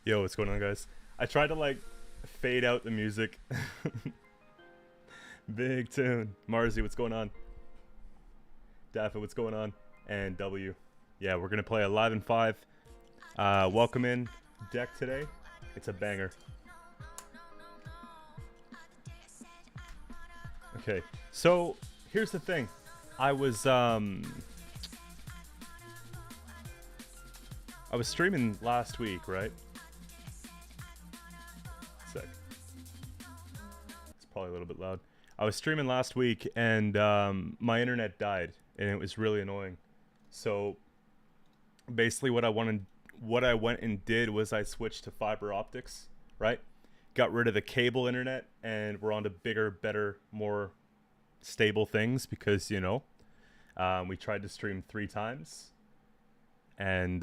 Yo, what's going on, guys? I tried to like fade out the music. Big tune. Marzi, what's going on? Daffy, what's going on? And W. Yeah, we're gonna play a live in 5. Welcome in deck today. It's a banger. Okay, so here's the thing. I was streaming last week, right? Sec. It's probably a little bit loud. I was streaming last week and my internet died and it was really annoying. So basically what I went and did was I switched to fiber optics, right? Got rid of the cable internet and we're on to bigger, better, more stable things because, you know, we tried to stream 3 times and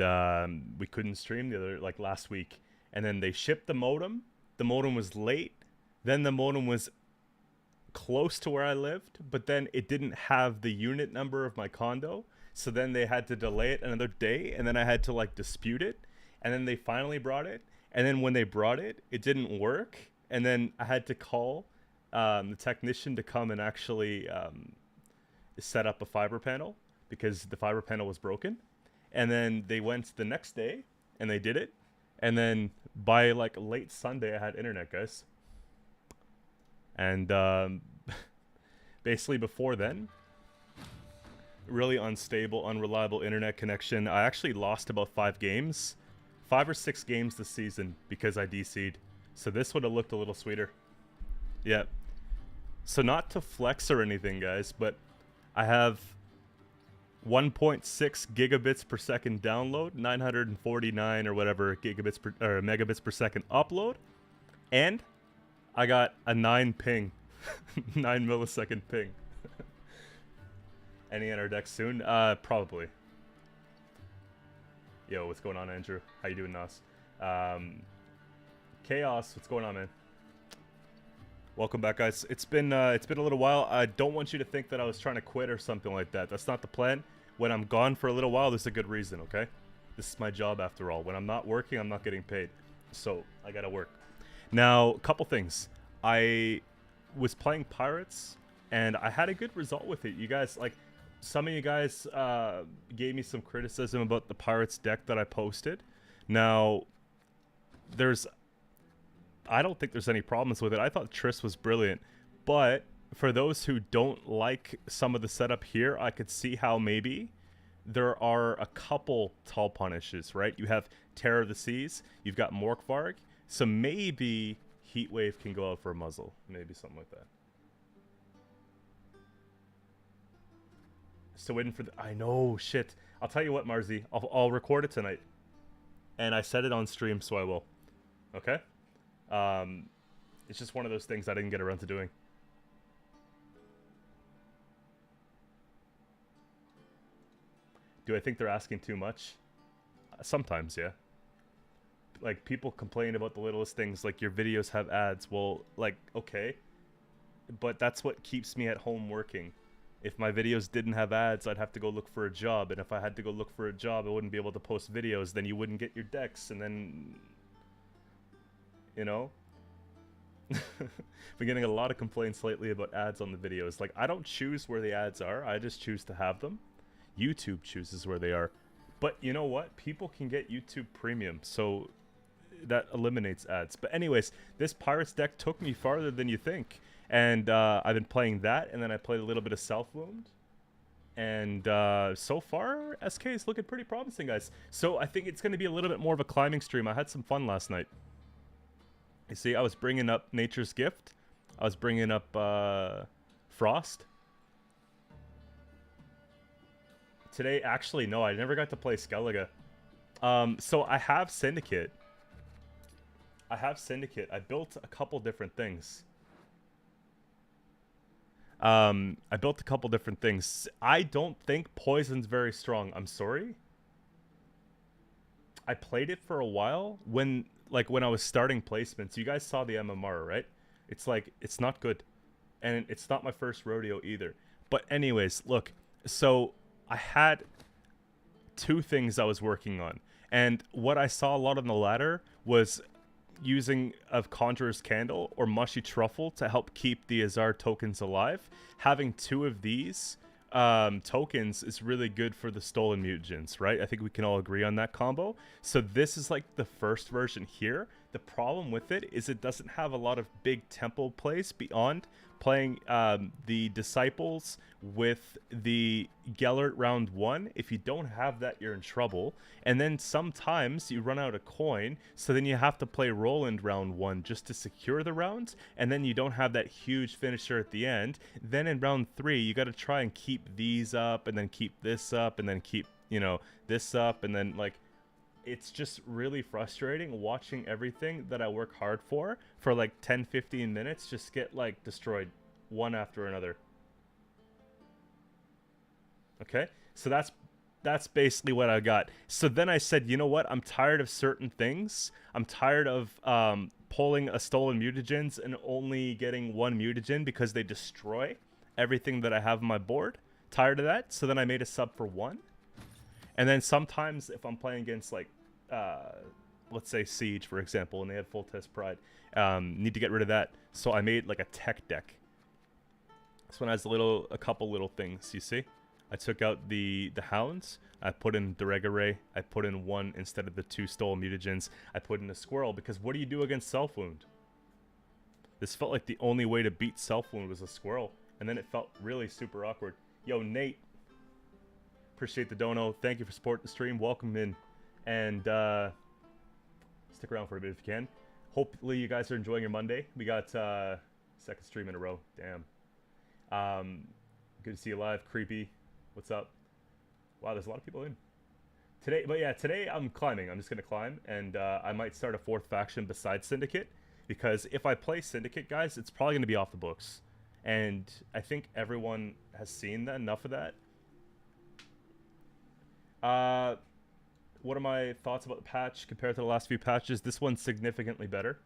we couldn't stream the other, like last week. And then they shipped the modem. The modem was late. Then the modem was close to where I lived, but then it didn't have the unit number of my condo. So then they had to delay it another day, and then I had to like dispute it. And then they finally brought it. And then when they brought it, it didn't work. And then I had to call the technician to come and actually set up a fiber panel because the fiber panel was broken. And then they went the next day and they did it. And then by like late Sunday, I had internet, guys. And basically before then, really unstable, unreliable internet connection. I actually lost about 5 games. 5 or 6 games this season because I DC'd. So this would have looked a little sweeter. Yeah. So not to flex or anything, guys, but I have 1.6 gigabits per second download, 949 or whatever gigabits per, or megabits per second upload, and I got a 9 ping, 9 millisecond ping. Any on our deck soon? Probably. Yo, what's going on, Andrew? How you doing, Nas? Chaos, what's going on, man? Welcome back, guys. It's been a little while. I don't want you to think that I was trying to quit or something like that. That's not the plan. When I'm gone for a little while, there's a good reason, okay? This is my job after all. When I'm not working, I'm not getting paid. So, I gotta work. Now, a couple things. I was playing Pirates, and I had a good result with it. You guys, like, some of you guys gave me some criticism about the Pirates deck that I posted. Now, I don't think there's any problems with it. I thought Triss was brilliant, but for those who don't like some of the setup here, I could see how maybe there are a couple tall punishes, right? You have Terror of the Seas, you've got Morkvarg, so maybe Heatwave can go out for a muzzle, maybe something like that. So waiting for the, I know, shit. I'll tell you what, Marzi, I'll record it tonight, and I said it on stream, so I will. Okay? It's just one of those things I didn't get around to doing. Do I think they're asking too much? Sometimes, yeah. Like, people complain about the littlest things, like your videos have ads. Well, like, okay. But that's what keeps me at home working. If my videos didn't have ads, I'd have to go look for a job. And if I had to go look for a job, I wouldn't be able to post videos. Then you wouldn't get your decks. And then, you know? Been getting a lot of complaints lately about ads on the videos. Like, I don't choose where the ads are. I just choose to have them. YouTube chooses where they are. But you know what? People can get YouTube Premium, so that eliminates ads. But anyways, this Pirates deck took me farther than you think. And I've been playing that, and then I played a little bit of Self Wound. And so far, SK is looking pretty promising, guys. So I think it's going to be a little bit more of a climbing stream. I had some fun last night. You see, I was bringing up Nature's Gift. I was bringing up Frost. Today, actually, no, I never got to play Skellige. So I have Syndicate. I built a couple different things. I built a couple different things. I don't think Poison's very strong. I'm sorry. I played it for a while when I was starting placements. You guys saw the MMR, right? It's like, it's not good. And it's not my first rodeo either. But anyways, look. So I had two things I was working on. And what I saw a lot on the ladder was using of Conjurer's Candle or Mushy Truffle to help keep the Azar tokens alive. Having two of these tokens is really good for the stolen mutagens, right? I think we can all agree on that combo. So this is like the first version here. The problem with it is it doesn't have a lot of big tempo plays beyond playing the Disciples with the Gellert round 1. If you don't have that, you're in trouble. And then sometimes you run out of coin, so then you have to play Roland round 1 just to secure the round, and then you don't have that huge finisher at the end. Then in round 3, you got to try and keep these up, and then keep this up, and then keep, you know, this up, and then like, it's just really frustrating watching everything that I work hard for like 10-15 minutes just get like destroyed one after another. Okay, so that's basically what I got. So then I said, you know what, I'm tired of certain things. I'm tired of pulling a stolen mutagens and only getting one mutagen because they destroy everything that I have on my board. Tired of that. So then I made a sub for 1. And then sometimes if I'm playing against like, let's say Siege, for example, and they have full test pride, need to get rid of that. So I made like a tech deck. This one has a couple little things, you see? I took out the hounds. I put in Deregaray. I put in 1 instead of the 2 stolen mutagens. I put in a squirrel because what do you do against Self Wound? This felt like the only way to beat Self Wound was a squirrel. And then it felt really super awkward. Yo, Nate. Appreciate the dono. Thank you for supporting the stream. Welcome in. And stick around for a bit if you can. Hopefully you guys are enjoying your Monday. We got second stream in a row. Damn. Good to see you live. Creepy. What's up? Wow, there's a lot of people in. Today, but yeah, today I'm climbing. I'm just going to climb. And I might start a 4th faction besides Syndicate. Because if I play Syndicate, guys, it's probably going to be off the books. And I think everyone has seen that, enough of that. What are my thoughts about the patch compared to the last few patches? This one's significantly better.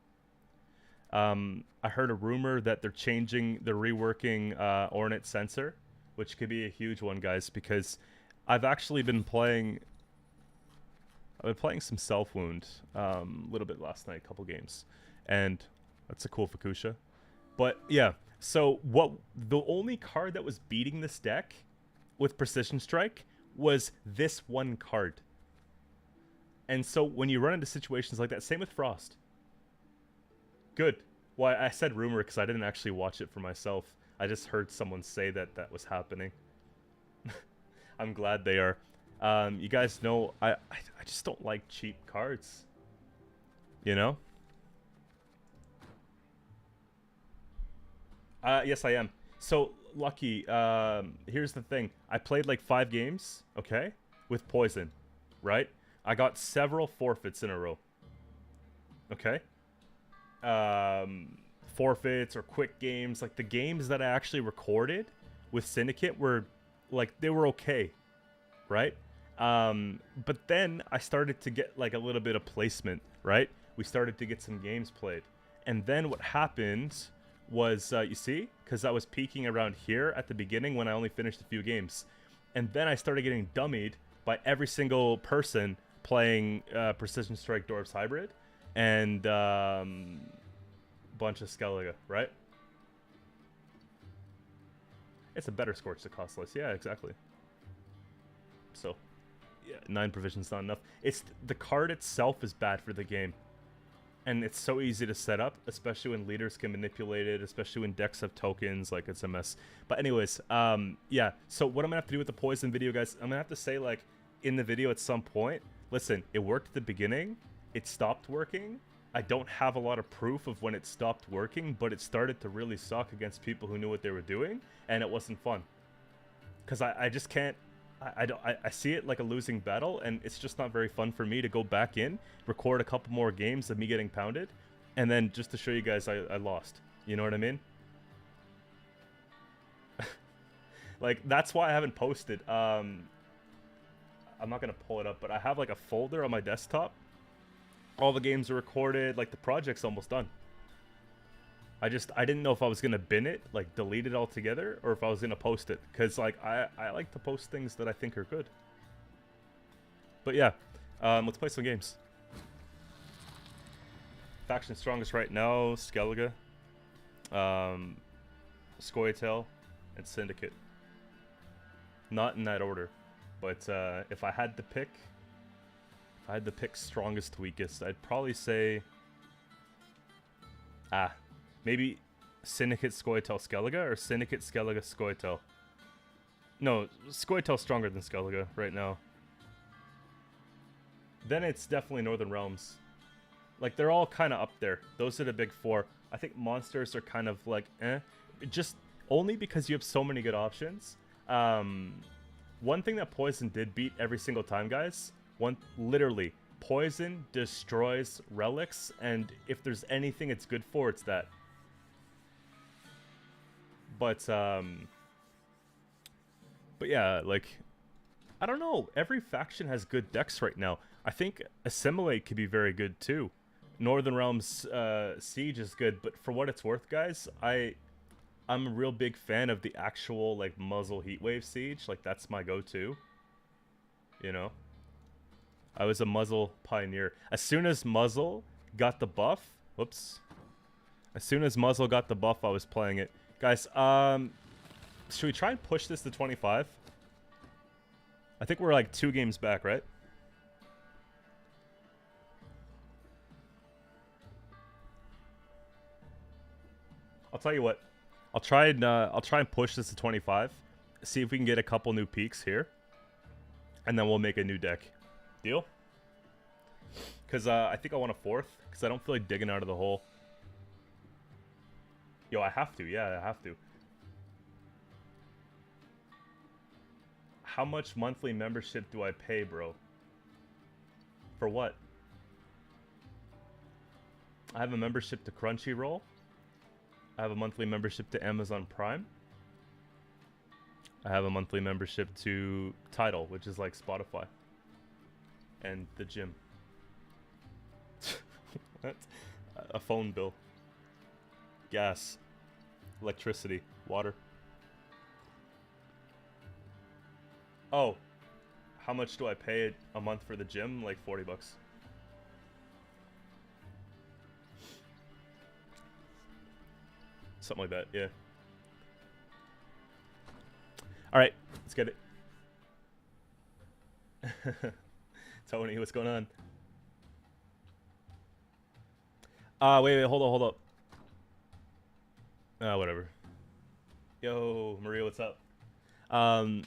I heard a rumor that they're reworking Ornate Sensor, which could be a huge one, guys, because I've actually been playing some Self Wound a little bit last night, a couple games, and that's a cool Fukusha. But yeah, so the only card that was beating this deck with Precision Strike was this one card. And so when you run into situations like that, same with Frost. Good. Well, I said rumor because I didn't actually watch it for myself. I just heard someone say that was happening. I'm glad they are. You guys know I just don't like cheap cards. You know? Yes, I am. So, Lucky, here's the thing. I played like 5 games, okay, with Poison, right? I got several forfeits in a row. Okay? Forfeits or quick games. Like, the games that I actually recorded with Syndicate were, like, they were okay, right? But then I started to get, like, a little bit of placement, right? We started to get some games played. And then what happened was, you see? Because I was peaking around here at the beginning when I only finished a few games. And then I started getting dummied by every single person playing Precision Strike Dwarves Hybrid and bunch of Skellige, right? It's a better Scorch to costless. Yeah, exactly. So, 9 provisions not enough. It's the card itself is bad for the game. And it's so easy to set up, especially when leaders can manipulate it, especially when decks have tokens, like it's a mess. But anyways, yeah, so what I'm gonna have to do with the poison video, guys, I'm gonna have to say, like, in the video at some point, listen, it worked at the beginning, it stopped working, I don't have a lot of proof of when it stopped working, but it started to really suck against people who knew what they were doing, and it wasn't fun. Because I just can't, I see it like a losing battle, and it's just not very fun for me to go back in, record a couple more games of me getting pounded, and then just to show you guys I lost. You know what I mean? Like, that's why I haven't posted. I'm not going to pull it up, but I have like a folder on my desktop. All the games are recorded, like the project's almost done. I didn't know if I was going to bin it, like delete it altogether, or if I was going to post it. Because, like, I like to post things that I think are good. But yeah, let's play some games. Faction strongest right now, Skellige, Scoia'tael, and Syndicate. Not in that order. But if I had to pick strongest to weakest, I'd probably say... maybe Syndicate, Scoia'tael, Skellige, or Syndicate, Skellige, Scoia'tael. No, Scoia'tael's stronger than Skellige right now. Then it's definitely Northern Realms. Like, they're all kind of up there. Those are the big 4. I think monsters are kind of like, just only because you have so many good options. One thing that Poison did beat every single time, guys, literally, Poison destroys relics, and if there's anything it's good for, it's that. But yeah, like, I don't know. Every faction has good decks right now. I think Assimilate could be very good too. Northern Realms Siege is good, but for what it's worth, guys, I'm a real big fan of the actual, like, Muzzle Heatwave Siege. Like, that's my go-to. You know? I was a Muzzle pioneer. As soon as Muzzle got the buff... Whoops. As soon as Muzzle got the buff, I was playing it. Guys, should we try and push this to 25? I think we're like 2 games back, right? I'll tell you what. I'll try and push this to 25. See if we can get a couple new peaks here. And then we'll make a new deck. Deal? Because I think I want a 4th. Because I don't feel like digging out of the hole. Yo, I have to. Yeah, I have to. How much monthly membership do I pay, bro? For what? I have a membership to Crunchyroll. I have a monthly membership to Amazon Prime. I have a monthly membership to Tidal, which is like Spotify. And the gym. What? A phone bill. Gas. Electricity. Water. Oh. How much do I pay a month for the gym? Like 40 bucks. Something like that, yeah. Alright, let's get it. Tony, what's going on? Wait, hold up. Whatever. Yo, Maria, what's up? If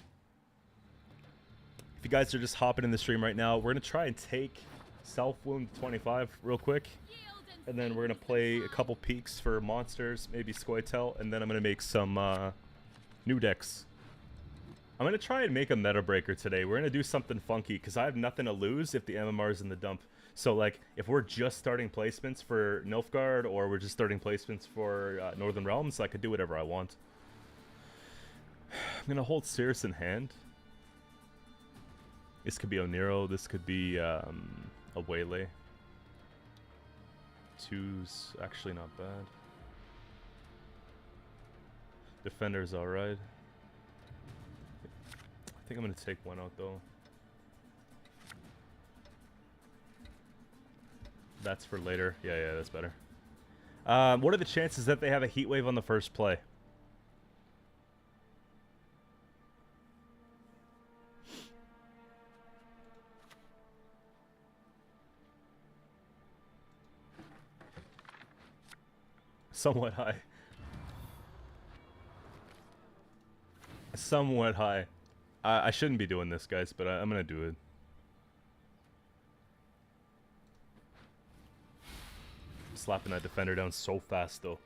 you guys are just hopping in the stream right now, we're gonna try and take Self-Wound 25 real quick. And then we're gonna play a couple peaks for monsters, maybe Scoia'tael, and then I'm gonna make some new decks. I'm gonna try and make a meta breaker today. We're gonna do something funky because I have nothing to lose if the MMR's in the dump. So, like, if we're just starting placements for Nilfgaard or we're just starting placements for Northern Realms, I could do whatever I want. I'm gonna hold Cirrus in hand. This could be Oniro. This could be a Waylay. 2's actually not bad. Defender's alright. I think I'm gonna take one out though. That's for later. Yeah, that's better. What are the chances that they have a heat wave on the first play? Somewhat high. Somewhat high. I shouldn't be doing this, guys, but I'm gonna do it. Slapping that defender down so fast, though.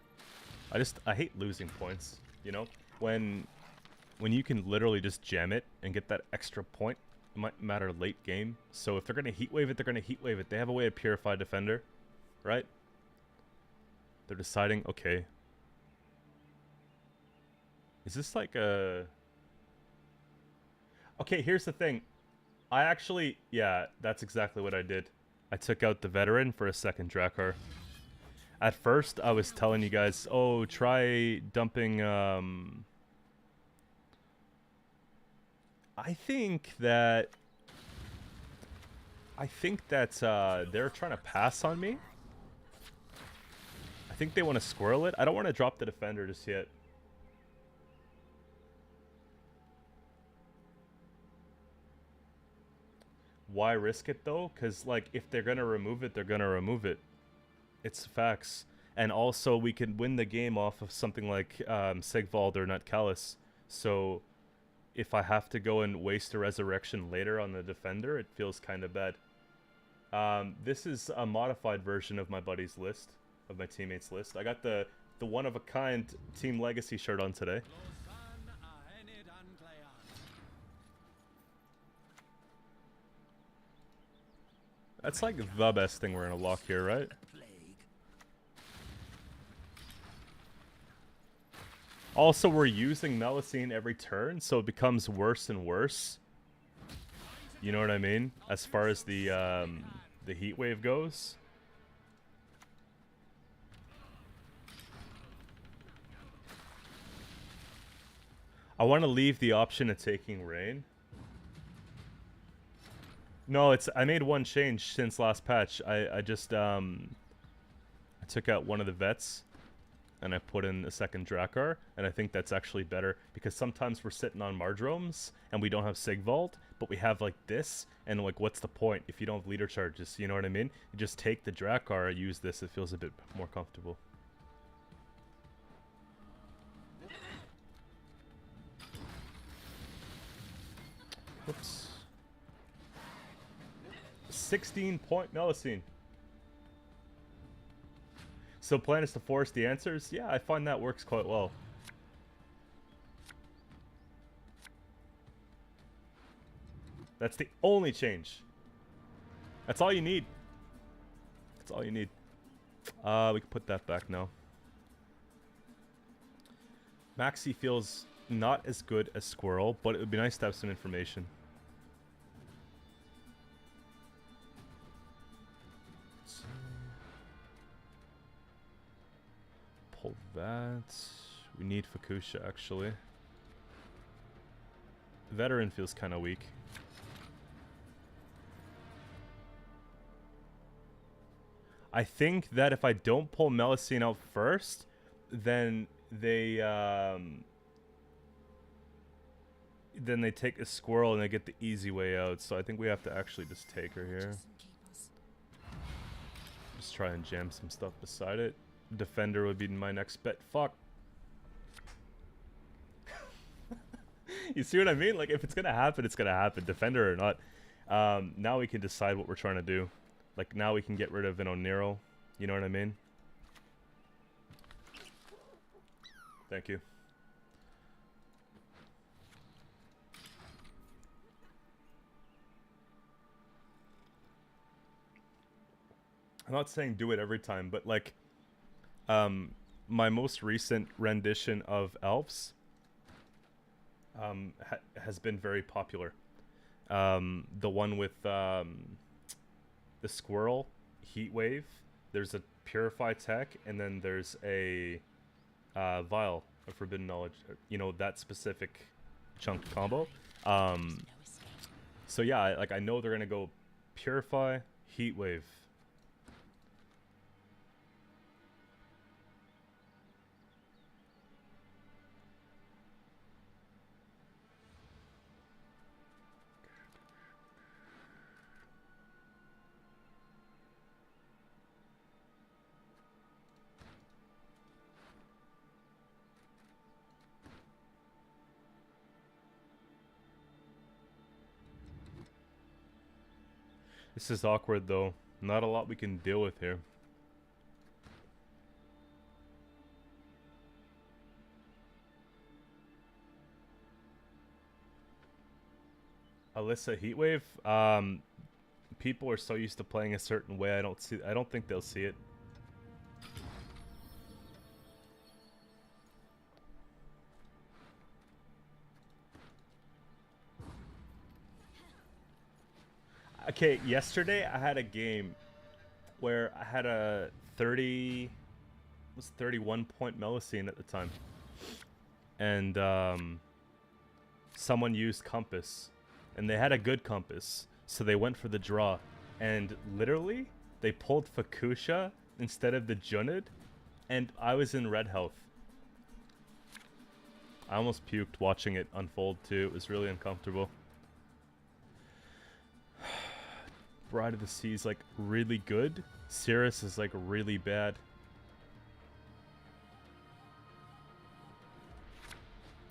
I hate losing points, you know? When you can literally just jam it and get that extra point, it might matter late game. So if they're gonna heat wave it, they're gonna heat wave it. They have a way to purify defender, right? They're deciding, okay. Is this like a... Okay, here's the thing. I actually... Yeah, that's exactly what I did. I took out the veteran for a second Drakkar. At first, I was telling you guys, oh, try dumping... I think that they're trying to pass on me. I think they want to squirrel it. I don't want to drop the defender just yet. Why risk it though? Because like if they're gonna remove it, they're gonna remove it. It's facts. And also we can win the game off of something like Sigvald or Nutcallus. So if I have to go and waste a resurrection later on the defender, it feels kind of bad. This is a modified version of my buddy's list, of my teammates' list. I got the one-of-a-kind Team Legacy shirt on today. That's like the best thing we're gonna lock here, right? Also, we're using Melusine every turn, so it becomes worse and worse. You know what I mean? As far as the heat wave goes. I want to leave the option of taking rain. No, I made one change since last patch. I just I took out one of the vets and I put in a second Drakkar, and I think that's actually better because sometimes we're sitting on Mardromes and we don't have Sigvald, but we have like this, and like what's the point if you don't have leader charges? You know what I mean? You just take the Drakkar, use this, it feels a bit more comfortable. Whoops. 16-point Melusine. So plan is to force the answers? Yeah, I find that works quite well. That's the only change. That's all you need. That's all you need. We can put that back now. Maxi feels not as good as Squirrel, but it would be nice to have some information. Pull that. We need Fukusha, actually. Veteran feels kind of weak. I think that if I don't pull Melusine out first, then they take a Squirrel and they get the easy way out. So I think we have to actually just take her here. Just try and jam some stuff beside it. Defender would be my next bet. Fuck. You see what I mean? Like, if it's gonna happen, it's gonna happen. Defender or not. Now we can decide what we're trying to do. Like, now we can get rid of an Oniro. You know what I mean? Thank you. I'm not saying do it every time, but like, my most recent rendition of Elves has been very popular. The one with the Squirrel, Heat Wave, there's a Purify Tech, and then there's a Vial of Forbidden Knowledge. You know, that specific chunk combo. So yeah, I know they're gonna go Purify, Heat Wave. This is awkward though. Not a lot we can deal with here. Alyssa Heatwave. People are so used to playing a certain way. I don't think they'll see it. Okay, yesterday I had a game where I had a 31 point Melusine at the time. And someone used Compass. And they had a good Compass. So they went for the draw. And literally, they pulled Fukusha instead of the Junid. And I was in red health. I almost puked watching it unfold too. It was really uncomfortable. Bride of the Sea is like really good. Cirrus is like really bad.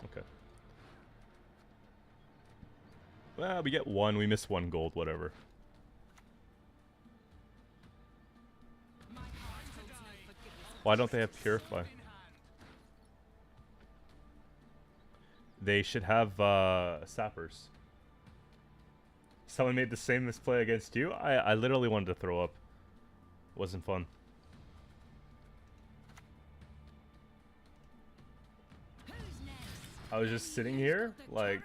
Okay. Well, we get one. We miss 1 gold, whatever. Why don't they have Purify? They should have Sappers. Someone made the same misplay against you? I literally wanted to throw up. It wasn't fun. I was just sitting here, like...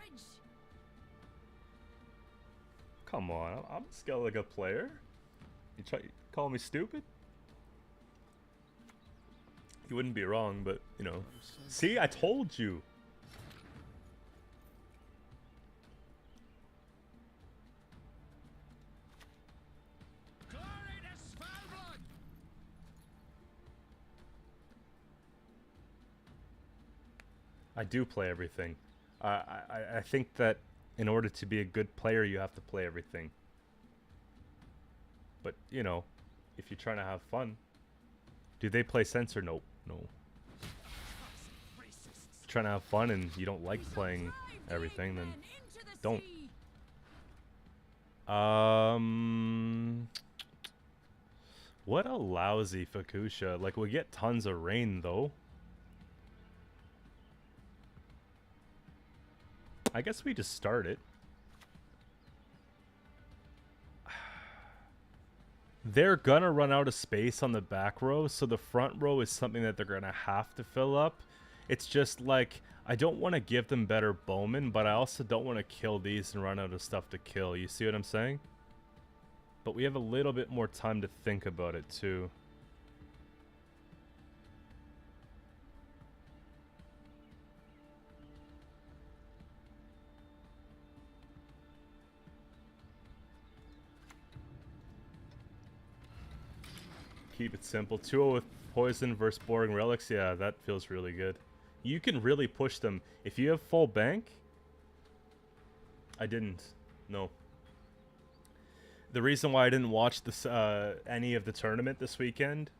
Come on, I'm a Skellige player. You call me stupid? You wouldn't be wrong, but, you know. See, I told you! I do play everything. I think that in order to be a good player, you have to play everything. But, you know, if you're trying to have fun. Do they play Censor? Nope. No. If you're trying to have fun and you don't like playing everything, then don't. What a lousy Fukusha. Like, we get tons of rain, though. I guess we just start it. They're gonna run out of space on the back row, so the front row is something that they're gonna have to fill up. It's just like, I don't want to give them better bowmen, but I also don't want to kill these and run out of stuff to kill. You see what I'm saying? But we have a little bit more time to think about it, too. Keep it simple. 2-0 with poison versus boring relics. Yeah, that feels really good. You can really push them. If you have full bank... I didn't. No. The reason why I didn't watch this any of the tournament this weekend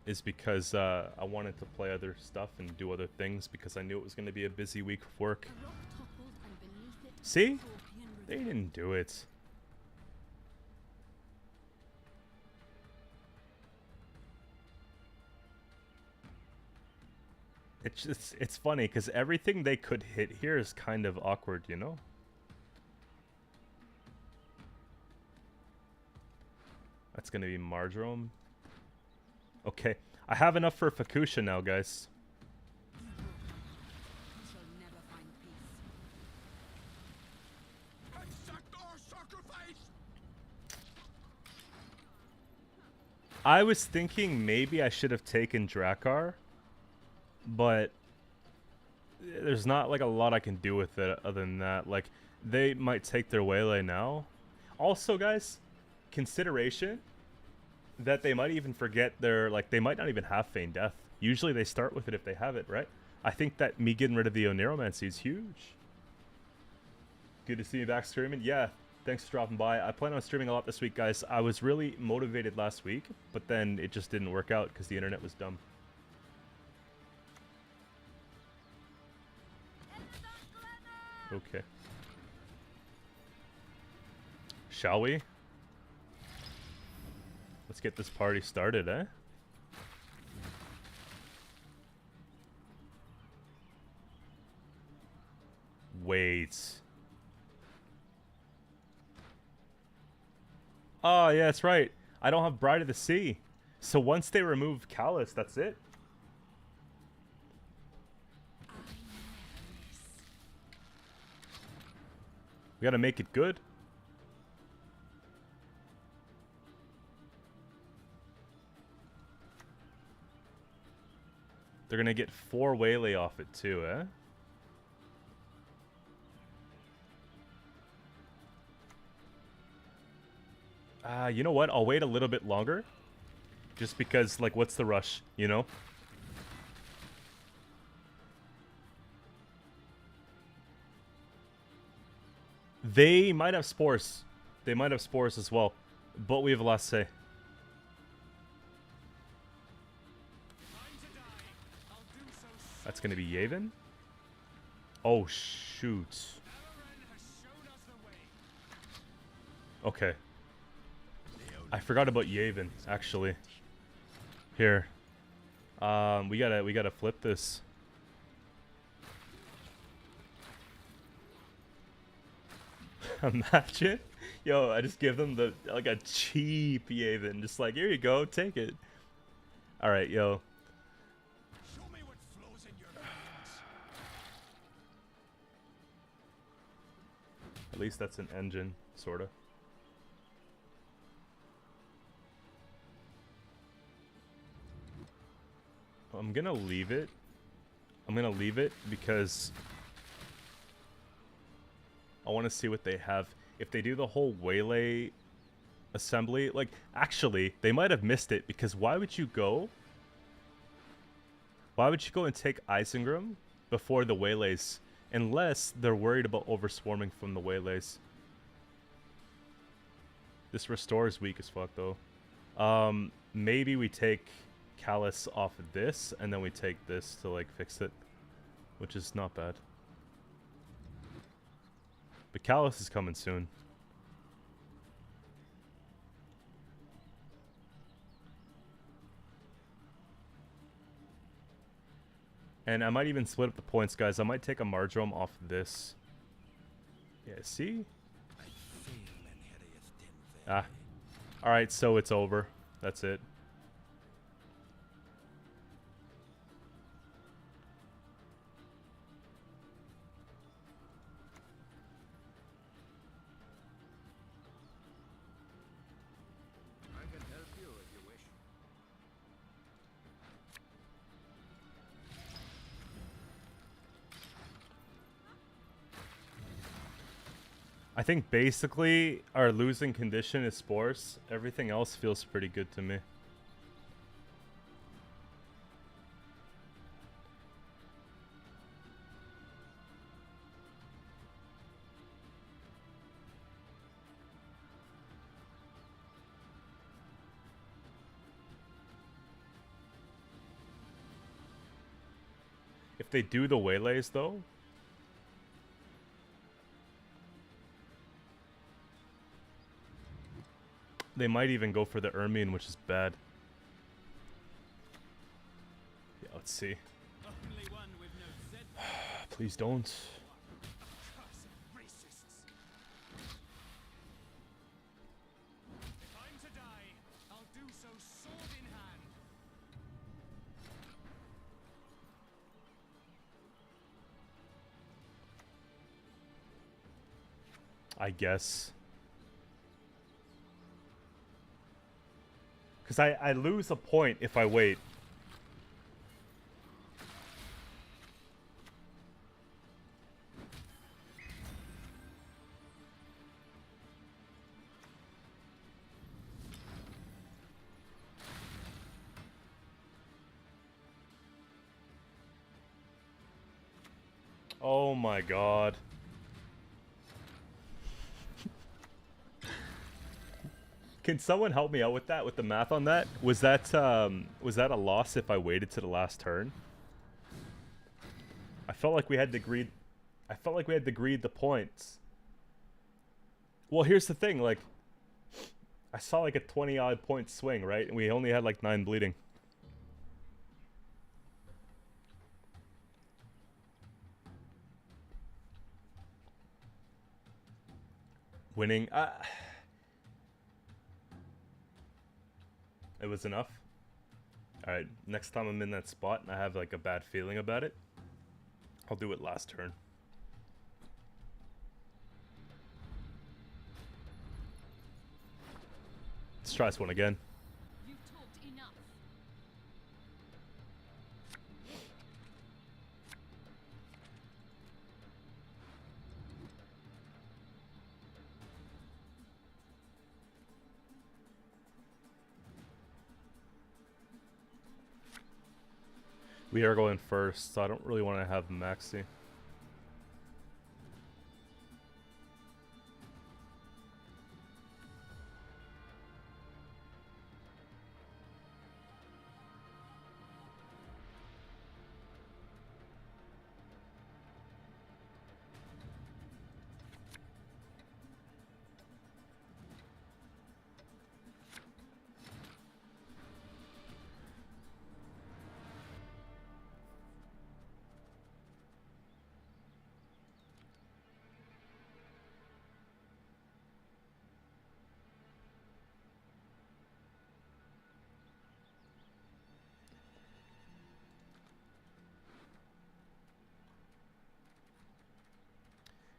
is because I wanted to play other stuff and do other things because I knew it was going to be a busy week of work. See? They didn't do it. It's funny because everything they could hit here is kind of awkward, you know? That's gonna be Mardrome. Okay, I have enough for Fukusha now, guys. I was thinking maybe I should have taken Drakkar. But there's not like a lot I can do with it other than that. Like, they might take their waylay now. Also, guys, consideration that they might even forget their, like, they might not even have Feign Death. Usually they start with it if they have it, right? I think that me getting rid of the Oneromancy is huge. Good to see you back streaming. Yeah, thanks for dropping by. I plan on streaming a lot this week, guys. I was really motivated last week, but then it just didn't work out because the internet was dumb. Okay. Shall we? Let's get this party started, eh? Wait. Oh, yeah, that's right. I don't have Bride of the Sea. So once they remove Callus, that's it? We gotta make it good. They're gonna get 4 waylay off it too, eh? You know what? I'll wait a little bit longer. Just because, like, what's the rush, you know? They might have spores. They might have spores as well. But we have a last say. That's gonna be Yavin? Oh, shoot. Okay. I forgot about Yavin, actually. Here. We gotta flip this. Imagine. Yo, I just give them the like a cheap Yavin. Just like, here you go, take it. Alright, yo. Show me what flows in your veins. At least that's an engine, sorta. I'm gonna leave it. I'm gonna leave it because I want to see what they have. If they do the whole waylay assembly, like, actually, they might have missed it because why would you go? Why would you go and take Isengram before the waylays? Unless they're worried about overswarming from the waylays. This restore is weak as fuck, though. Maybe we take Callus off of this, and then we take this to, like, fix it. Which is not bad. But Callus is coming soon. And I might even split up the points, guys. I might take a Mardrome off this. Yeah, see? Ah. Alright, so it's over. That's it. I think basically our losing condition is spores. Everything else feels pretty good to me. If they do the waylays though, they might even go for the Ermine, which is bad. Yeah, let's see. Please don't. I guess. Because I lose a point if I wait. Oh my god. Can someone help me out with that, with the math on that? Was that a loss if I waited to the last turn? I felt like we had to greed the points. Well, here's the thing, like, saw like a 20 odd point swing, right? And we only had like 9 bleeding. Winning, it was enough. All right, next time I'm in that spot and I have like a bad feeling about it, I'll do it last turn. Let's try this one again. You've talked enough. We are going first, so I don't really want to have Maxi.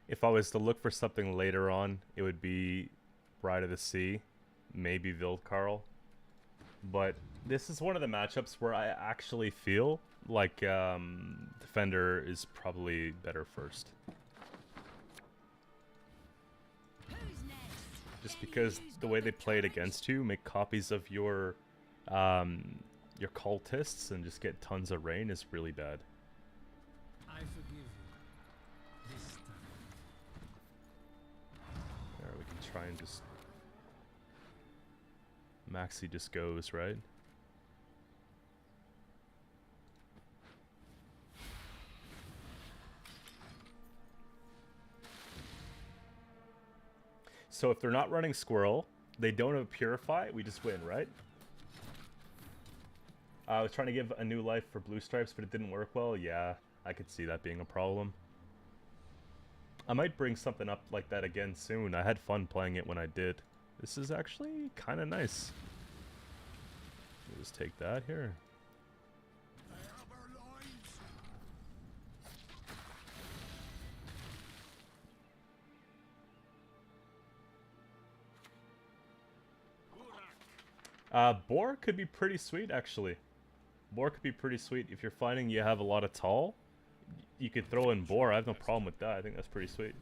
If I was to look for something later on, it would be Bride of the Sea, maybe Vildkarl. But this is one of the matchups where I actually feel like Defender is probably better first. Just because the way they play it against you, make copies of your cultists and just get tons of rain is really bad. I forgive you. This time. There, we can try and just... Maxi just goes, right? So if they're not running Squirrel, they don't have Purify, we just win, right? I was trying to give a new life for Blue Stripes, but it didn't work well. Yeah, I could see that being a problem. I might bring something up like that again soon. I had fun playing it when I did. This is actually kind of nice. We'll just take that here. Boar could be pretty sweet, actually. Boar could be pretty sweet. If you're finding you have a lot of tall, you could throw in Boar. I have no problem with that. I think that's pretty sweet.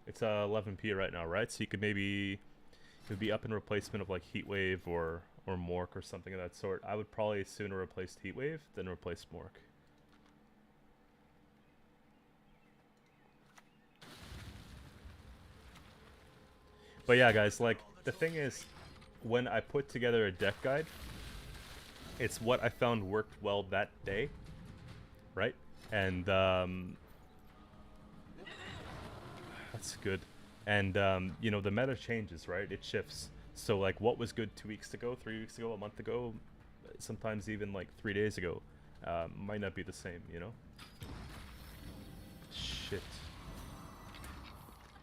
It's 11p right now, right? So you could maybe... It would be up in replacement of like Heatwave or Mork or something of that sort. I would probably sooner replace Heatwave than replace Mork. But yeah, guys, like, the thing is, when I put together a deck guide, it's what I found worked well that day, right? And, that's good. And, you know, the meta changes, right? It shifts. So, like, what was good 2 weeks ago, 3 weeks ago, a month ago, sometimes even, like, 3 days ago, might not be the same, you know? Shit.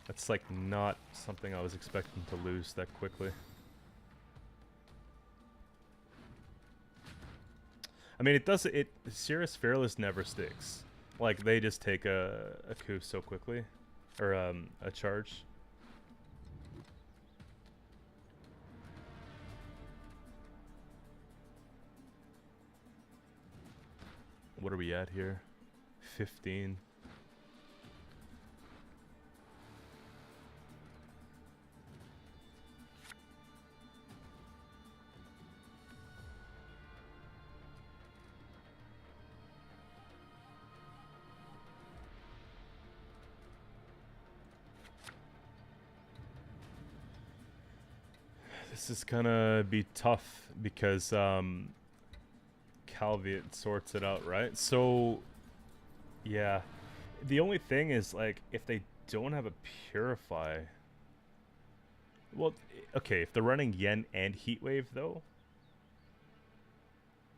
That's, like, not something I was expecting to lose that quickly. I mean, Cirrus Fearless never sticks. Like, they just take a coup so quickly. Or, a charge. What are we at here? 15. This is gonna be tough because Calviet sorts it out, right? So yeah, the only thing is, like, if they don't have a Purify, well, Okay, if they're running Yen and Heatwave, though,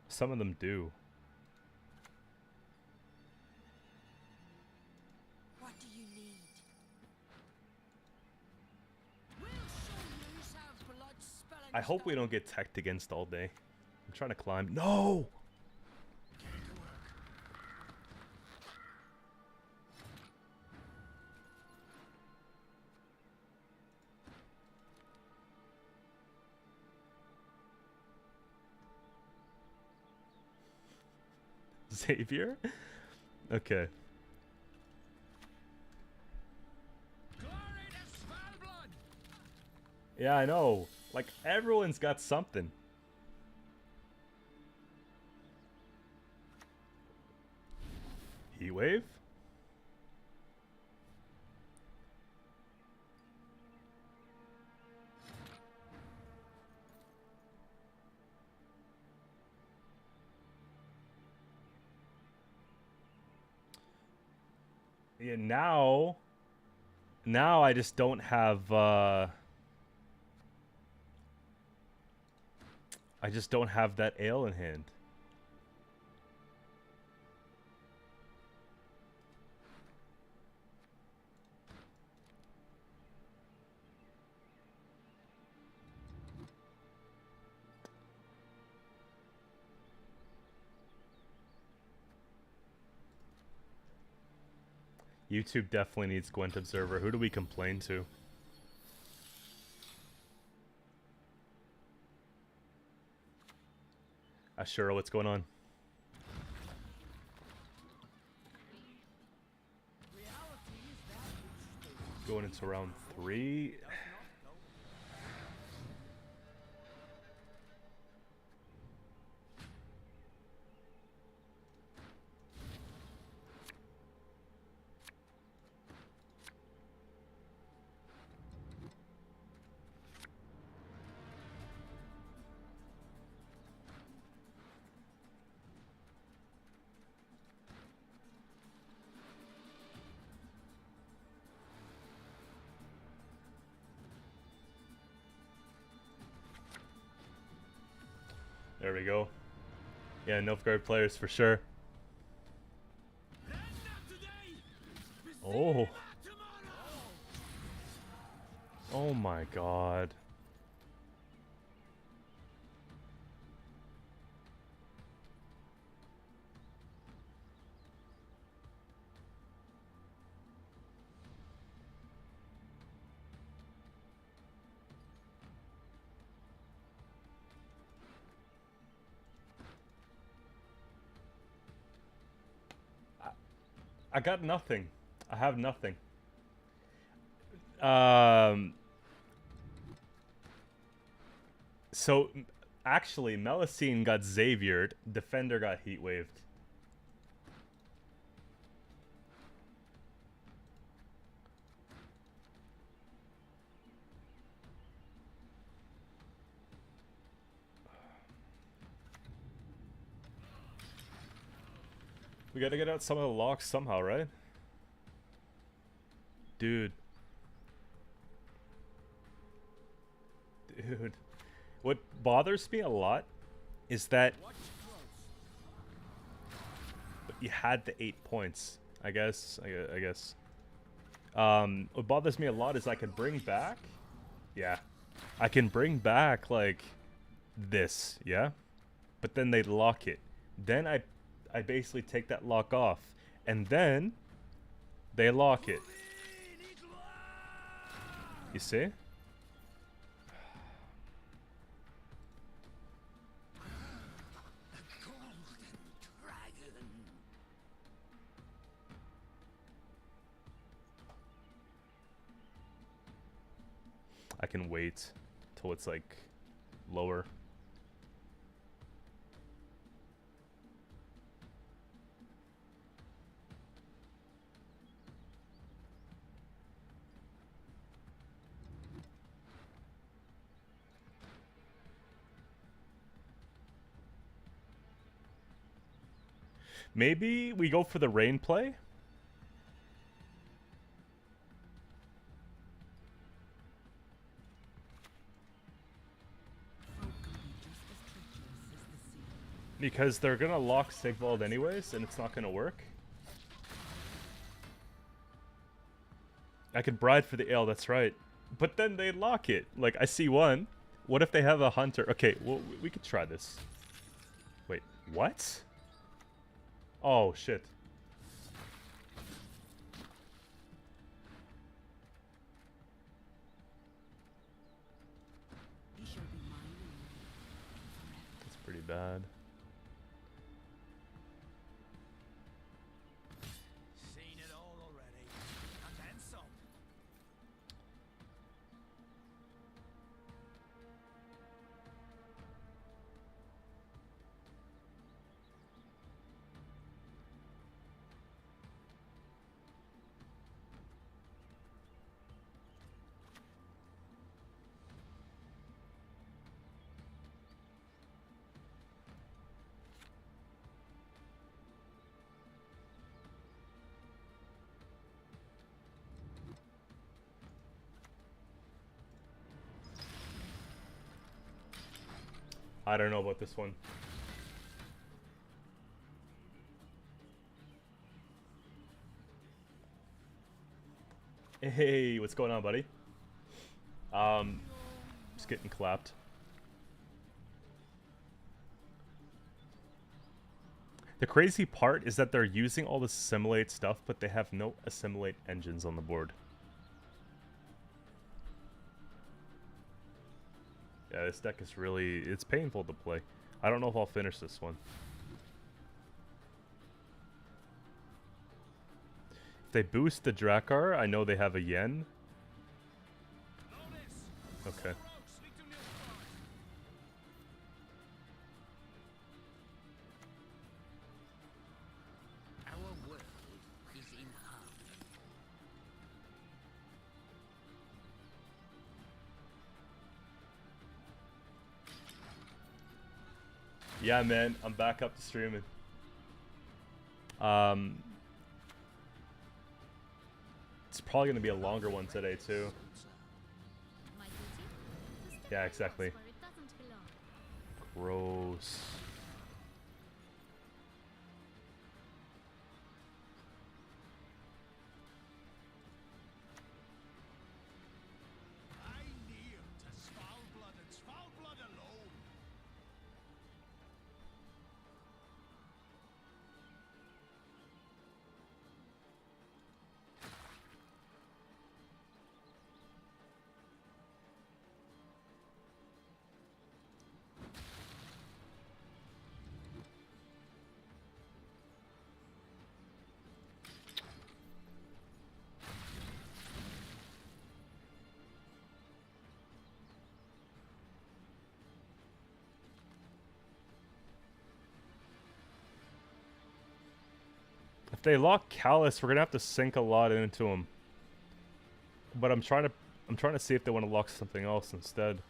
some of them do. What do you need? We'll show you how blood spelling I hope we don't get teched against all day. I'm trying to climb. No! Xavier? Okay. Glory to Svalbard! Yeah, I know. Like, everyone's got something. Heatwave? Yeah, now I just don't have I just don't have that ale in hand. YouTube definitely needs Gwent Observer. Who do we complain to? Ashura, what's going on? Going into round 3. There we go. Yeah, Nilfgaard players for sure. Oh. Oh my god. I got nothing. I have nothing. So actually, Melusine got Xaviered. Defender got Heatwaved. We gotta get out some of the locks somehow, right? Dude. Dude. What bothers me a lot is that you had the 8 points. I guess. What bothers me a lot is I can bring back. Yeah. I can bring back, like, this, yeah? But then they lock it. Then I basically take that lock off. And then they lock it. You see? I can wait till it's like lower. Maybe we go for the rain play? Because they're gonna lock Sigvald anyways, and it's not gonna work. I could bribe for the ale, that's right. But then they lock it. Like, I see one. What if they have a hunter? Okay, well, we could try this. Wait, what? Oh, shit. He shall be mine That's pretty bad. Seen it all already. And then some. I don't know about this one. Hey, what's going on, buddy? Just getting clapped. The crazy part is that they're using all the assimilate stuff, but they have no assimilate engines on the board. Yeah, this deck is really... it's painful to play. I don't know if I'll finish this one. If they boost the Drakkar, I know they have a Yen. Okay. Our world is in harm. Yeah, man, I'm back up to streaming. It's probably gonna be a longer one today too. My duty? To Yeah, step exactly. where it doesn't belong. Gross. I kneel to Svalblood and Svalblood alone. If they lock Callus, we're gonna have to sink a lot into him. But I'm trying to see if they want to lock something else instead.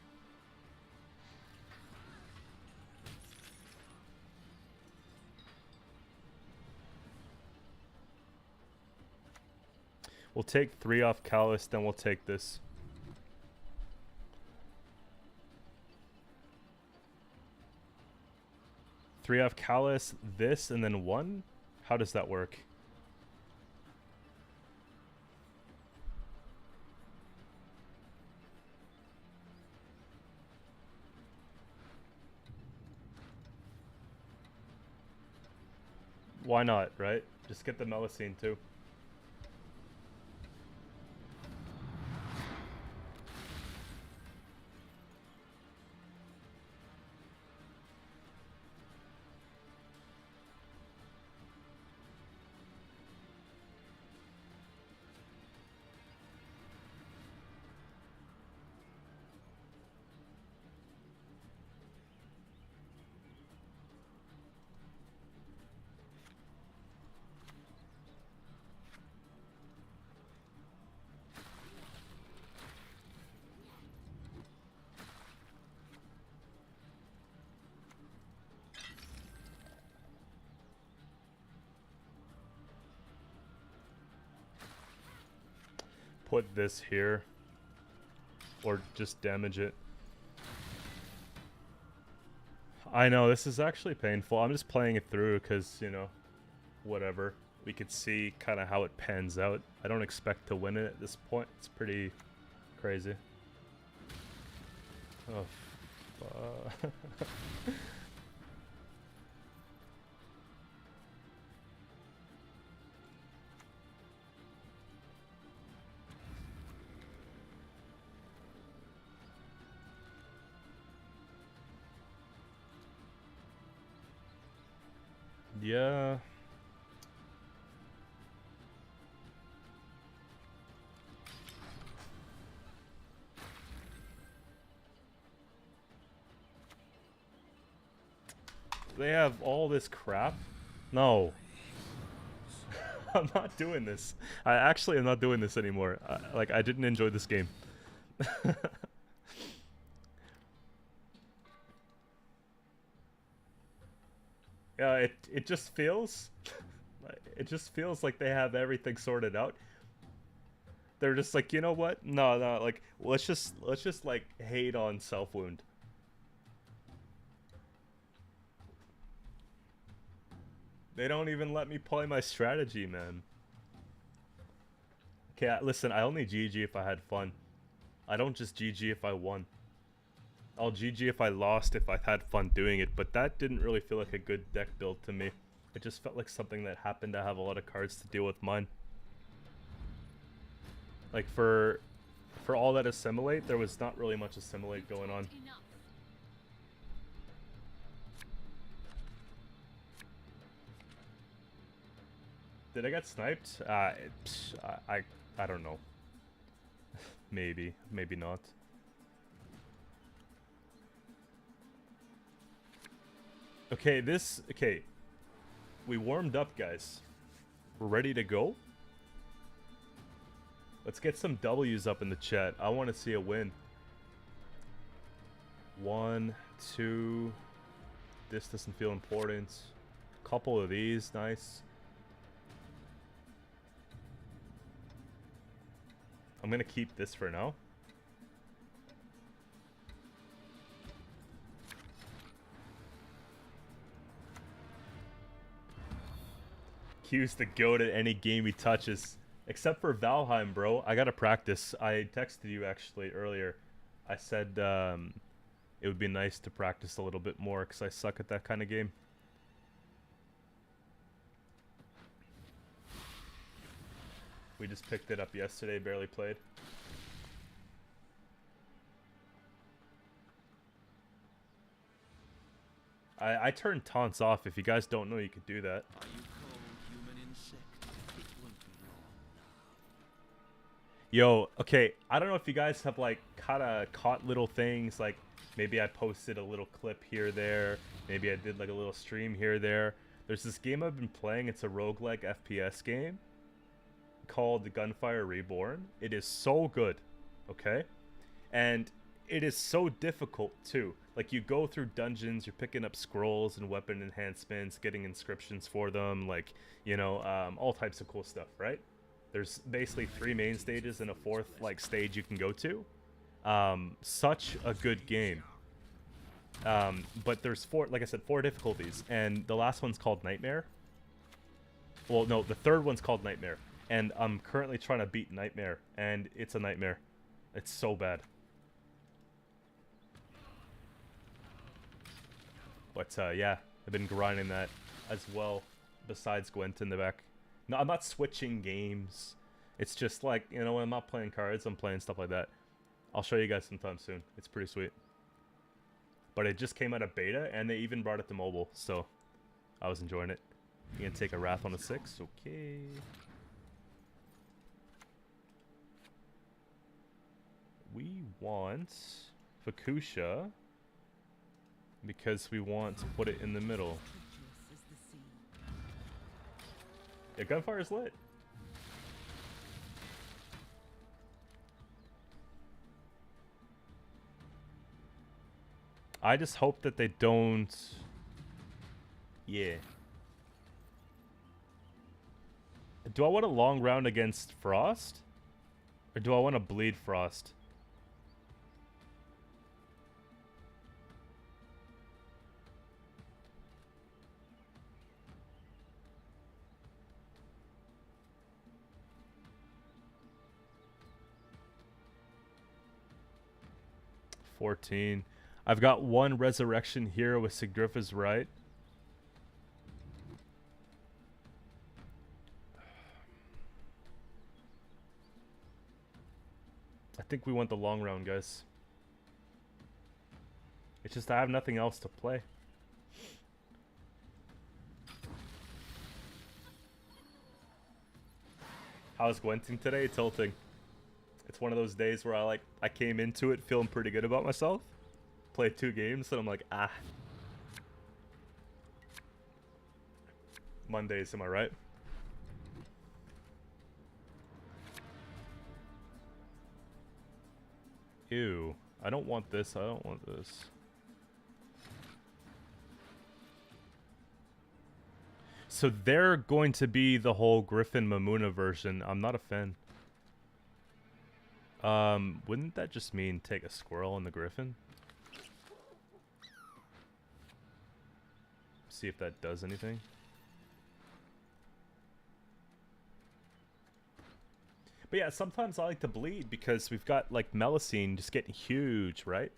We'll take 3 off Callus, then we'll take this. Three off Callus, this, and then 1? How does that work? Why not, right? Just get the Melusine too. Put this here. Or just damage it. I know, this is actually painful. I'm just playing it through because, you know, whatever. We could see kind of how it pans out. I don't expect to win it at this point. It's pretty crazy. Oh, fuck. Yeah. They have all this crap? No. I'm not doing this. I actually am not doing this anymore. Like, I didn't enjoy this game. Yeah, it just feels... It just feels like they have everything sorted out. They're just like, you know what? No, like, let's just like, hate on Self-Wound. They don't even let me play my strategy, man. Okay, listen, I only GG if I had fun. I don't just GG if I won. I'll GG if I lost if I had fun doing it, but that didn't really feel like a good deck build to me. It just felt like something that happened to have a lot of cards to deal with mine. Like, for all that Assimilate, there was not really much Assimilate going on. Enough. Did I get sniped? I don't know. Maybe not. Okay, okay. We warmed up, guys. We're ready to go. Let's get some W's up in the chat. I want to see a win. 1, 2. This doesn't feel important. Couple of these, nice. I'm gonna keep this for now. Q's the goat at any game he touches. Except for Valheim, bro. I gotta practice. I texted you actually earlier. I said it would be nice to practice a little bit more because I suck at that kind of game. We just picked it up yesterday, barely played. I turned taunts off. If you guys don't know, you could do that. Are you cold, human insect? It won't be long now. Yo, okay, I don't know if you guys have, like, kind of caught little things, like, maybe I posted a little clip here, there, maybe I did, like, a little stream here, there. There's this game I've been playing, it's a roguelike FPS game called Gunfire Reborn. It is so good, okay? And it is so difficult, too. Like, you go through dungeons, you're picking up scrolls and weapon enhancements, getting inscriptions for them, like, you know, all types of cool stuff, right? There's basically 3 main stages and a 4th, like, stage you can go to. Such a good game. But there's 4, like I said, 4 difficulties, and the last one's called Nightmare. Well, no, the 3rd one's called Nightmare, and I'm currently trying to beat Nightmare, and it's a nightmare. It's so bad. But, yeah, I've been grinding that as well, besides Gwent in the back. No, I'm not switching games. It's just like, you know, when I'm not playing cards, I'm playing stuff like that. I'll show you guys sometime soon. It's pretty sweet. But it just came out of beta, and they even brought it to mobile, so I was enjoying it. You gonna take a Wrath on a 6? Okay. We want Fukusha because we want to put it in the middle. Yeah, Gunfire is lit. I just hope that they don't... Yeah. Do I want a long round against Frost? Or do I want to bleed Frost? 14. I've got one resurrection here with Sigrifa's right. I think we went the long round, guys. It's just I have nothing else to play. How's Gwenting today? Tilting. It's one of those days where I came into it feeling pretty good about myself. Played 2 games and I'm like, ah. Mondays, am I right? Ew. I don't want this. I don't want this. So they're going to be the whole Griffin Mamuna version. I'm not a fan. Wouldn't that just mean take a squirrel and the Griffin? See if that does anything. But yeah, sometimes I like to bleed because we've got like Melusine just getting huge, right?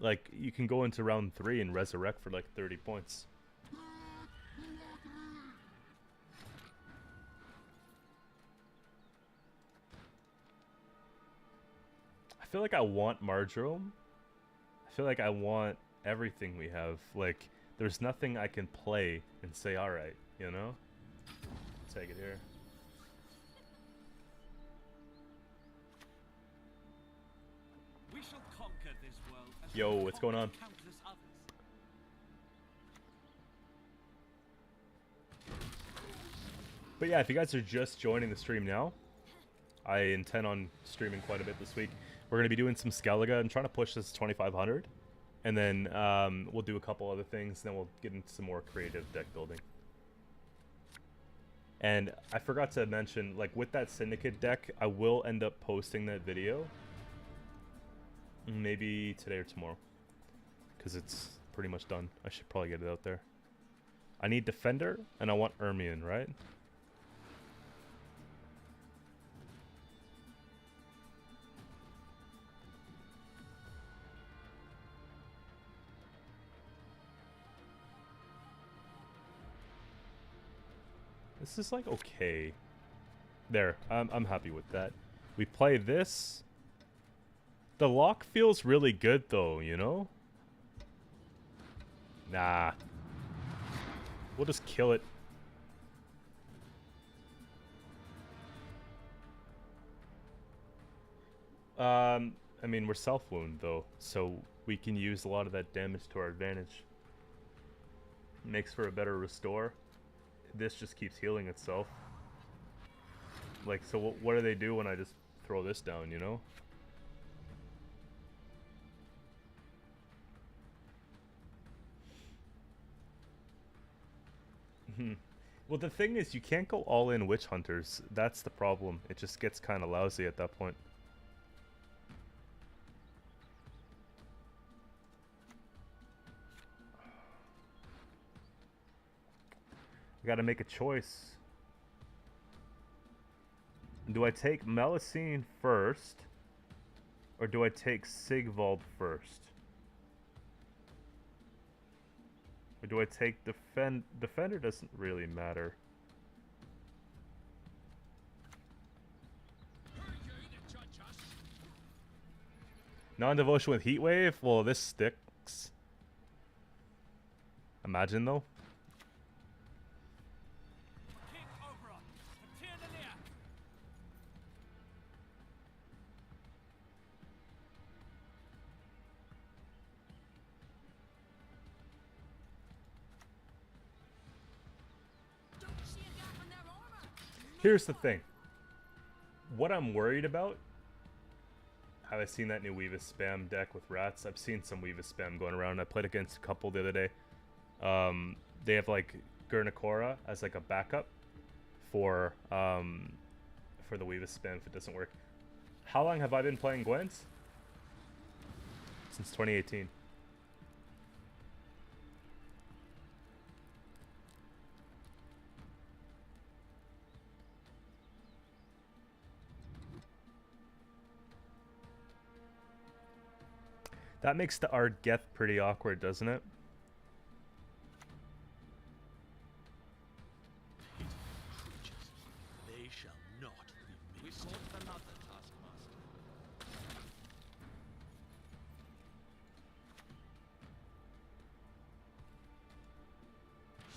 Like you can go into round 3 and resurrect for like 30 points. I feel like I want Marjoram. I feel like I want everything we have. Like there's nothing I can play and say, all right, you know? Take it here. We shall conquer this world as Yo, we what's going on? conquer countless others. But yeah, if you guys are just joining the stream now, I intend on streaming quite a bit this week. We're going to be doing some Skellige. I'm trying to push this to 2500. And then we'll do a couple other things. Then we'll get into some more creative deck building. And I forgot to mention, like with that Syndicate deck, I will end up posting that video. Maybe today or tomorrow. Because it's pretty much done. I should probably get it out there. I need Defender, and I want Ermion, right? This is like okay. There, I'm happy with that. We play this. The lock feels really good though, you know? Nah. We'll just kill it. I mean, we're self-wound though, so we can use a lot of that damage to our advantage. Makes for a better restore. This just keeps healing itself. Like, so what do they do when I just throw this down, you know? Well, the thing is, you can't go all in Witch Hunters. That's the problem. It just gets kind of lousy at that point. I gotta make a choice. Do I take Melusine first? Or do I take Sigvald first? Or do I take Defender doesn't really matter. Non-devotion with Heatwave? Well, this sticks. Imagine though. King Oberon, Patir Nalir. Don't see a gap in their armor. Here's the thing. What I'm worried about, have I seen that new Weavis spam deck with rats? I've seen some Weavis spam going around. I played against a couple the other day. They have like Gurnikora as like a backup for the Weavis spam if it doesn't work. How long have I been playing Gwent? Since 2018. That makes the Argeth pretty awkward, doesn't it? Creatures, they shall not be missed. We sought another taskmaster.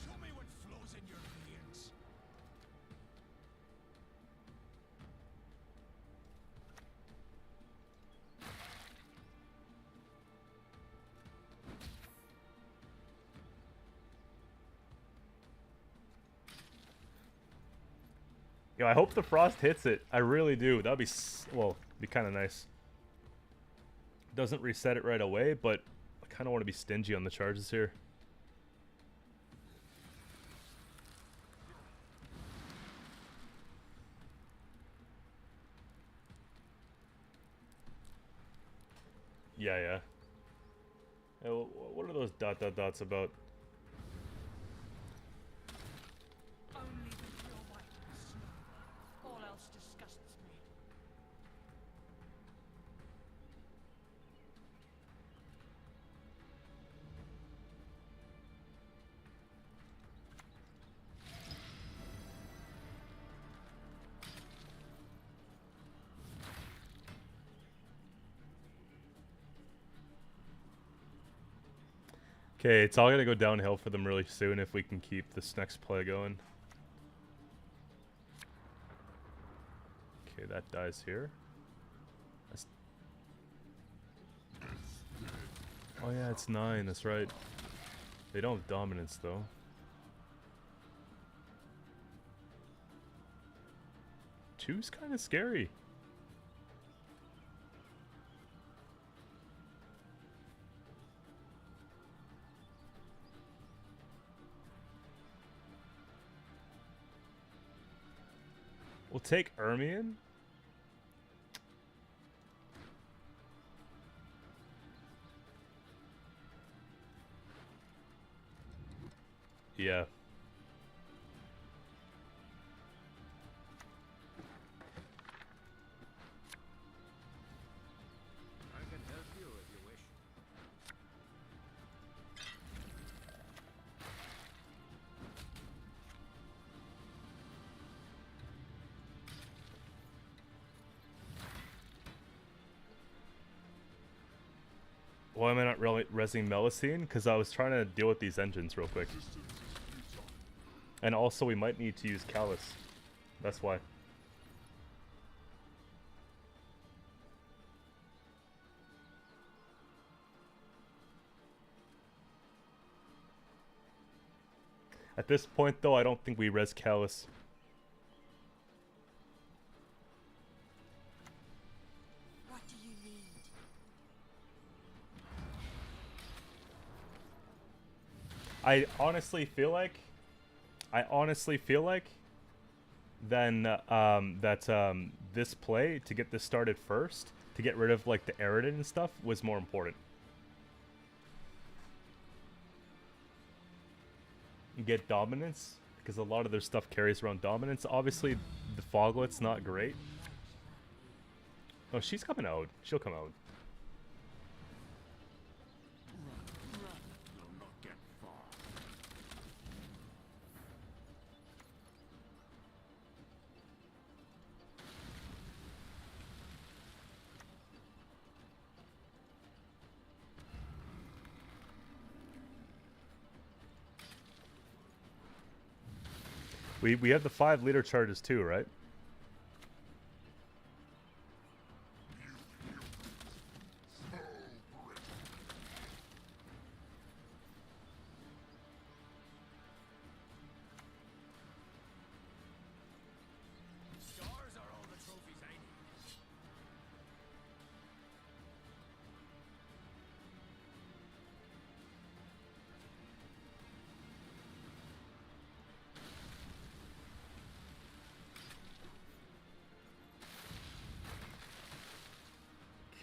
Show me what flows in your veins. Yo, I hope the frost hits it. I really do. That'd be well, be kind of nice. Doesn't reset it right away, but I kind of want to be stingy on the charges here. Yeah, yeah. What are those dots about? Only the pure white of the snow. All else disgusts me. Okay, it's all gonna go downhill for them really soon if we can keep this next play going. Okay, that dies here. That's... Oh yeah, it's 9, that's right. They don't have dominance though. Two's kind of scary. We'll take Ermion. Yeah. I can help you if you wish. Why am I not really resing Melusine? Because I was trying to deal with these engines real quick. And also we might need to use Callus. That's why. At this point though, I don't think we res Callus. What do you need? I honestly feel like then this play to get this started first, to get rid of like the Eridan and stuff, was more important. You get dominance because a lot of their stuff carries around dominance. Obviously, the Foglet's not great. Oh, she's coming out. She'll come out. You'll not get far. We have the 5 leader charges too, right? Scars are all the trophies I need.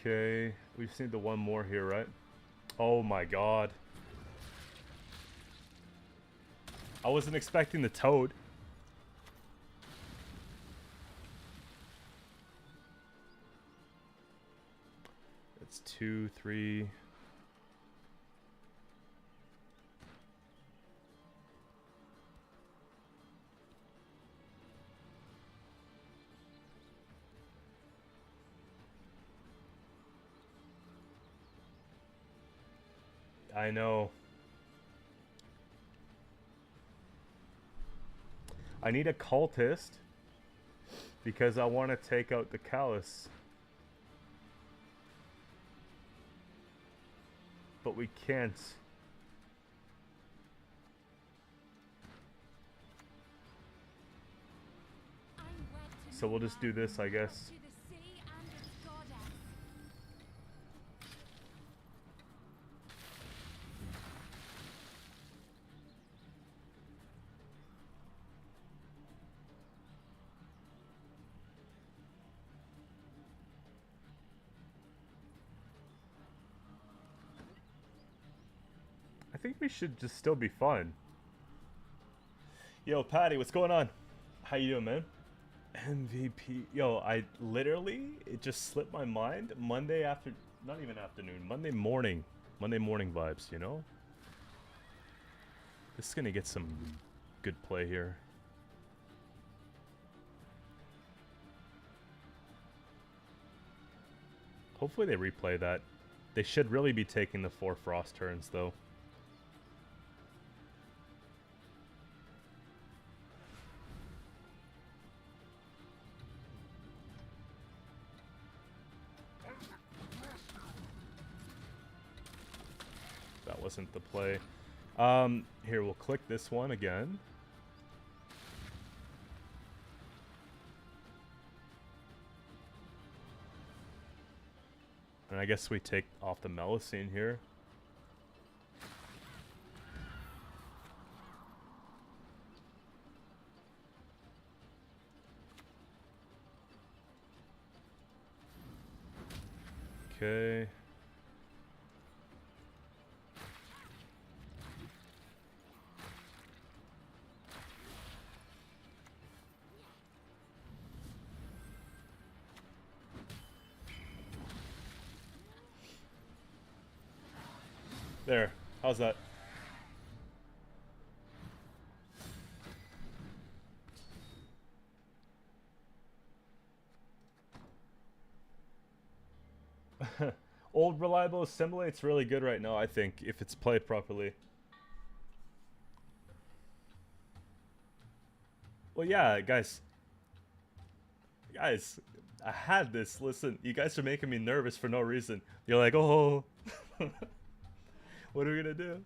Okay, we just need the one more here, right? Oh my god. I wasn't expecting the toad. It's 2, 3. I know. I need a cultist because I want to take out the callus. But we can't. So we'll just do this, I guess. I think we should just still be fun. Yo, Patty, what's going on? How you doing, man? MVP. Yo, I literally, it just slipped my mind. Monday after, not even afternoon, Monday morning. Monday morning vibes, you know? This is gonna get some good play here. Hopefully they replay that. They should really be taking the 4 frost turns, though. That wasn't the play. Here, we'll click this one again. And I guess we take off the Melusine here. Okay. There. How's that? Old reliable assembly, it's really good right now, I think, if it's played properly. Well, yeah, guys. Guys, I had this. Listen, you guys are making me nervous for no reason. You're like, oh, what are we gonna do?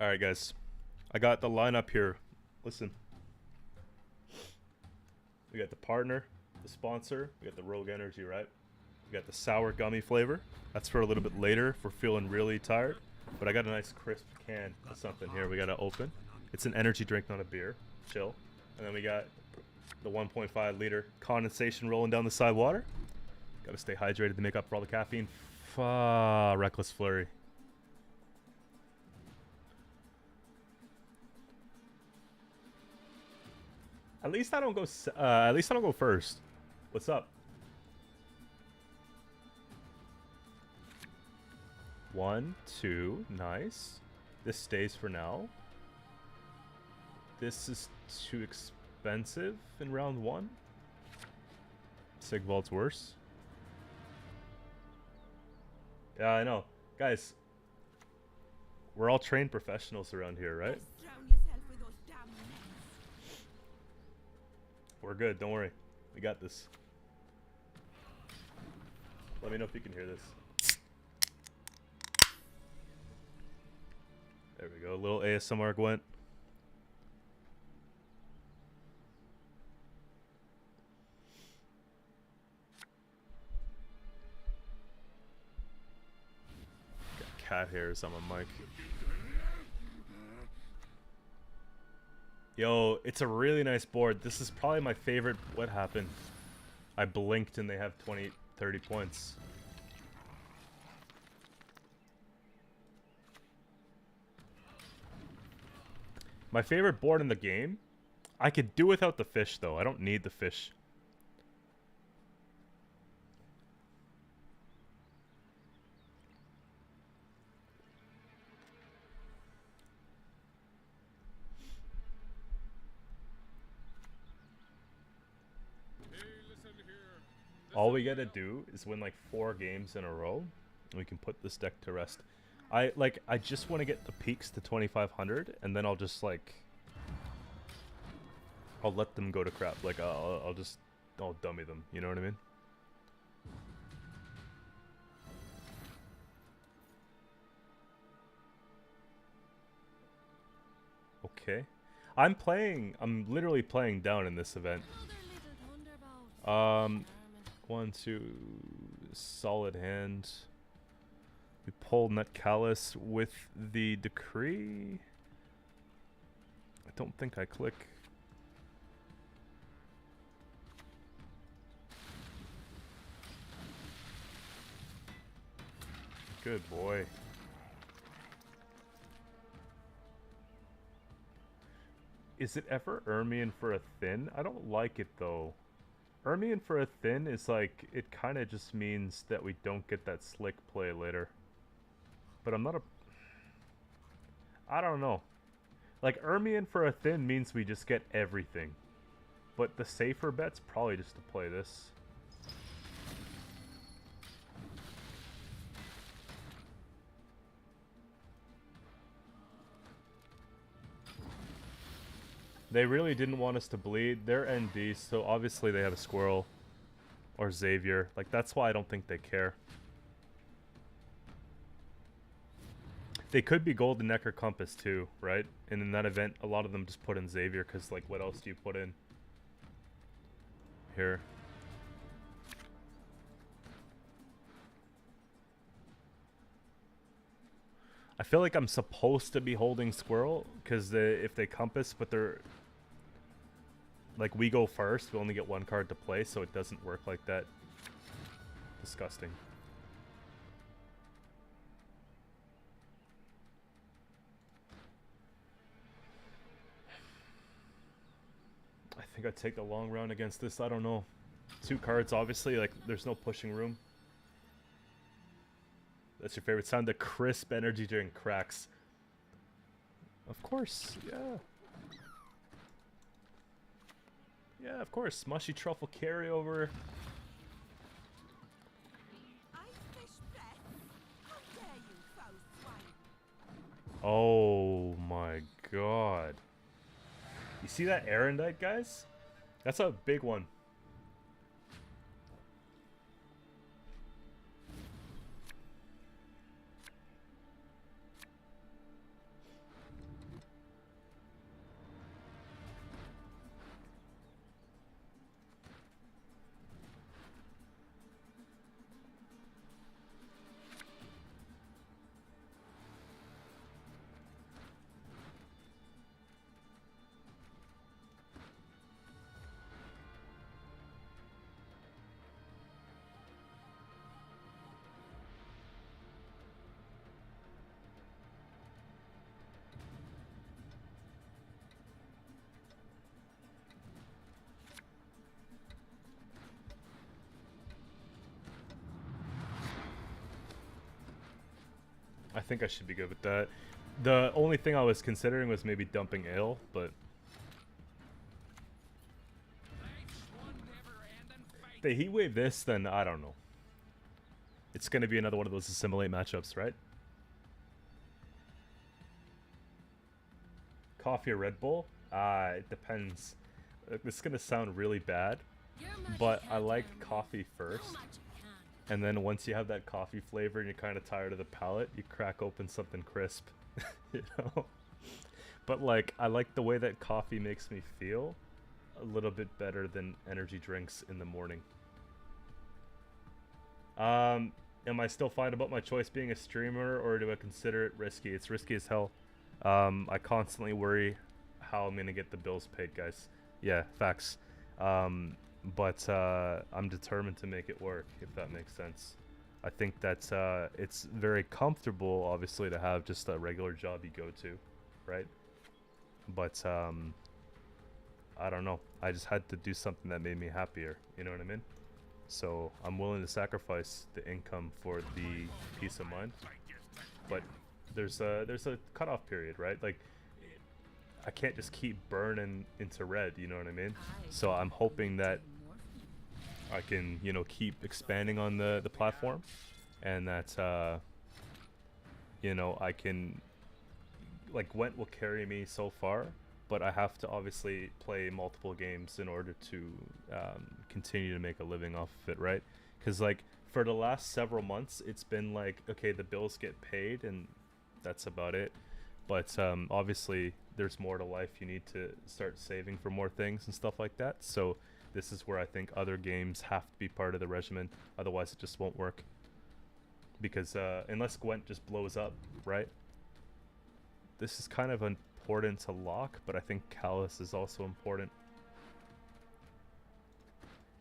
Alright, guys. I got the lineup here. Listen. We got the partner, the sponsor, we got the Rogue Energy, right? We got the sour gummy flavor. That's for a little bit later if we're feeling really tired. But I got a nice crisp can of something here we gotta open. It's an energy drink, not a beer. Chill. And then we got the 1.5 liter condensation rolling down the side water. Gotta stay hydrated to make up for all the caffeine. Reckless Flurry. At least I don't go. At least I don't go first. What's up? 1, 2, nice. This stays for now. This is too expensive in round 1. Sigvald's worse. Yeah, I know. Guys, we're all trained professionals around here, right? We're good, don't worry. We got this. Let me know if you can hear this. There we go, a little ASMR Gwent. Got cat hairs on my mic. Yo, it's a really nice board. This is probably my favorite. What happened? I blinked and they have 20, 30 points. My favorite board in the game. I could do without the fish though. I don't need the fish. All we gotta do is win like 4 games in a row, and we can put this deck to rest. I just want to get the peaks to 2500, and then I'll just like I'll let them go to crap. Like I'll dummy them. You know what I mean? Okay. I'm literally playing down in this event. 1, 2, solid hand. We pull Nut Callus with the Decree. I don't think I click. Good boy. Is it ever Ermion for a thin? I don't like it though. Ermion for a thin is like, it kind of just means that we don't get that slick play later. But I'm not a... I don't know. Like, Ermion for a thin means we just get everything. But the safer bet's probably just to play this. They really didn't want us to bleed. They're ND, so obviously they have a Squirrel or Xavier. Like, that's why I don't think they care. They could be Golden Neck or Compass too, right? And in that event, a lot of them just put in Xavier because, like, what else do you put in? Here. I feel like I'm supposed to be holding Squirrel because if they Compass, but they're... Like, we go first, we only get 1 card to play, so it doesn't work like that. Disgusting. I think I'd take the long round against this, I don't know. 2 cards, obviously, like, there's no pushing room. That's your favorite sound? The crisp energy drink cracks. Of course, yeah. Yeah, of course. Mushy truffle carryover. Oh my god. You see that Erendite, guys? That's a big one. I think I should be good with that. The only thing I was considering was maybe dumping Ale, but... If they heatwave this, then I don't know. It's going to be another one of those assimilate matchups, right? Coffee or Red Bull? It depends. This is going to sound really bad, but I like coffee first. And then once you have that coffee flavor and you're kind of tired of the palate, you crack open something crisp, you know? But, like, I like the way that coffee makes me feel a little bit better than energy drinks in the morning. Am I still fine about my choice being a streamer, or do I consider it risky? It's risky as hell. I constantly worry how I'm going to get the bills paid, guys. Yeah, facts. But I'm determined to make it work, if that makes sense. I think that it's very comfortable, obviously, to have just a regular job you go to, right? But I don't know. I just had to do something that made me happier, you know what I mean? So I'm willing to sacrifice the income for the peace of mind. But there's a cutoff period, right? Like, I can't just keep burning into red, you know what I mean? So I'm hoping that I can, you know, keep expanding on the platform, and that you know, I can, like, Gwent will carry me so far, but I have to obviously play multiple games in order to continue to make a living off of it, right? Because, like, for the last several months, it's been like, okay, the bills get paid, and that's about it. But obviously, there's more to life. You need to start saving for more things and stuff like that. So this is where I think other games have to be part of the regimen. Otherwise, it just won't work. Because unless Gwent just blows up, right? This is kind of important to lock, but I think Callus is also important.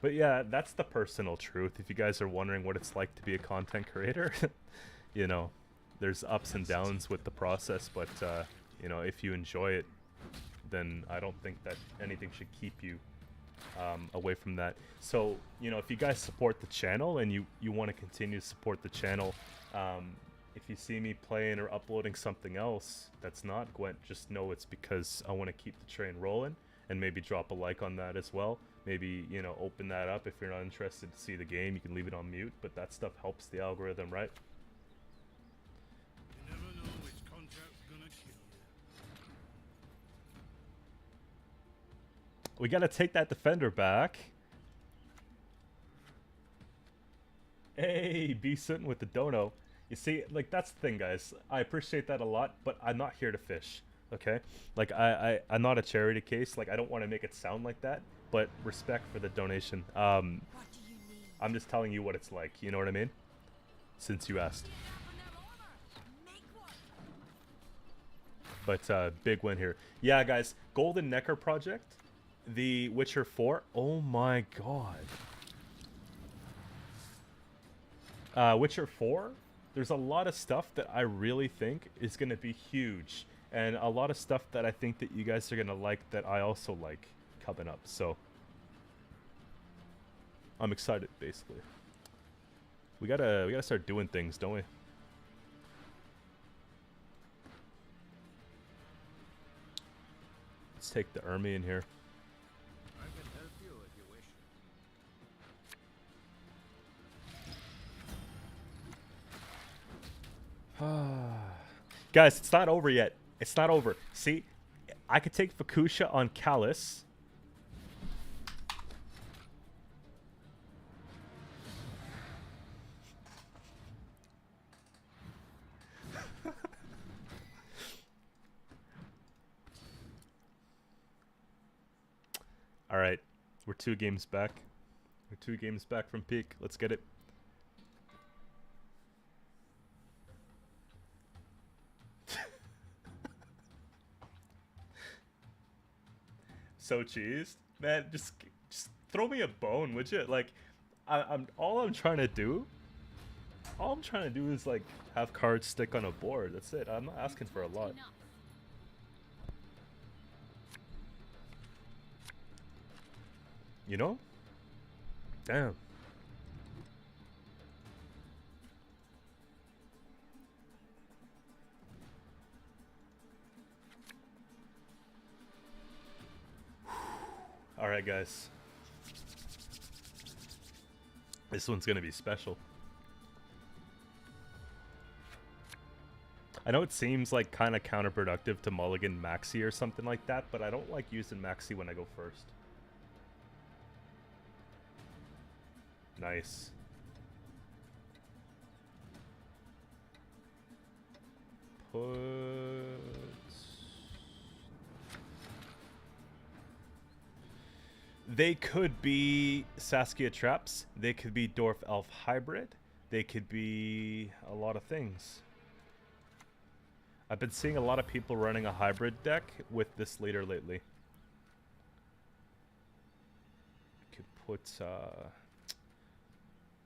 But yeah, that's the personal truth. If you guys are wondering what it's like to be a content creator, you know, there's ups and downs with the process, but you know, if you enjoy it, then I don't think that anything should keep you away from that. So, you know, if you guys support the channel and you want to continue to support the channel, if you see me playing or uploading something else that's not Gwent, just know it's because I want to keep the train rolling, and maybe drop a like on that as well. Maybe, you know, open that up. If you're not interested to see the game, you can leave it on mute, but that stuff helps the algorithm, right? You never know which contract's gonna kill you. We gotta take that defender back. Hey, be sitting with the dono. You see, like, that's the thing, guys. I appreciate that a lot, but I'm not here to fish, okay? Like, I'm not a charity case. Like, I don't want to make it sound like that, but respect for the donation. What do you need? I'm just telling you what it's like, you know what I mean? Since you asked. Make one. But big win here. Yeah, guys, Golden Necker Project, The Witcher 4. Oh my god. Witcher 4, there's a lot of stuff that I really think is going to be huge. And a lot of stuff that I think that you guys are going to like that I also like coming up. So I'm excited, basically. We gotta start doing things, don't we? Let's take the Ermi in here. I can help you if you wish. Guys, it's not over yet. It's not over. See, I could take Fukusha on Callus. All right, we're 2 games back. We're 2 games back from peak. Let's get it. So cheesed, man. Just throw me a bone, would you? Like, all I'm trying to do is like have cards stick on a board. That's it. I'm not asking for a lot. You know? Damn. Alright, guys. This one's gonna be special. I know it seems like kind of counterproductive to mulligan Maxi or something like that, but I don't like using Maxi when I go first. Nice. Put... They could be Saskia Traps. They could be Dwarf Elf Hybrid. They could be a lot of things. I've been seeing a lot of people running a hybrid deck with this leader lately. Could put,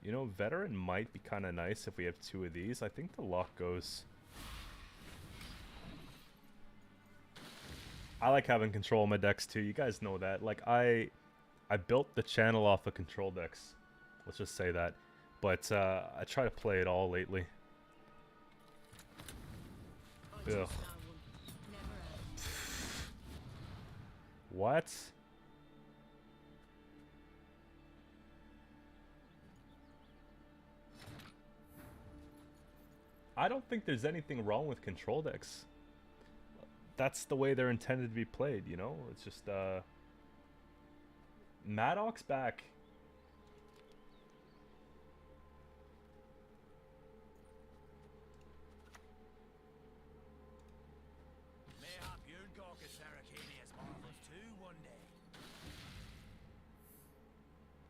you know, Veteran might be kind of nice if we have 2 of these. I think the lock goes. I like having control of my decks too. You guys know that. Like, I built the channel off of control decks. Let's just say that. But I try to play it all lately. Ugh. What? I don't think there's anything wrong with control decks. That's the way they're intended to be played, you know? It's just, Maddox back. Mayhap you'd gawk at Saracania's marvels too one day.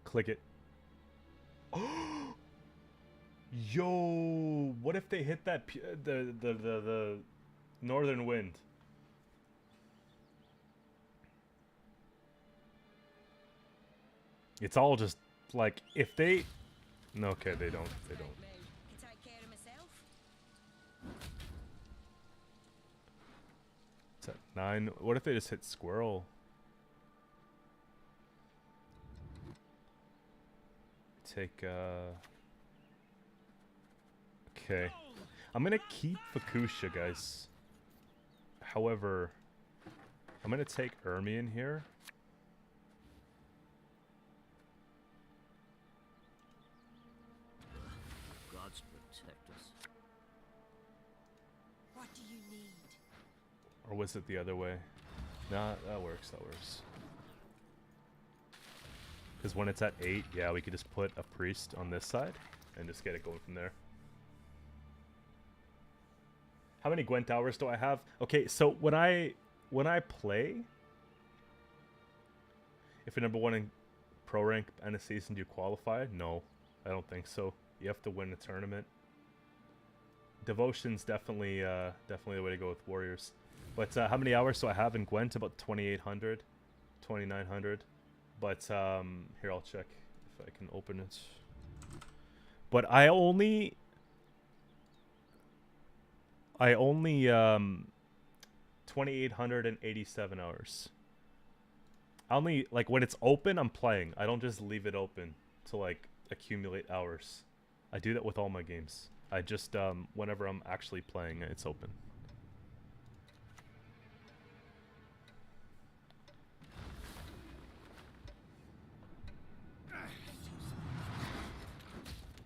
Click it. Yo, what if they hit that the northern wind? It's all just like if they. No, okay, they don't. They don't. Can take care of myself. It's at 9. What if they just hit squirrel? Take Okay. I'm gonna keep Fukusha, guys. However, I'm gonna take Ermi in here. Gods protect us. What do you need? Or was it the other way? Nah, that works, that works. Because when it's at 8, yeah, we could just put a priest on this side and just get it going from there. How many Gwent hours do I have? Okay, so when I play, if you're number 1 in pro rank and a season, do you qualify? No, I don't think so. You have to win a tournament. Devotion's definitely definitely the way to go with warriors. But how many hours do I have in Gwent? About 2,800, 2,900. But here, I'll check if I can open it. But I only 2,887 hours. I only, like, when it's open, I'm playing. I don't just leave it open to, like, accumulate hours. I do that with all my games. I just, whenever I'm actually playing, it's open.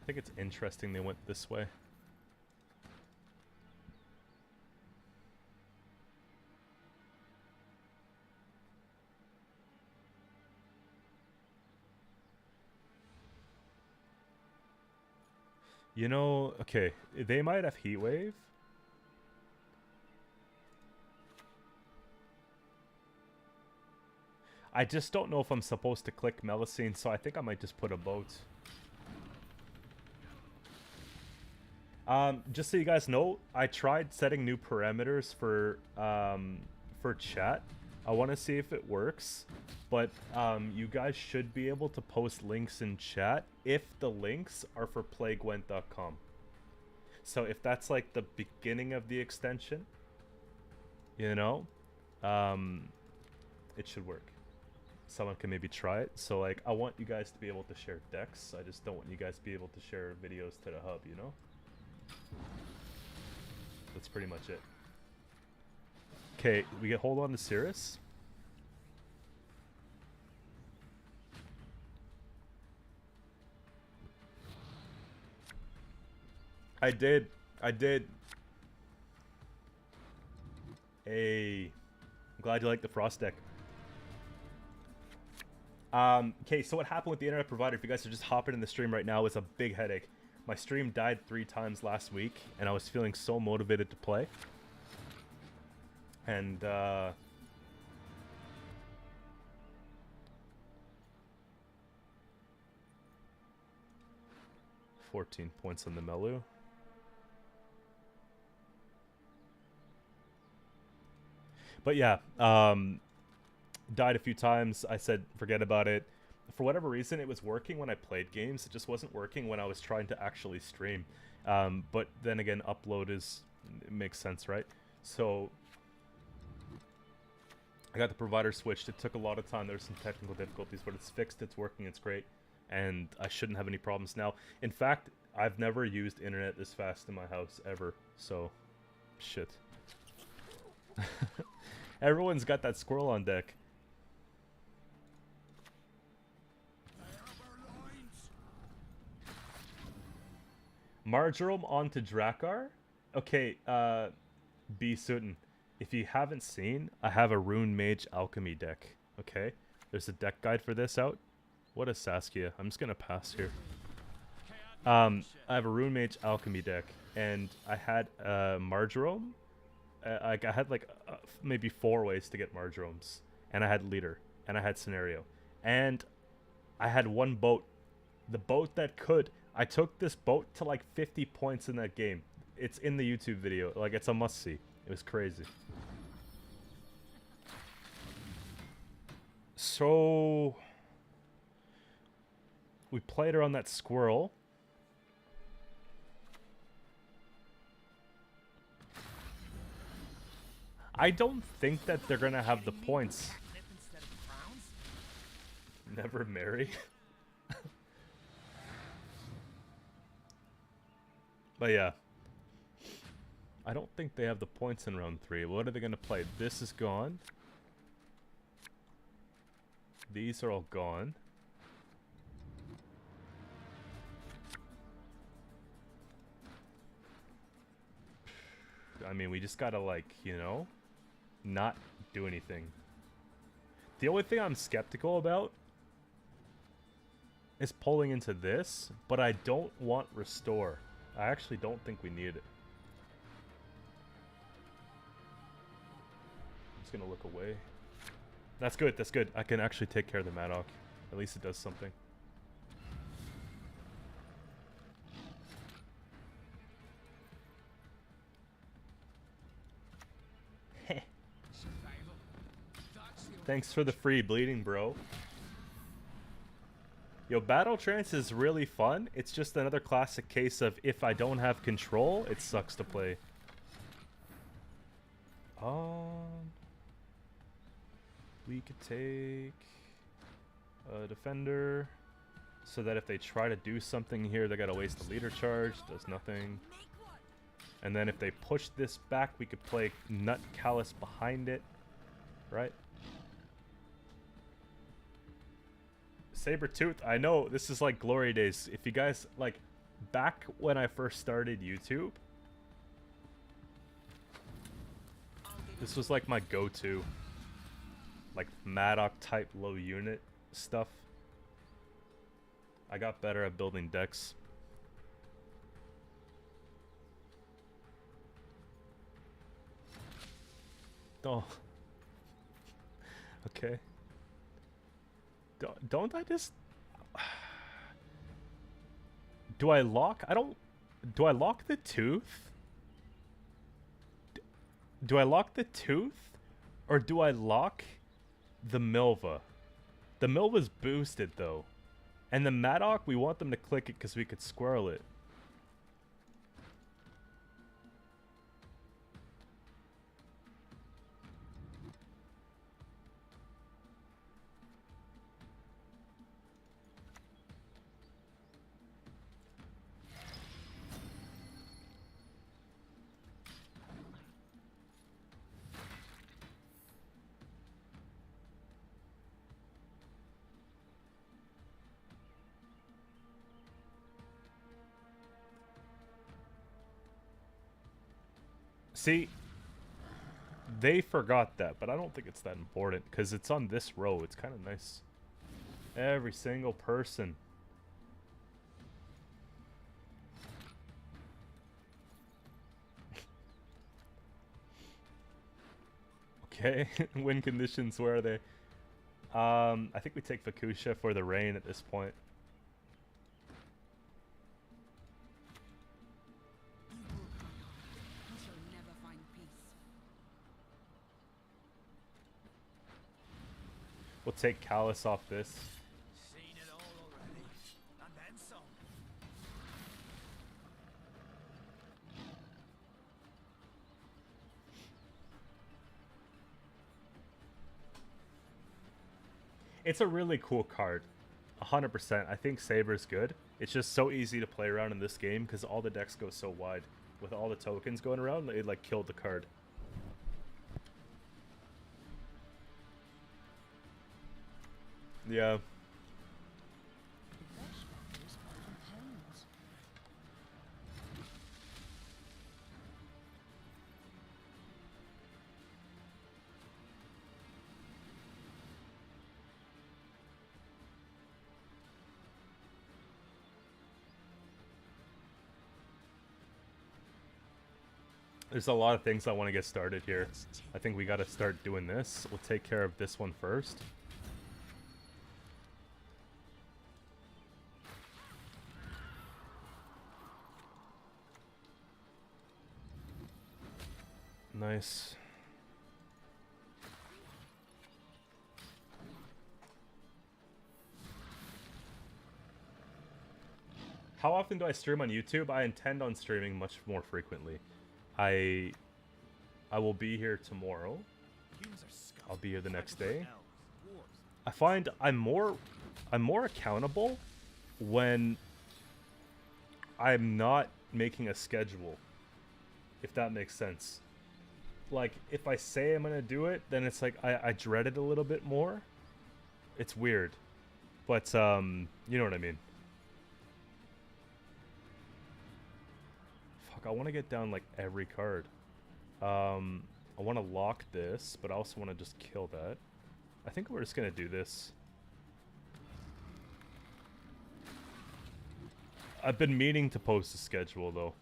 I think it's interesting they went this way. You know, okay, they might have heat wave. I just don't know if I'm supposed to click Melusine, so I think I might just put a boat. Just so you guys know, I tried setting new parameters for chat. I want to see if it works, but you guys should be able to post links in chat if the links are for playgwent.com. So if that's like the beginning of the extension, you know, it should work. Someone can maybe try it. So like, I want you guys to be able to share decks. I just don't want you guys to be able to share videos to the hub, you know? That's pretty much it. Okay, we get hold on to Cirrus. I did. Hey, I'm glad you like the Frost deck. Okay, so what happened with the internet provider, if you guys are just hopping in the stream right now, is a big headache. My stream died 3 times last week, and I was feeling so motivated to play. And, 14 points on the Melu. But yeah, died a few times. I said, forget about it. For whatever reason, it was working when I played games. It just wasn't working when I was trying to actually stream. But then again, upload it makes sense, right? So I got the provider switched. It took a lot of time. There were some technical difficulties, but it's fixed. It's working. It's great. And I shouldn't have any problems now. In fact, I've never used internet this fast in my house ever. So, shit. Everyone's got that squirrel on deck. Marjoram onto Drakkar? Okay, B Sutton, if you haven't seen, I have a Rune Mage Alchemy deck. Okay, there's a deck guide for this out. What is Saskia? I'm just gonna pass here. I have a Rune Mage Alchemy deck, and I had Marjoram. I had like maybe 4 ways to get Marjorams, and I had Leader, and I had Scenario, and I had one boat. The boat that could. I took this boat to like 50 points in that game. It's in the YouTube video. Like, it's a must-see. It was crazy. So... we played her on that squirrel. I don't think that they're gonna have the points. Never marry. But yeah. I don't think they have the points in round 3. What are they gonna play? This is gone. These are all gone. I mean, we just gotta, like, you know, not do anything. The only thing I'm skeptical about is pulling into this, but I don't want Restore. I actually don't think we need it. I'm just gonna look away. That's good, that's good. I can actually take care of the Madoc. At least it does something. Thanks for the free bleeding, bro. Yo, Battle Trance is really fun. It's just another classic case of if I don't have control, it sucks to play. We could take a defender so that if they try to do something here, they gotta waste a leader charge. Does nothing. And then if they push this back, we could play Nut Callus behind it, right? Sabretooth, I know this is like glory days. If you guys, like, back when I first started YouTube, this was like my go-to. Like, Madoc type low unit stuff. I got better at building decks. Oh. Okay. Don't I just... Do I lock? I don't... Do I lock the tooth? Do I lock the tooth? Or do I lock the Milva? The Milva's boosted, though. And the Madoc, we want them to click it because we could squirrel it. See, they forgot that, but I don't think it's that important because it's on this row. It's kind of nice. Every single person. Okay, win conditions, where are they? I think we take Fukusha for the rain at this point. We'll take Callus off this. Seen it all already, and then some. It's a really cool card. 100%. I think Saber's good. It's just so easy to play around in this game because all the decks go so wide. With all the tokens going around, it like killed the card. Yeah. There's a lot of things I want to get started here. I think we got to start doing this. We'll take care of this one first. Nice. How often do I stream on YouTube? I intend on streaming much more frequently. I will be here tomorrow. I'll be here the next day. I find I'm more accountable when I'm not making a schedule, if that makes sense. Like, if I say I'm gonna do it, then it's like I dread it a little bit more. It's weird, but you know what I mean. Fuck, I want to get down like every card. I want to lock this, but I also want to just kill that. I think we're just gonna do this. I've been meaning to post a schedule though.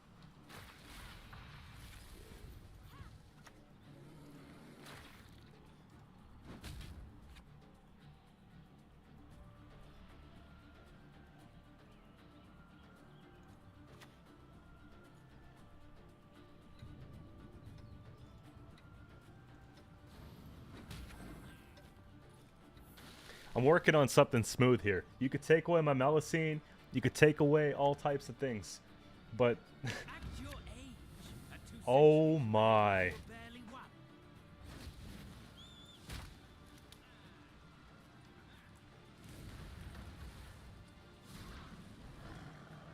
I'm working on something smooth here. You could take away my Melusine, you could take away all types of things, but At your age, at 2 oh centuries, my. you're barely one.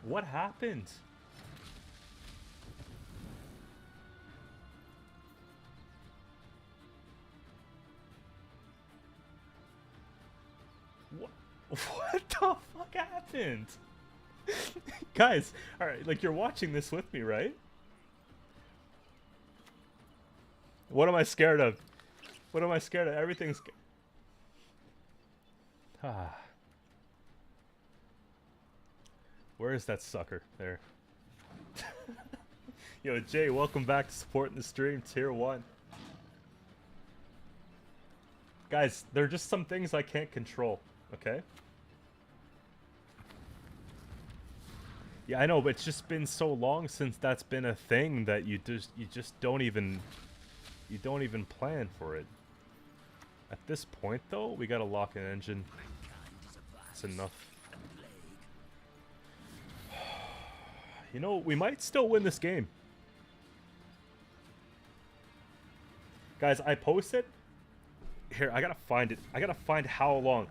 What happened? What the fuck happened? Guys, alright, like you're watching this with me, right? What am I scared of? What am I scared of? Everything's... Ah. Where is that sucker? There. Yo, Jay, welcome back to supporting the stream, tier 1. Guys, there are just some things I can't control, okay? Yeah, I know, but it's just been so long since that's been a thing that you just don't even plan for it. At this point though, we gotta lock an engine. It's enough. You know, we might still win this game. Guys, I posted. Here, I gotta find it. I gotta find how long.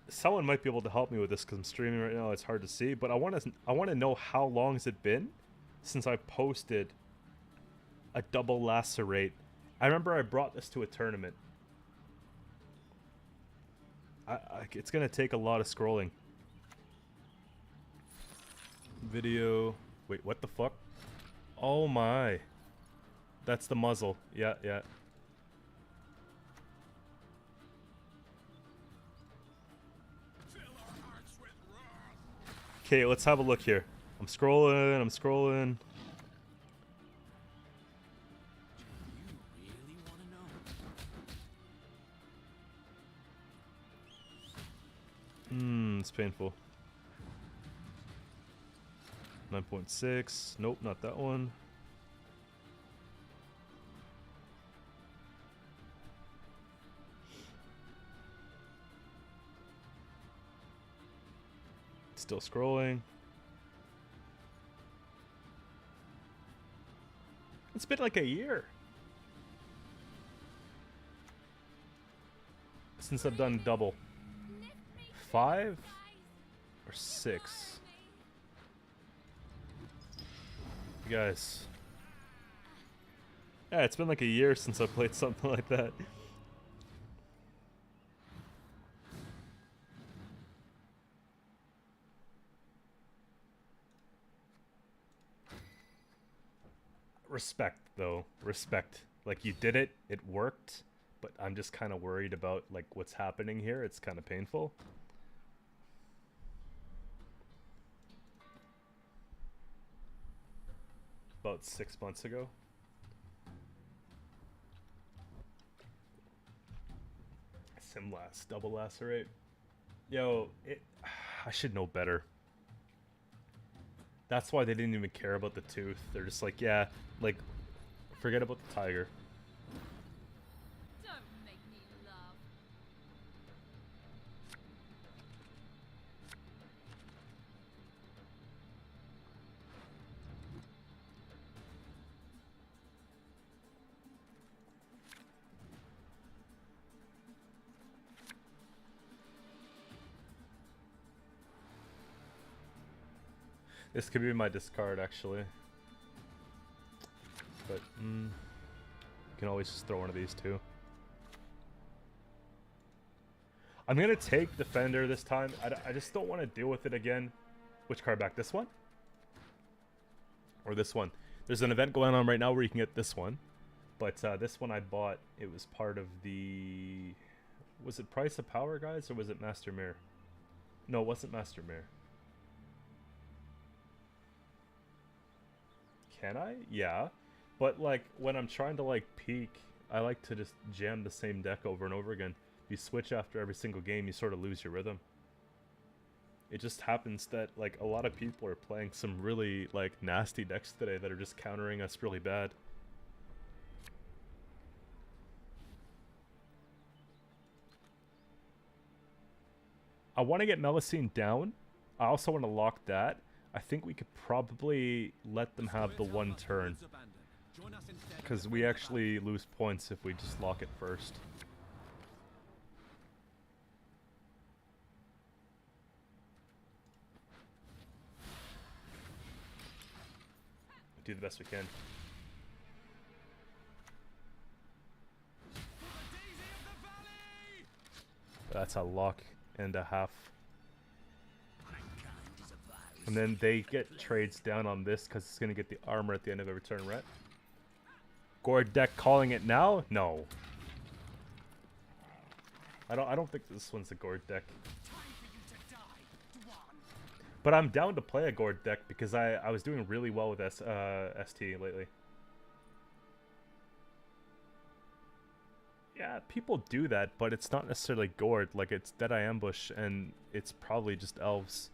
Someone might be able to help me with this because I'm streaming right now. It's hard to see, but I want to know how long has it been since I posted a double lacerate. I remember I brought this to a tournament. It's gonna take a lot of scrolling. Video. Wait, what the fuck? Oh my. That's the muzzle. Yeah, yeah. Okay, let's have a look here. I'm scrolling, I'm scrolling. You really want to know? It's painful. 9.6. Nope, not that one. Still scrolling. It's been like a year since I've done double. 5 or 6? You guys. Yeah, it's been like a year since I played something like that. Respect, though. Respect. Like, you did it. It worked. But I'm just kind of worried about, like, what's happening here. It's kind of painful. About 6 months ago. Simlast, double lacerate. Yo, I should know better. That's why they didn't even care about the tooth. They're just like, yeah, like, forget about the tiger. Don't make me laugh. This could be my discard, actually. But, you can always just throw one of these too. I'm gonna take Defender this time. I just don't want to deal with it again. Which card back? This one? Or this one? There's an event going on right now where you can get this one. But this one I bought, it was part of the... Was it Price of Power, guys? Or was it Master Mirror? No, it wasn't Master Mirror. Can I? Yeah. But, like, when I'm trying to, like, peak, I like to just jam the same deck over and over again. You switch after every single game, you sort of lose your rhythm. It just happens that, like, a lot of people are playing some really, like, nasty decks today that are just countering us really bad. I want to get Melusine down. I also want to lock that. I think we could probably let them have the one turn. Because we actually lose points if we just lock it first. Do the best we can. That's a lock and a half. And then they get trades down on this because it's going to get the armor at the end of every turn, right? Gord deck calling it now? No. I don't think this one's a Gord deck. But I'm down to play a Gord deck because I was doing really well with ST lately. Yeah, people do that, but it's not necessarily Gord. Like, it's Deadeye Ambush, and it's probably just elves.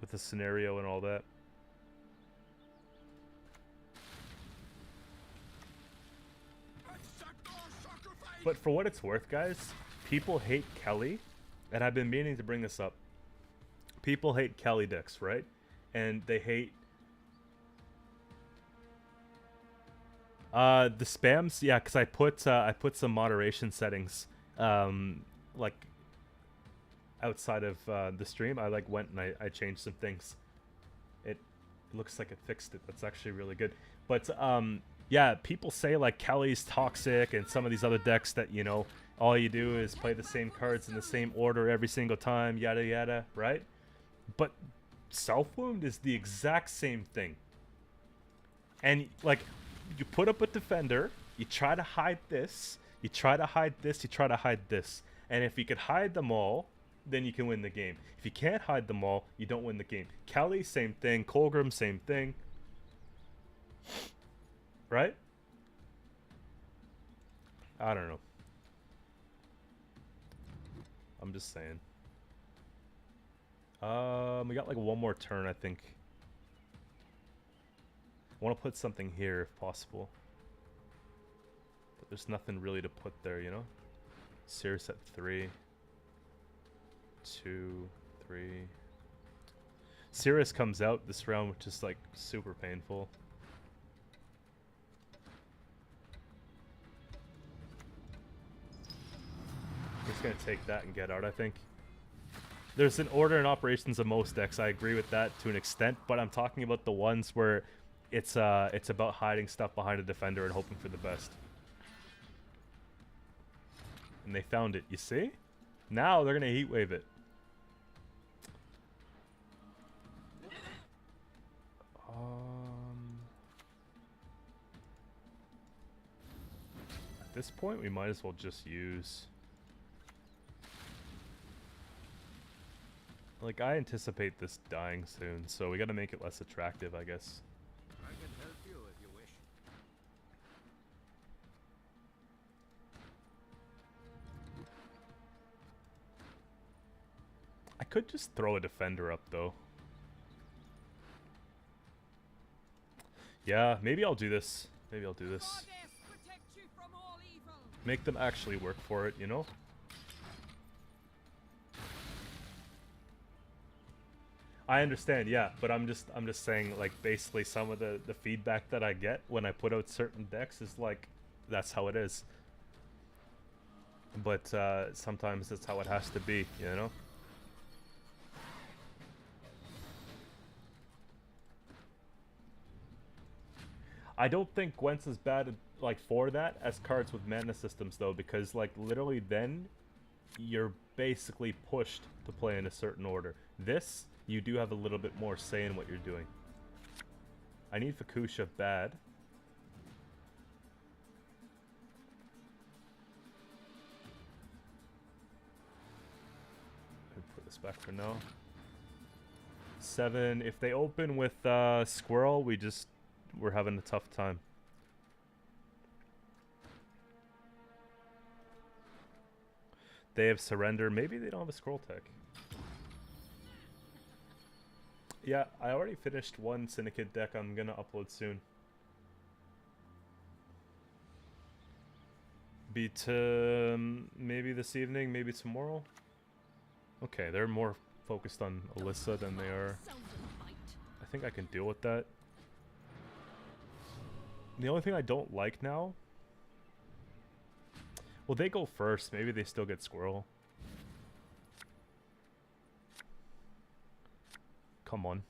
With the scenario and all that. But for what it's worth, guys, people hate Kelly, and I've been meaning to bring this up. People hate Kelly decks, right? And they hate the spams. Yeah, because I put some moderation settings, like outside of the stream. I like went and I changed some things. It looks like it fixed it. That's actually really good. But yeah, people say like Kelly's toxic and some of these other decks that, you know, all you do is play the same cards in the same order every single time, yada yada, right? But Self Wound is the exact same thing. And like, you put up a Defender, you try to hide this, you try to hide this, you try to hide this. And if you could hide them all, then you can win the game. If you can't hide them all, you don't win the game. Kelly, same thing. Colgrim, same thing. Right? I don't know. I'm just saying. We got like one more turn, I think. I want to put something here if possible. But there's nothing really to put there, you know? Cirrus at 3. 2, 3. Cirrus comes out this round, which is like super painful. Just gonna take that and get out, I think. There's an order in operations of most decks. I agree with that to an extent, but I'm talking about the ones where it's about hiding stuff behind a defender and hoping for the best. And they found it, you see? Now they're gonna heat wave it. At this point, we might as well just use. Like, I anticipate this dying soon, so we gotta make it less attractive, I guess. I can help you if you wish. could just throw a defender up though. Yeah, maybe I'll do this. Maybe I'll do this. Goddess protect you from all evil. Make them actually work for it, you know? I understand, yeah, but I'm just saying, like, basically some of the feedback that I get when I put out certain decks is like, that's how it is. But sometimes that's how it has to be, you know? I don't think Gwent's as bad, like, for that as cards with mana systems, though, because, like, literally then you're basically pushed to play in a certain order. This, you do have a little bit more say in what you're doing. I need Fukusha bad. Put this back for now. 7. If they open with Squirrel, we're having a tough time. They have Surrender. Maybe they don't have a Scroll Tech. Yeah, I already finished one Syndicate deck I'm gonna upload soon. Be to maybe this evening, maybe tomorrow. Okay, they're more focused on Alyssa than they are. I think I can deal with that. The only thing I don't like now... Well, they go first. Maybe they still get Squirrel. Come on.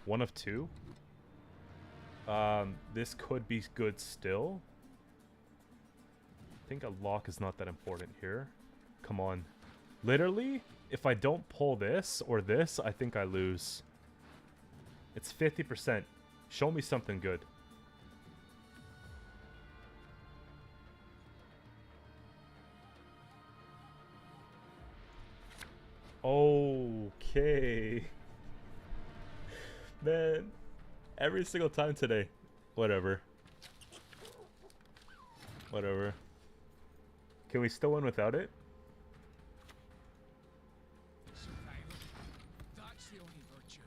1 of 2. This could be good still. I think a lock is not that important here. Come on. Literally, if I don't pull this or this, I think I lose. It's 50%. Show me something good. Okay. Man, every single time today. Whatever. Whatever. Can we still win without it? Survival. That's the only virtue.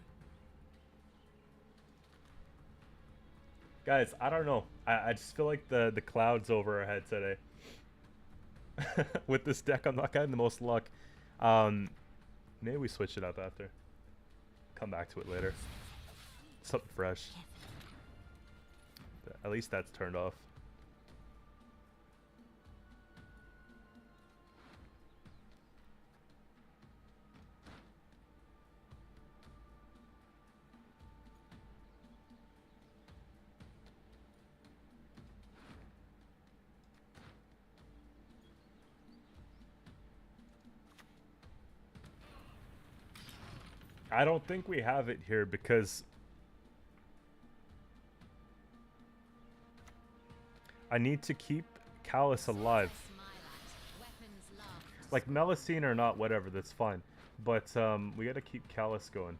Guys, I don't know. I just feel like the cloud's over our head today. With this deck, I'm not getting the most luck. Maybe we switch it up after. Come back to it later. Something fresh. At least that's turned off. I don't think we have it here because I need to keep Callus alive. Like Melusine or not, whatever, that's fine. But we gotta keep Callus going.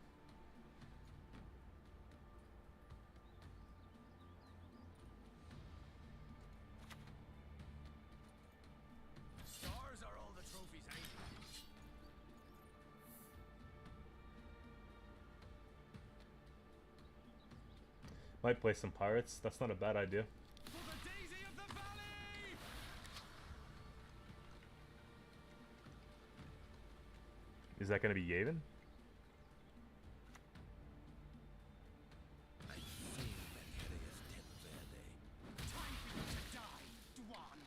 Stars are all the trophies I need. Might play some pirates. That's not a bad idea. For the daisy of the valley! Is that gonna be Yavin? Time for you to die, Dwan.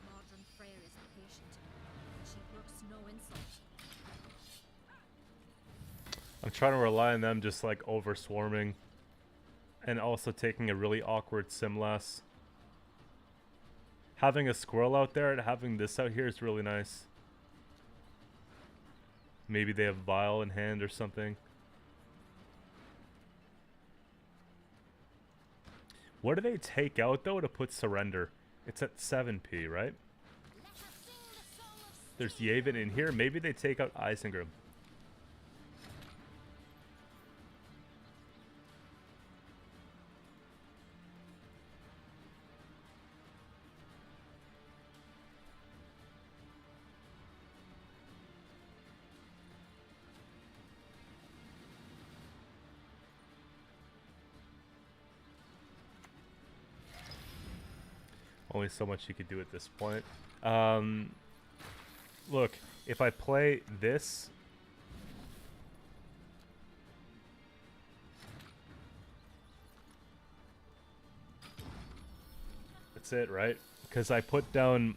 Modern Freyr is patient. She brooks no insult. I'm trying to rely on them just like over swarming. And also taking a really awkward Simlas. Having a squirrel out there and having this out here is really nice. Maybe they have Vial in hand or something. What do they take out though to put Surrender? It's at 7p, right? Let us sing the song of There's Yavin in here. Maybe they take out Isengrim. Only so much you could do at this point. Look, if I play this... That's it, right? Because I put down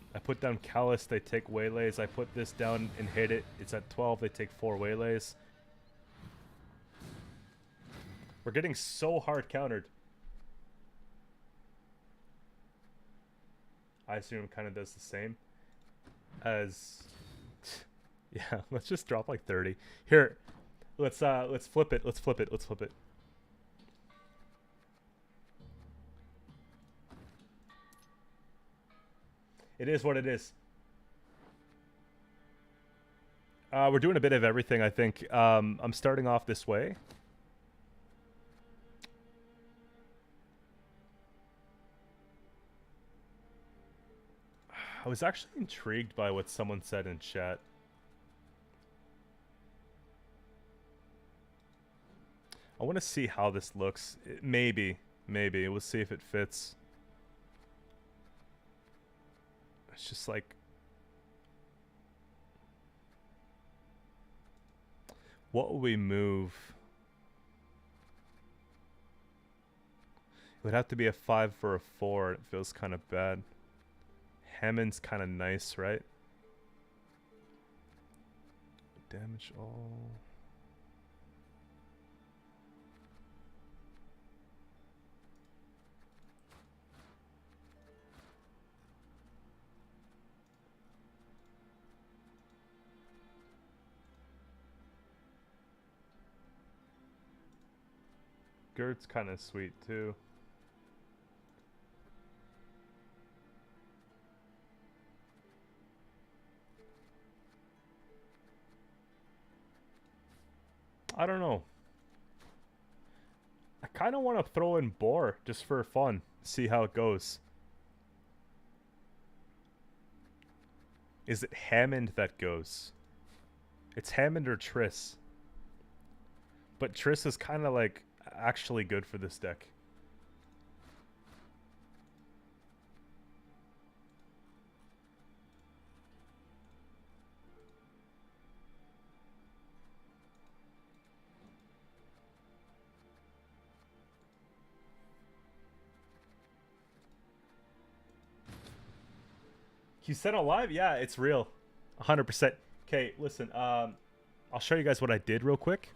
Callus, they take waylays. I put this down and hit it. It's at 12, they take 4 waylays. We're getting so hard countered. I assume kind of does the same as... Yeah, let's just drop like 30. Here, let's flip it. Let's flip it. Let's flip it. It is what it is. We're doing a bit of everything, I think. I'm starting off this way. I was actually intrigued by what someone said in chat. I want to see how this looks. Maybe. We'll see if it fits. It's just like... What will we move? It would have to be a 5 for a 4. It feels kind of bad. Hammond's kind of nice, right? Damage all. Gird's kind of sweet too. I don't know. I kind of want to throw in Boar just for fun. See how it goes. Is it Hammond that goes? It's Hammond or Triss. But Triss is kind of like actually good for this deck. Qcento live? Yeah, it's real. 100%. Okay, listen. I'll show you guys what I did real quick.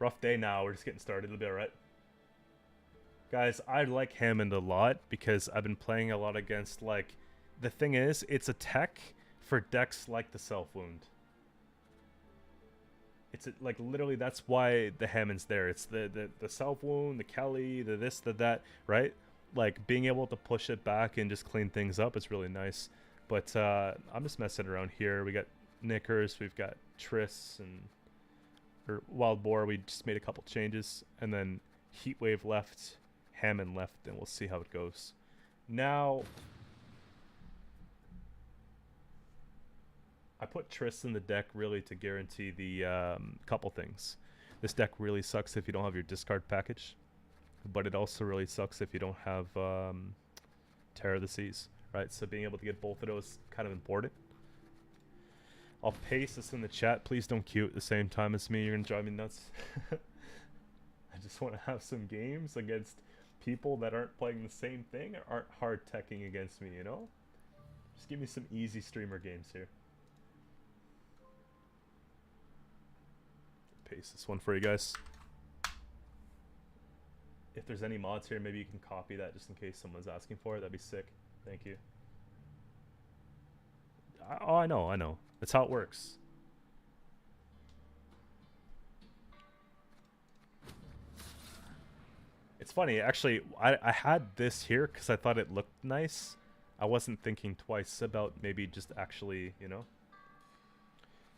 Rough day now. We're just getting started. It'll be alright. Guys, I like Hammond a lot because I've been playing a lot against, like... The thing is, it's a tech for decks like the Self Wound. It's like literally that's why the Hammond's there. It's the Self Wound, the Kelly, the this, the that, right? Like being able to push it back and just clean things up is really nice. But I'm just messing around here. We got Knickers, we've got Triss and or Wild Boar. We just made a couple changes, and then Heatwave left, Hammond left, and we'll see how it goes. Now, I put Triss in the deck really to guarantee the couple things. This deck really sucks if you don't have your discard package, but it also really sucks if you don't have Terror of the Seas, right? So being able to get both of those is kind of important. I'll paste this in the chat. Please don't queue at the same time as me. You're going to drive me nuts. I just want to have some games against people that aren't playing the same thing or aren't hard teching against me, you know? Just give me some easy streamer games here. Paste this one for you guys. If there's any mods here, maybe you can copy that just in case someone's asking for it. That'd be sick. Thank you. Oh, I know. That's how it works. It's funny, actually, I had this here because I thought it looked nice. I wasn't thinking twice about maybe just actually, you know.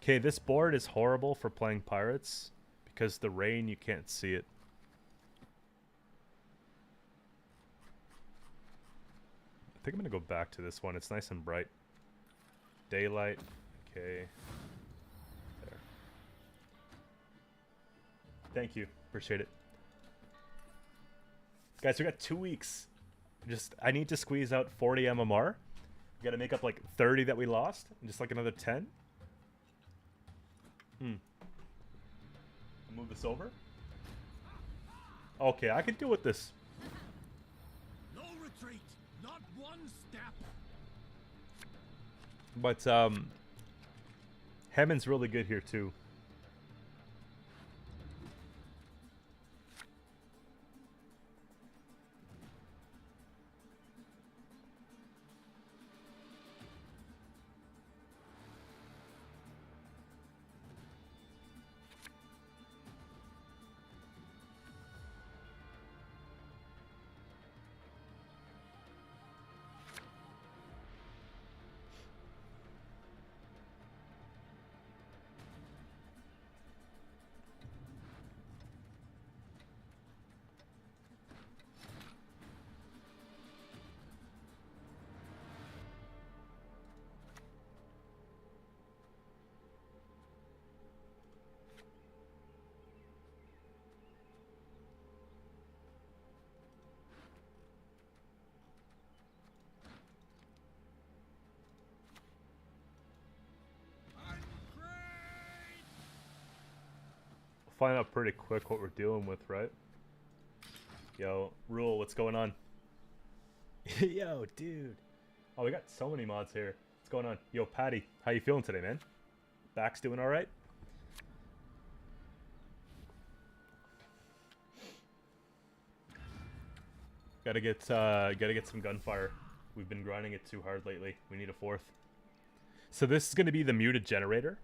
Okay, this board is horrible for playing pirates because the rain, you can't see it. I think I'm gonna go back to this one. It's nice and bright. Daylight. Okay. There. Thank you. Appreciate it. Guys, we got 2 weeks. I need to squeeze out 40 MMR. We gotta make up like 30 that we lost. And just like another 10. I'll move this over. Okay, I can deal with this. No retreat. Not one step. But Hammond's really good here too. Find out pretty quick what we're dealing with, right? Yo, Rule, what's going on? Yo, dude. Oh, we got so many mods here. What's going on? Yo, Patty, how you feeling today, man? Back's doing all right? Gotta get some gunfire. We've been grinding it too hard lately. We need a 4th. So this is gonna be the muted generator.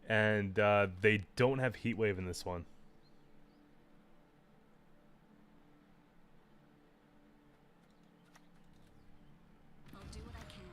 And they don't have Heatwave in this one. I'll do what I can.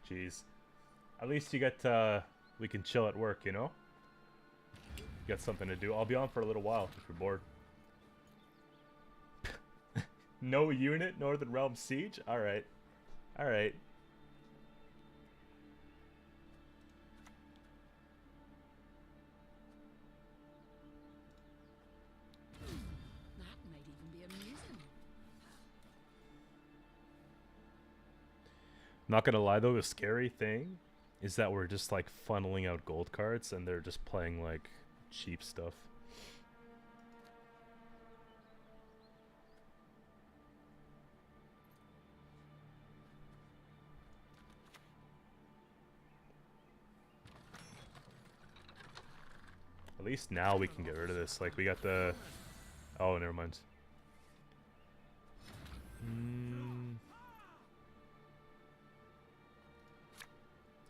Jeez. At least you get, we can chill at work, you know? Got something to do. I'll be on for a little while if you're bored. No unit, Northern Realm Siege? Alright. Alright. That might even be amusing. Not gonna lie though, the scary thing is that we're just like funneling out gold cards and they're just playing like cheap stuff. At least now we can get rid of this. Like we got the... Oh, never mind.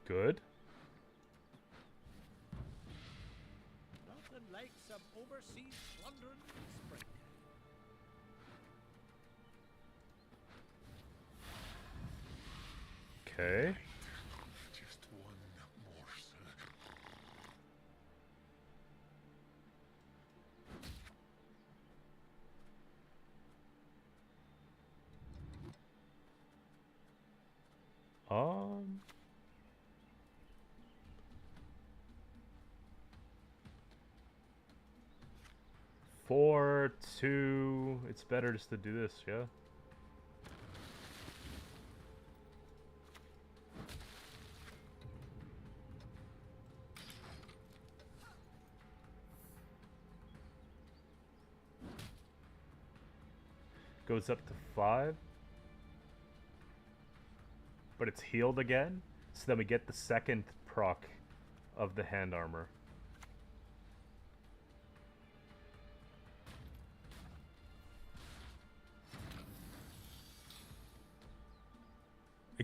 Good. Nothing like some overseas plundering in spring. Okay. Just one morsel. Um... 4, 2. It's better just to do this, yeah? Goes up to 5. But it's healed again. So then we get the second proc of the hand armor.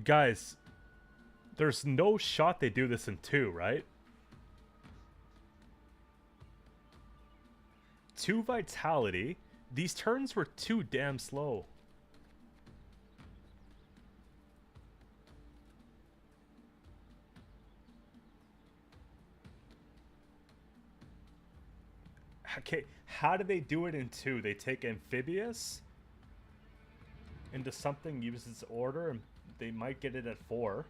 Guys, there's no shot they do this in 2, right? 2 vitality. These turns were too damn slow. Okay, how do they do it in 2? They take amphibious into something, uses order, and they might get it at 4.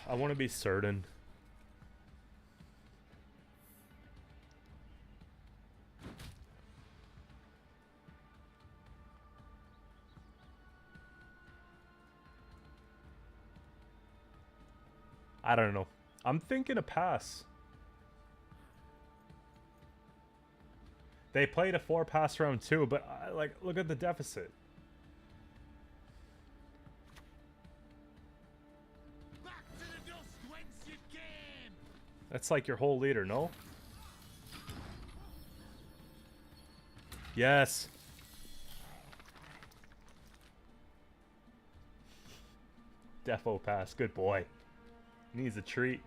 I want to be certain. I don't know. I'm thinking a pass. They played a 4-pass round too, but like, look at the deficit. Back to the dust whence you came! That's like your whole leader, no? Yes. Defo pass. Good boy. Needs a treat.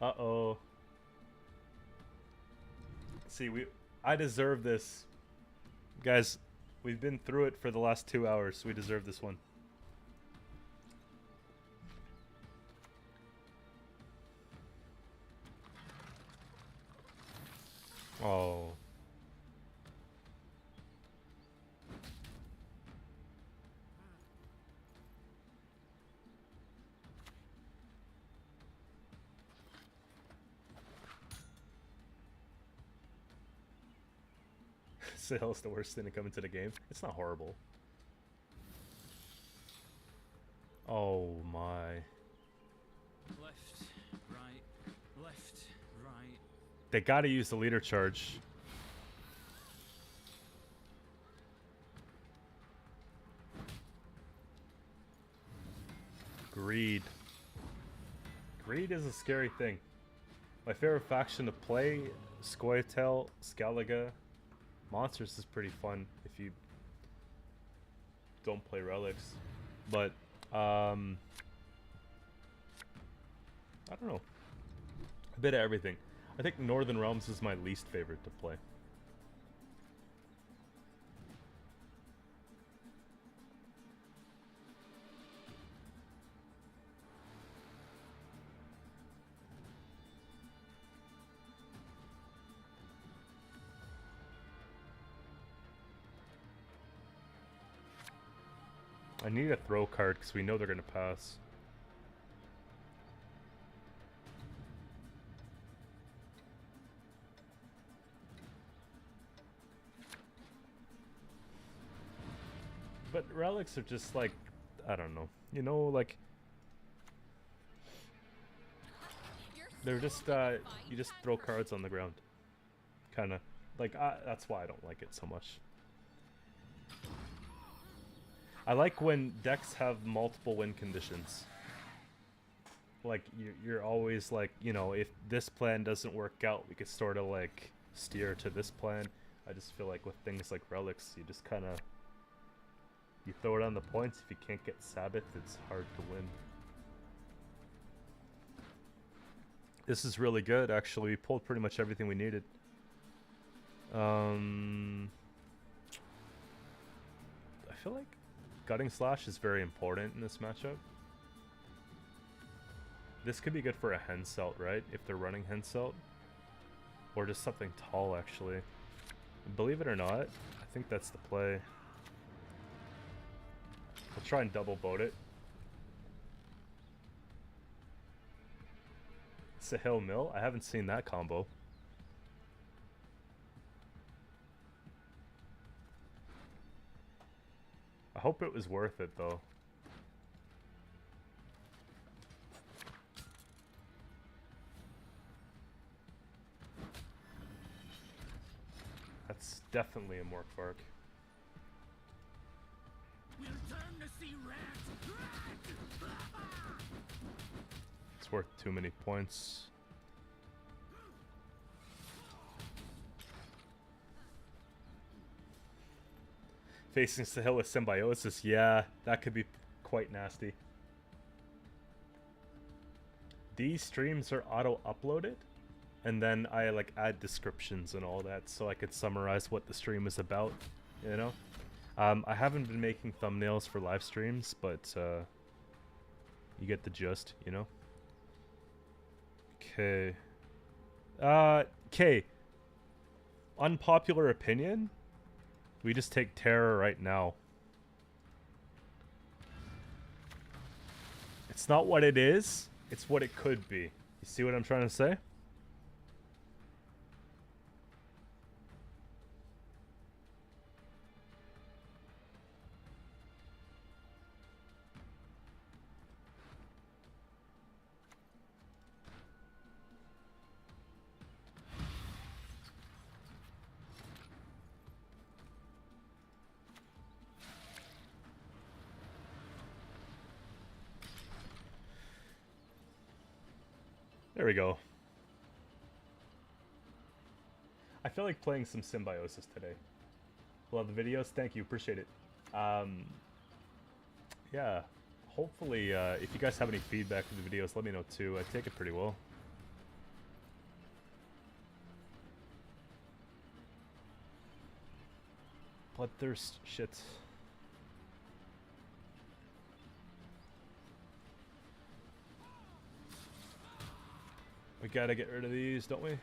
Uh-oh. See, I deserve this. Guys, we've been through it for the last 2 hours. We deserve this one. Oh. Sale's the worst thing to come into the game. It's not horrible. Oh my. Left, right. They gotta use the leader charge. Greed. Greed is a scary thing. My favorite faction to play, Qcento, Scalaga. Monsters is pretty fun if you don't play relics. But, I don't know. A bit of everything. I think Northern Realms is my least favorite to play. I need a throw card because we know they're going to pass. But relics are just like, I don't know. You know, like, they're just, you just throw cards on the ground. Kind of. Like, that's why I don't like it so much. I like when decks have multiple win conditions. Like, you're always like, you know, if this plan doesn't work out, we could sort of like steer to this plan. I just feel like with things like relics, you just kind of, you throw it on the points. If you can't get Sabbath, it's hard to win. This is really good, actually. We pulled pretty much everything we needed. I feel like Gutting Slash is very important in this matchup. This could be good for a Henselt, right? If they're running Henselt. Or just something tall, actually. Believe it or not, I think that's the play. I'll try and double boat it. Sahil Mill? I haven't seen that combo. hope it was worth it though. That's definitely a Mork Bark. We'll turn to see rats. It's worth too many points. Facing Sahil with symbiosis, yeah, that could be quite nasty. These streams are auto-uploaded, and then I like add descriptions and all that, so I could summarize what the stream is about, you know? I haven't been making thumbnails for live streams, but you get the gist, you know? Okay. Okay. Unpopular opinion? We just take Terror right now. It's not what it is, it's what it could be. You see what I'm trying to say? There we go. I feel like playing some Symbiosis today. Love the videos. Thank you. Appreciate it. Yeah. Hopefully, if you guys have any feedback for the videos, let me know too. I take it pretty well. Bloodthirst. Shit. We gotta get rid of these, don't we? Easy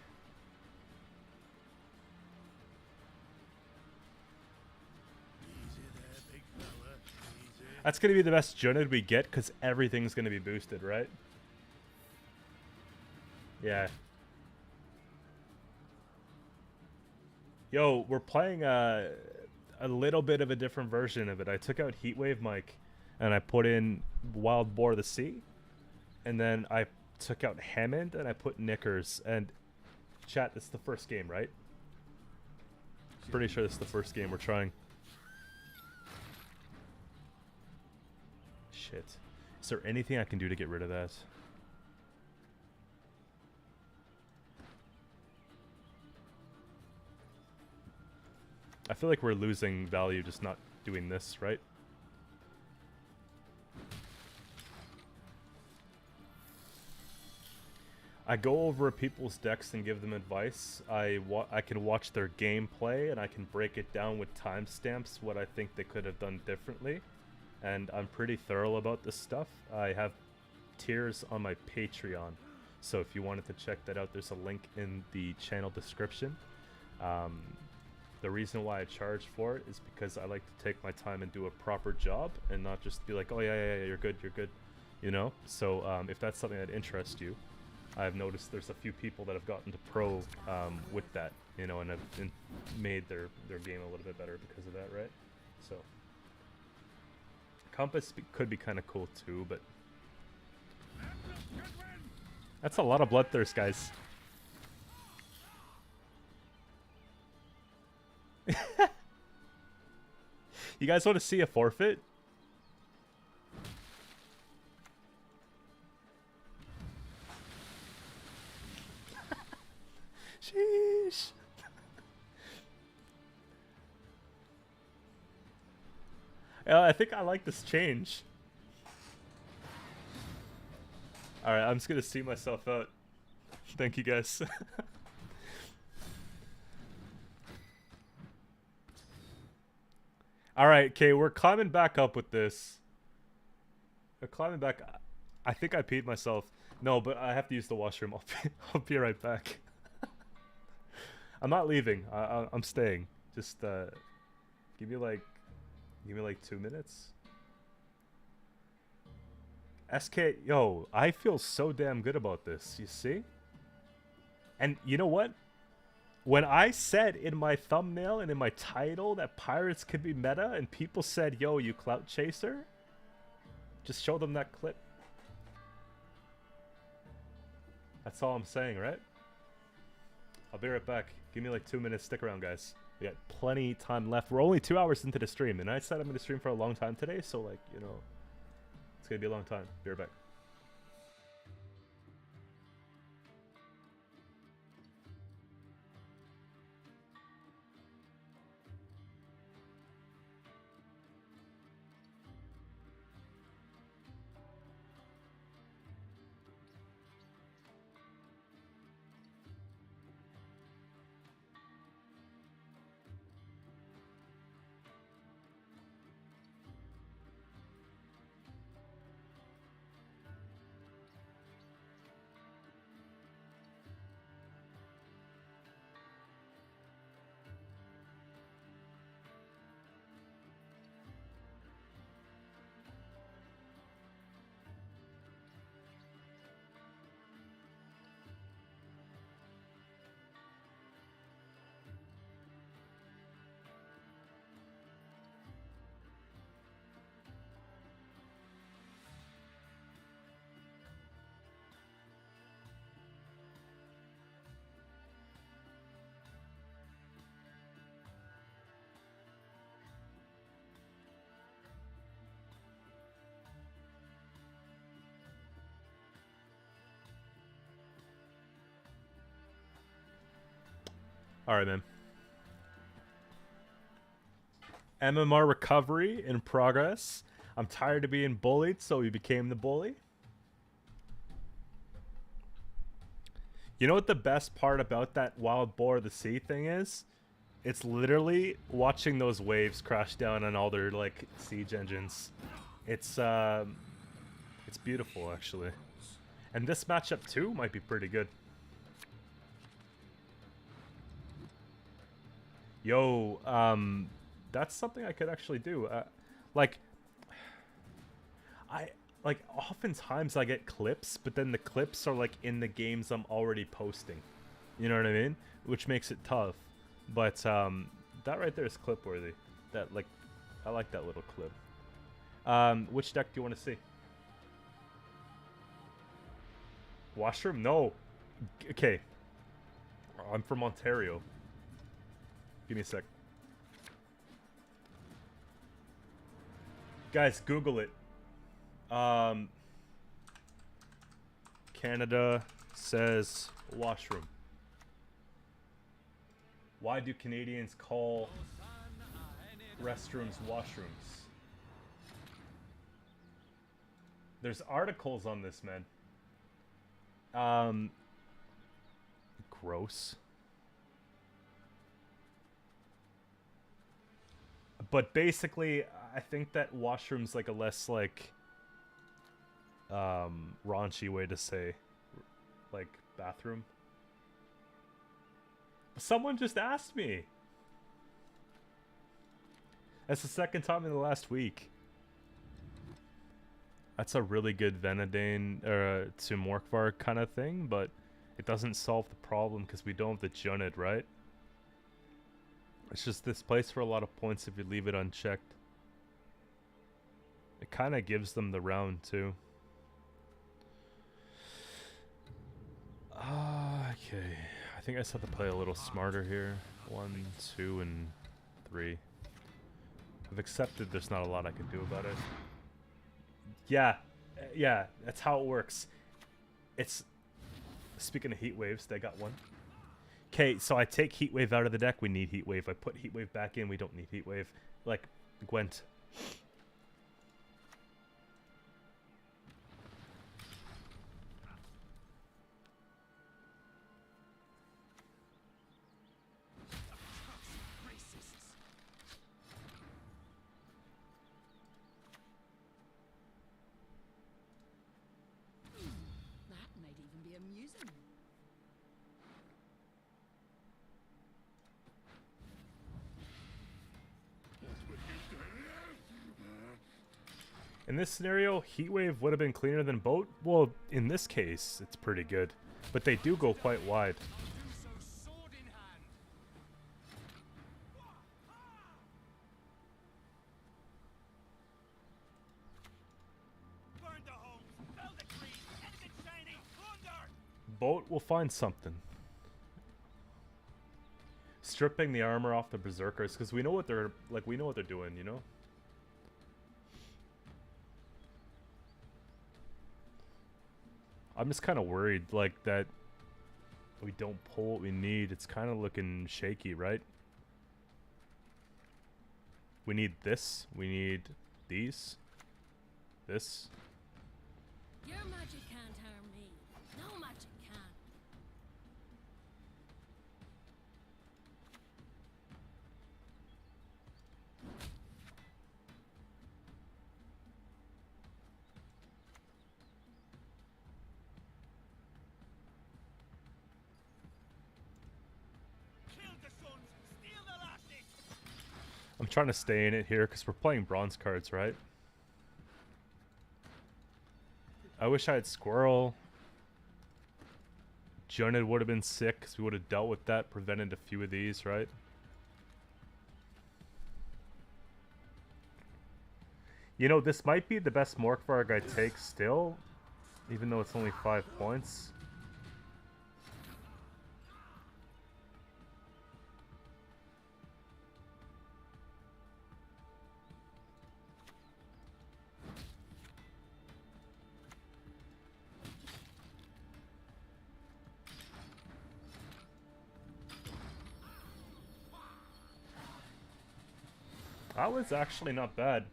there, big fella. Easy. That's gonna be the best Junid we get, because everything's gonna be boosted, right? Yeah. Yo, we're playing a little bit of a different version of it. I took out Heatwave Mike, and I put in Wild Boar of the Sea, and then I took out Hammond, and I put Knickers. And chat, this is the first game, right? Pretty sure this is the first game we're trying. Shit. Is there anything I can do to get rid of that? I feel like we're losing value just not doing this, right? I go over people's decks and give them advice. I can watch their gameplay and I can break it down with timestamps what I think they could have done differently. And I'm pretty thorough about this stuff. I have tiers on my Patreon. So if you wanted to check that out, there's a link in the channel description. The reason why I charge for it is because I like to take my time and do a proper job and not just be like, oh yeah, you're good, you know? So if that's something that interests you, I've noticed there's a few people that have gotten to pro with that, you know, and have made their game a little bit better because of that, right? So Compass could be kind of cool too, but that's a lot of Bloodthirst, guys. You guys want to see a forfeit? Sheesh. I think I like this change. Alright, I'm just gonna see myself out. Thank you guys. Alright, okay, we're climbing back up with this. We're climbing back. I think I peed myself. No, but I have to use the washroom. I'll be right back. I'm not leaving. I'm staying. Just give me like 2 minutes. SK, yo, I feel so damn good about this. You see? And you know what? when I said in my thumbnail and in my title that pirates could be meta, and people said, "Yo, you clout chaser," just show them that clip. That's all I'm saying, right? I'll be right back. Give me like 2 minutes. Stick around, guys. We got plenty time left. We're only 2 hours into the stream, and I said I'm going to stream for a long time today, so like, you know, it's going to be a long time. Be right back. Alright, man. MMR recovery in progress. I'm tired of being bullied, so we became the bully. You know what the best part about that Wild Boar of the Sea thing is? It's literally watching those waves crash down on all their, like, siege engines. It's beautiful, actually. And this matchup, too, might be pretty good. Yo, that's something I could actually do. Like, oftentimes I get clips, but then the clips are, like, in the games I'm already posting. You know what I mean? Which makes it tough. But, that right there is clip-worthy. That, like, I like that little clip. Which deck do you want to see? Washroom? No. Okay. I'm from Ontario. Give me a sec. Guys, Google it. Canada says washroom. Why do Canadians call restrooms washrooms? There's articles on this, man. Gross. But basically, I think that washroom's like a less like raunchy way to say like bathroom. Someone just asked me. That's the second time in the last week. That's a really good Venadane or to Morkvar kind of thing, but it doesn't solve the problem because we don't have the Junid, right? It's just this plays for a lot of points if you leave it unchecked. It kind of gives them the round too. Okay. I think I just have to play a little smarter here. 1, 2, and 3. I've accepted there's not a lot I can do about it. Yeah, that's how it works. It's... Speaking of heat waves, they got one. Okay, so I take heat wave out of the deck, we need heat wave. I put heat wave back in, we don't need heat wave. Like, Gwent. That might even be amusing. In this scenario, Heatwave would have been cleaner than Boat. Well, in this case, it's pretty good. But they do go quite wide. Do so sword in hand. boat, we'll find something. Stripping the armor off the berserkers, because we know what they're like. We know what they're doing, you know. I'm just kind of worried, like, that we don't pull what we need. It's kind of looking shaky, right? We need this. We need these. This. Your magic can't harm me. No magic can. Kill the sons, steal the lasses! I'm trying to stay in it here because we're playing bronze cards, right? I wish I had Squirrel. Junid would have been sick because we would have dealt with that, prevented a few of these, right? You know, this might be the best Morkvarg I take still, even though it's only 5 points. That was actually not bad.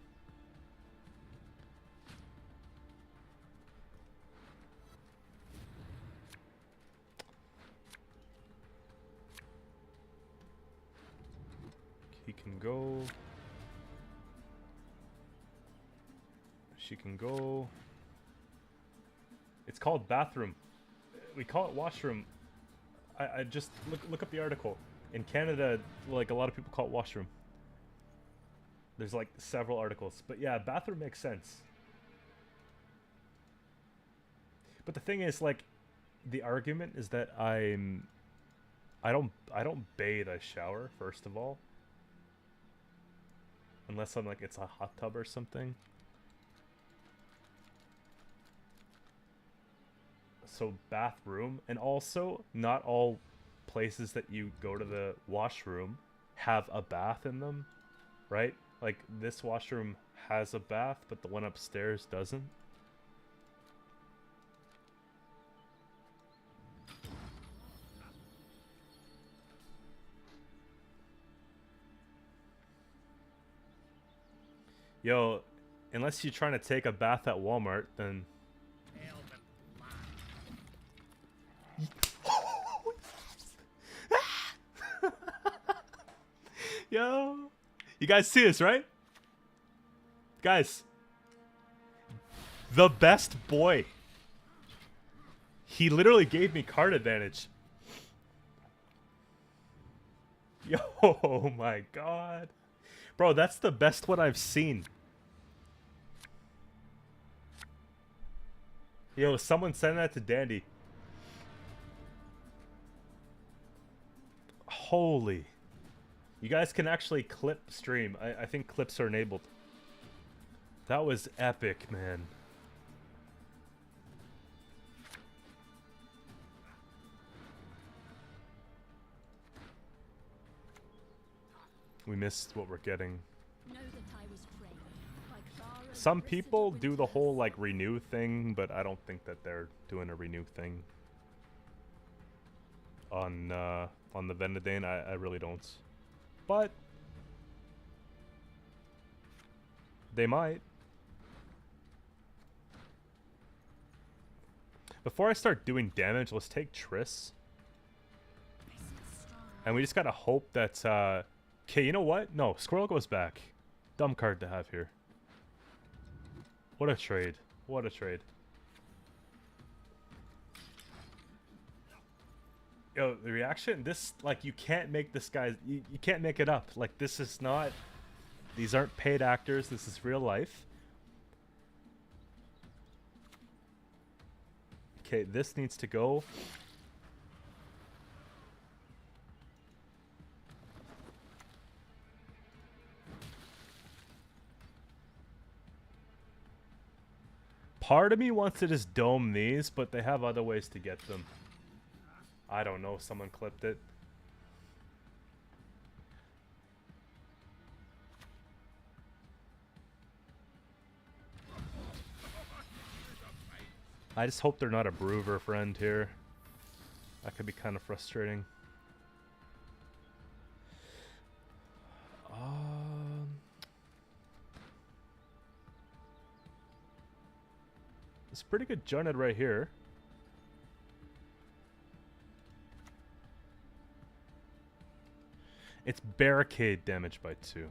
He can go. She can go. It's called bathroom. We call it washroom. I just look up the article. In Canada, like, a lot of people call it washroom. There's like several articles, but yeah, bathroom makes sense. But the thing is, like, the argument is that I don't bathe, I shower first of all. Unless I'm like, it's a hot tub or something. So bathroom, and also not all places that you go to the washroom have a bath in them, right? Like, this washroom has a bath, but the one upstairs doesn't. Yo, unless you're trying to take a bath at Walmart, then... Yo! You guys see this, right? Guys. The best boy. He literally gave me card advantage. Yo, oh my god. Bro, that's the best one I've seen. Yo, someone send that to Dandy. Holy. You guys can actually clip stream. I think clips are enabled. That was epic, man. We missed what we're getting. Know that I was framed by Clara's Some recital people do the whole, winters. like, renew thing, but I don't think that they're doing a renew thing. On the Vendadane, I really don't. But they might. Before I start doing damage, let's take Triss. And we just gotta hope that, okay, you know what? No, Squirrel goes back. Dumb card to have here. What a trade. What a trade. Yo, the reaction, this, like, you can't make this guy, you can't make it up. Like, this is not, these aren't paid actors, this is real life. Okay, this needs to go. Part of me wants to just dome these, but they have other ways to get them. I don't know. Someone clipped it. I just hope they're not a Broover friend here. That could be kind of frustrating. It's pretty good Junned right here. It's barricade damage by 2.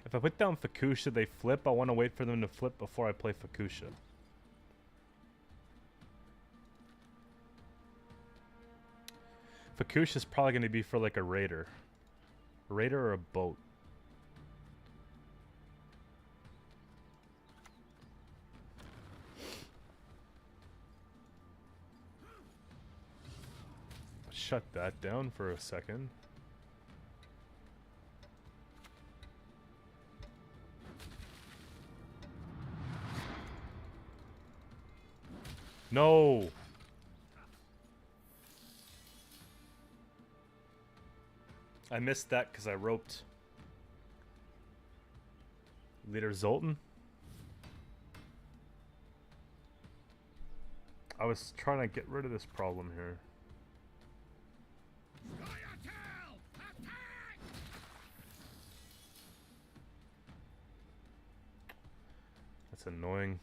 If I put down Fukusha, they flip. I want to wait for them to flip before I play Fukusha. Fukusha's probably going to be for like a raider. A raider or a boat. Shut that down for a second. No! I missed that because I roped Leader Zoltan. I was trying to get rid of this problem here. That's annoying.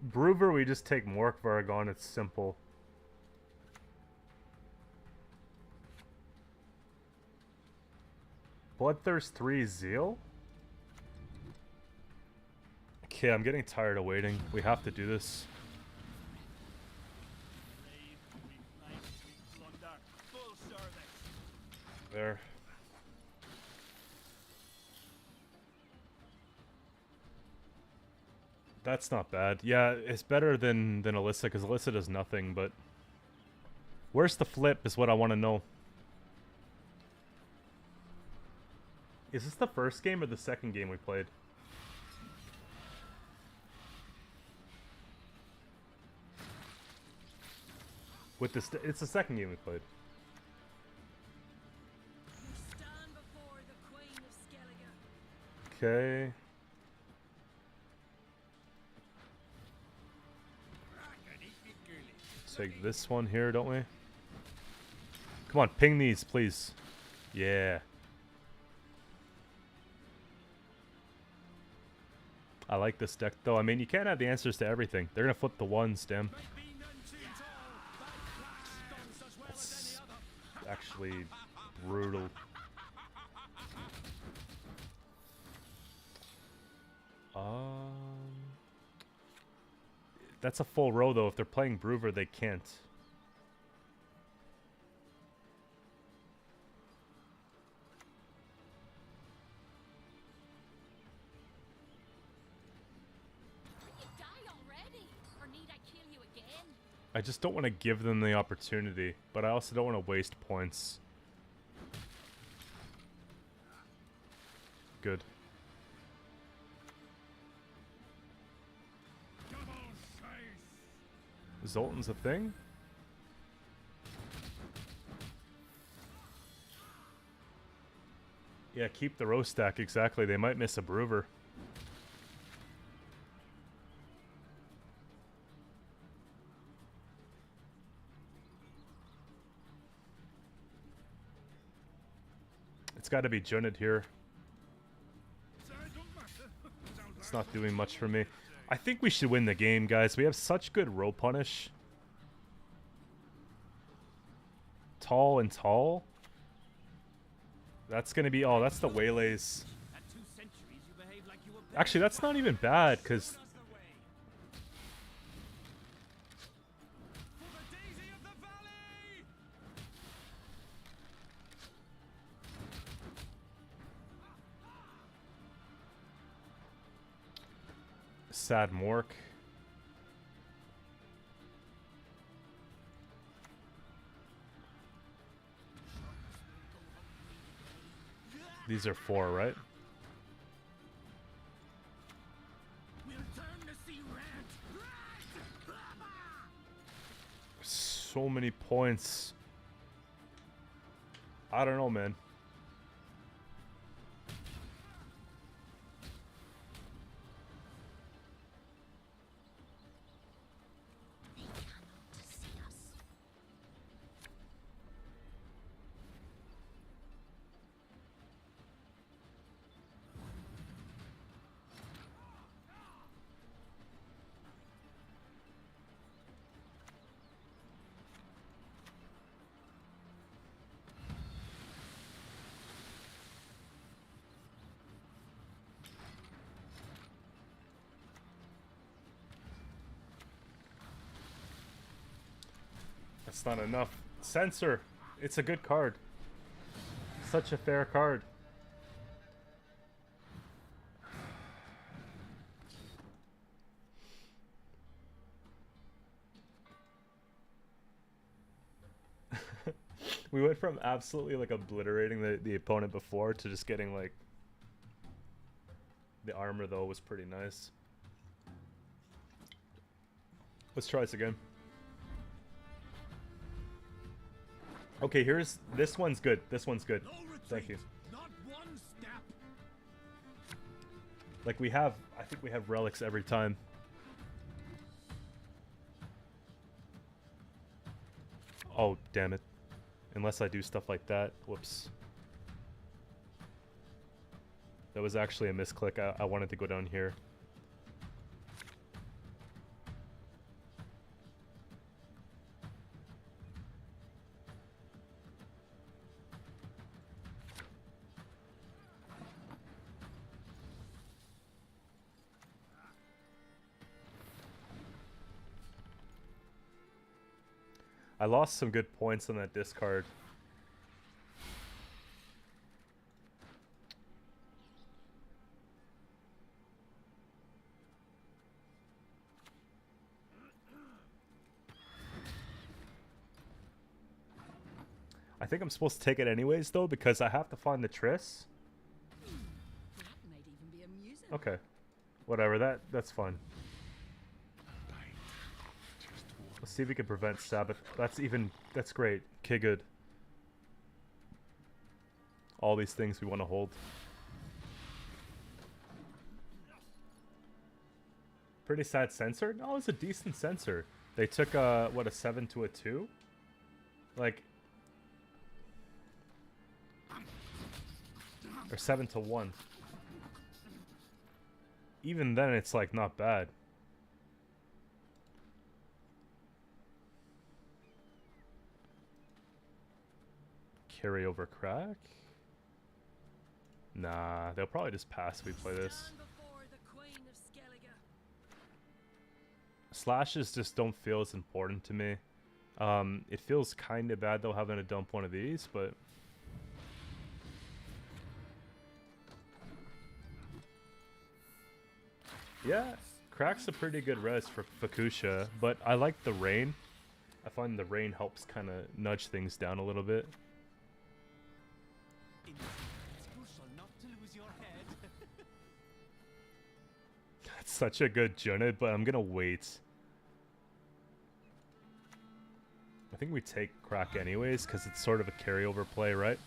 Broover, we just take Mork Varagon, it's simple. Bloodthirst 3 Zeal? Okay, I'm getting tired of waiting. We have to do this. There. That's not bad. Yeah, it's better than Alyssa, because Alyssa does nothing, but... Where's the flip is what I want to know. Is this the first game or the second game we played? With this, it's the second game we played. You stand before the Queen of Skellige. Okay. Take this one here, don't we? Come on, ping these, please. Yeah. I like this deck, though. I mean, you can't have the answers to everything. They're gonna flip the ones, damn. That's actually brutal. That's a full row, though. If they're playing Broover, they can't. I just don't want to give them the opportunity, but I also don't want to waste points. Good. Zoltan's a thing? Yeah, keep the row stack, exactly. They might miss a Broover. It's got to be Junned here. It's not doing much for me. I think we should win the game, guys. We have such good row punish. Tall and tall. That's going to be... Oh, that's the waylays. Actually, that's not even bad, because... Sad Mork. These are 4, right? We'll turn to see red. So many points. I don't know, man. That's not enough. Censor. It's a good card. Such a fair card. We went from absolutely like obliterating the opponent before to just getting like the armor though was pretty nice. Let's try this again. Okay, here's this one's good. This one's good. No retreat. Thank you. Not one step. Like we have, I think we have relics every time. Oh, damn it. Unless I do stuff like that. Whoops. That was actually a misclick. I wanted to go down here. I lost some good points on that discard. I think I'm supposed to take it anyways though because I have to find the Triss. That might even be amusing. Okay. Whatever, that's fine. Let's see if we can prevent Sabbath. That's great. Okay, good. All these things we want to hold. Pretty sad censor? No, it's a decent censor. They took what, a 7 to a 2? Like, or 7 to 1. Even then it's like not bad. Carryover crack? Nah, they'll probably just pass if we play this. Stand before the Queen of Skellige. Slashes just don't feel as important to me. It feels kind of bad though having to dump one of these, but yeah, crack's a pretty good res for Fukusha, but I like the rain. I find the rain helps kind of nudge things down a little bit. It's crucial not to lose your head. That's such a good Junid, but I'm gonna wait. I think we take crack anyways, because it's sort of a carryover play, right?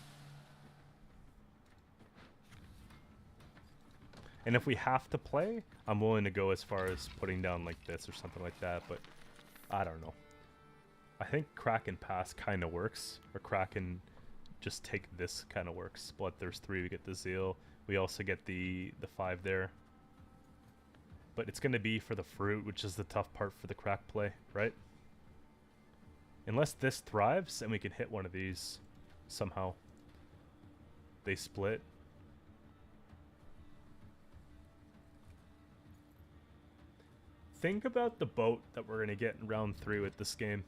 And if we have to play, I'm willing to go as far as putting down like this or something like that, but I don't know. I think crack and pass kind of works, or crack and just take this kind of works. Bloodthirst 3, we get the Zeal. We also get the 5 there. But it's going to be for the fruit, which is the tough part for the crack play, right? Unless this thrives and we can hit one of these somehow. They split. Think about the boat that we're going to get in round 3 with this game.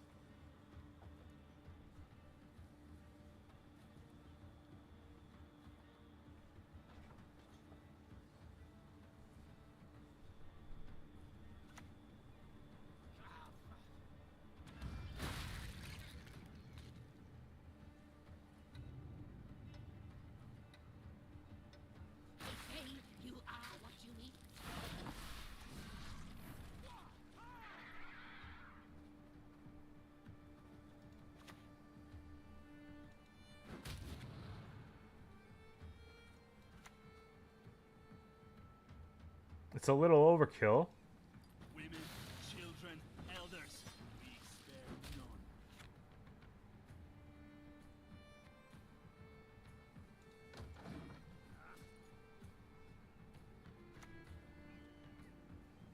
It's a little overkill. Women, children, elders, we spare none.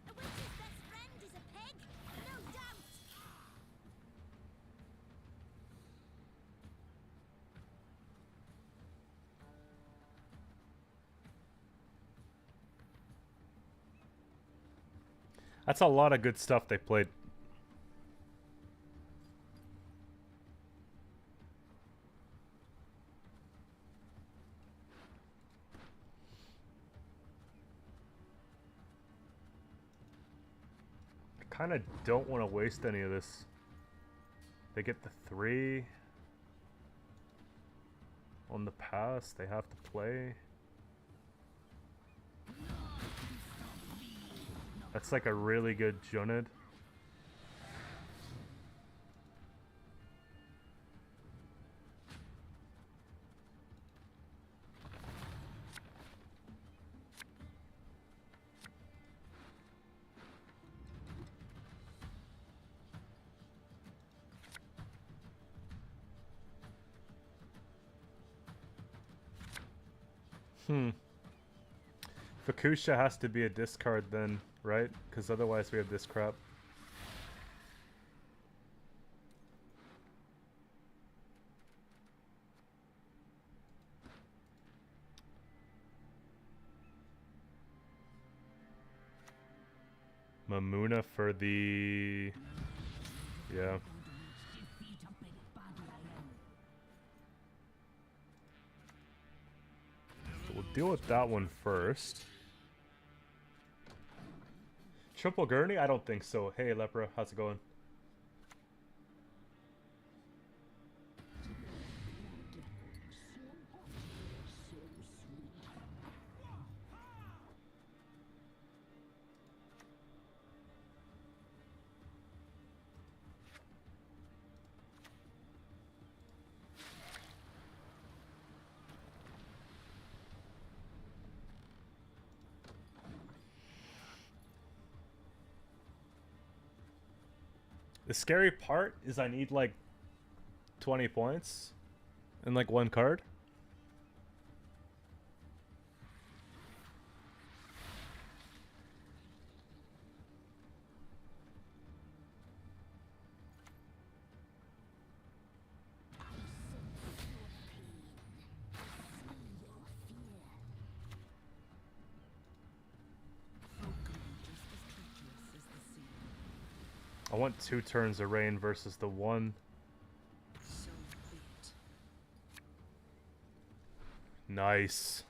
A witch's best friend is a pig, no doubt. That's a lot of good stuff they played. I kind of don't want to waste any of this. They get the 3 on the pass. They have to play. That's like a really good Junid. Fukusha has to be a discard then, right? Because otherwise we have this crap. Mamuna for the... Yeah. So we'll deal with that one first. Triple Gurney? I don't think so. Hey, Lepra, how's it going? The scary part is I need like 20 points and like 1 card. I want 2 turns of rain versus the 1. So be it. Nice.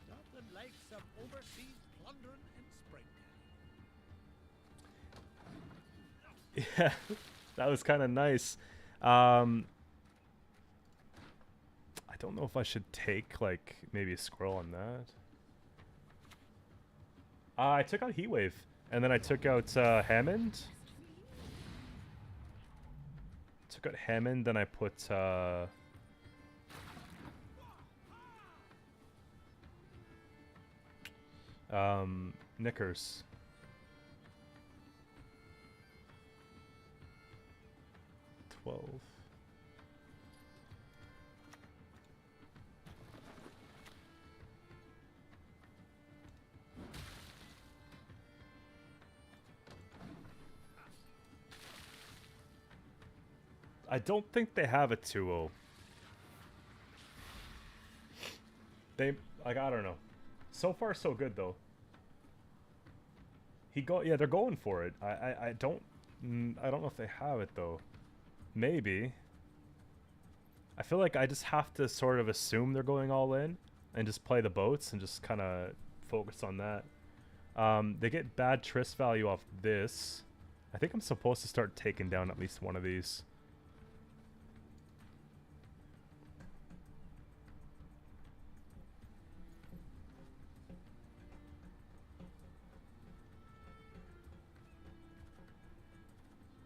Nothing like some overseas plundering in springtime. Yeah, that was kind of nice. I don't know if I should take like maybe a squirrel on that. I took out Heatwave, and then I took out Hammond. Took out Hammond, then I put Knickers. I don't think they have a 2-0. They, like, I don't know. So far, so good, though. Yeah, they're going for it. I don't know if they have it, though. Maybe. I feel like I just have to sort of assume they're going all in and just play the boats and just kind of focus on that. They get bad Triss value off this. I think I'm supposed to start taking down at least one of these.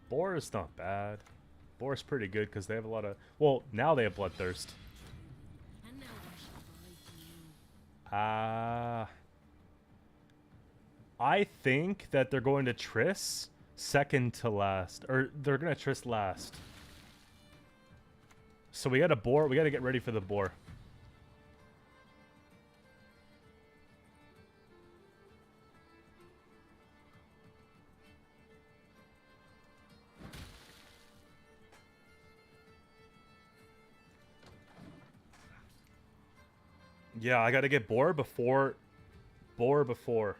Boar is not bad. Boar is pretty good because they have a lot of... Well, now they have Bloodthirst. And now I shall believe you. Ah. I think that they're going to Triss second to last. Or they're going to Triss last. So we got a boar. We got to get ready for the boar. Yeah, I got to get boar before... Boar before.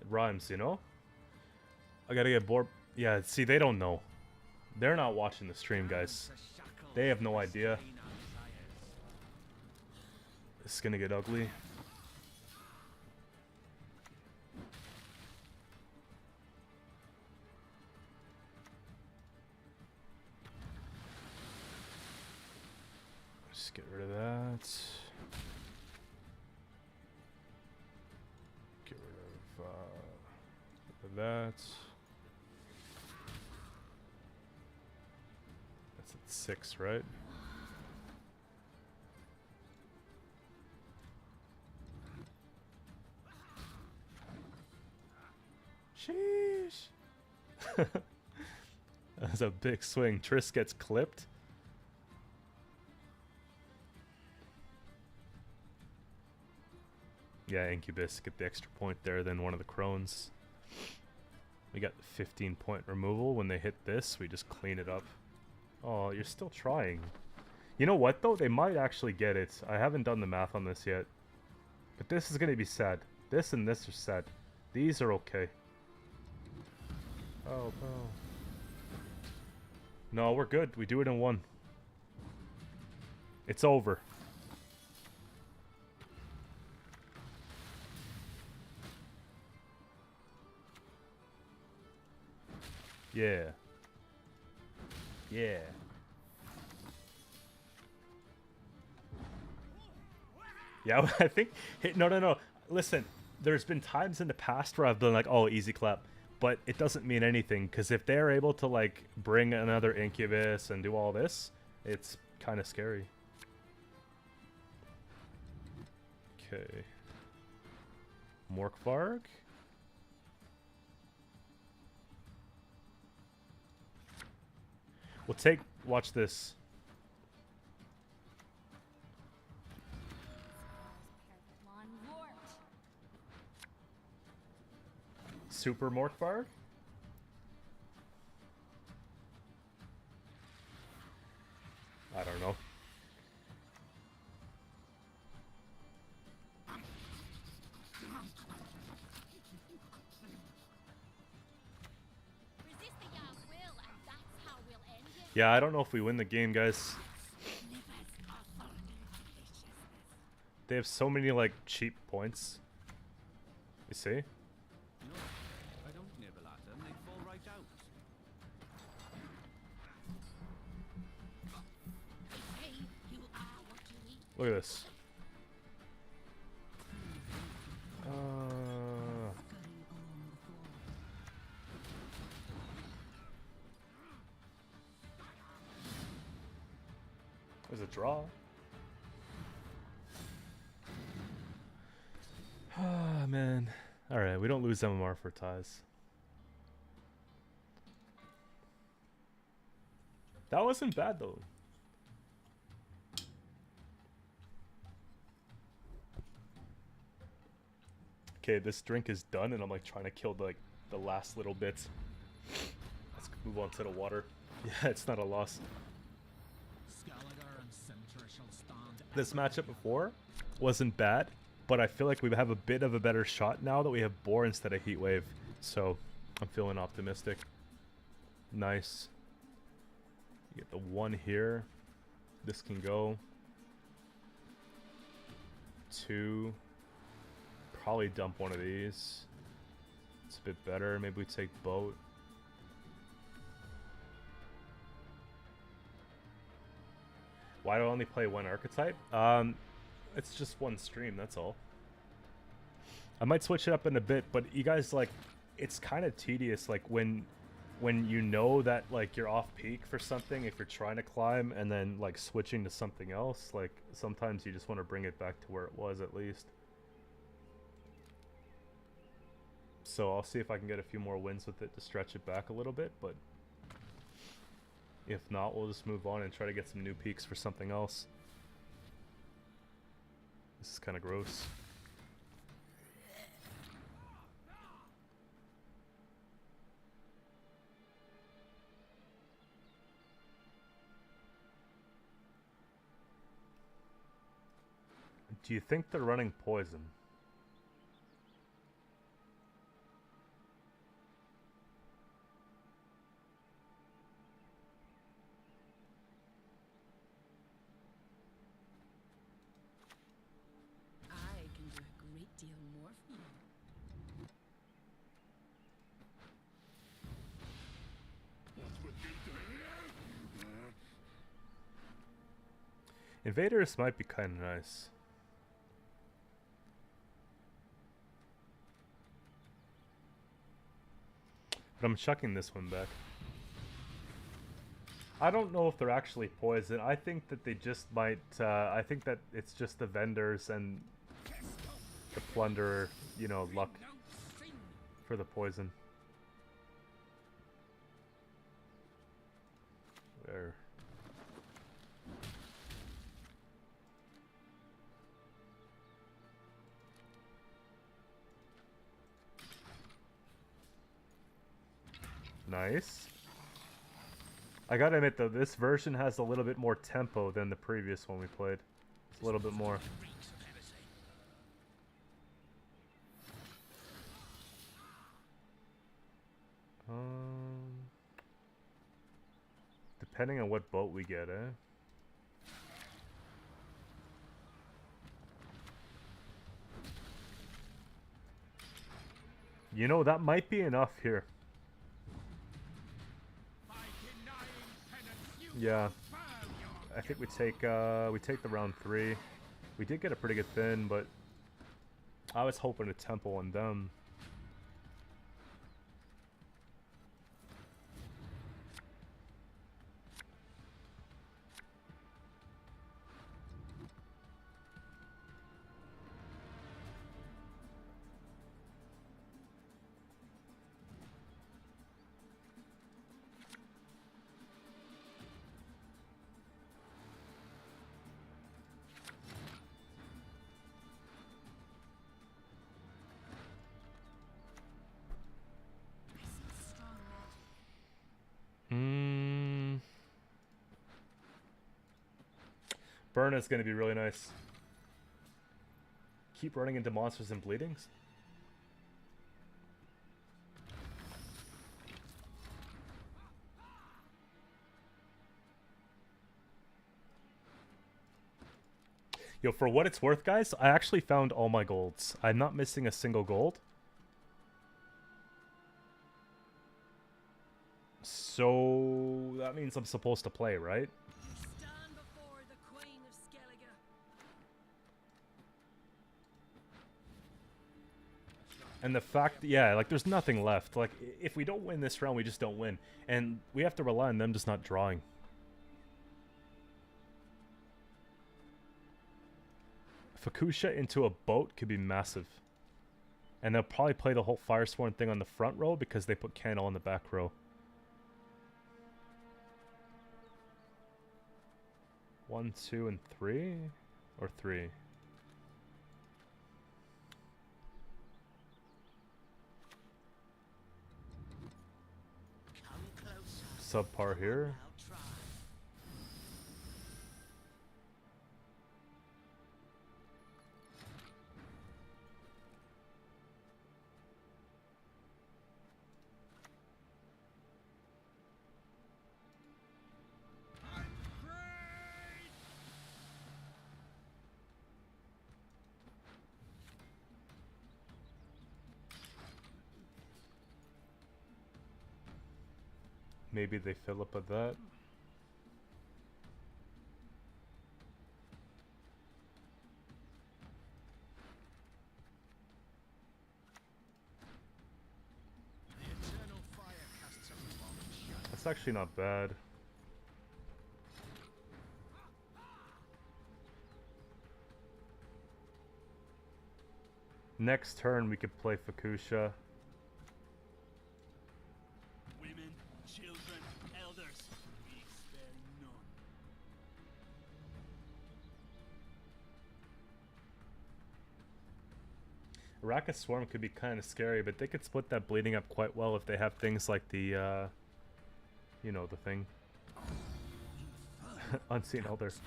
It rhymes, you know? I got to get boar... Yeah, see, they don't know. They're not watching the stream, guys. They have no idea. This is gonna get ugly. Just get rid of that. Get rid of that. That's at 6, right? Sheesh. That's a big swing. Triss gets clipped. Yeah, Incubus get the extra point there than one of the crones. We got 15-point removal. When they hit this, we just clean it up. Oh, you're still trying. You know what, though? They might actually get it. I haven't done the math on this yet. But this is going to be sad. This and this are sad. These are okay. Oh, no. No, we're good. We do it in one. It's over. Yeah. Yeah. Yeah, I think... No. Listen, there's been times in the past where I've been like, oh, easy clap. But it doesn't mean anything, because if they're able to, like, bring another Incubus and do all this, it's kind of scary. Okay. Morkvarg? We'll take... Watch this. Super Morkvarg? I don't know. Yeah, I don't know if we win the game, guys. They have so many, like, cheap points. You see? No, I don't nibble at them. They fall right out. Look at this. There's a draw. Ah, man. Alright, we don't lose MMR for ties. That wasn't bad, though. Okay, this drink is done, and I'm like trying to kill the last little bits. Let's move on to the water. Yeah, it's not a loss. This matchup before wasn't bad, but I feel like we have a bit of a better shot now that we have Boar instead of Heatwave. So I'm feeling optimistic. Nice. You get the 1 here. This can go. 2. Probably dump one of these. It's a bit better. Maybe we take boat. Why do I only play one archetype? It's just one stream, that's all. I might switch it up in a bit, but you guys, like, it's kind of tedious, like, when you know that, like, you're off peak for something, if you're trying to climb, and then, like, switching to something else, like, sometimes you just want to bring it back to where it was, at least. So I'll see if I can get a few more wins with it to stretch it back a little bit, but if not, we'll just move on and try to get some new peaks for something else. This is kind of gross. Do you think they're running poison? I can do a great deal more for you. Invaders might be kind of nice. But I'm chucking this one back. I don't know if they're actually poison. I think that they just might, I think that it's just the vendors and the plunderer, you know, luck for the poison. There. Nice. I gotta admit though, this version has a little bit more tempo than the previous one we played. It's a little bit more. Reeks of heresy. Depending on what boat we get, eh? You know, that might be enough here. By denying penance, you Yeah. confirm your I think we take the round 3. We did get a pretty good fin, but I was hoping to tempo on them. I see strong magic. Burn is going to be really nice. Keep running into monsters and bleedings. Yo, for what it's worth, guys, I actually found all my golds. I'm not missing a single gold. So that means I'm supposed to play, right? Stand before the Queen of Skellige. And the fact, yeah, like there's nothing left. Like if we don't win this round, we just don't win. And we have to rely on them just not drawing. Fukusha into a boat could be massive. And they'll probably play the whole Firesworn thing on the front row because they put Candle on the back row. 1, 2, and 3? Or 3? Come closer. Subpar here. I'll try. Maybe they fill up with that. The eternal fire casts a bomb. That's actually not bad. Next turn we could play Fukusha. Araka Swarm could be kind of scary, but they could split that bleeding up quite well if they have things like the, you know, the thing. Unseen Elder. Remove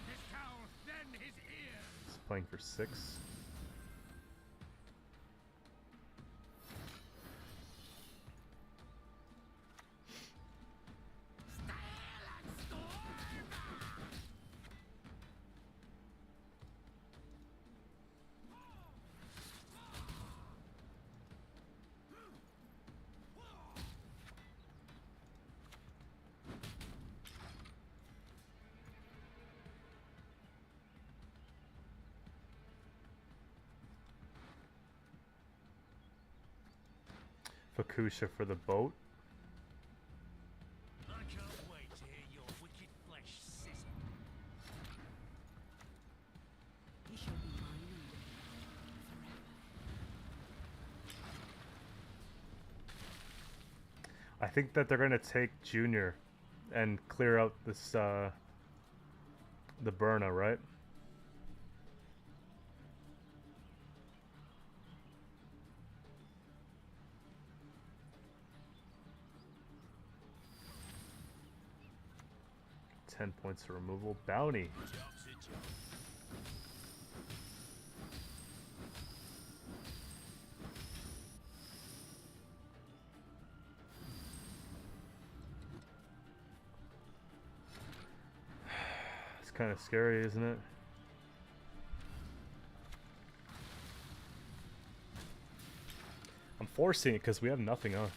his cowl, then his ears. He's playing for 6. Fukusha for the boat. I can't wait to hear your wicked flesh sizzle. He shall be mine forever. I think that they're gonna take Junior and clear out this the Burna, right? Ten points of removal. Bounty. It's kind of scary, isn't it? I'm forcing it because we have nothing else.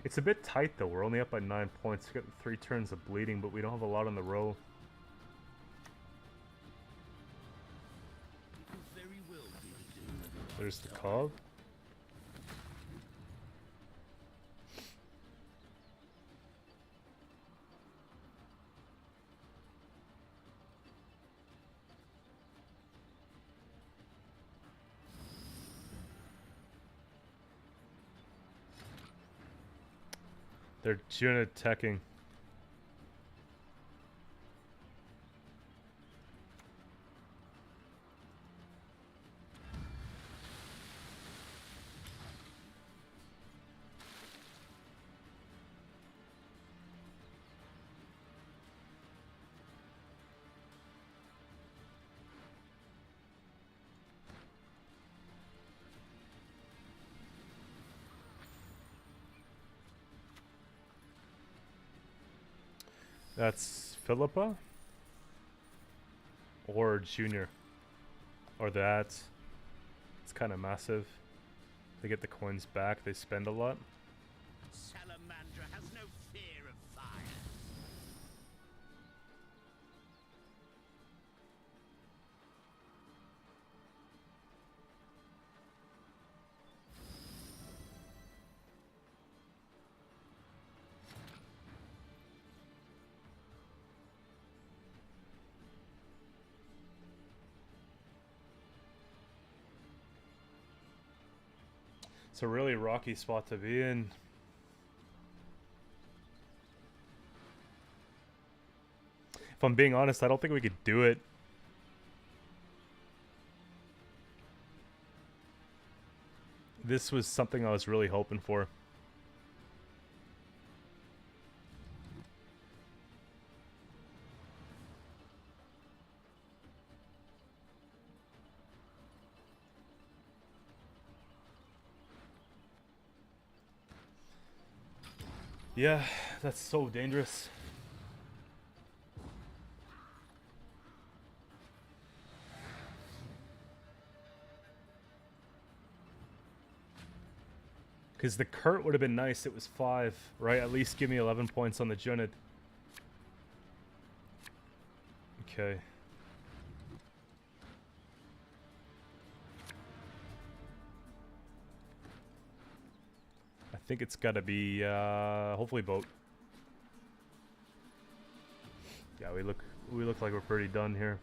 It's a bit tight though. We're only up by 9 points. We got 3 turns of bleeding, but we don't have a lot on the row. Very well be the doom of your There's the Cobb. They're Juna attacking. That's Philippa or Junior or that. It's kind of massive. They get the coins back. They spend a lot. Salamandra has no fear of fire. It's a really rocky spot to be in. If I'm being honest, I don't think we could do it. This was something I was really hoping for. Yeah, that's so dangerous. Because the Kurt would have been nice. It was 5, right? At least give me 11 points on the Junid. Okay. I think it's got to be, hopefully boat. Yeah, we look like we're pretty done here.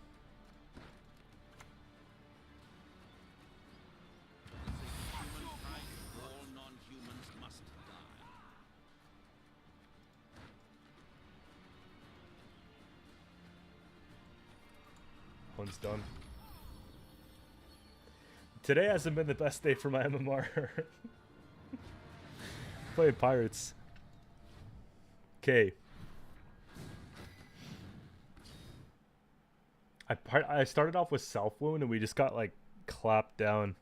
One's done. Today hasn't been the best day for my MMR. Play Pirates. Okay. I started off with self wound and we just got like clapped down.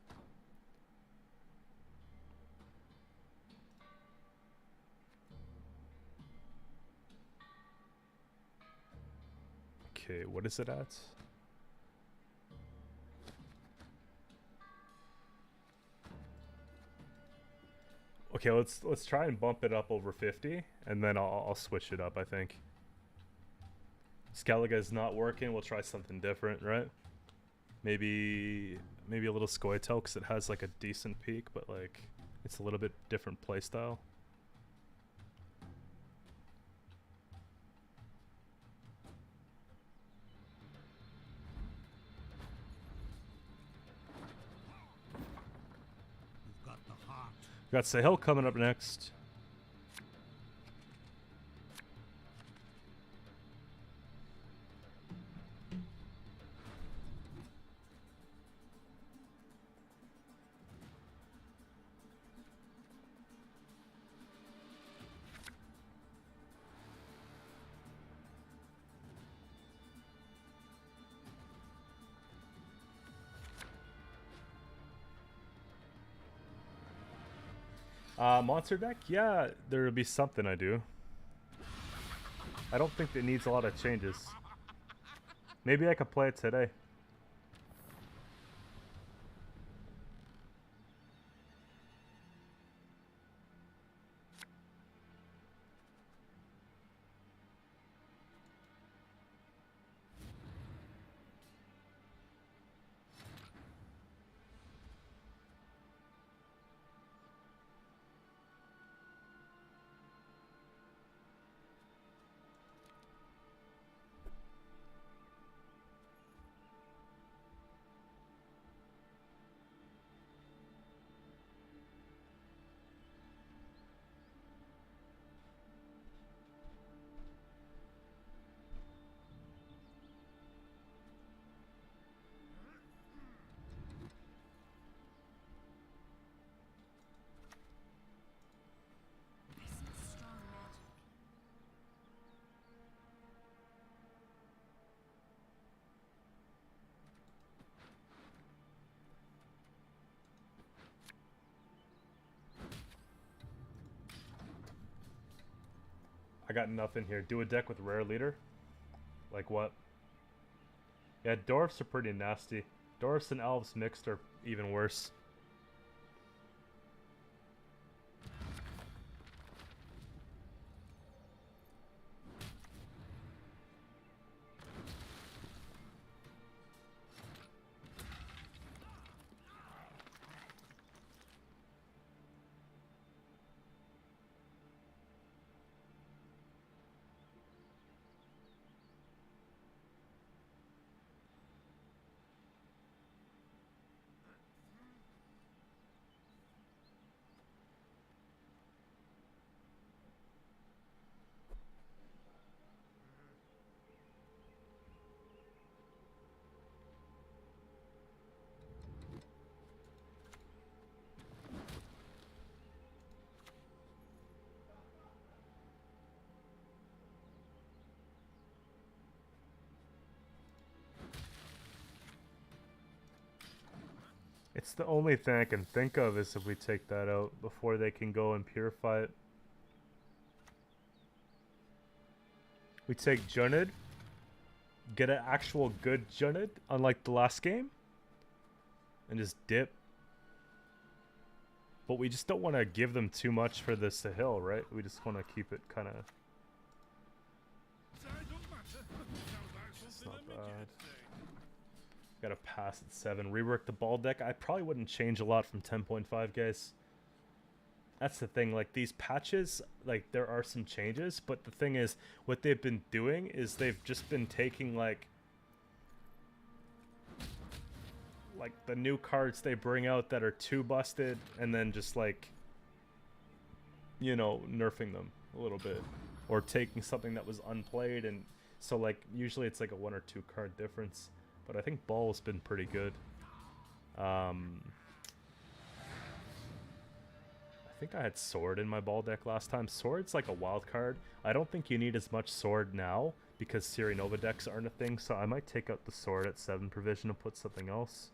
Okay, what is it at? Okay, let's try and bump it up over 50, and then I'll switch it up. I think Skellige is not working. We'll try something different, right? Maybe a little Qcento because it has like a decent peak, but like it's a little bit different playstyle. Got Sahil coming up next. Monster deck? Yeah, there'll be something I do. I don't think it needs a lot of changes. Maybe I could play it today. I got nothing here. Do a deck with rare leader? Like what? Yeah, dwarfs are pretty nasty. Dwarfs and elves mixed are even worse. It's the only thing I can think of is if we take that out before they can go and purify it. We take Junid, get an actual good Junid, unlike the last game, and just dip. But we just don't want to give them too much for the Sahil, right? We just want to keep it kind of... It's not bad. Gotta pass at 7. Rework the ball deck. I probably wouldn't change a lot from 10.5, guys. That's the thing. Like, these patches, like, there are some changes. But the thing is, what they've been doing is they've just been taking, like the new cards they bring out that are too busted. And then just, like, you know, nerfing them a little bit. Or taking something that was unplayed. And so, like, usually it's like a 1 or 2 card difference. but I think ball's been pretty good. I think I had sword in my ball deck last time. Sword's like a wild card. I don't think you need as much sword now because Siri Nova decks aren't a thing, so I might take out the sword at 7 provision and put something else.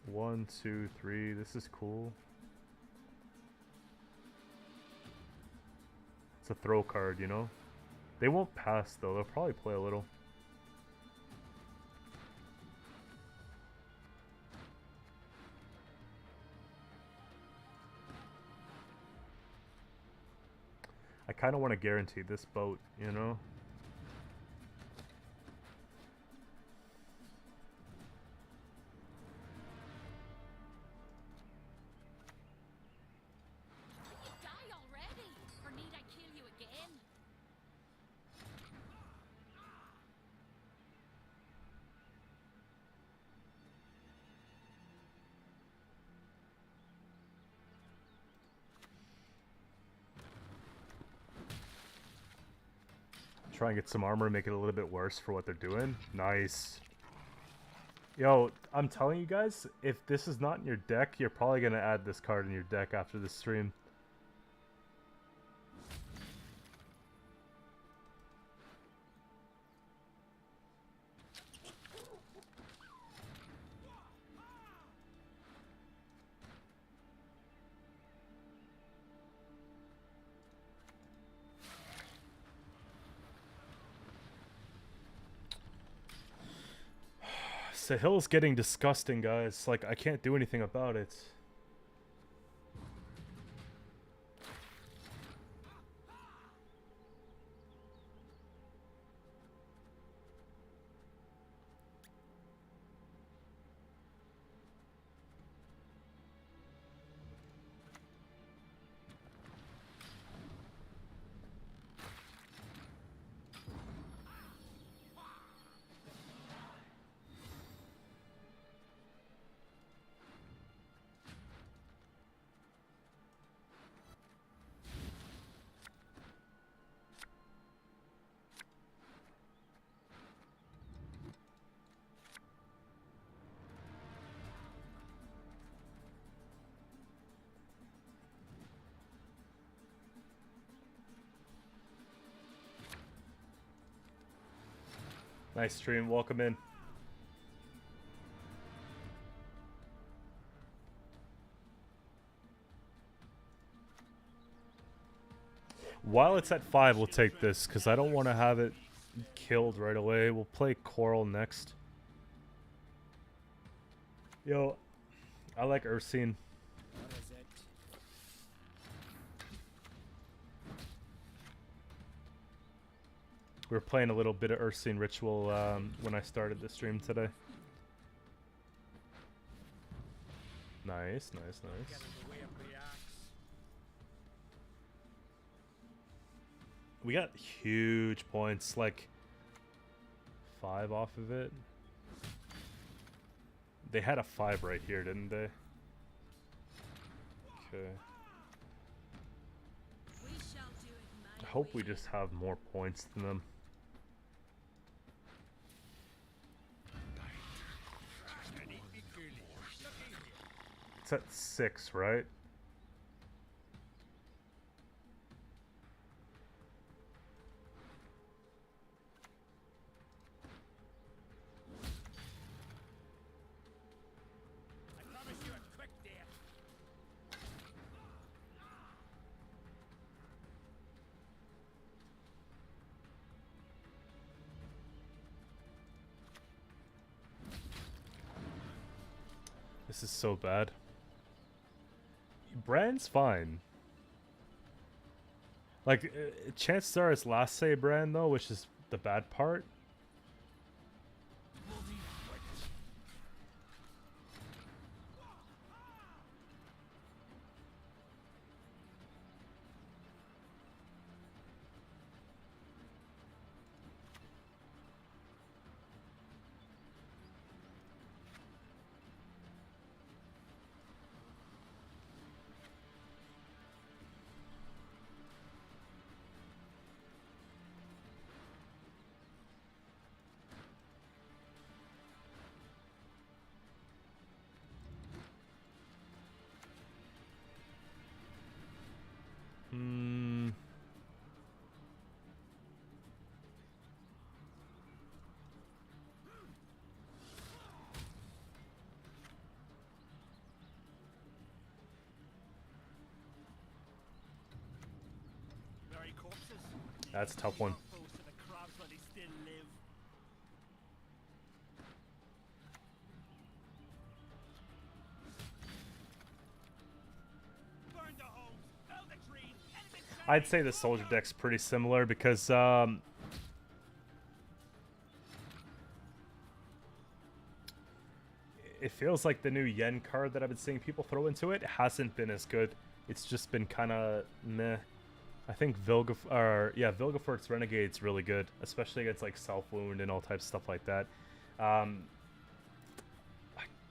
One, two, three. This is cool. It's a throw card, you know? They won't pass, though. They'll probably play a little. I kind of want to guarantee this boat, you know? Die already? Or need I kill you again? Try and get some armor, make it a little bit worse for what they're doing. Nice. Yo, I'm telling you guys, if this is not in your deck, you're probably going to add this card in your deck after this stream. Sahil's getting disgusting, guys. Like, I can't do anything about it. Nice stream. Welcome in. While it's at 5, we'll take this, because I don't want to have it killed right away. We'll play Coral next. Yo, I like Ursine. What is it? We were playing a little bit of Ursine Ritual when I started the stream today. Nice, nice, nice. Get in the way of the axe. We got huge points, like 5 off of it. They had a 5 right here, didn't they? Okay. We shall do it my I hope we way. just have more points than them. It's at 6, right? I promise you a quick death. This is so bad. Brand's fine. Like, chances are it's last say Brand though, which is the bad part. corpses. That's a tough one. Most of the crabs while they still live. Burn the homes, fell the trees, enemies I'd say the soldier deck's pretty similar because it feels like the new yen card that I've been seeing people throw into it hasn't been as good. It's just been kind of meh. I think Vilgefortz Renegade's really good, especially against like Self Wound and all types of stuff like that. I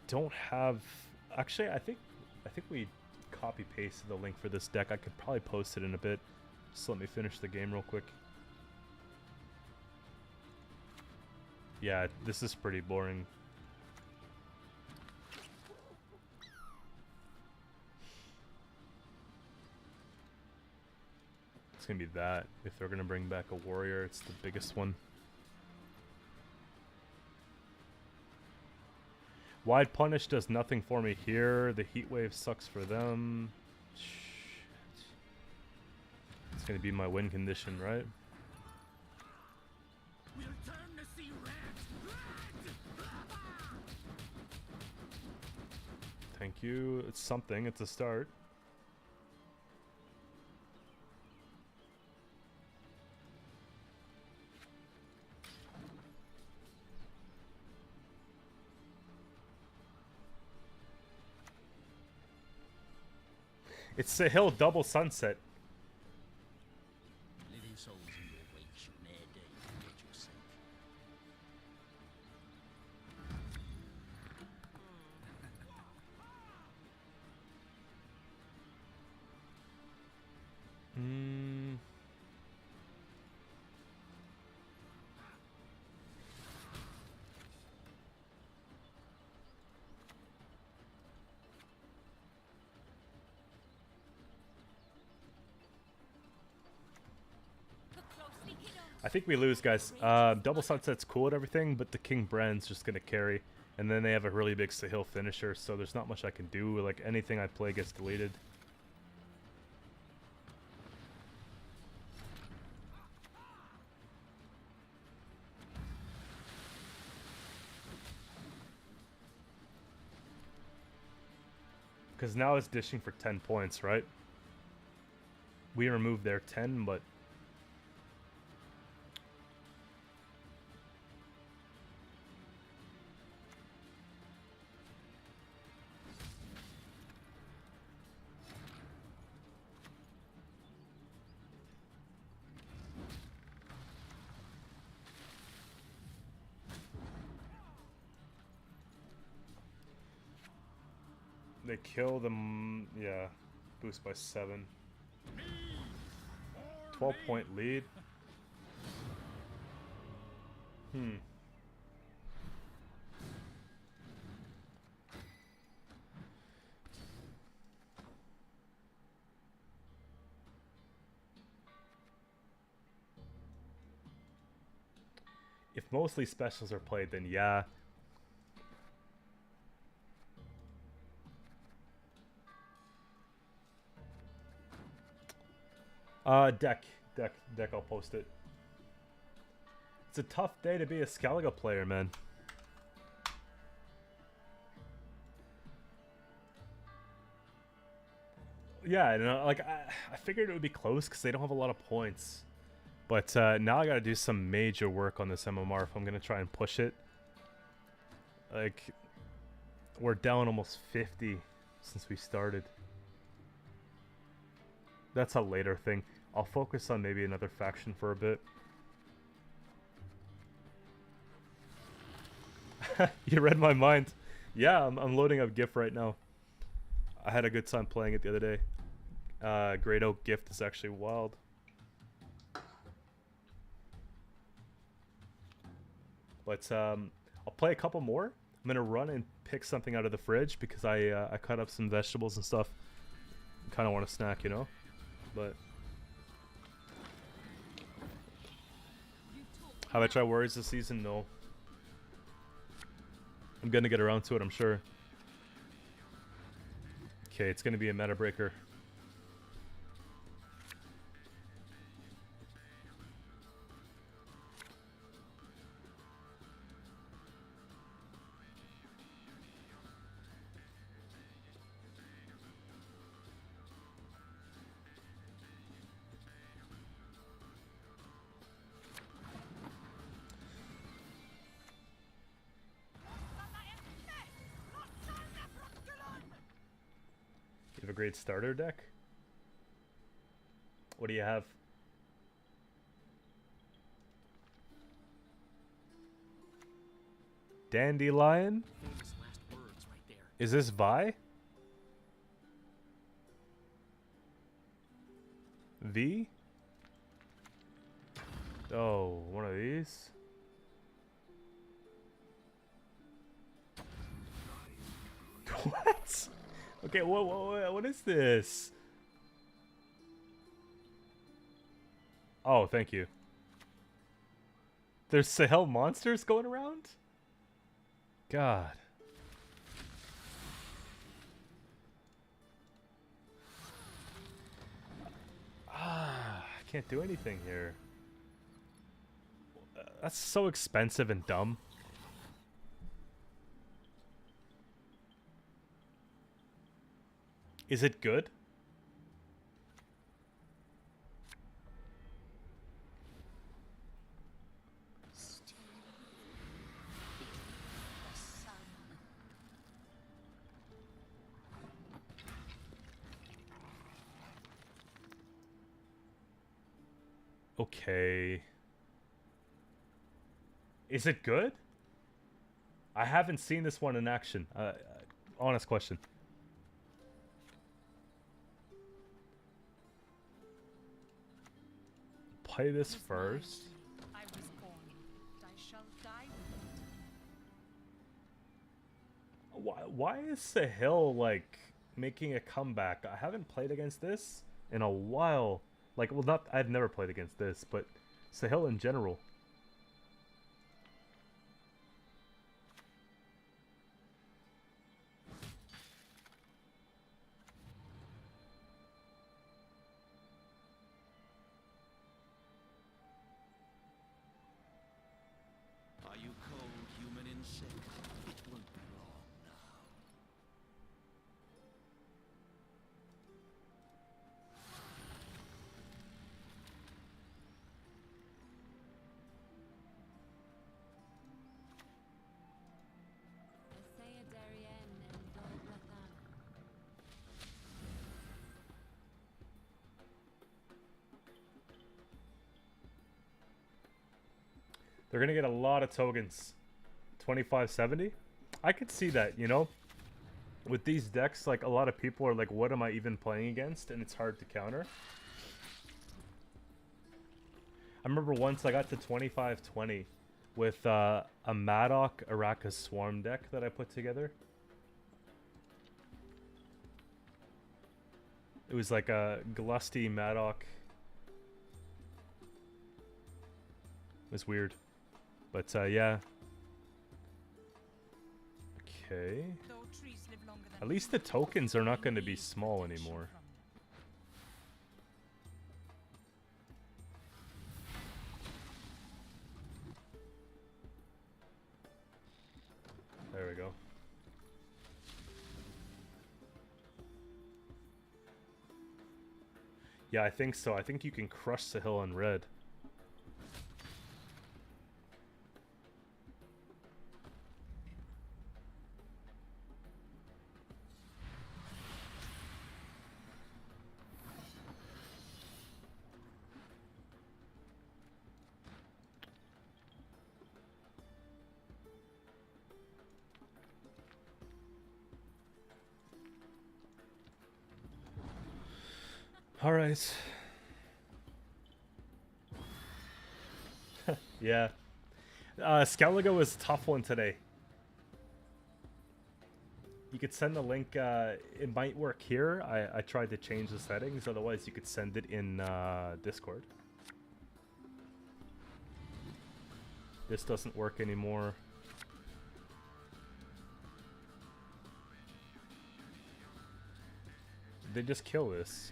don't have. Actually, I think we copy pasted the link for this deck. I could probably post it in a bit. Just let me finish the game real quick. Yeah, this is pretty boring. It's gonna be that. If they're gonna bring back a warrior, it's the biggest one. Wide Punish does nothing for me here. The Heat Wave sucks for them. Shit. It's gonna be my win condition, right? We'll turn to see red. Thank you. It's something. It's a start. It's Sahil double sunset. Living souls in your wake shall ne'er dare forget your sake. Hmm. I think we lose, guys. Double Sunset's cool and everything, but the King Brand's just gonna carry. And then they have a really big Sahil finisher, so there's not much I can do. Like, anything I play gets deleted. Because now it's dishing for 10 points, right? We removed their 10, but... They kill them, yeah, boost by 7. 12-point lead. If mostly specials are played, then yeah. Deck, I'll post it. It's a tough day to be a Skellige player, man. Yeah, and like, I figured it would be close because they don't have a lot of points. But now I gotta do some major work on this MMR if I'm gonna try and push it. Like, we're down almost 50 since we started. That's a later thing. I'll focus on maybe another faction for a bit. You read my mind. Yeah, I'm loading up GIF right now. I had a good time playing it the other day. Great Oak Gift is actually wild. But I'll play a couple more. I'm gonna run and pick something out of the fridge because I cut up some vegetables and stuff. Kind of want a snack, you know. But have I tried Warriors this season? No. I'm gonna get around to it, I'm sure. Okay, it's gonna be a meta breaker. a great starter deck? What do you have? Dandelion? Famous last words right there. Is this Vi? V? Oh, one of these? What? Okay, what is this? Oh, thank you. There's Sahel monsters going around? God. I can't do anything here. That's so expensive and dumb. Is it good? Okay. Is it good? I haven't seen this one in action. Honest question. Play this first. I was born. I shall die with it. Why is Sahil like making a comeback? I haven't played against this in a while. Like, well, not I've never played against this, but Sahil in general. Are you cold, human insect? It won't be long now. Essaya Darien and Dolblathan. They're gonna get a lot of tokens. 2570? I could see that, you know? With these decks, like, a lot of people are like, what am I even playing against? And it's hard to counter. I remember once I got to 2520 with a Madoc Arrakis Swarm deck that I put together. It was like a Glusty Madoc. It was weird. But, yeah. Okay. Though trees live longer than At least the people, tokens are not they going to be need small protection anymore. from them. There we go. Yeah, I think so. I think you can crush the hill in red. All right. Yeah. Skellige was a tough one today. You could send the link. It might work here. I tried to change the settings. Otherwise, you could send it in Discord. This doesn't work anymore. They just kill this.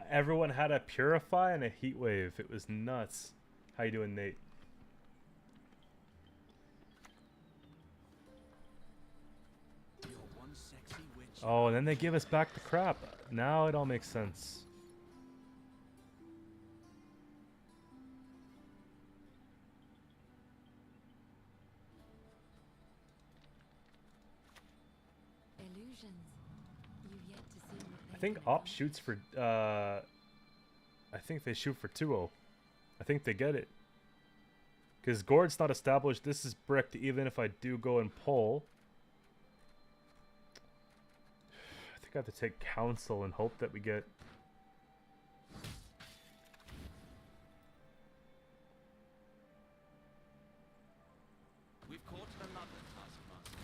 Everyone had a Purify and a Heat Wave. It was nuts. How you doing, Nate? You're one sexy witch. Oh, and then they give us back the crap. Now it all makes sense. Illusions. You've yet to see what I they think can Op shoots for I think they shoot for 2-0. I think they get it. Because Gord's not established. This is bricked even if I do go and pull. I think I have to take counsel and hope that we get... We've caught another taskmaster.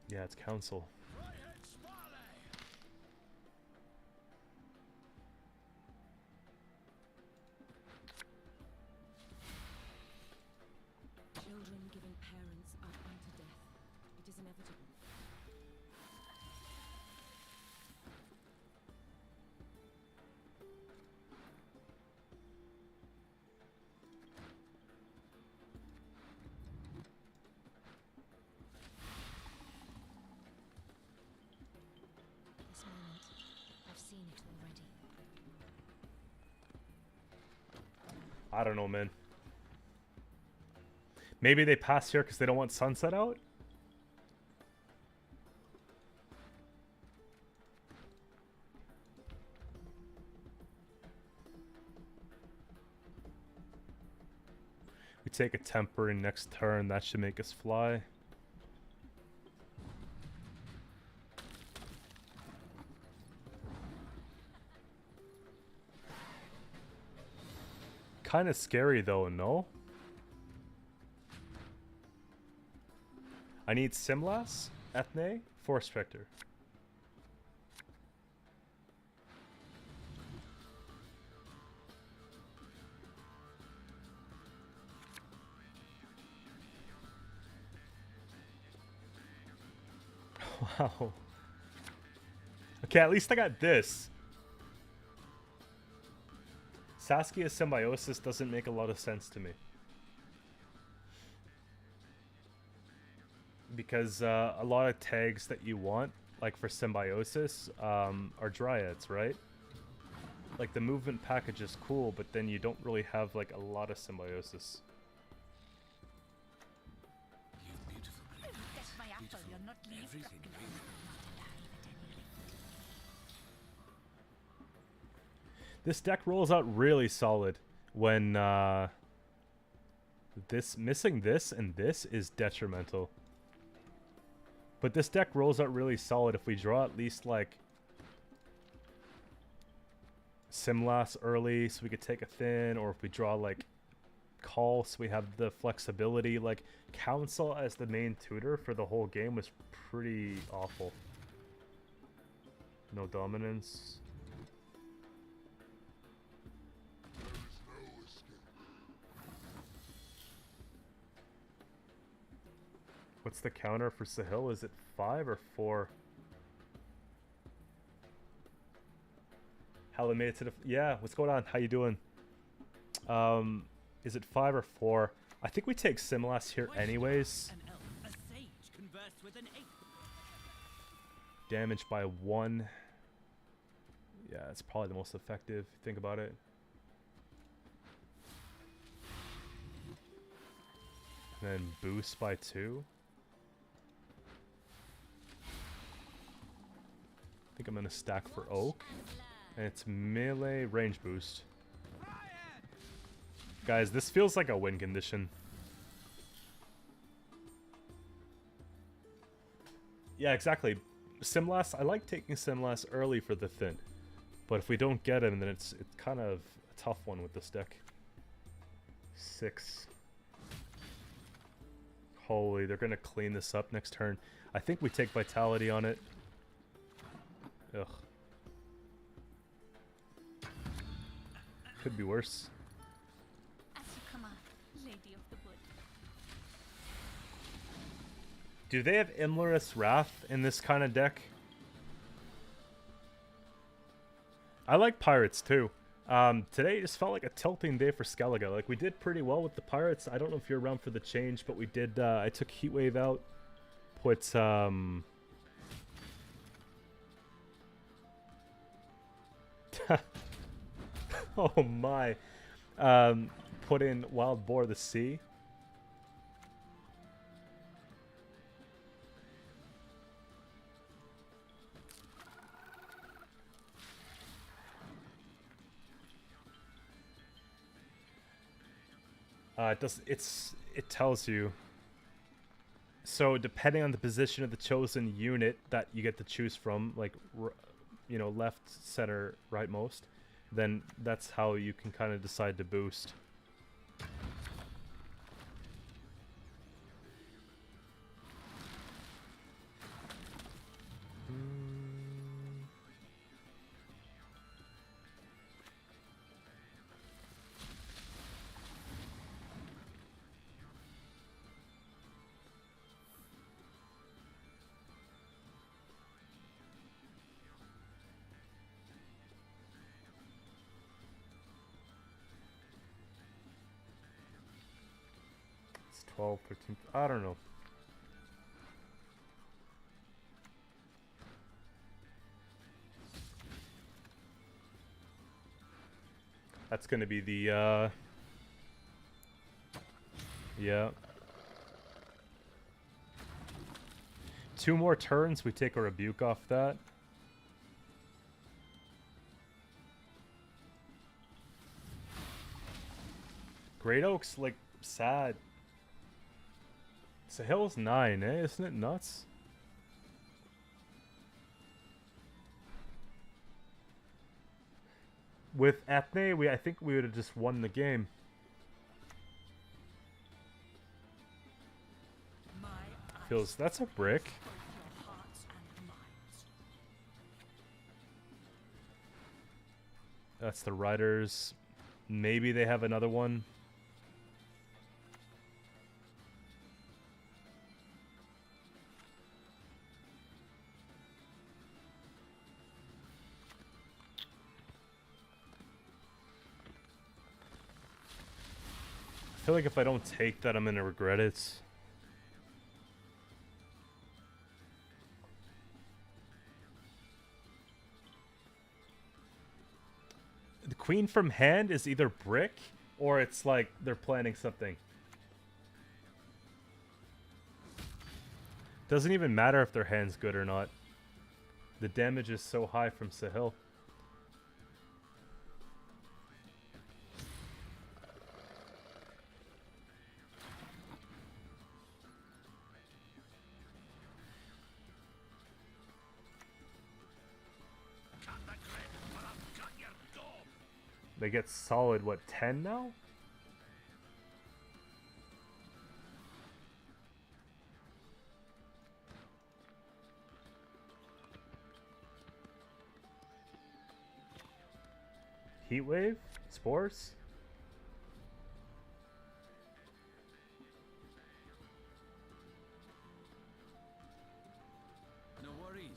Yeah, it's counsel. Right-hand Smiley! Children giving parents up unto death. It is inevitable. This moment, I've seen it already. I don't know, man. Maybe they pass here because they don't want sunset out? We take a temper in next turn. That should make us fly. Kind of scary though, no? I need Simlas, Ethne, Force Vector. Wow. Okay, at least I got this. Saskia's Symbiosis doesn't make a lot of sense to me. Because a lot of tags that you want, like for Symbiosis, are Dryads, right? Like the movement package is cool, but then you don't really have like a lot of Symbiosis. You beautiful creature. That's my apple. You're not leaving. Everything really. This deck rolls out really solid when missing this and this is detrimental. But this deck rolls out really solid if we draw at least like Simlas early so we could take a thin, or if we draw like Call so we have the flexibility. Like Council as the main tutor for the whole game was pretty awful. No dominance. What's the counter for Sahil? Is it 5 or 4? Hella made it to the... Yeah, what's going on? How you doing? Is it 5 or 4? I think we take Simlas here anyways. An elf, a sage, converse with an ape. Damage by 1. Yeah, it's probably the most effective. Think about it. And then boost by 2. I think I'm gonna stack for Oak. And it's melee range boost. Guys, this feels like a win condition. Yeah, exactly. Simlas, I like taking Simlas early for the thin. But if we don't get him, then it's kind of a tough one with this deck. 6. Holy, they're gonna clean this up next turn. I think we take Vitality on it. Ugh. Could be worse. As you command, Lady of the Wood. Do they have Imlerith's Wrath in this kind of deck? I like pirates too. Today just felt like a tilting day for Skellige. Like we did pretty well with the pirates. I don't know if you're around for the change, but we did. I took Heatwave out, put oh my, put in Wild Boar of the Sea. It tells you. So depending on the position of the chosen unit that you get to choose from, like, you know, left, center, rightmost, then that's how you can kind of decide to boost. It's 12, 13, I don't know. That's gonna be the, yeah. 2 more turns, we take a rebuke off that. Great Oak's, like, sad. Sahil's 9, eh? Isn't it nuts? With Ethne, I think we would have just won the game. My eyes Feels that's a brick. your hearts and minds. That's the Riders. Maybe they have another one. I feel like if I don't take that, I'm gonna regret it. The Queen from hand is either brick or it's like they're planning something. Doesn't even matter if their hand's good or not. The damage is so high from Sahil. They get solid, what, 10 now? Heatwave? Spores? No worries.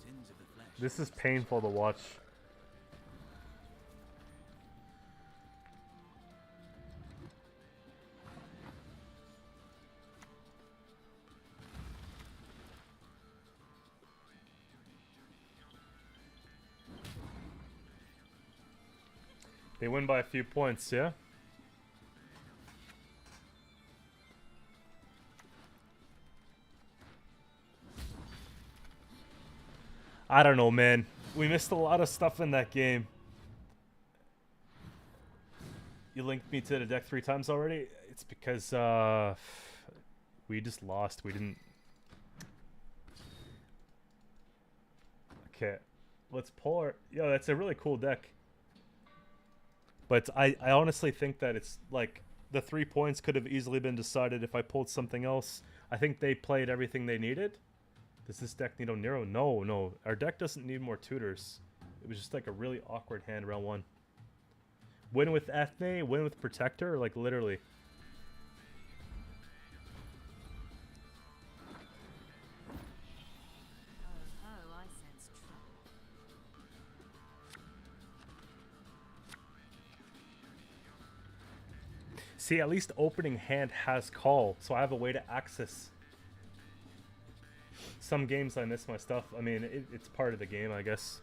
Sins of the flesh. This is painful to watch. They win by a few points, yeah? I don't know, man. We missed a lot of stuff in that game. You linked me to the deck 3 times already? It's because, we just lost. We didn't... Okay. Let's pull our... Yo, that's a really cool deck. But I honestly think that it's, like, the 3 points could have easily been decided if I pulled something else. I think they played everything they needed. Does this deck need Oniro? No, no. Our deck doesn't need more tutors. It was just, like, a really awkward hand round 1. Win with Ethne, win with Protector, like, literally. Oh, I sense trouble. See, at least opening hand has call, so I have a way to access. Some games I miss my stuff. I mean, it's part of the game, I guess.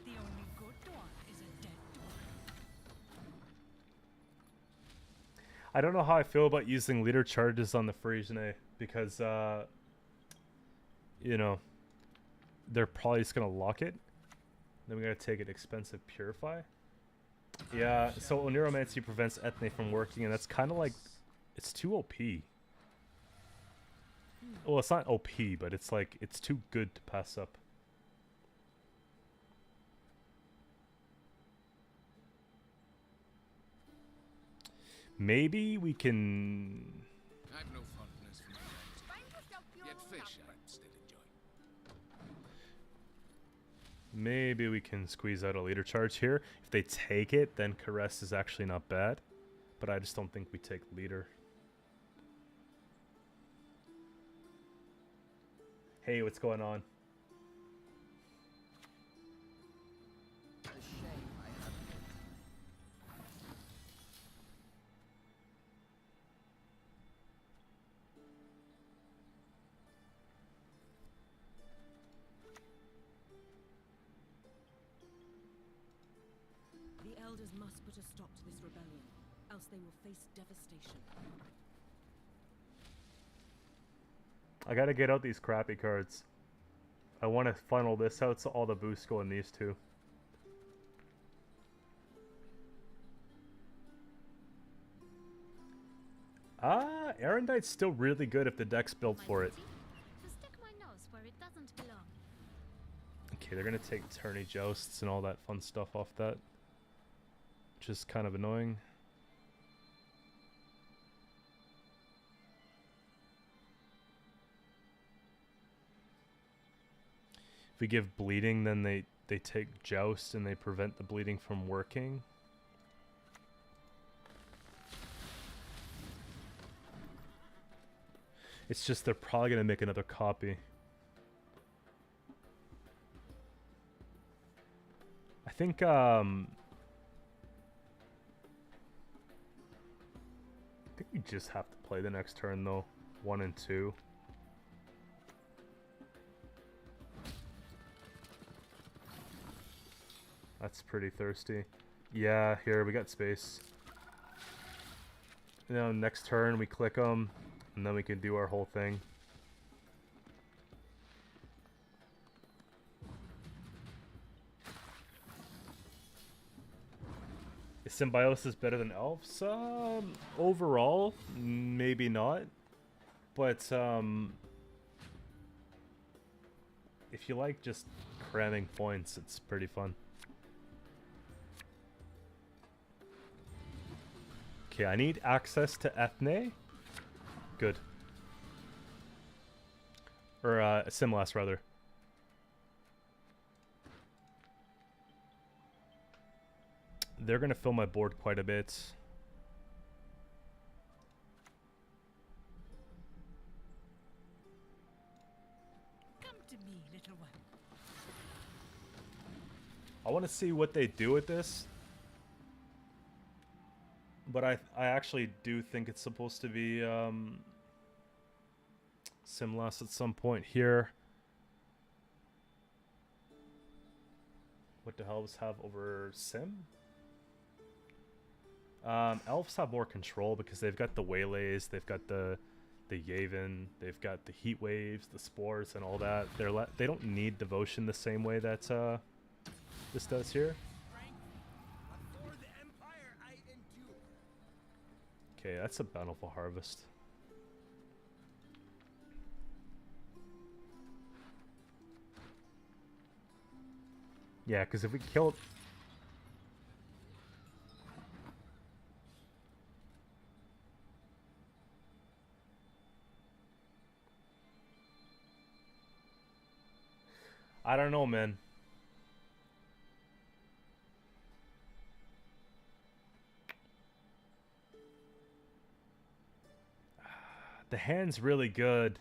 The only good dwarf is a dead dwarf. I don't know how I feel about using leader charges on the Frisian because, you know, they're probably just gonna lock it. Then we gotta take an expensive purify. Yeah, so Oniromancy prevents Ethne from working, and that's kind of like, it's too OP. Well, it's not OP, but it's like, it's too good to pass up. Maybe we can... I've no fondness for my yet fish I still enjoy. Maybe we can squeeze out a leader charge here. If they take it, then Caress is actually not bad. But I just don't think we take leader. Hey, what's going on? The elders must put a stop to this rebellion, else they will face devastation. I gotta get out these crappy cards. I want to funnel this out so all the boosts go in these two. Erendite's still really good if the deck's built for it. To stick my nose where it doesn't belong. Okay, they're gonna take tourney jousts and all that fun stuff off that. Which is kind of annoying. If we give bleeding, then they take joust and they prevent the bleeding from working. It's just they're probably gonna make another copy. I think we just have to play the next turn though. 1 and 2. That's pretty thirsty. Yeah, here we got space. Now next turn we click them, and then we can do our whole thing. Is Symbiosis better than Elves? Overall, maybe not. But if you like just cramming points, it's pretty fun. Okay, I need access to Ethne. Good. Or Simlas, rather. They're going to fill my board quite a bit. Come to me, little one. I want to see what they do with this. But I actually do think it's supposed to be Simlas at some point here. What do elves have over Sim? Elves have more control because they've got the waylays, they've got the Yavin, they've got the heat waves, the spores, and all that. They don't need devotion the same way that this does here. For the Empire I endure. Okay, that's a bountiful harvest. Yeah, because if we killed... I don't know, man. The hand's really good.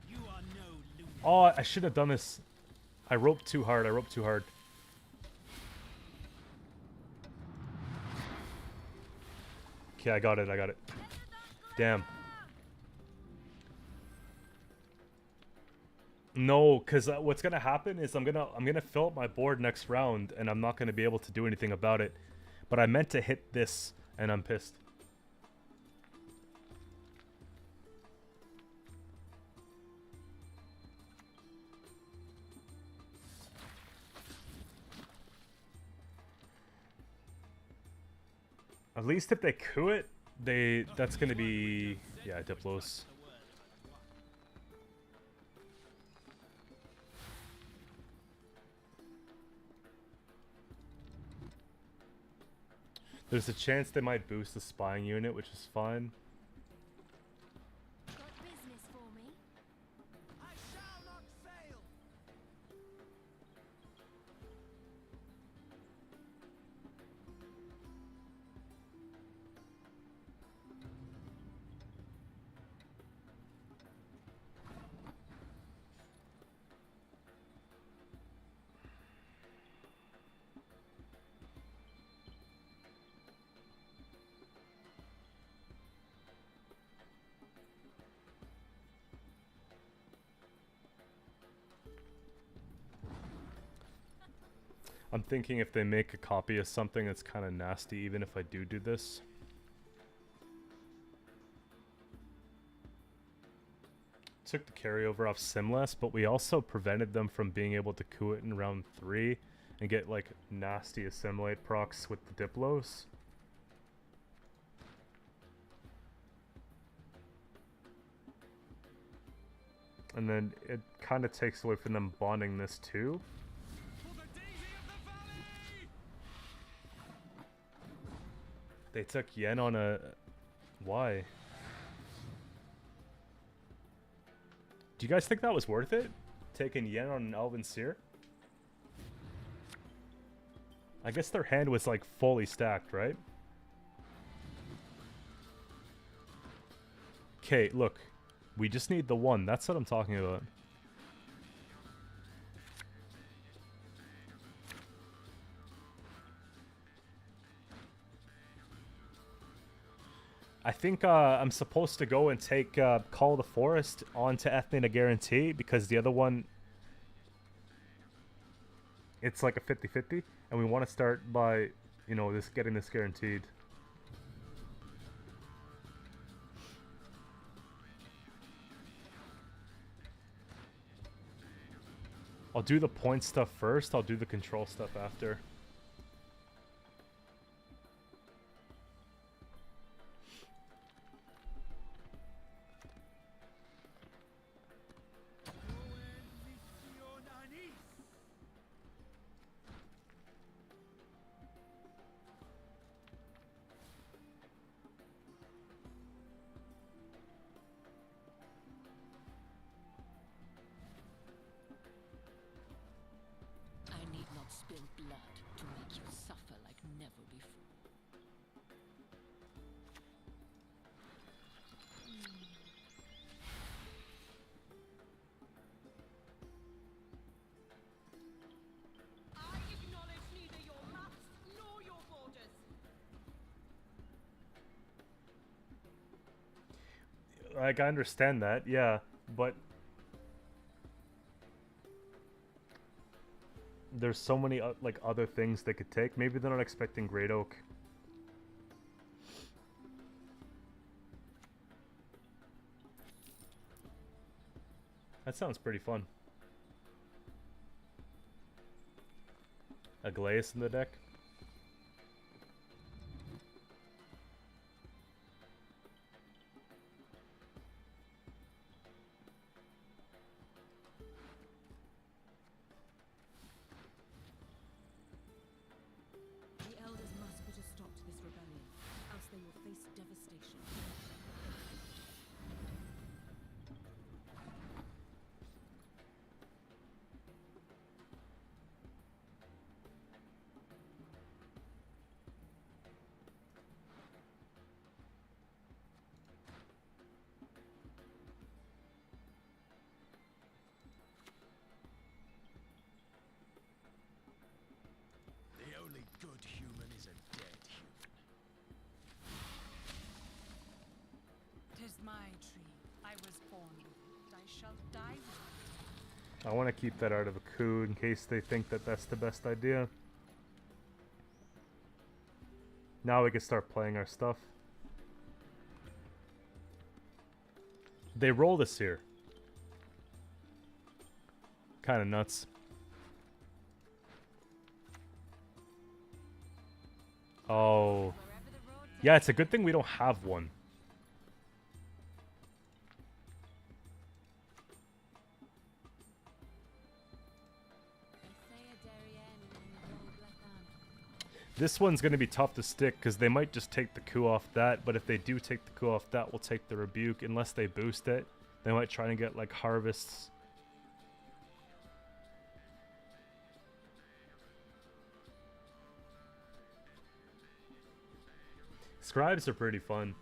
You are no lunatic. Oh, I should have done this. I roped too hard. I roped too hard. Okay, I got it. I got it. Damn. No, because what's gonna happen is I'm gonna fill up my board next round, and I'm not gonna be able to do anything about it. But I meant to hit this, and I'm pissed. At least if they coup it, that's gonna be, yeah, Diplos. There's a chance they might boost the spying unit, which is fine. Got business for me? I shall not fail. I'm thinking if they make a copy of something that's kind of nasty, even if I do this. Took the carryover off Simless, but we also prevented them from being able to coup it in round 3 and get like nasty assimilate procs with the Diplos. And then it kind of takes away from them bonding this too. For the daisy of the valley! They took Yen on a... Why? Do you guys think that was worth it? Taking Yen on an Elven Seer? I guess their hand was like fully stacked, right? Okay, look. We just need the one. That's what I'm talking about. I think I'm supposed to go and take Call of the Forest onto Ethne to guarantee, because the other one, it's like a 50-50, and we want to start by, you know, getting this guaranteed. I'll do the point stuff first, I'll do the control stuff after. I need not spill blood to make you suffer like never before. I acknowledge neither your maps nor your borders. Like, I understand that, yeah, but there's so many like other things they could take. Maybe they're not expecting Great Oak. That sounds pretty fun. A Glace in the deck. The elders must put a stop to this rebellion, else they will face devastation. The only good human is a dead human. 'Tis my tree. I was born with it. I shall die with it. I want to keep that out of a coup in case they think that that's the best idea. Now we can start playing our stuff. They roll this here. Kind of nuts. Oh. Yeah, it's a good thing we don't have one. This one's going to be tough to stick because they might just take the coup off that, but if they do take the coup off that, we'll take the rebuke. Unless they boost it, they might try and get like harvests. Scribes are pretty fun.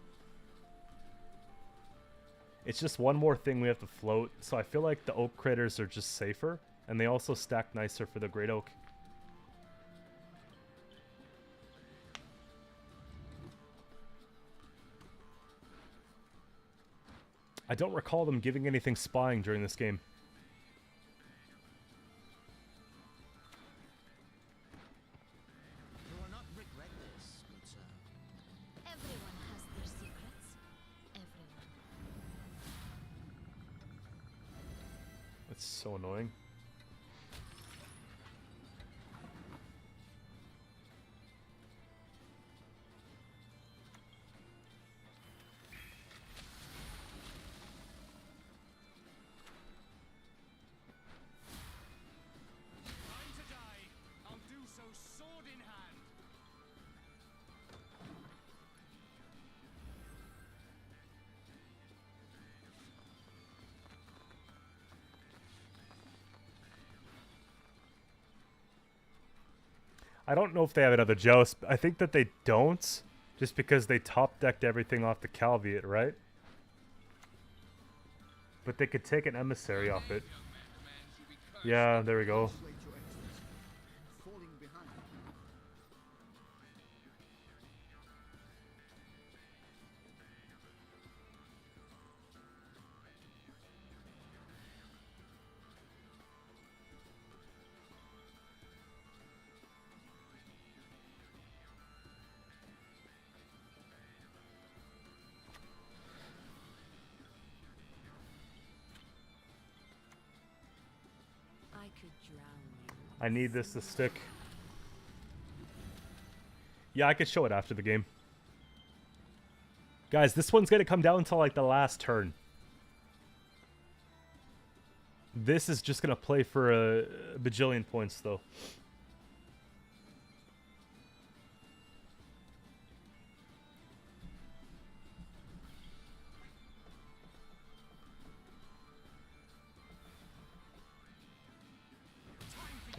It's just one more thing we have to float, so I feel like the oak critters are just safer, and they also stack nicer for the great oak. I don't recall them giving anything spying during this game. You will not regret this, good sir. Everyone has their secrets. Everyone. That's so annoying. Time to die. I'll do so sword in hand. I don't know if they have another joust. I think that they don't, just because they top decked everything off the Calviate, right? But they could take an emissary off it. Yeah, there we go. Falling behind. I could drown you. I need this to stick. Yeah, I could show it after the game. Guys, this one's gonna come down to like the last turn. This is just gonna play for a bajillion points though.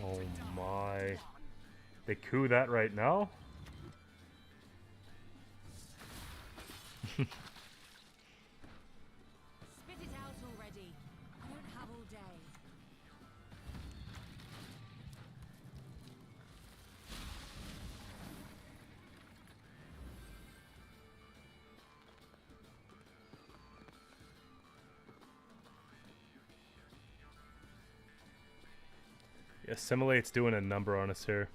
Oh my. They coup that right now? Spit it out already. I don't have all day. Yeah, Assimilate's doing a number on us here.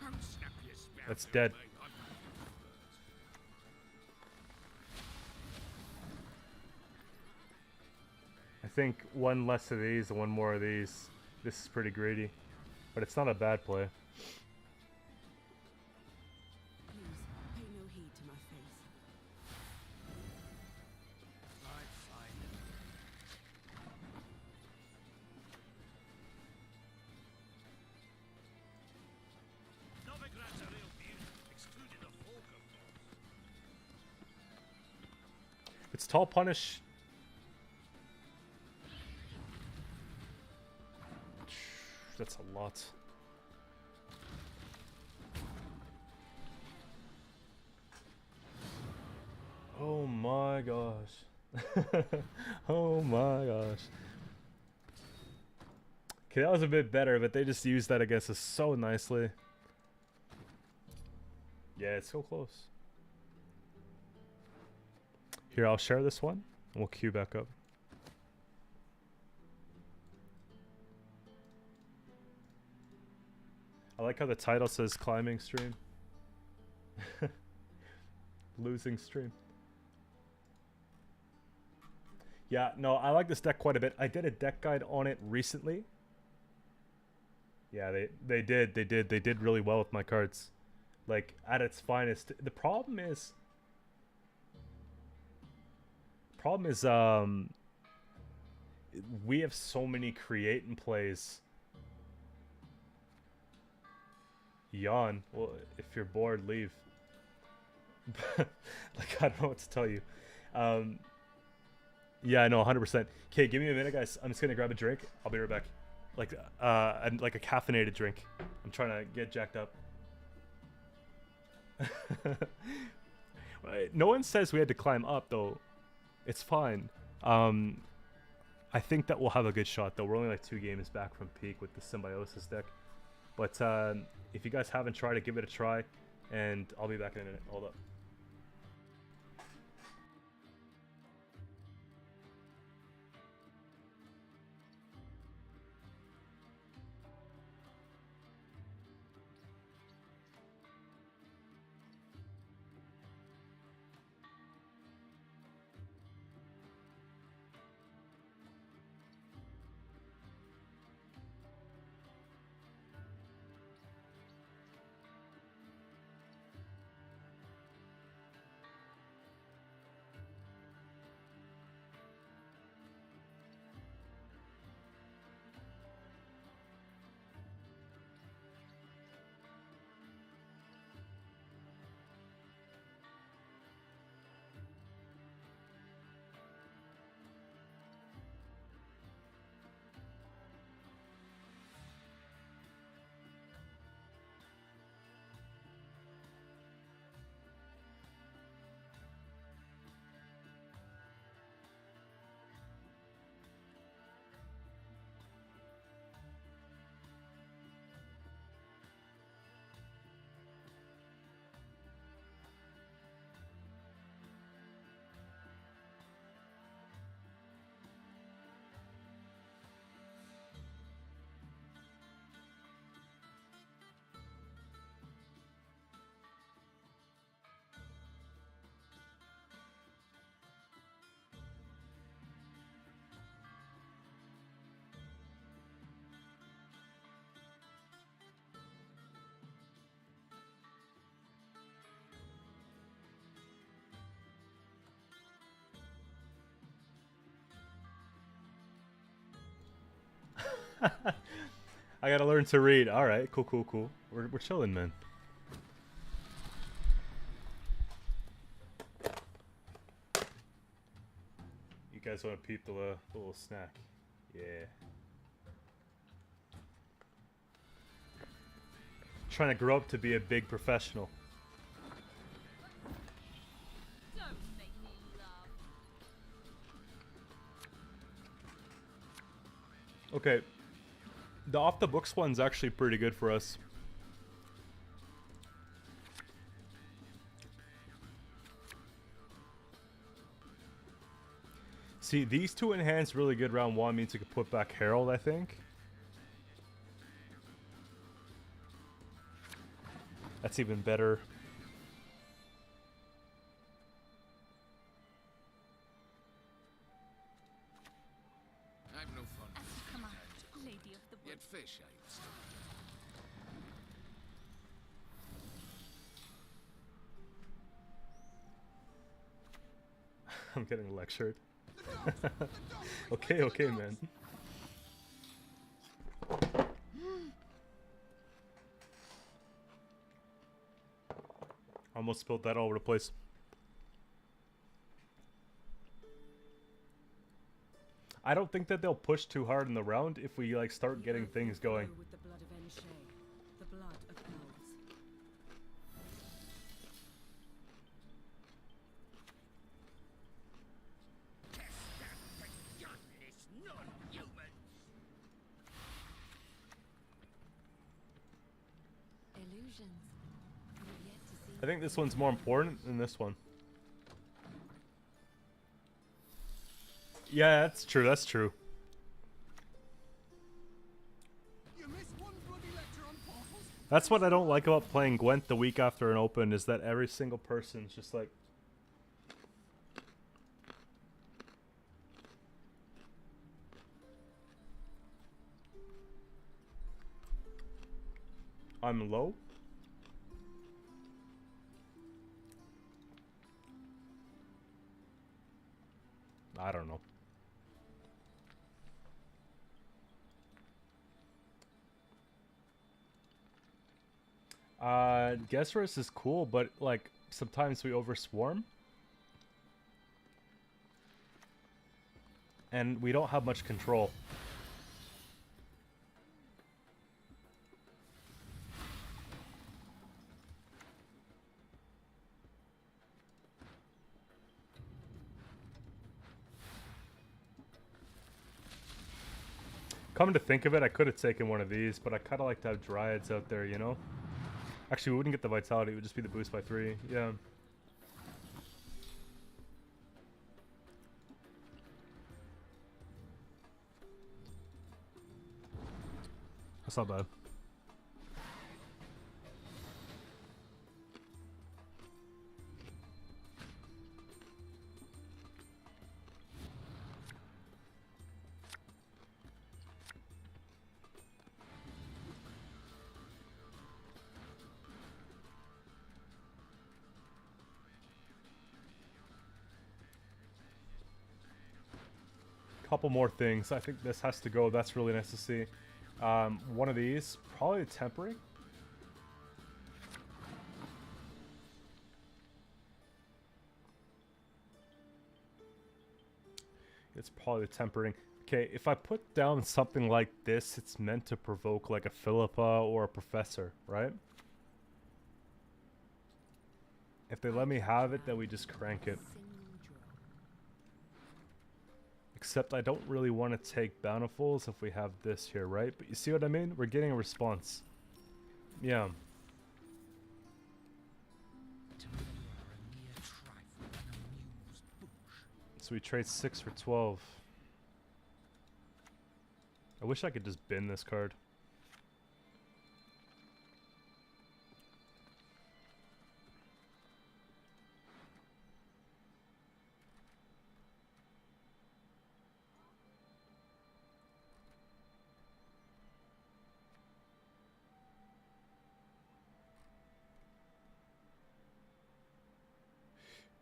Don't snap your spout That's at dead. me. I think one less of these and one more of these. This is pretty greedy, but it's not a bad play. Please, pay no heed to my face. I find Novigrad's a real beauty, excluding the folk, of course. It's tall punish. That's a lot. Oh my gosh. Oh my gosh. Okay, that was a bit better, but they just used that against us so nicely. Yeah, it's so close. Here, I'll share this one, and we'll queue back up. I like how the title says climbing stream. Losing stream. Yeah, no, I like this deck quite a bit. I did a deck guide on it recently. Yeah, they did really well with my cards. Like, at its finest. The problem is we have so many create and plays. Yawn. Well, if you're bored, leave. Like, I don't know what to tell you. Yeah, I know, 100%. Okay, give me a minute, guys. I'm just gonna grab a drink. I'll be right back. Like a caffeinated drink. I'm trying to get jacked up. No one says we had to climb up, though. It's fine. I think that we'll have a good shot, though. We're only like 2 games back from peak with the Symbiosis deck. But if you guys haven't tried it, give it a try. And I'll be back in a minute. Hold up. I gotta learn to read. All right, cool. We're chilling, man. You guys want to peep the little snack? Yeah. Trying to grow up to be a big professional. Don't make me laugh. Okay. The off the books one's actually pretty good for us. See, these 2 enhanced really good round 1 means you could put back Herald, I think. That's even better. I've no fun. Come on, lady beauty of the wood. Yet fish ain't still. I'm getting lectured. Okay, okay, man. Almost spilled that all over the place. I don't think that they'll push too hard in the round if we like start getting things going. With the blood of Enshay, the blood of elves. Illusions. We've yet to see I think this one's more important than this one. Yeah, that's true. That's true. You missed one bloody lecture on portals. That's what I don't like about playing Gwent the week after an open is that every single person's just like. I'm low. I don't know. Guest race is cool, but like sometimes we overswarm. And we don't have much control. Come to think of it, I could have taken one of these, but I kind of like to have Dryads out there, you know? Actually, we wouldn't get the Vitality, it would just be the boost by 3, yeah. That's not bad. Couple more things. I think this has to go. That's really nice to see. One of these, probably tempering. It's probably tempering. Okay, if I put down something like this, it's meant to provoke like a Philippa or a Professor, right? If they let me have it, then we just crank it. Except I don't really want to take Bountifuls if we have this here, right? But you see what I mean? We're getting a response. Yeah. So we trade 6 for 12. I wish I could just bin this card.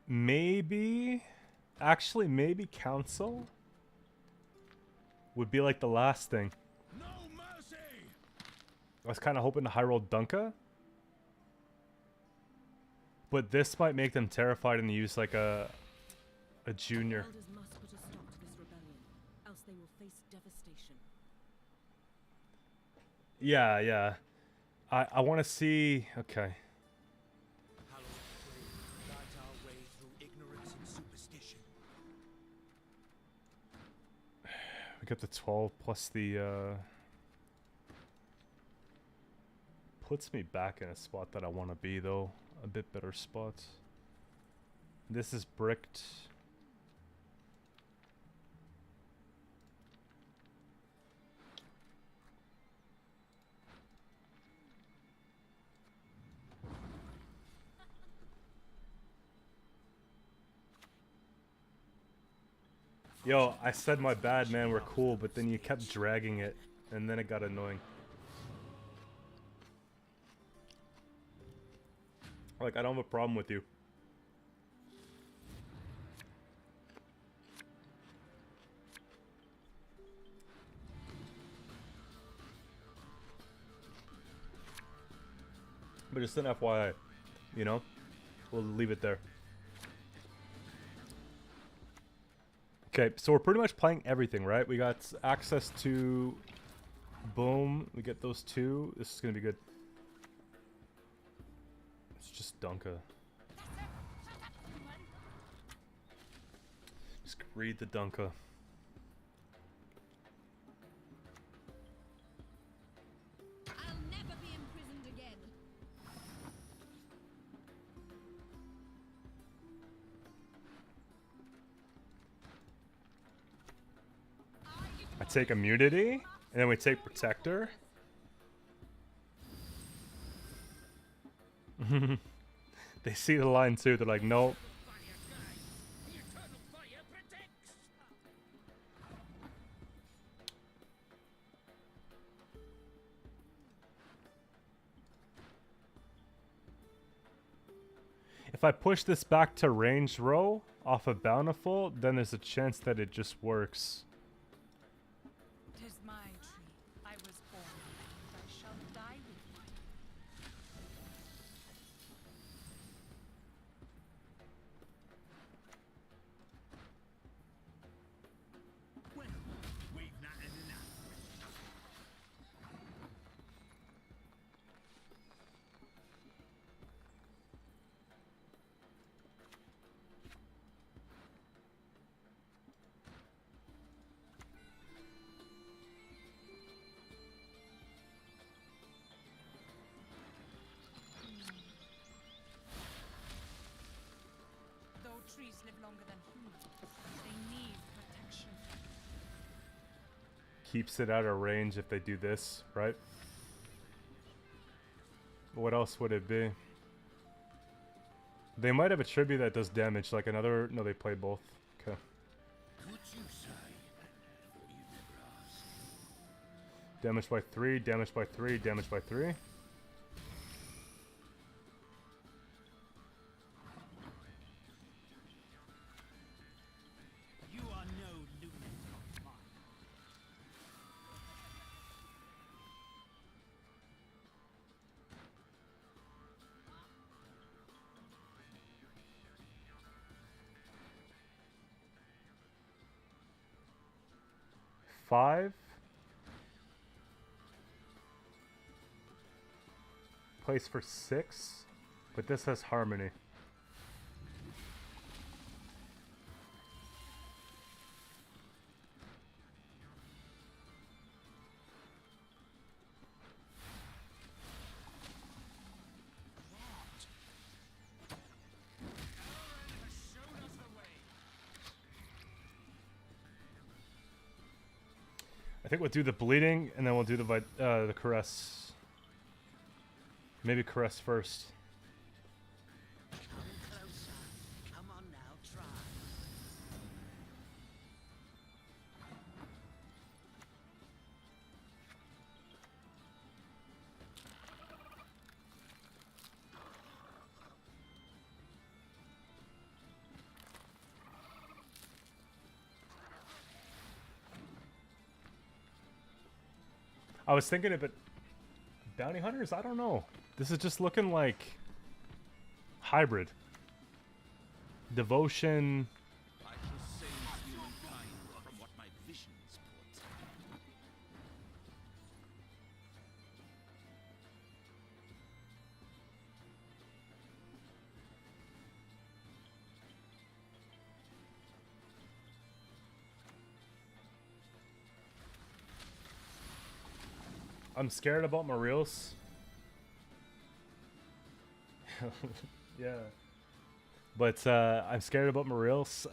Maybe, actually, maybe Council would be like the last thing. No mercy. I was kind of hoping to high roll Dunka, but this might make them terrified and use like a junior. Elders must put a stop to this rebellion, else they will face devastation. Yeah, yeah. I want to see. Okay. Hallowed flame, light our way through ignorance and superstition. We got the 12 plus the puts me back in a spot that I want to be though. A bit better spot. This is bricked. Yo, I said my bad, man, we're cool, but then you kept dragging it. and then it got annoying. Like, I don't have a problem with you. But just an FYI, you know? We'll leave it there. Okay, so we're pretty much playing everything, right? We got access to... Boom. We get those two. This is going to be good. It's just Dunka. Just read the Dunka. I'll never be imprisoned again. I take immunity, and then we take protector. They see the line too, they're like, nope. The eternal fire protects. If I push this back to range row off of Bountiful, then there's a chance that it just works. 'Tis my tree. I was born with it, and I shall die with it. Well, we've not had enough. Though trees live longer than humans, they need protection. Keeps it out of range if they do this, right? What else would it be? They might have a tribute that does damage, like another... No, they play both. Okay. Could you say? Thought you'd never ask. Damage by 3, damage by 3, damage by 3. You are no lunatic of mine. Five. Place for 6. But this has harmony. I think we'll do the bleeding, and then we'll do the caress. Maybe caress first. Come closer. Come on now, try. I was thinking of it. Bounty hunters? I don't know. This is just looking like hybrid. Devotion. I shall save humankind from what my visions put. I'm scared about Marios. Yeah. But I'm scared about Marios.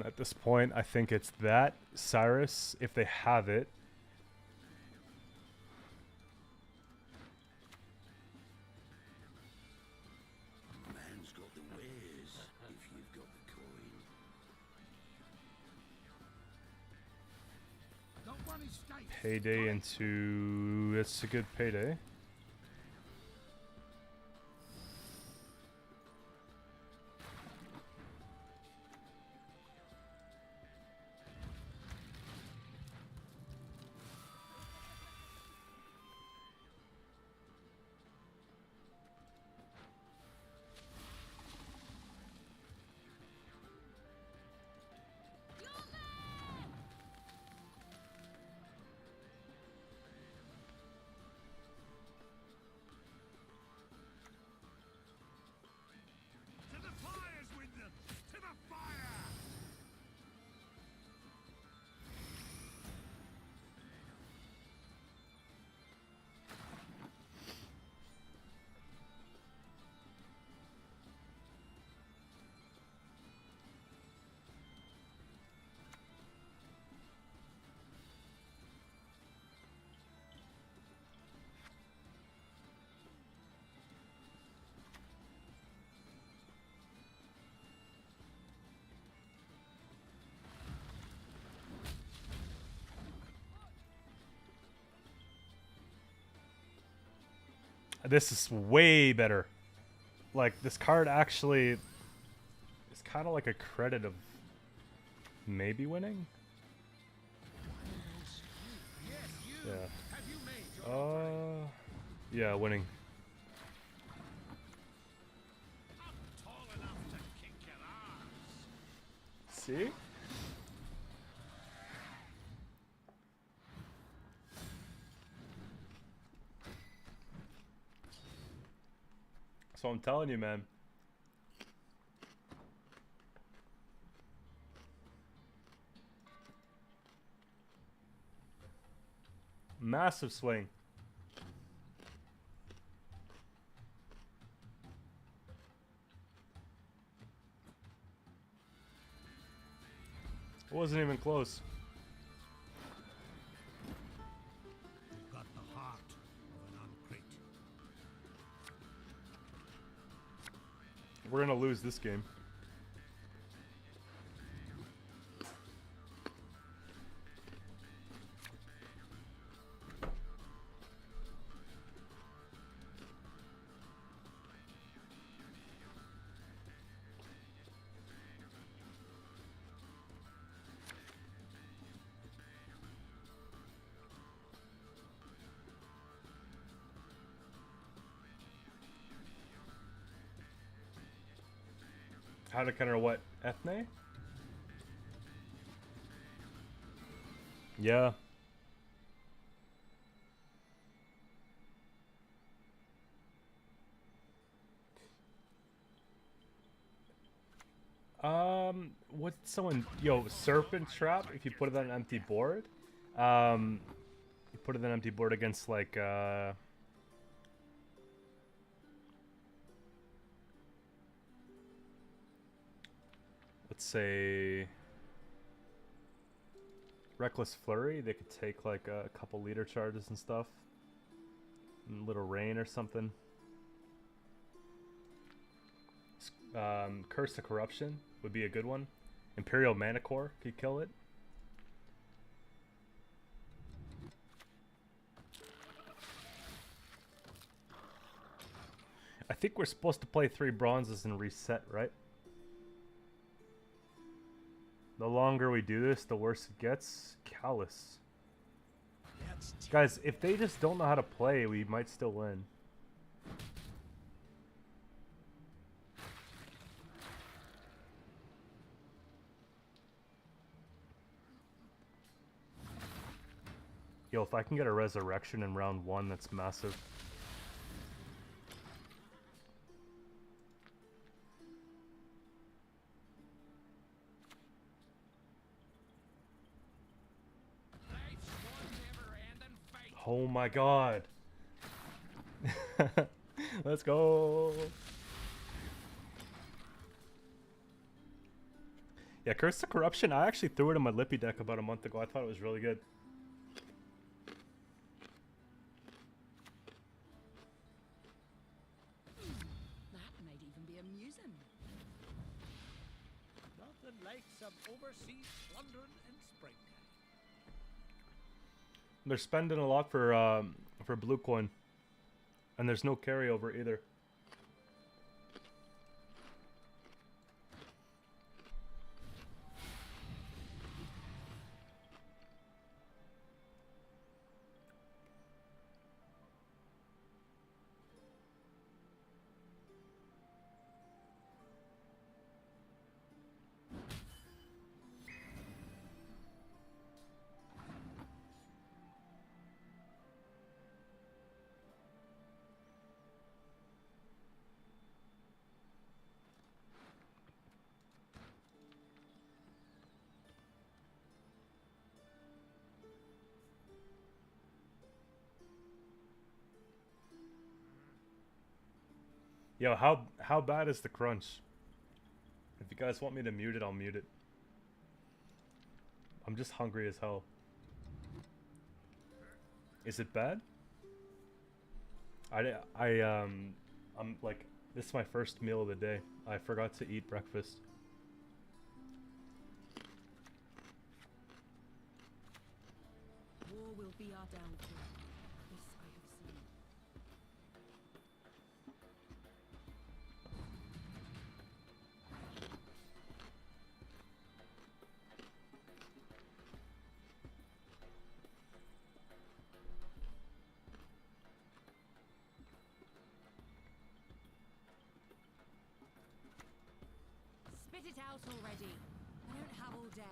At this point, I think it's that. Cyrus, if they have it. Man's got the wares, if you've got the coin. Don't run his escape. Payday into... It's a good payday. To the fires with them! To the fire! This is way better. Like, this card actually is kind of like a credit of maybe winning. Yeah. Have you made your Yeah, winning. I'm tall enough to kick your ass. See? So I'm telling you, man. Massive swing. It wasn't even close. You've got the heart of an uncrate. We're gonna lose this game. How to counter what? Ethne? Yeah. What someone... Yo, Serpent Trap, if you put it on an empty board, you put it on an empty board against, like, let's say Reckless Flurry, they could take like a couple leader charges and stuff. And Little Rain or something. Curse of Corruption would be a good one. Imperial Manicore could kill it. I think we're supposed to play 3 bronzes and reset, right? The longer we do this, the worse it gets. Callous. Guys, if they just don't know how to play, we might still win. Yo, if I can get a resurrection in round 1, that's massive. Oh my god. Let's go. Yeah, Curse of Corruption, I actually threw it in my Lippy deck about a month ago. I thought it was really good. That might even be amusing. Nothing like some overseas plundering in springtime. They're spending a lot for blue coin, and there's no carryover either. Yo, how bad is the crunch? If you guys want me to mute it, I'll mute it. I'm just hungry as hell. Is it bad? I'm like, this is my first meal of the day. I forgot to eat breakfast. War will be our downfall. This I have seen. Spit it out already. I don't have all day.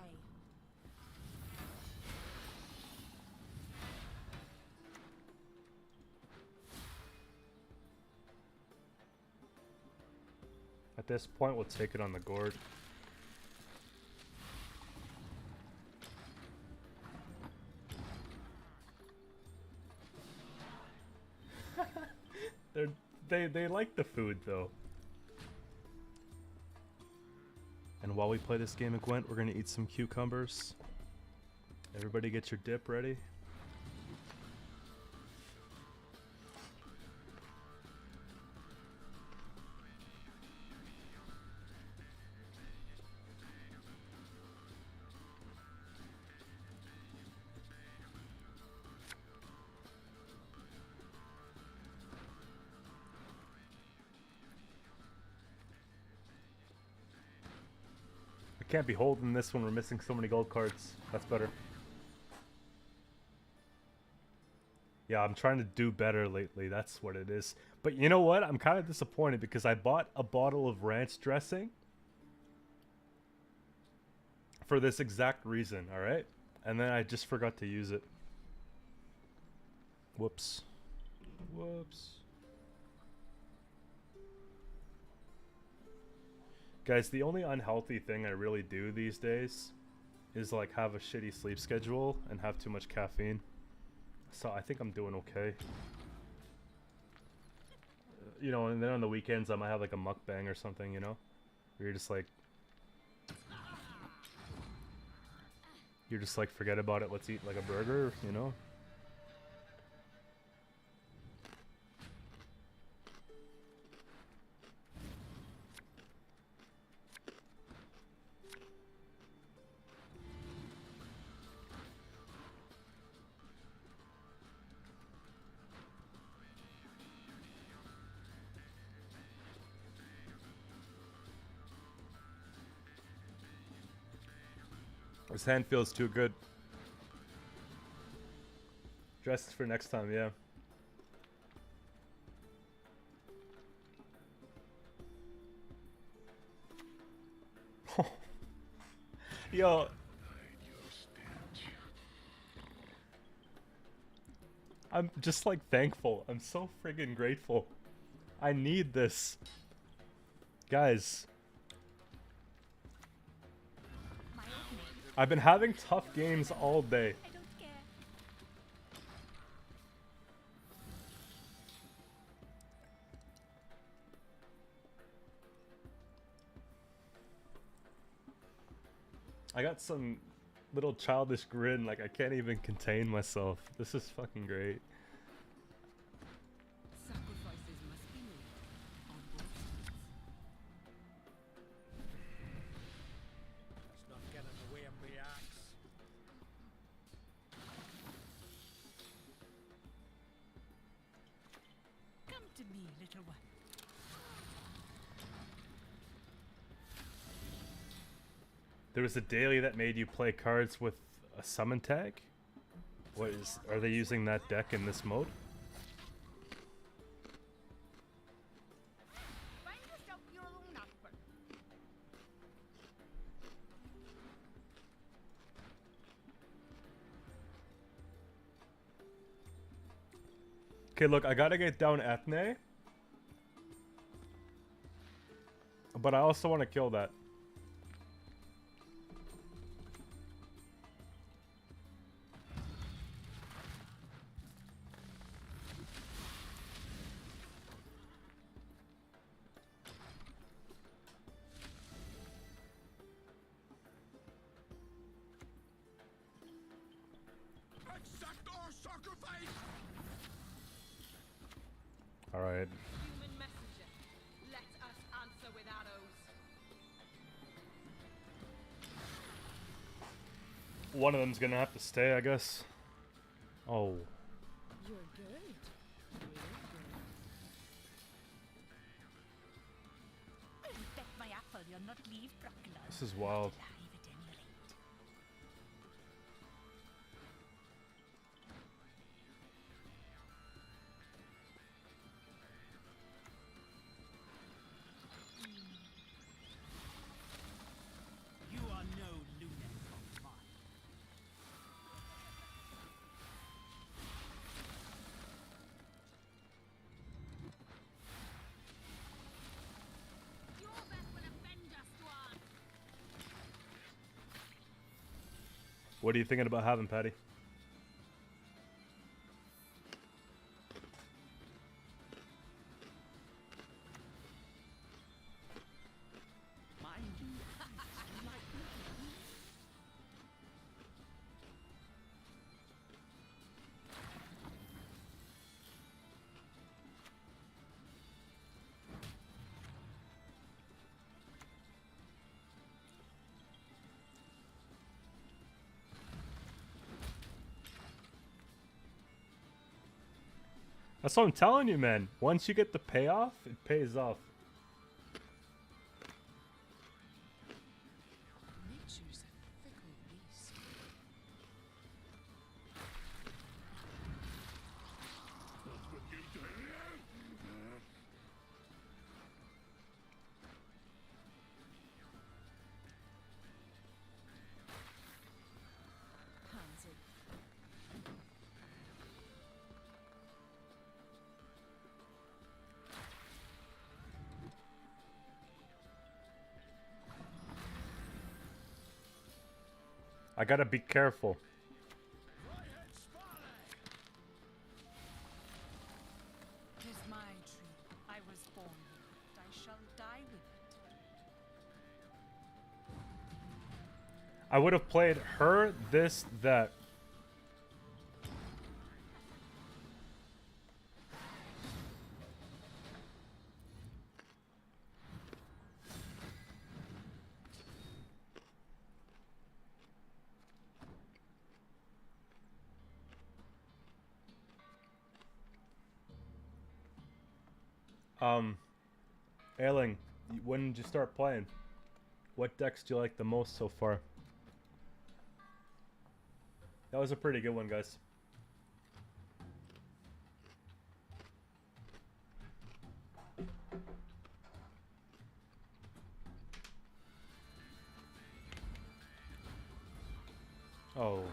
At this point, we'll take it on the gourd. They like the food though. And while we play this game of Gwent, we're gonna eat some cucumbers. Everybody get your dip ready. I can't be holding this when we're missing so many gold cards. That's better. Yeah, I'm trying to do better lately. That's what it is. But you know what? I'm kind of disappointed because I bought a bottle of ranch dressing for this exact reason, alright? And then I just forgot to use it. Whoops. Whoops. Guys, the only unhealthy thing I really do these days is like have a shitty sleep schedule and have too much caffeine. So I think I'm doing okay. You know, and then on the weekends I might have like a mukbang or something, you know? Where you're just like forget about it, let's eat like a burger, you know? This hand feels too good. Dress for next time, yeah. Yo. I'm just like thankful. I'm so friggin' grateful. I need this. Guys. I've been having tough games all day. I don't care. I got some little childish grin, like I can't even contain myself. This is fucking great. Sacrifices must be made on both sides. Let's not get in the way of the axe. to me, little one. There was a daily that made you play cards with a summon tag? Are they using that deck in this mode? Find yourself your own upper. Okay, look, I gotta get down Ethne. But I also want to kill that. Accept our sacrifice! Alright. Human messenger, let us answer with arrows. One of them's gonna have to stay, I guess. Oh. You're good. Real good. Bet my apple you'll not leave Brocklow. This is wild. Alive at any rate. You are no lunatic of mine. Your best will offend us, Swan. What are you thinking about having, Patty? Mind you, That's what I'm telling you, man. Once you get the payoff, it pays off. Nature's a fickle beast. Pansy. I gotta be careful. Tis my tree. I was born with it. I shall die with it. I would have played her, this, that. Ailing, when did you start playing? What decks do you like the most so far? That was a pretty good one, guys. Oh.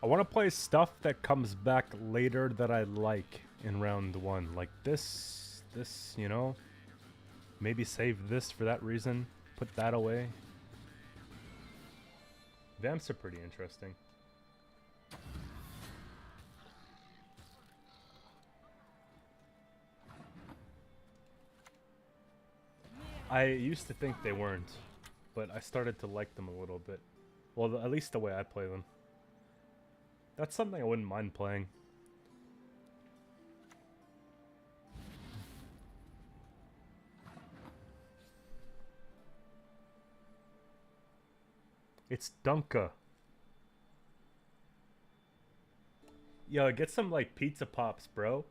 I want to play stuff that comes back later that I like in round one. Like this, you know? Maybe save this for that reason. Put that away. Vamps are pretty interesting. I used to think they weren't, but I started to like them a little bit. Well, at least the way I play them. That's something I wouldn't mind playing. It's Dunka. Yo, get some like pizza pops, bro.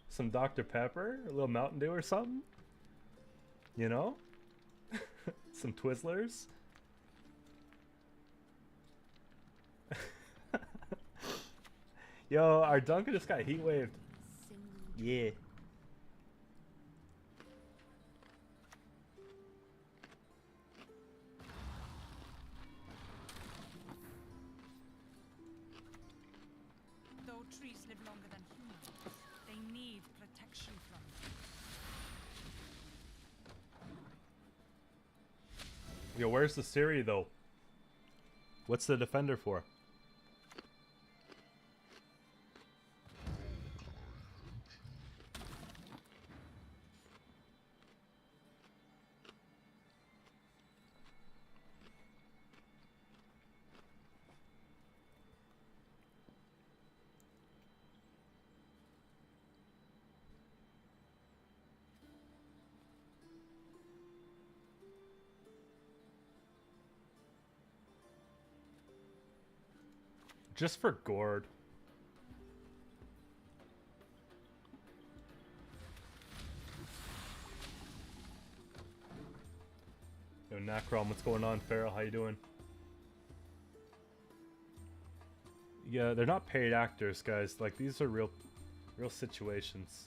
Some Dr. Pepper, a little Mountain Dew or something. You know? Some Twizzlers. Yo, our Dunka just got heat waved. Yeah. Though trees live longer than humans, they need protection from them. Yo, where's the Siri though? What's the defender for? Just for Gord. Yo, Nacrom, what's going on? Farrell, how you doing? Yeah, they're not paid actors, guys. Like, these are real situations.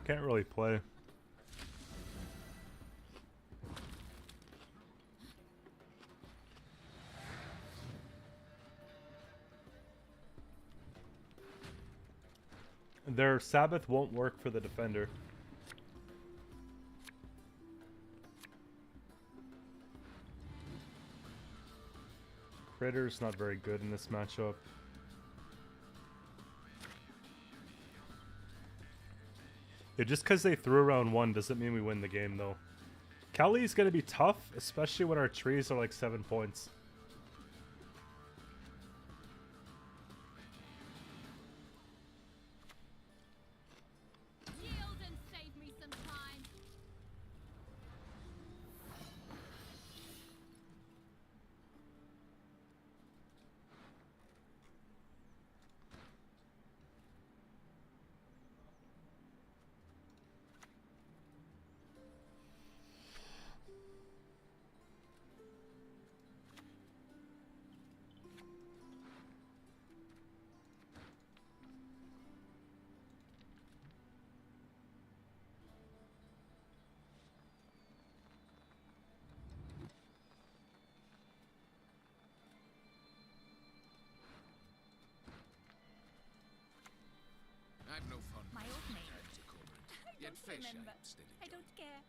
Can't really play. Their Sabbath won't work for the defender. Critter's not very good in this matchup. Yeah, just because they threw around one doesn't mean we win the game, though. Kelly's going to be tough, especially when our trees are like 7 points. Yield and save me some time. I've no fun. My old name. Times are cold. I Yet don't fish remember. I'm steady I going. don't care.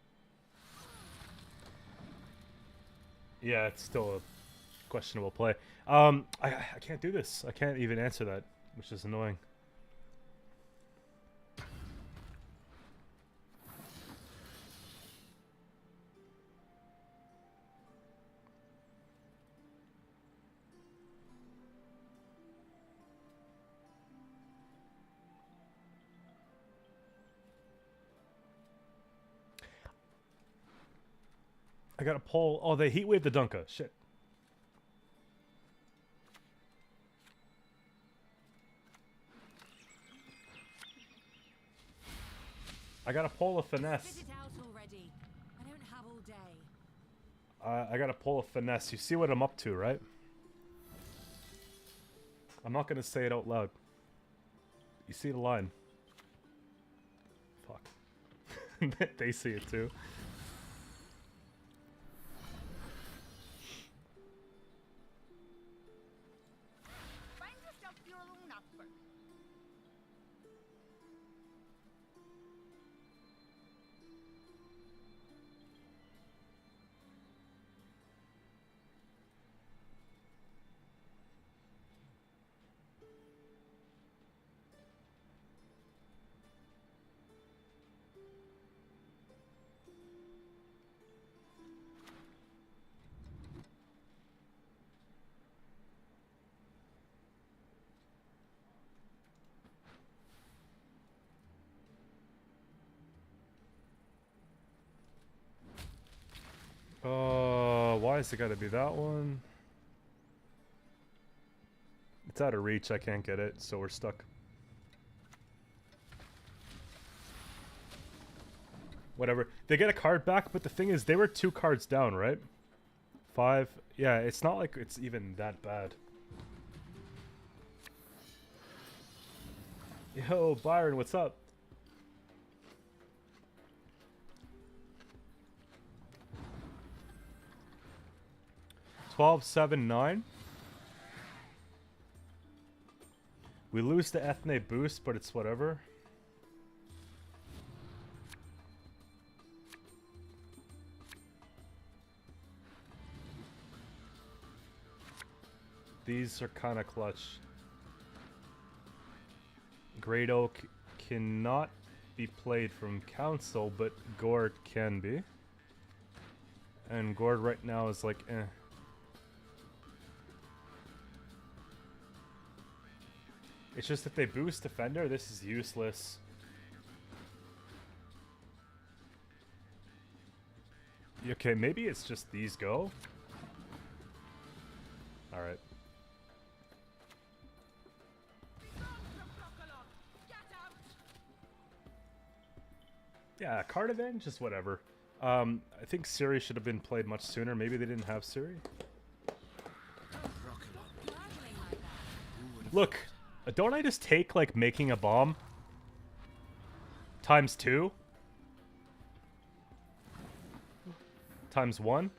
Yeah, it's still a questionable play. I can't do this. I can't even answer that, which is annoying. I got a pull. Oh, they heat wave the Dunka. Shit. I got to pull a finesse. Spit it out already. I don't have all day. I got to pull a finesse. You see what I'm up to, right? I'm not going to say it out loud. You see the line. Fuck. They see it too. Find yourself your own number. Why is it gotta be that one? It's out of reach, I can't get it, so we're stuck. Whatever. They get a card back, but the thing is, they were 2 cards down, right? 5. Yeah, it's not like it's even that bad. Yo, Byron, what's up? $12.79. We lose the Ethne boost, but it's whatever. These are kind of clutch. Great Oak cannot be played from Council, but Gord can be. And Gord right now is like, eh. It's just if they boost Defender, this is useless. Okay, maybe it's just these go. Alright. Yeah, card event, just whatever. I think Siri should have been played much sooner. Maybe they didn't have Siri. Look, don't I just take, like, making a bomb? Times 2? Times 1?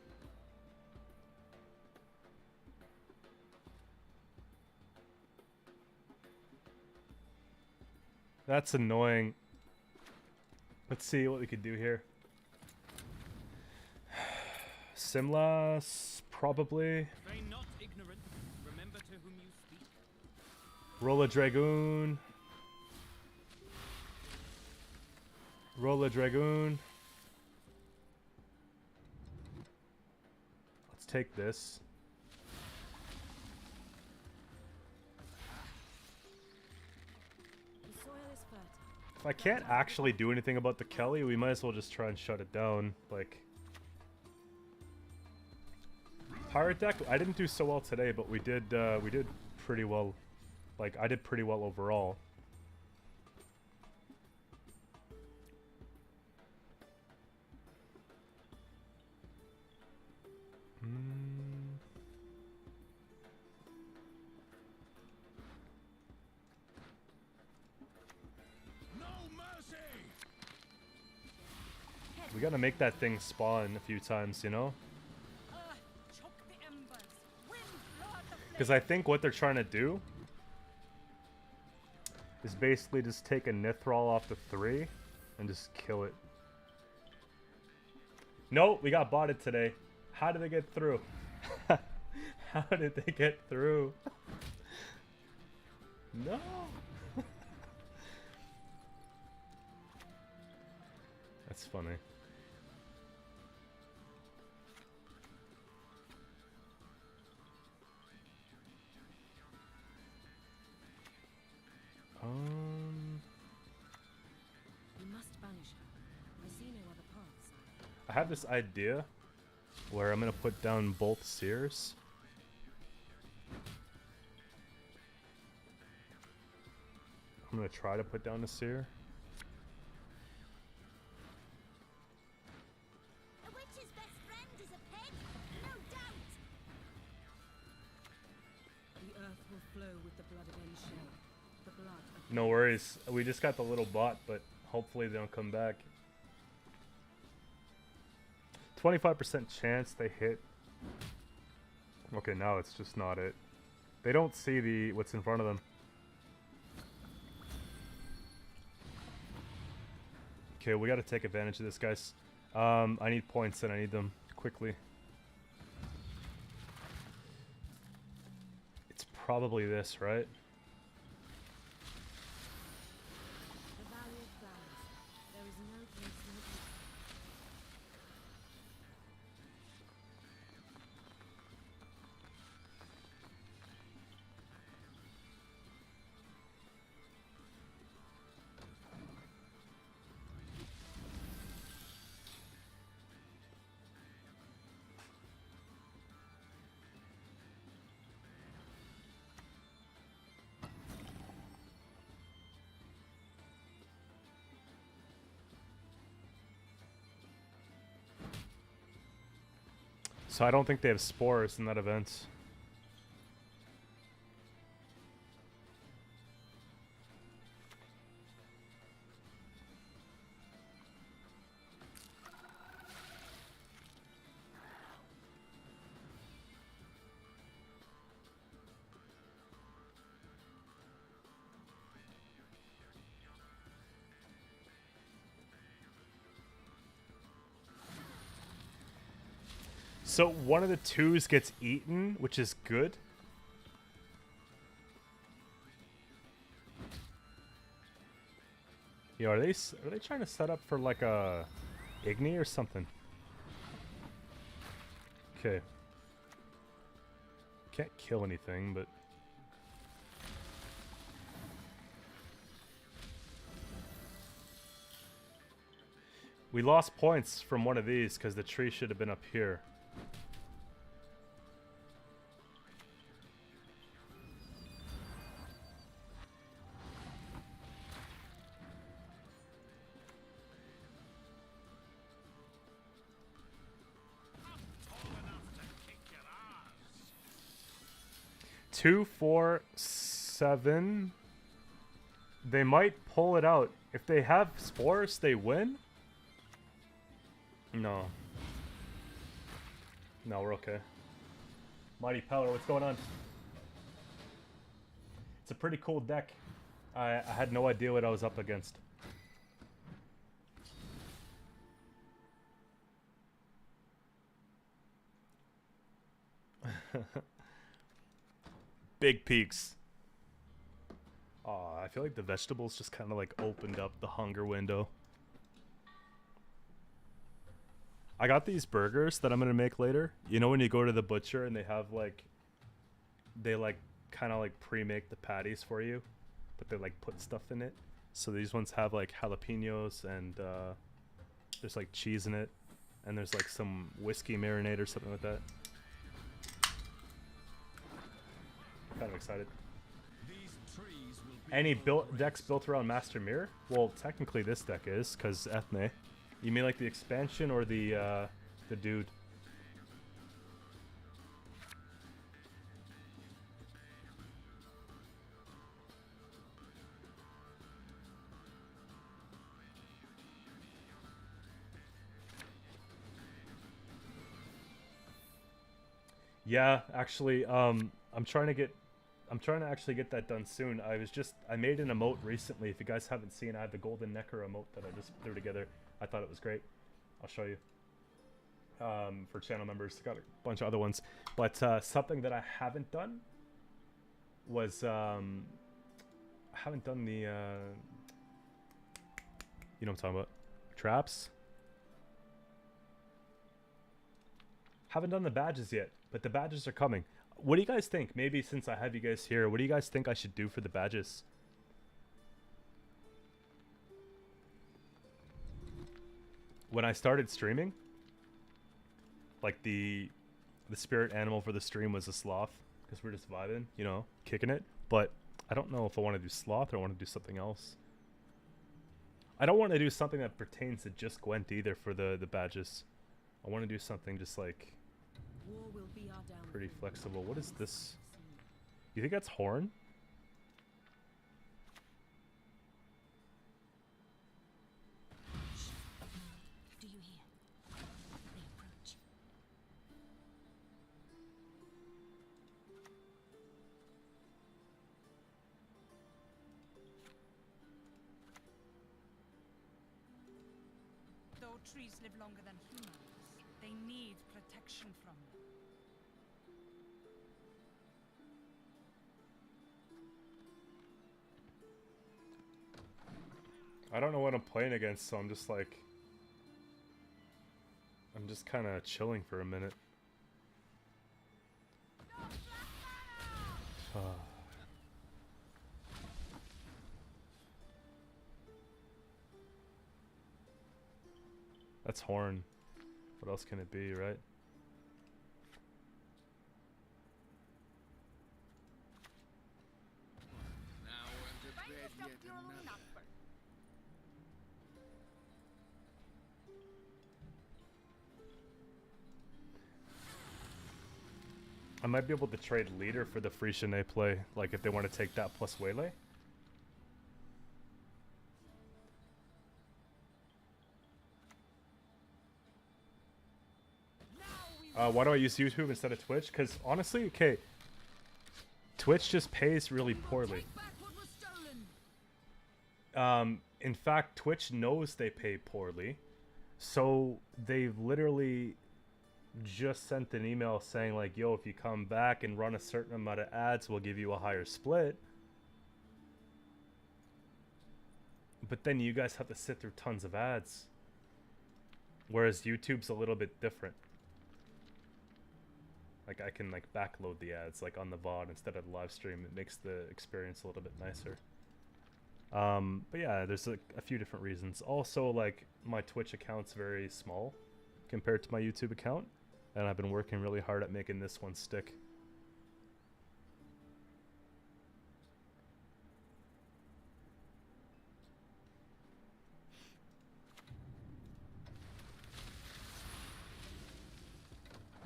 That's annoying. Let's see what we could do here. Simlas, probably. Feign not ignorant. Remember to whom you speak. Roll a Dragoon. Roll a Dragoon. Let's take this. The soil is fertile. If I can't actually do anything about the Kelly, we might as well just try and shut it down. Like, Pirate deck, I didn't do so well today, but we did pretty well. Like, I did pretty well overall. No mercy! We gotta make that thing spawn a few times, you know? Choke the embers. Wind, blood, the Because I think what they're trying to do is basically just take a Nithrall off the 3 and just kill it. No, we got botted today. How did they get through? How did they get through? No. That's funny. You must banish her. I see no other paths. I have this idea where I'm gonna put down both Seers. I'm gonna try to put down a Seer. A witch's best friend is a pig, no doubt. The earth will flow with the blood of Enshea. The blood of No worries. We just got the little bot, but hopefully they don't come back. 25% chance they hit. Okay, now it's just not it. They don't see what's in front of them. Okay, we gotta take advantage of this, guys. I need points and I need them quickly. It's probably this, right? the valley of flowers. There is no place like it. So I don't think they have spores in that event. So one of the twos gets eaten, which is good. Yo, are they trying to set up for like a Igni or something? Okay. Can't kill anything, but we lost points from one of these because the tree should have been up here. Two, 4, 7. They might pull it out. If they have spores, they win? No. No, we're okay. Mighty Peller, what's going on? It's a pretty cool deck. I had no idea what I was up against. Big peaks. Aw, I feel like the vegetables just kind of like opened up the hunger window. I got these burgers that I'm gonna make later. You know when you go to the butcher and they have like, they like kind of like pre-make the patties for you, but they like put stuff in it. So these ones have like jalapenos and there's like cheese in it, and there's like some whiskey marinade or something like that. Kind of excited. Any decks built around Master Mirror? Well, technically this deck is, because Ethne. You mean like the expansion or the dude? Yeah, actually, I'm trying to actually get that done soon. I made an emote recently. If you guys haven't seen, I had the golden necker emote that I just threw together. I thought it was great. I'll show you. For channel members, got a bunch of other ones. But something that I haven't done was I haven't done the you know what I'm talking about, traps. Haven't done the badges yet, but the badges are coming. What do you guys think? Maybe since I have you guys here, what do you guys think I should do for the badges? When I started streaming, like the spirit animal for the stream was a sloth, because we're just vibing, you know, kicking it. But I don't know if I want to do sloth or I want to do something else. I don't want to do something that pertains to just Gwent either for the badges. I want to do something just like War will be our downfall. pretty flexible. What is this? You think that's horn? Do you hear? They approach. Though trees live longer than humans, they need protection from them. I don't know what I'm playing against, so I'm just like, I'm just kind of chilling for a minute. That's horn. What else can it be, right? Now and to bed yet another. I might be able to trade leader for the free Shanae play, like if they want to take that plus Waylay. Why do I use YouTube instead of Twitch? Because honestly, okay, Twitch just pays really poorly. Take back what was stolen. In fact, Twitch knows they pay poorly, so they've literally just sent an email saying like, yo, if you come back and run a certain amount of ads, we'll give you a higher split. But then you guys have to sit through tons of ads. Whereas YouTube's a little bit different. Like I can like backload the ads like on the VOD instead of the live stream. It makes the experience a little bit nicer. But yeah, there's a few different reasons. Also, like my Twitch account's very small compared to my YouTube account, and I've been working really hard at making this one stick.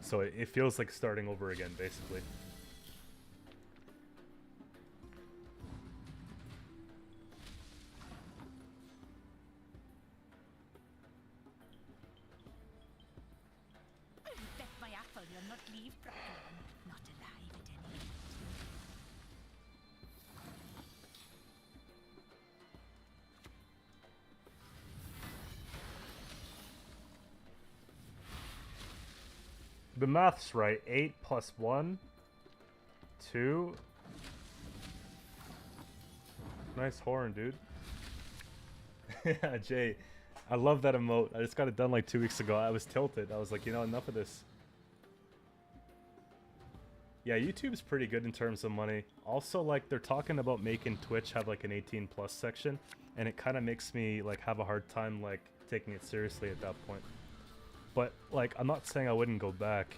So it feels like starting over again, basically. Bet my apple you'll not leave Brooklyn. Not alive at any rate. The math's right. 8 plus 1. 2. Nice horn, dude. Yeah, Jay. I love that emote. I just got it done like 2 weeks ago. I was tilted. I was like, you know, enough of this. Yeah, YouTube's pretty good in terms of money. Also, like, they're talking about making Twitch have like an 18 plus section, and it kind of makes me like have a hard time like taking it seriously at that point. But like, I'm not saying I wouldn't go back.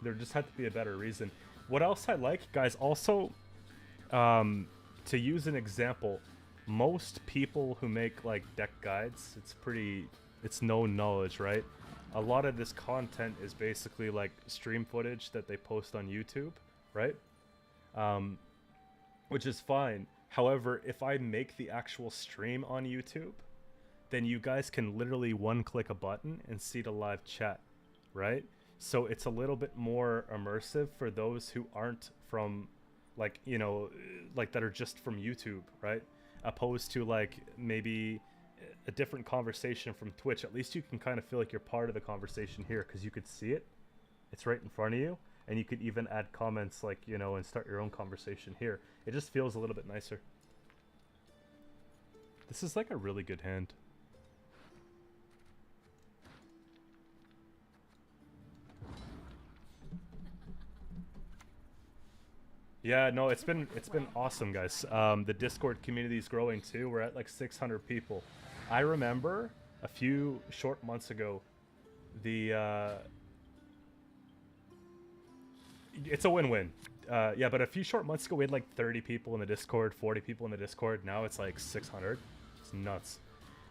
There just had to be a better reason. What else I like, guys, also, to use an example, most people who make like deck guides, it's known knowledge, right? A lot of this content is basically like stream footage that they post on YouTube, right? Which is fine. However, if I make the actual stream on YouTube, then you guys can literally one-click a button and see the live chat, right? So it's a little bit more immersive for those who aren't from, like, you know, like that are just from YouTube, right? Opposed to like maybe a different conversation from Twitch. At least you can kind of feel like you're part of the conversation here because you could see it. It's right in front of you. And you could even add comments like, you know, and start your own conversation here. It just feels a little bit nicer. This is like a really good hand. Yeah, no, it's been awesome, guys. The Discord community is growing too. We're at like 600 people. I remember a few short months ago, it's a win-win. Yeah, but a few short months ago we had like 30 people in the Discord, 40 people in the Discord. Now it's like 600. It's nuts.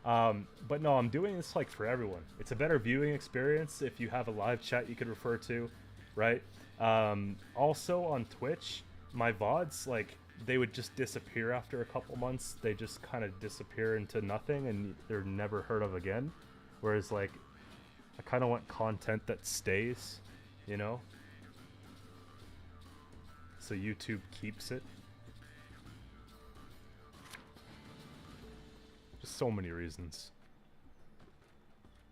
But no, I'm doing this like for everyone. It's a better viewing experience if you have a live chat you could refer to, right? Also on Twitch, my VODs, like, they would just disappear after a couple months. They just kind of disappear into nothing and they're never heard of again. Whereas, like, I kind of want content that stays, you know? So YouTube keeps it. Just so many reasons.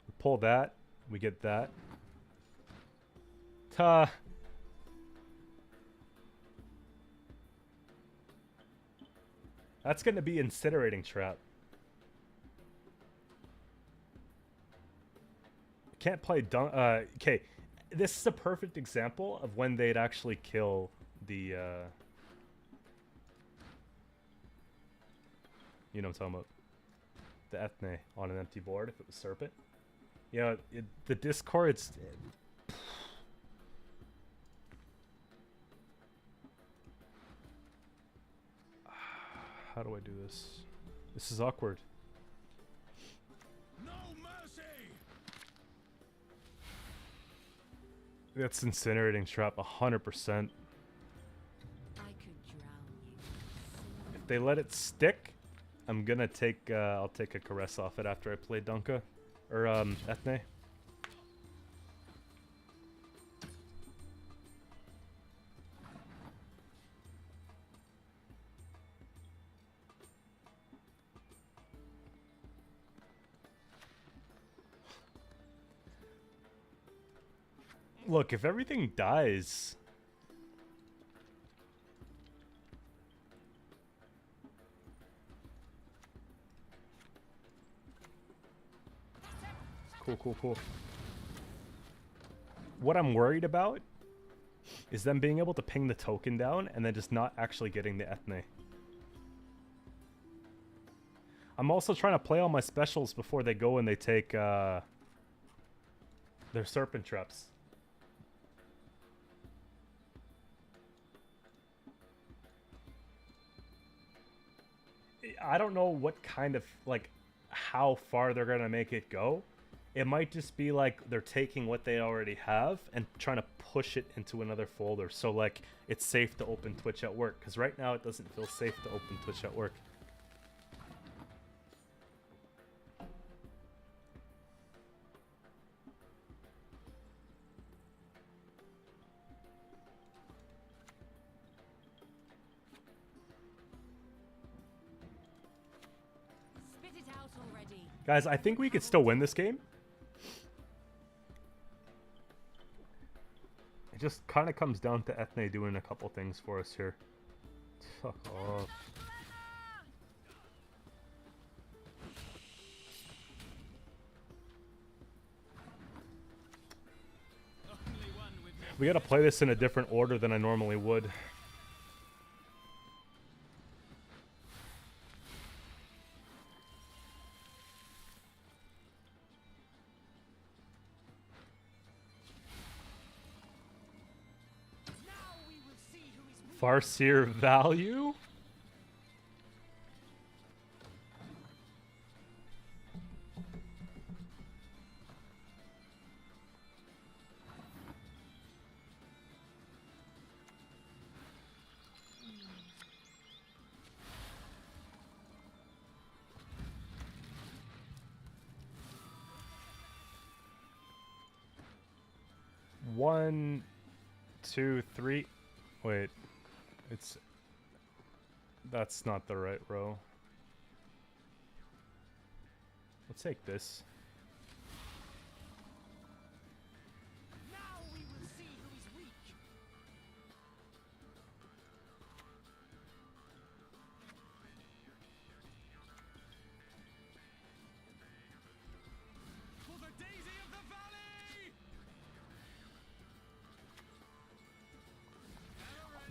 We pull that, we get that. Ta. That's going to be incinerating trap. Can't play okay, this is a perfect example of when they'd actually kill the you know what I'm talking about, the Ethne on an empty board if it was Serpent. You know, the Discord's how do I do this? This is awkward. No mercy! That's incinerating trap 100%. I could drown you. If they let it stick, I'm gonna take I'll take a caress off it after I play Dunka or Ethne. Look, if everything dies, cool. What I'm worried about is them being able to ping the token down and then just not actually getting the Ethne. I'm also trying to play all my specials before they go and they take their serpent traps. I don't know what kind of, like, how far they're gonna make it go. It might just be like they're taking what they already have and trying to push it into another folder. So, like, it's safe to open Twitch at work. Because right now it doesn't feel safe to open Twitch at work. Spit it out already. Guys, I think we could still win this game. It just kind of comes down to Ethne doing a couple things for us here. Fuck off. We gotta play this in a different order than I normally would. Farseer value? One, two, three. Wait. It's... That's not the right row. Let's take this. Now we will see who is weak. For the daisy of the valley!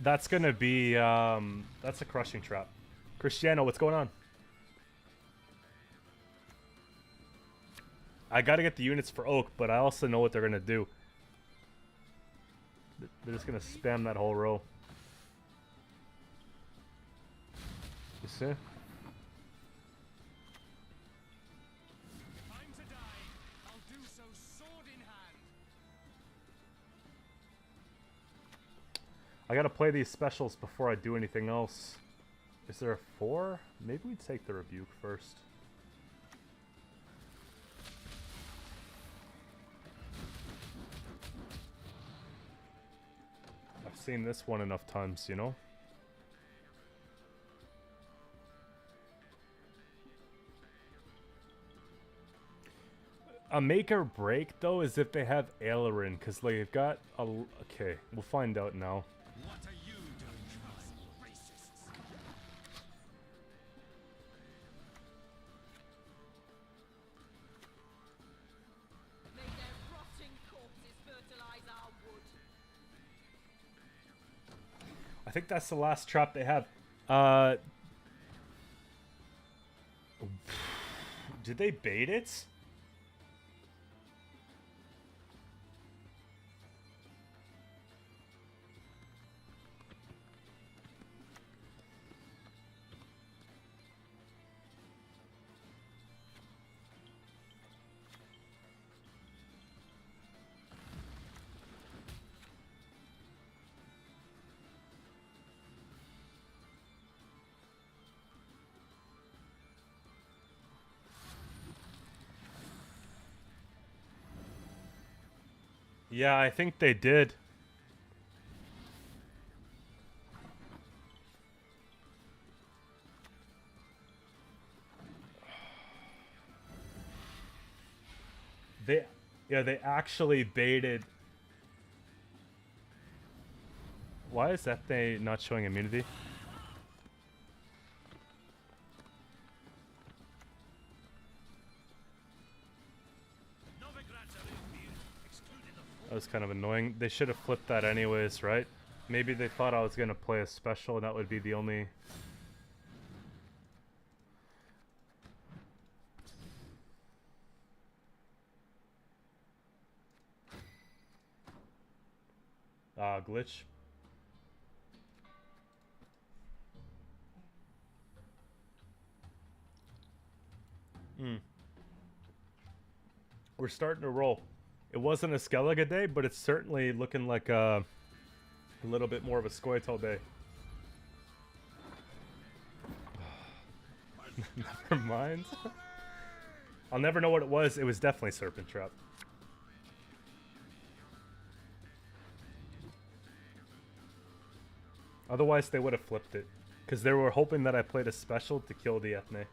That's gonna be, that's a crushing trap. Cristiano, what's going on? I gotta get the units for Oak, but I also know what they're gonna do. They're just gonna spam that whole row. You see? Time to die. I'll do so sword in hand. I gotta play these specials before I do anything else. Is there a 4? Maybe we take the rebuke first. I've seen this one enough times, you know? A make or break, though, is if they have Aileron, because they've got a... Okay, we'll find out now. What are you doing, racists? May their rotting corpses fertilize our wood. I think that's the last trap they have. Did they bait it? Yeah, I think they did. They actually baited. Why is that they not showing immunity? That was kind of annoying. They should have flipped that anyways, right? Maybe they thought I was gonna play a special and that would be the only... glitch. We're starting to roll. It wasn't a Skellige day, but it's certainly looking like a little bit more of a Qcento day. Never mind. I'll never know what it was. It was definitely Serpent Trap. Otherwise, they would have flipped it. Because they were hoping that I played a special to kill the Ethne.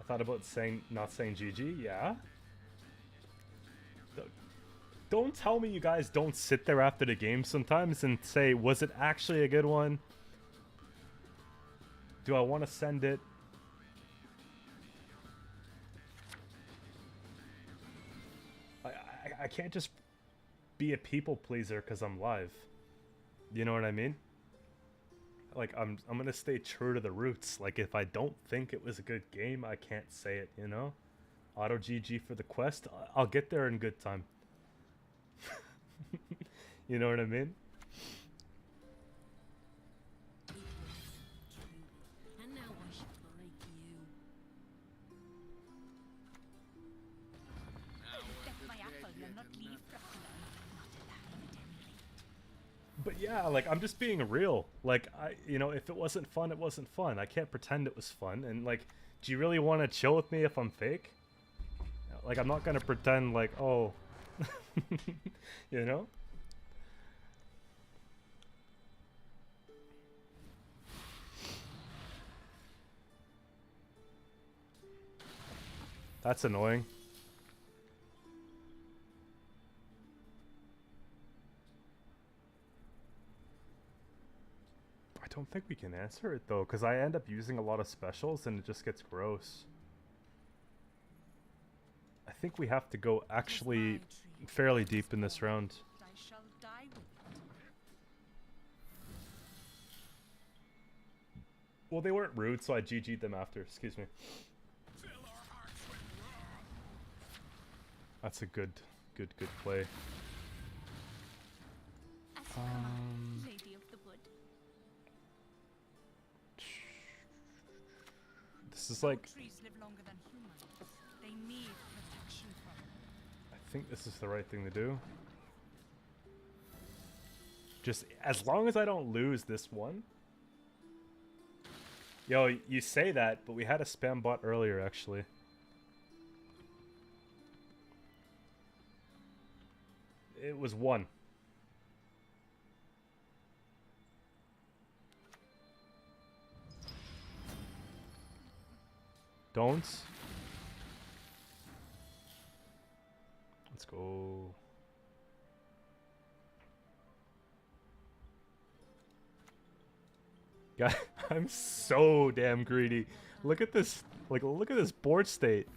I thought about not saying GG, yeah. Don't tell me you guys don't sit there after the game sometimes and say, was it actually a good one? Do I want to send it? I can't just be a people pleaser because I'm live. You know what I mean? Like, I'm gonna stay true to the roots. Like, if I don't think it was a good game, I can't say it, you know? Auto GG for the quest, I'll get there in good time. You know what I mean? And now I should break you. Get my apple and not leave Dracula. Not allowed anyway. But yeah, like, I'm just being real. Like, you know, if it wasn't fun, it wasn't fun. I can't pretend it was fun. And, like, do you really want to chill with me if I'm fake? Like, I'm not gonna pretend like, oh... You know? That's annoying. I don't think we can answer it though, because I end up using a lot of specials and it just gets gross. I think we have to go actually fairly deep in this round. I shall die with it. Well, they weren't rude, so I GG'd them after. Excuse me. That's a good play. Lady of the Wood. This is like... Trees live longer than humans. They need protection from them. I think this is the right thing to do. Just as long as I don't lose this one. Yo, you say that, but we had a spam bot earlier, actually. It was 1. Don't. Let's go. God, I'm so damn greedy. Look at this. Like, look at this board state.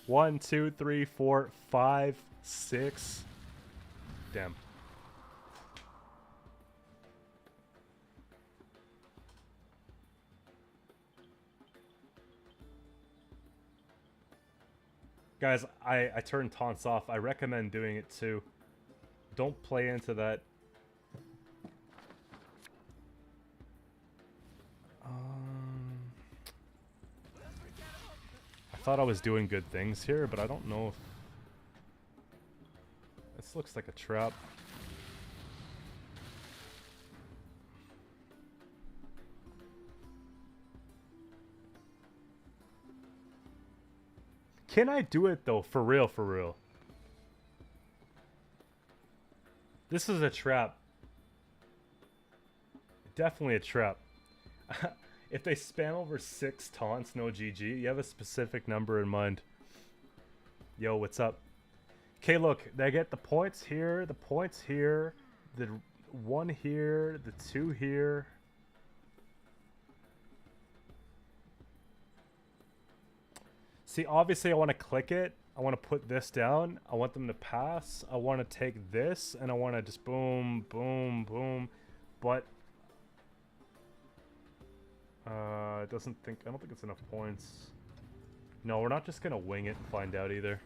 1, 2, 3, 4, 5, 6. Damn. Guys, I turned taunts off. I recommend doing it too. Don't play into that. I thought I was doing good things here, but I don't know if... This looks like a trap. Can I do it though? For real, for real. This is a trap. Definitely a trap. If they spam over 6 taunts, no GG, you have a specific number in mind. Yo, what's up? Okay, look, they get the points here, the 1 here, the 2 here. See, obviously I want to click it. I want to put this down. I want them to pass. I want to take this, and I want to just boom, boom, boom. But I don't think it's enough points. No, we're not just gonna wing it and find out either.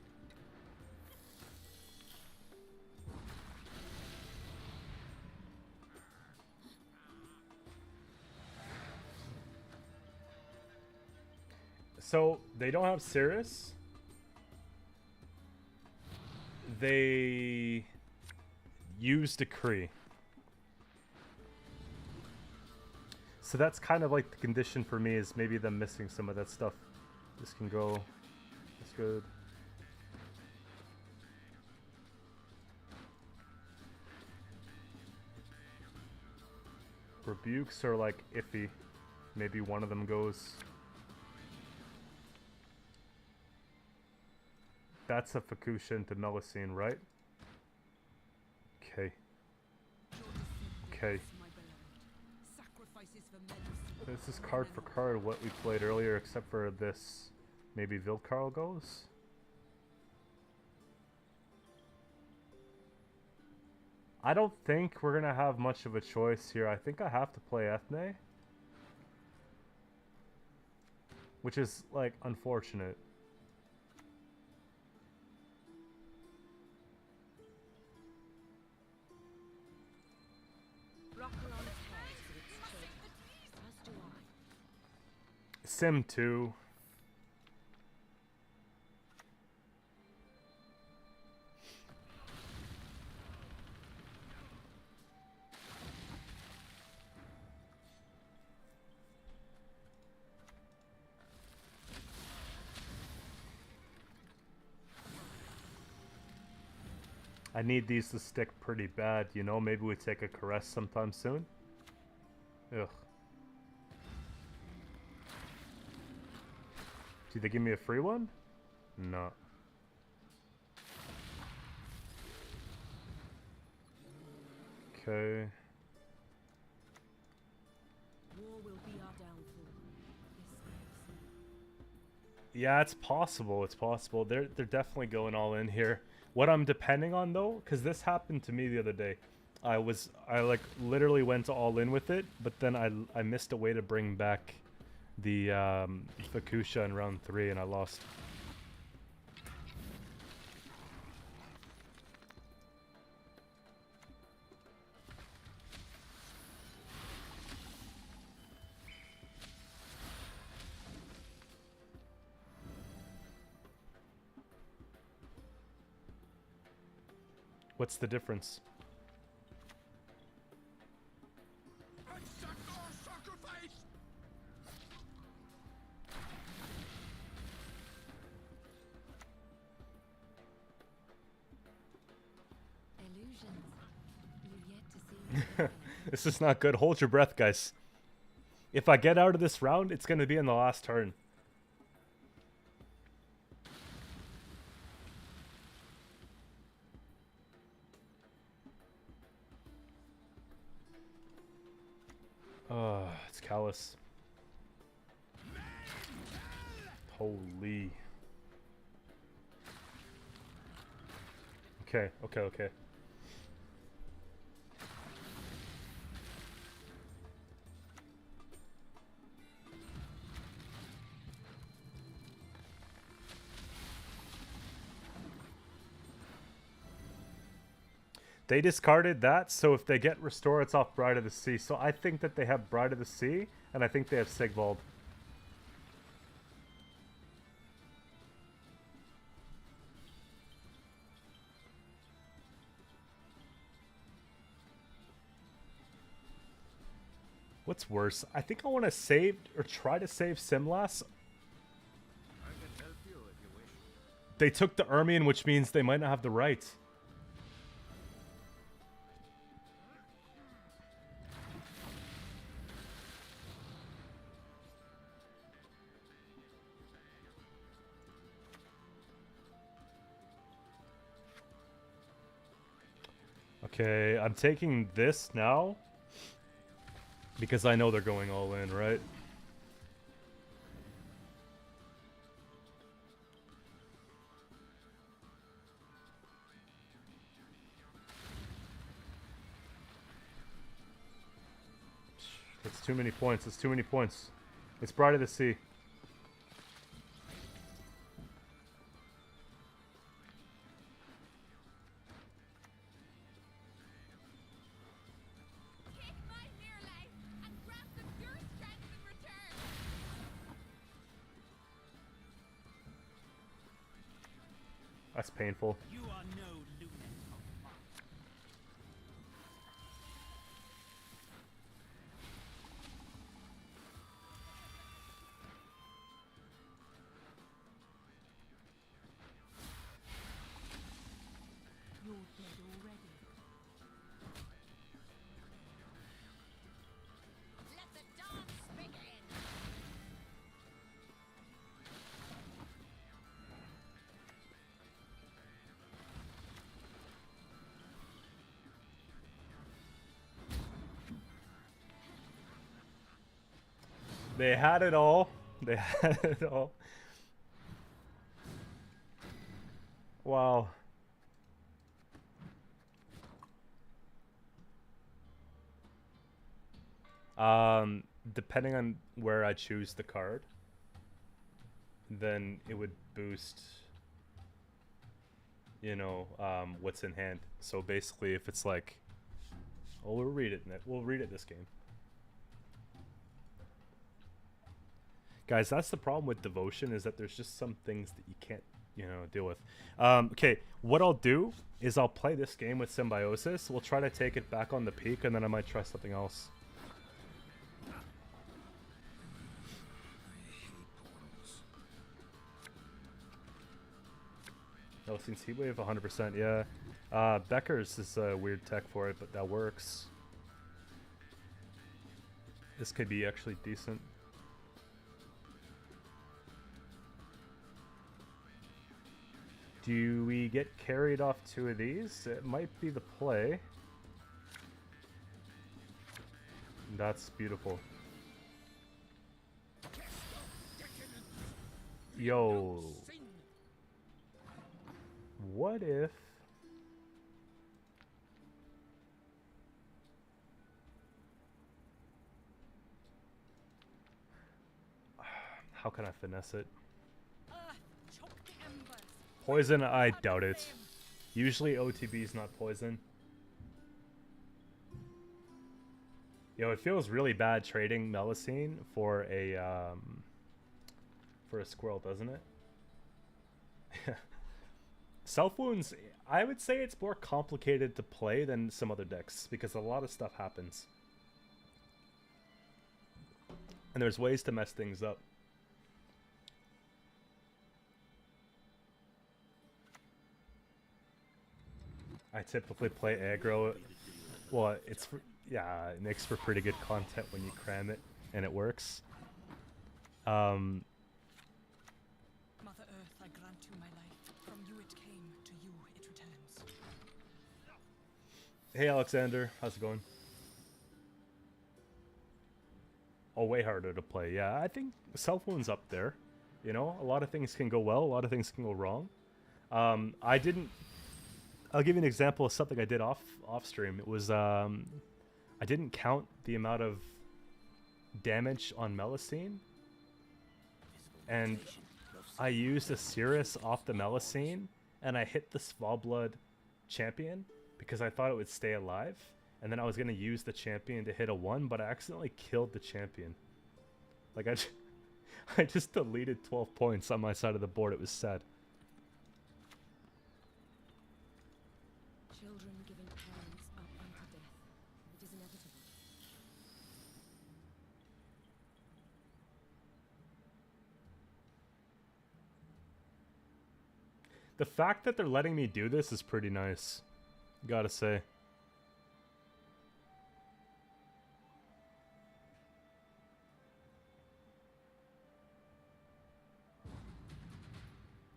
So they don't have Cirrus. They use Decree. So that's kind of like the condition for me, is maybe them missing some of that stuff. This can go. That's good. Rebukes are like iffy. Maybe one of them goes. That's a Qcento Melusine, right? Okay. Okay. This is card for card what we played earlier, except for this. Maybe Vilkarl goes? I don't think we're gonna have much of a choice here. I think I have to play Ethne. Which is, like, unfortunate. Sim 2. I need these to stick pretty bad, you know? Maybe we take a caress sometime soon. Ugh. Did they give me a free one? No. Okay. War will be our downfall. Yeah, it's possible. It's possible. They're definitely going all in here. What I'm depending on though, because this happened to me the other day. I like literally went all in with it, but then I missed a way to bring back the Fukusha in round 3 and I lost. What's the difference? Sacrifice! Illusions. You're yet to see. This is not good. Hold your breath, guys. If I get out of this round, it's going to be in the last turn. It's callous. Holy. Okay, okay, okay. They discarded that, so if they get Restore, it's off Bride of the Sea. So I think that they have Bride of the Sea, and I think they have Sigvald. What's worse? I think I want to save, or try to save Simlas. I can help you if you wish. They took the Ermion, which means they might not have the right. Okay, I'm taking this now because I know they're going all in, right? It's too many points. It's too many points. It's Bride of the Sea. Take my near life and grant them your strength in return. That's painful. You are no lunatic. You're dead already. Let the dance begin. They had it all. They had it all. Wow. Depending on where I choose the card, then it would boost, you know, what's in hand. So basically, if it's like, oh, we'll read it. We'll read it this game. Guys, that's the problem with devotion, is that there's just some things that you can't, you know, deal with. Okay, what I'll do is I'll play this game with Symbiosis. We'll try to take it back on the peak, and then I might try something else. Oh, since Heatwave 100%, yeah. Becker's is a weird tech for it, but that works. This could be actually decent. Do we get carried off 2 of these? It might be the play. That's beautiful. Yo. What if... How can I finesse it? Choke the embers. Poison? I doubt it. Usually OTB is not poison. Yo, it feels really bad trading Melusine for a squirrel, doesn't it? Self wounds, I would say it's more complicated to play than some other decks because a lot of stuff happens. And there's ways to mess things up. I typically play aggro. Well, it's for, yeah, it makes for pretty good content when you cram it and it works. Mother Earth, I grant you my life. From you it came, to you it returns. Hey Alexander, how's it going? Oh, way harder to play. Yeah, I think Self Wound's up there. You know, a lot of things can go well, a lot of things can go wrong. I'll give you an example of something I did off stream. It was I didn't count the amount of damage on Melusine, and I used a Cirrus off the Melusine, and I hit the Svalblood champion because I thought it would stay alive, and then I was gonna use the champion to hit a 1, but I accidentally killed the champion. Like I just deleted 12 points on my side of the board. It was sad. Children giving parents up unto death. It is inevitable. The fact that they're letting me do this is pretty nice. Gotta say.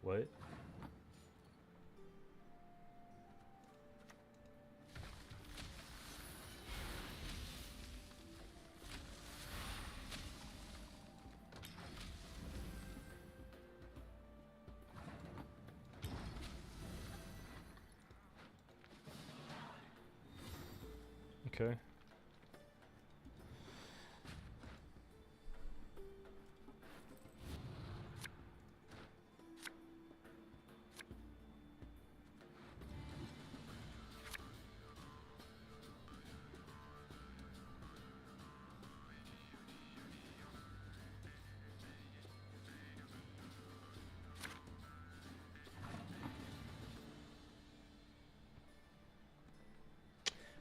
What? Okay.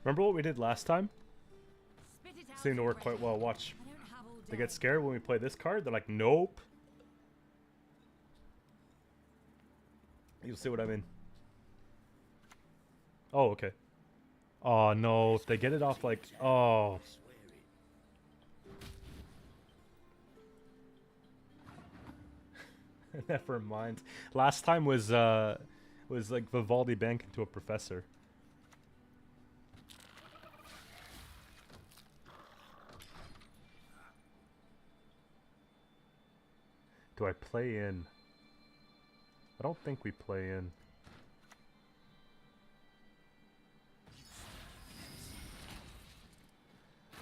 Remember what we did last time? Spit it out Seemed to work already. quite well. Watch. I don't have all They day. get scared when we play this card. They're like, nope. You'll see what I mean. Oh, okay. Oh, no. If they get it off like... Oh. Never mind. Last time was like Vivaldi bank into a professor. Do I play in? I don't think we play in.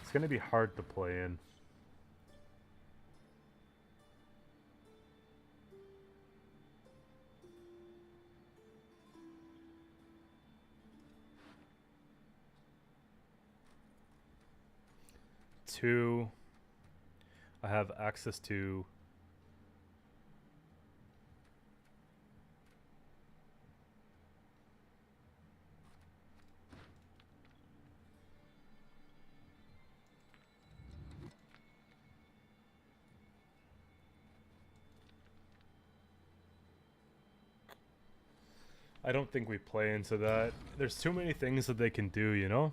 It's gonna be hard to play in. Two, I have access to. I don't think we play into that. There's too many things that they can do, you know?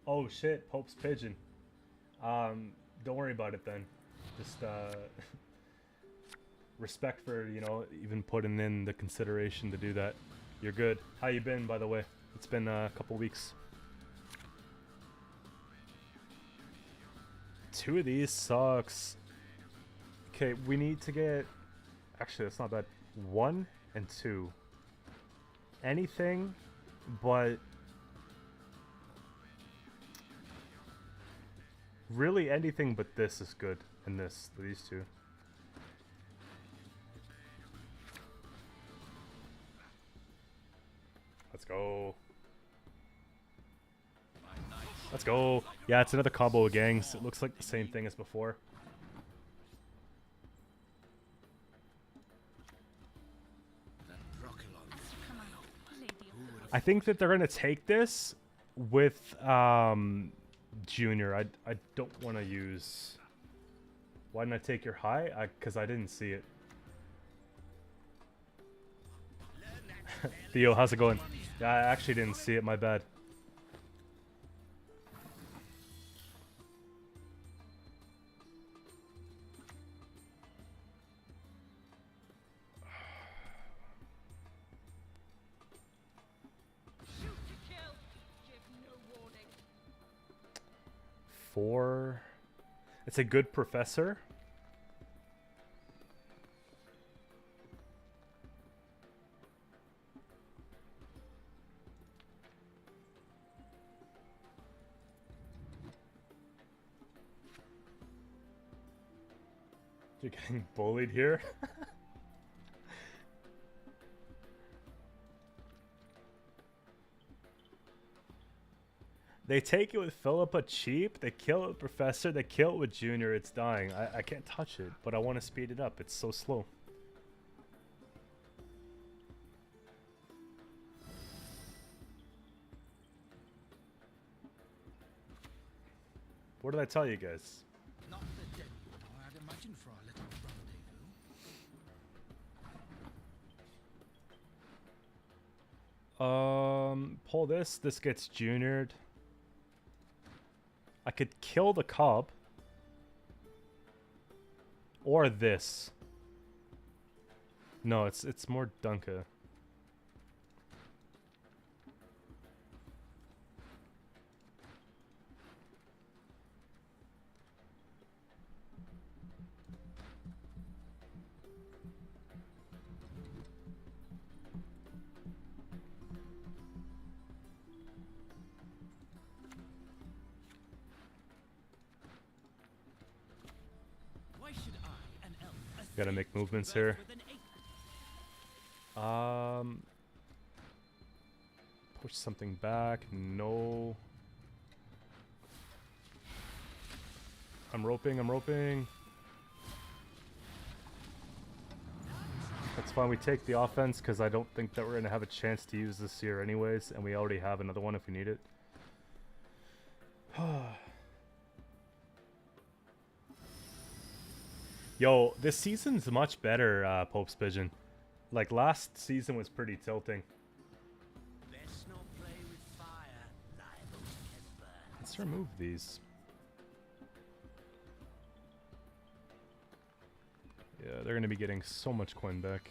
Oh shit, Pope's Pigeon. Don't worry about it then. Just, respect for, you know, even putting in the consideration to do that. You're good. How you been, by the way? It's been a couple weeks. Two of these sucks. Okay, we need to get... Actually, that's not bad. 1 and 2. Anything but... Really anything but this is good. And this, these two. Let's go. Let's go. Yeah, it's another combo of gangs. It looks like the same thing as before. I think that they're gonna take this with Junior. I don't want to use. Why didn't I take your high? Because I didn't see it. Theo, how's it going? Yeah, I actually didn't see it. My bad. Shoot to kill. Give no warning. 4. It's a good professor. You're getting bullied here. They take it with Philippa cheap, they kill it with Professor, they kill it with Junior, it's dying. I can't touch it, but I want to speed it up. It's so slow. What did I tell you guys? Not the dead I'd imagine for our little rendezvous. Pull this. This gets juniored. I could kill the cob. Or this. No, it's more Dunka. Why should I, an elf, Gotta make movements here. Push something back. No. I'm roping. That's fine. We take the offense because I don't think that we're going to have a chance to use this here anyways. And we already have another one if we need it. Yo, this season's much better, Pope's Pigeon. Like, last season was pretty tilting. Best not play with fire, liable to get burned. Let's remove these. Yeah, they're going to be getting so much coin back.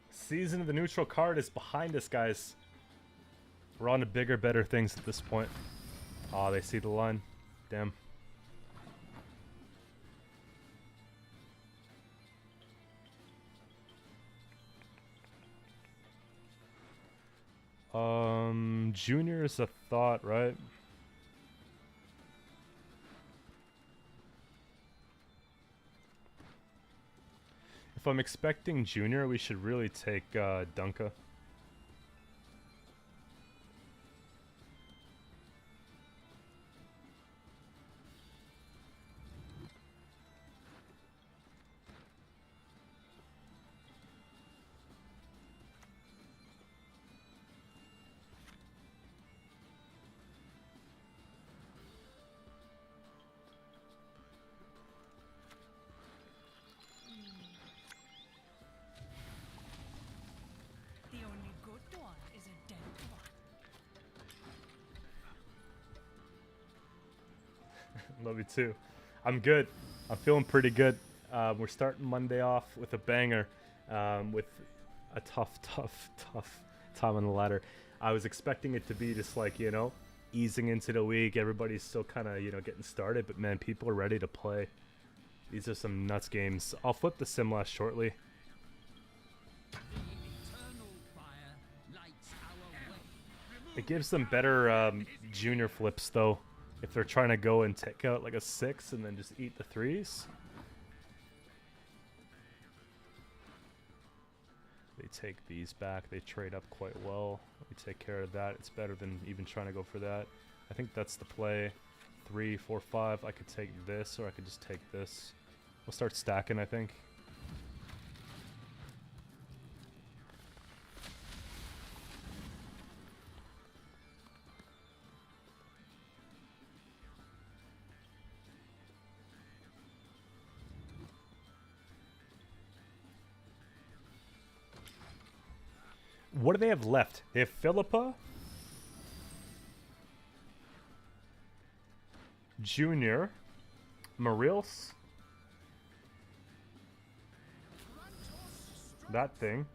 Season of the neutral card is behind us, guys. We're on to bigger, better things at this point. Oh, they see the line. Damn. Junior is a thought, right? If I'm expecting Junior, we should really take Dunka. The only good one is a dead one. Love you too. I'm good. I'm feeling pretty good. We're starting Monday off with a banger, with a tough time on the ladder. I was expecting it to be just like, you know, easing into the week. Everybody's still kind of, you know, getting started, but man, people are ready to play. These are some nuts games. I'll flip the sim last shortly. It gives them better junior flips though, if they're trying to go and take out like a 6 and then just eat the 3s. They take these back, they trade up quite well. We take care of that. It's better than even trying to go for that. I think that's the play. 3, 4, 5. I could take this or I could just take this. We'll start stacking, I think. What do they have left? They have Philippa, Junior, Marils, that thing.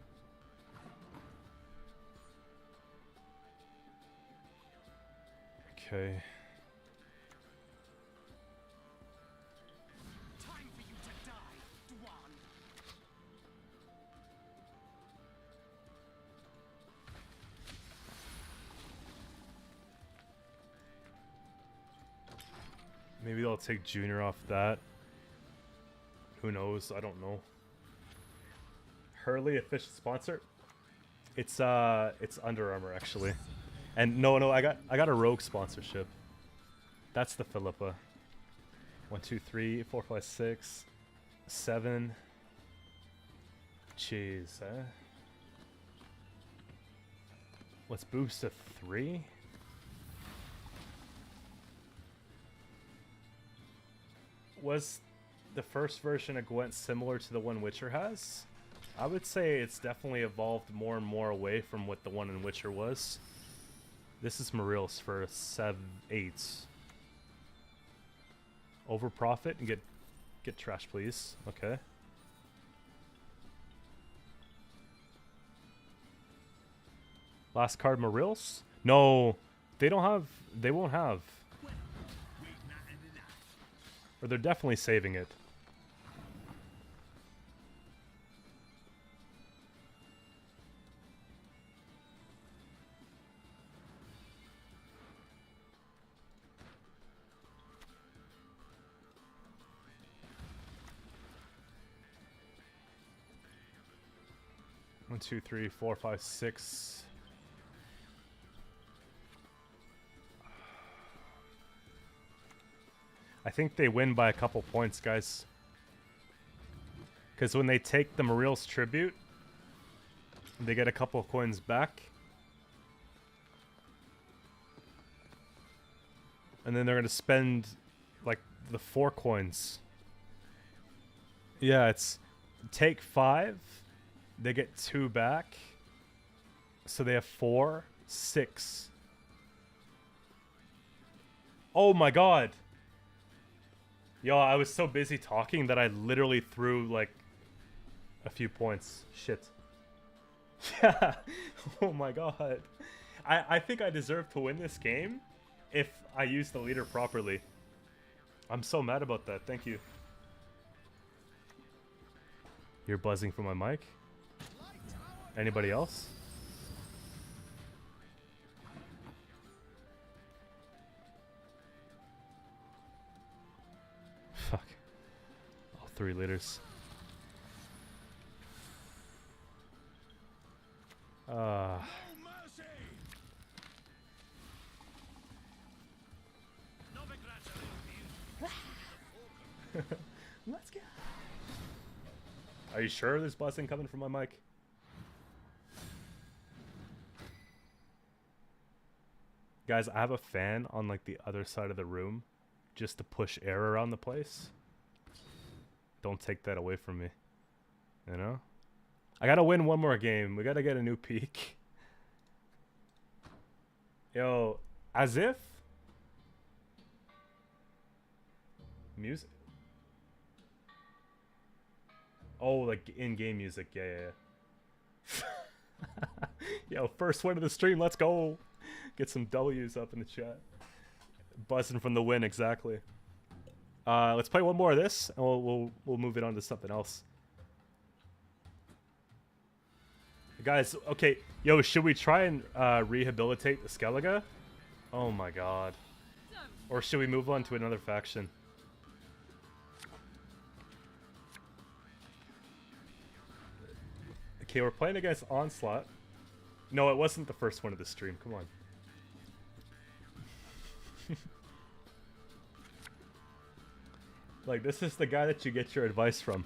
Okay. Time for you to die, Dwan. Maybe they'll take Junior off that. Who knows? I don't know. Hurley, official sponsor. It's Under Armour actually. And no, I got a Rogue sponsorship. That's the Philippa. 1, 2, 3, 4, 5, 6, 7. Jeez, eh? Let's boost to 3. Was the first version of Gwent similar to the one Witcher has? I would say it's definitely evolved more and more away from what the one in Witcher was. This is Maril's for 7/8. Over profit and get trash, please. Okay. Last card Maril's? No, they don't have. They won't have. Or they're definitely saving it. One, two, three, four, five, six. I think they win by a couple points, guys. Because when they take the Maril's tribute, they get a couple of coins back. And then they're going to spend, like, the 4 coins. Yeah, it's take 5. They get 2 back. So they have 4, 6. Oh my god! Yo, I was so busy talking that I literally threw, like, a few points. Shit. Yeah. Oh my god. I think I deserve to win this game if I use the leader properly. I'm so mad about that. Thank you. You're buzzing from my mic? Anybody else? Fuck. All 3 leaders. Let's go. Are you sure there's buzzing coming from my mic? Guys, I have a fan on like the other side of the room just to push air around the place. Don't take that away from me. You know? I gotta win one more game. We gotta get a new peak. Yo, as if music. Oh, like in-game music. Yeah. Yo, first win of the stream. Let's go. Get some W's up in the chat. Buzzing from the win, exactly. Let's play one more of this, and we'll move it on to something else. Guys, okay, yo, should we try and rehabilitate the Skellige? Oh my god. Or should we move on to another faction? Okay, we're playing against Onslaught. No, it wasn't the first one of the stream. Come on. Like, this is the guy that you get your advice from.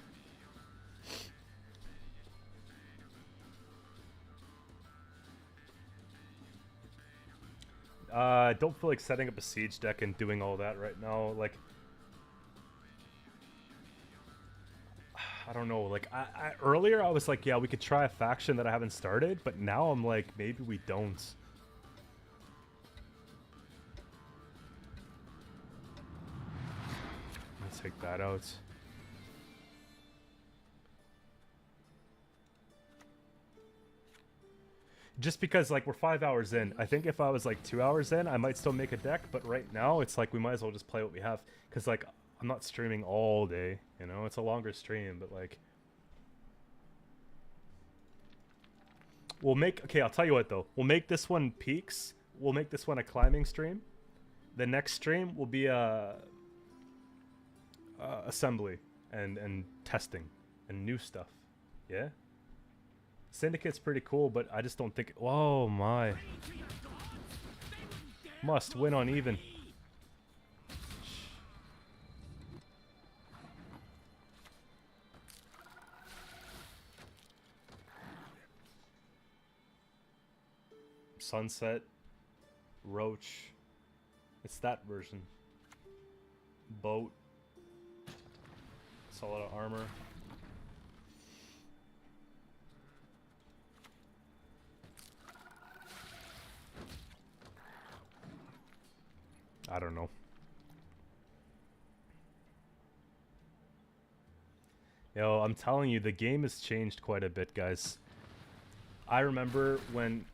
I don't feel like setting up a siege deck and doing all that right now. Like, I don't know. Like, earlier I was like, yeah, we could try a faction that I haven't started, but now I'm like, maybe we don't. Let's take that out. Just because, like, we're 5 hours in. I think if I was, like, 2 hours in, I might still make a deck. But right now, it's like we might as well just play what we have. Because, like, I'm not streaming all day, you know? It's a longer stream, but, like... We'll make... Okay, I'll tell you what, though. We'll make this one peaks. We'll make this one a climbing stream. The next stream will be a... assembly and testing and new stuff. Yeah? Syndicate's pretty cool, but I just don't think... Oh my. Must win on even. Sunset, Roach. It's that version. Boat. It's a lot of armor. I don't know. Yo, I'm telling you, the game has changed quite a bit, guys. I remember when,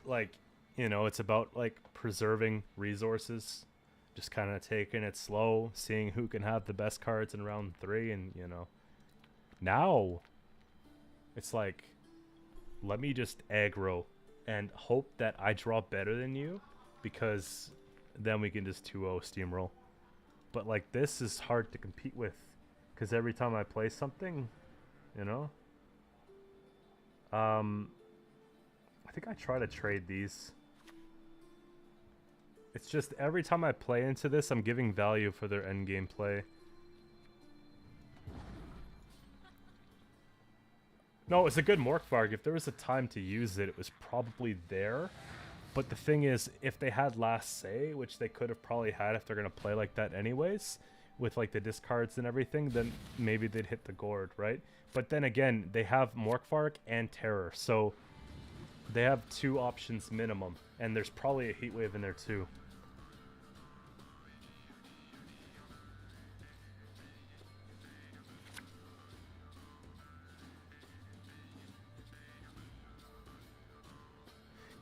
like, you know, it's about, like, preserving resources. Just kind of taking it slow, seeing who can have the best cards in round 3, and, you know. Now, it's like, let me just aggro and hope that I draw better than you, because then we can just 2-0 steamroll. But, like, this is hard to compete with, because every time I play something, you know. I think I try to trade these. It's just every time I play into this, I'm giving value for their endgame play. No, it's a good Morkvarg. If there was a time to use it, it was probably there. But the thing is, if they had Last Say, which they could have probably had if they're going to play like that anyways, with like the discards and everything, then maybe they'd hit the gourd, right? But then again, they have Morkvarg and Terror, so they have 2 options minimum. And there's probably a Heatwave in there too.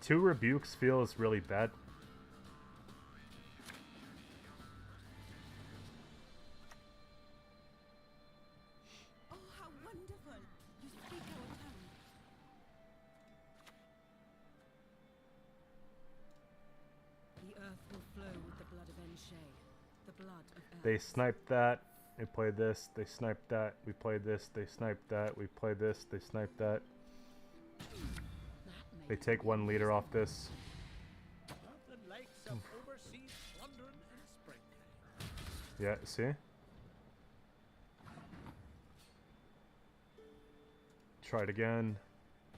Two Rebukes feels really bad. Oh, how wonderful! You speak our tongue. The earth will flow with the blood of Enshe, the blood of Earth. They sniped that. We played this. They sniped that. We played this. They sniped that. We played this. They sniped that. They take 1 leader off this. Nothing like some overseas plundering in springtime. Yeah, see? Try it again.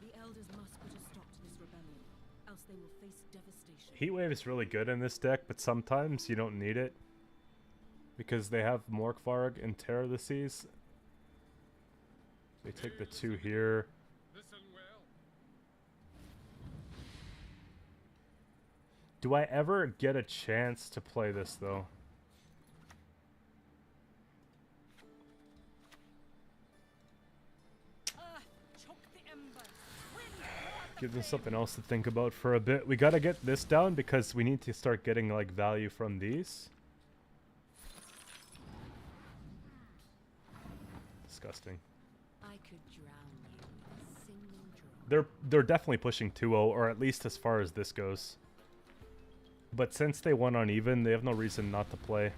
The elders must put a stop to this rebellion, else they will face devastation. Heatwave is really good in this deck, but sometimes you don't need it. Because they have Morkvarg and Terror the Seas. They take the 2 here. Listen well. Do I ever get a chance to play this, though? Choke the embers. Wind, Give them something else to think about for a bit. We gotta get this down because we need to start getting, like, value from these. Disgusting. I could drown you with a single drop. They're definitely pushing 2-0, or at least as far as this goes. But since they won on even, they have no reason not to play.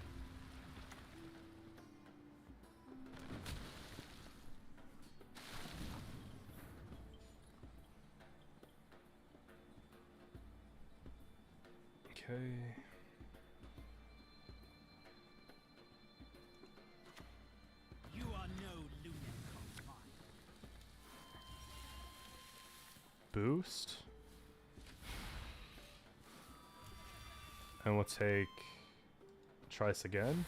Okay. You are no lunatic of mine. Boost. And we'll take Trice again.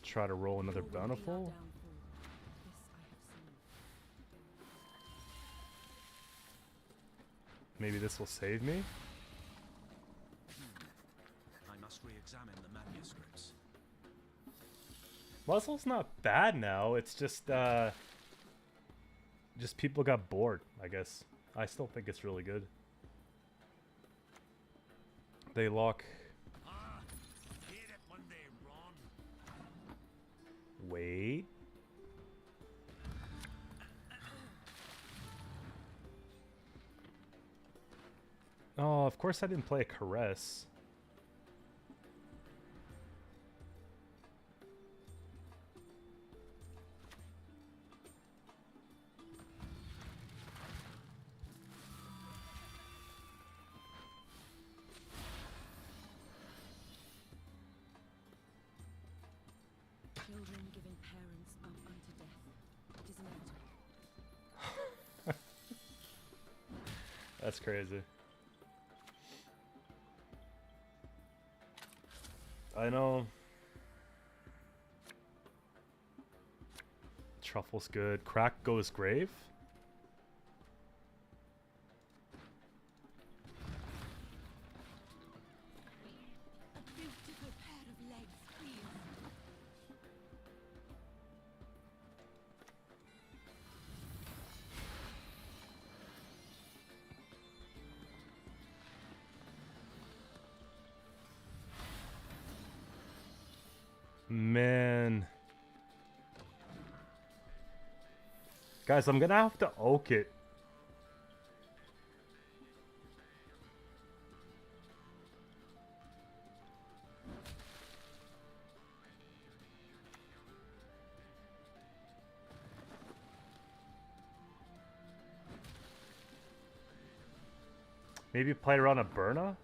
Try to roll another Your will be our bountiful. downfall. This I have seen. Maybe this will save me. I must re-examine the manuscripts. Muzzle's not bad now. It's just people got bored, I guess. I still think it's really good. They lock. Hate it when they run. Wait. Oh, of course I didn't play a Caress. Children giving parents up unto death. It is inevitable. That's crazy. I know. Truffle's good. Crack goes grave. A beautiful pair of legs, please. Man. Guys, I'm gonna have to oak it. Maybe play around a Burna?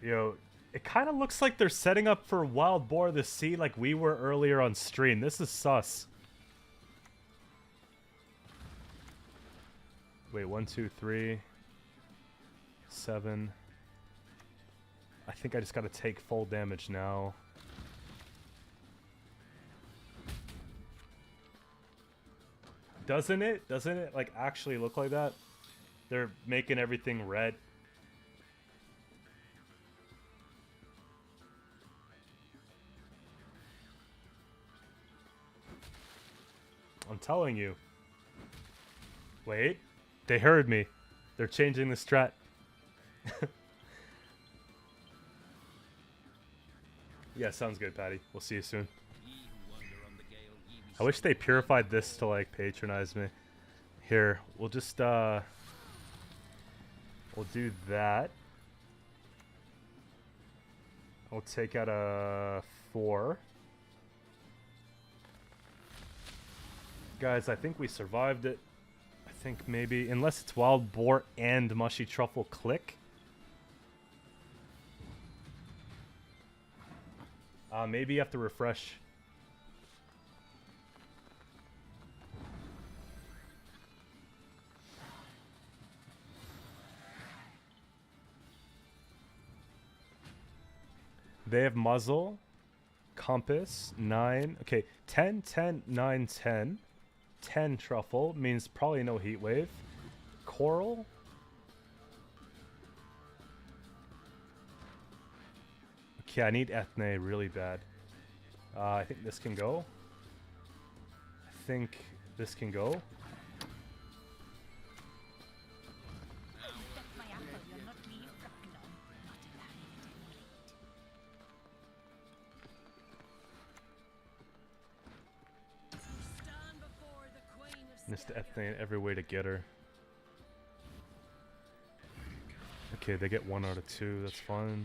Yo, it kind of looks like they're setting up for Wild Boar of the Sea like we were earlier on stream. This is sus. Wait, 1, 2, 3, 7. I think I just gotta take full damage now. Doesn't it? Doesn't it like actually look like that? They're making everything red. I'm telling you. Wait. They heard me. They're changing the strat. Yeah, sounds good, Patty. We'll see you soon. I wish they purified this to like patronize me. Here, we'll just we'll do that. I'll take out a 4. Guys, I think we survived it. I think maybe, unless it's Wild Boar and Mushy Truffle click. Maybe you have to refresh. They have muzzle, compass, 9. Okay, 10, 10, 9, 10. 10 truffle means probably no heat wave. Coral. Okay, I need Ethne really bad. I think this can go. I think this can go. Mr. Ethne every way to get her. Okay, they get 1 out of 2. That's fine.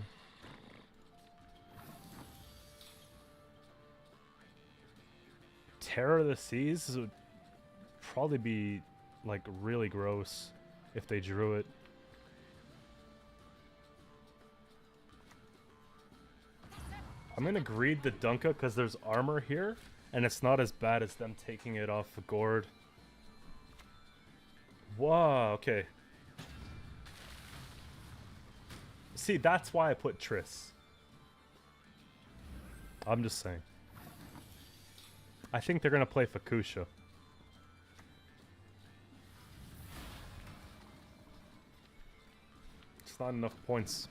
Terror of the Seas would probably be like really gross if they drew it. I'm gonna greed the Dunka because there's armor here, and it's not as bad as them taking it off the gourd. Whoa, okay. See, that's why I put Triss. I'm just saying. I think they're gonna play Fukusha. It's not enough points.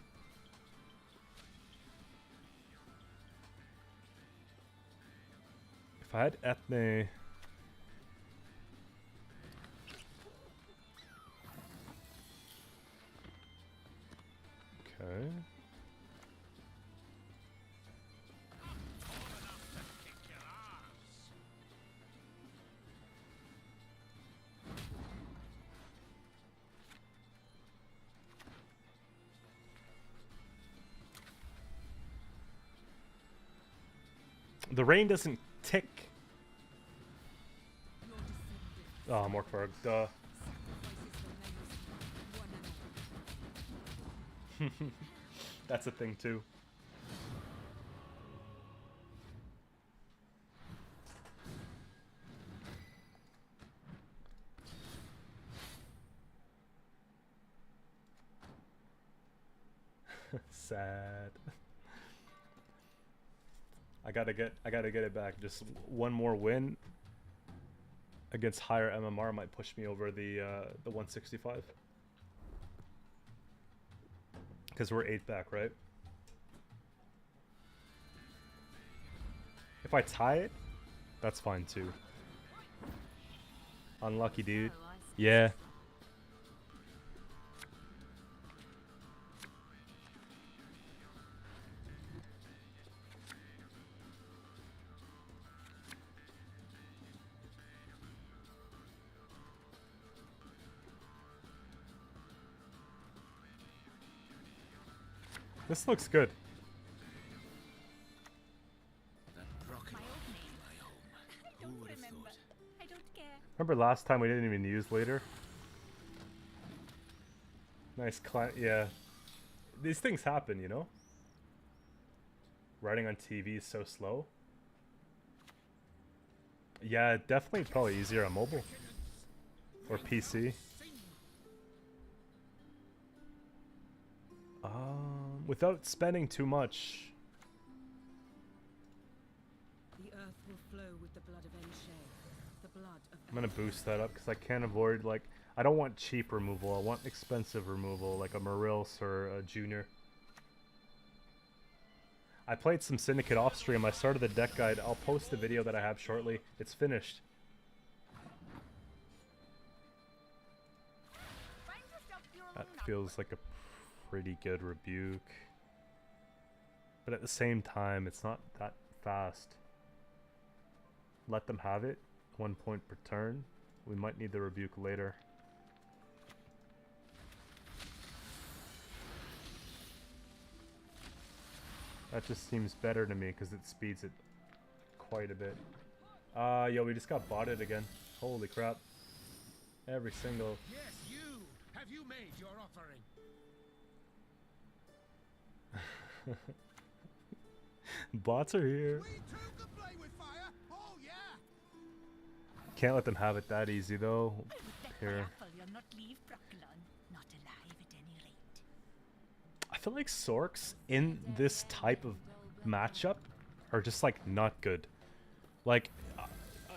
If I had Ethne... Okay. The rain doesn't tick. Oh, Morkvarg, duh. That's a thing too. Sad. I gotta get it back. Just one more win against higher MMR might push me over the 165. Because we're 8 back, right? If I tie it, that's fine too. Unlucky, dude. Yeah. This looks good. That broken My old name. my home. I Who don't would have remember. thought? I don't care. Remember last time we didn't even use later? Nice client. Yeah. These things happen, you know? Writing on TV is so slow. Yeah, definitely probably easier on mobile. Or PC. Without spending too much. The earth will flow with the blood of Enshay, the blood of I'm gonna boost that up because I can't avoid, like, I don't want cheap removal. I want expensive removal, like a Marils or a Junior. I played some Syndicate off stream. I started the deck guide. I'll post the video that I have shortly. It's finished. That feels like a pretty good rebuke. But at the same time, it's not that fast. Let them have it. 1 point per turn. We might need the rebuke later. That just seems better to me because it speeds it quite a bit. Yo, we just got botted again. Holy crap. Every single... Yes, you! Have you made your offering? Bots are here. We too can play with fire! Oh yeah! Can't let them have it that easy though. Here. You'll not leave Brooklyn. Not alive at any rate. I feel like Sorks in this type of matchup are just like not good. Like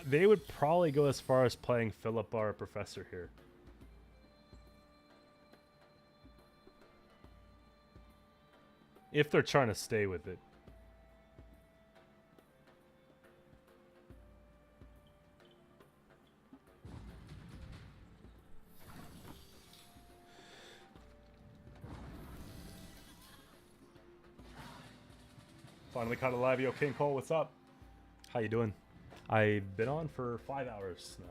they would probably go as far as playing Philip or Professor here. If they're trying to stay with it. Finally caught a live. Yo, King Cole, what's up? How you doing? I've been on for 5 hours now.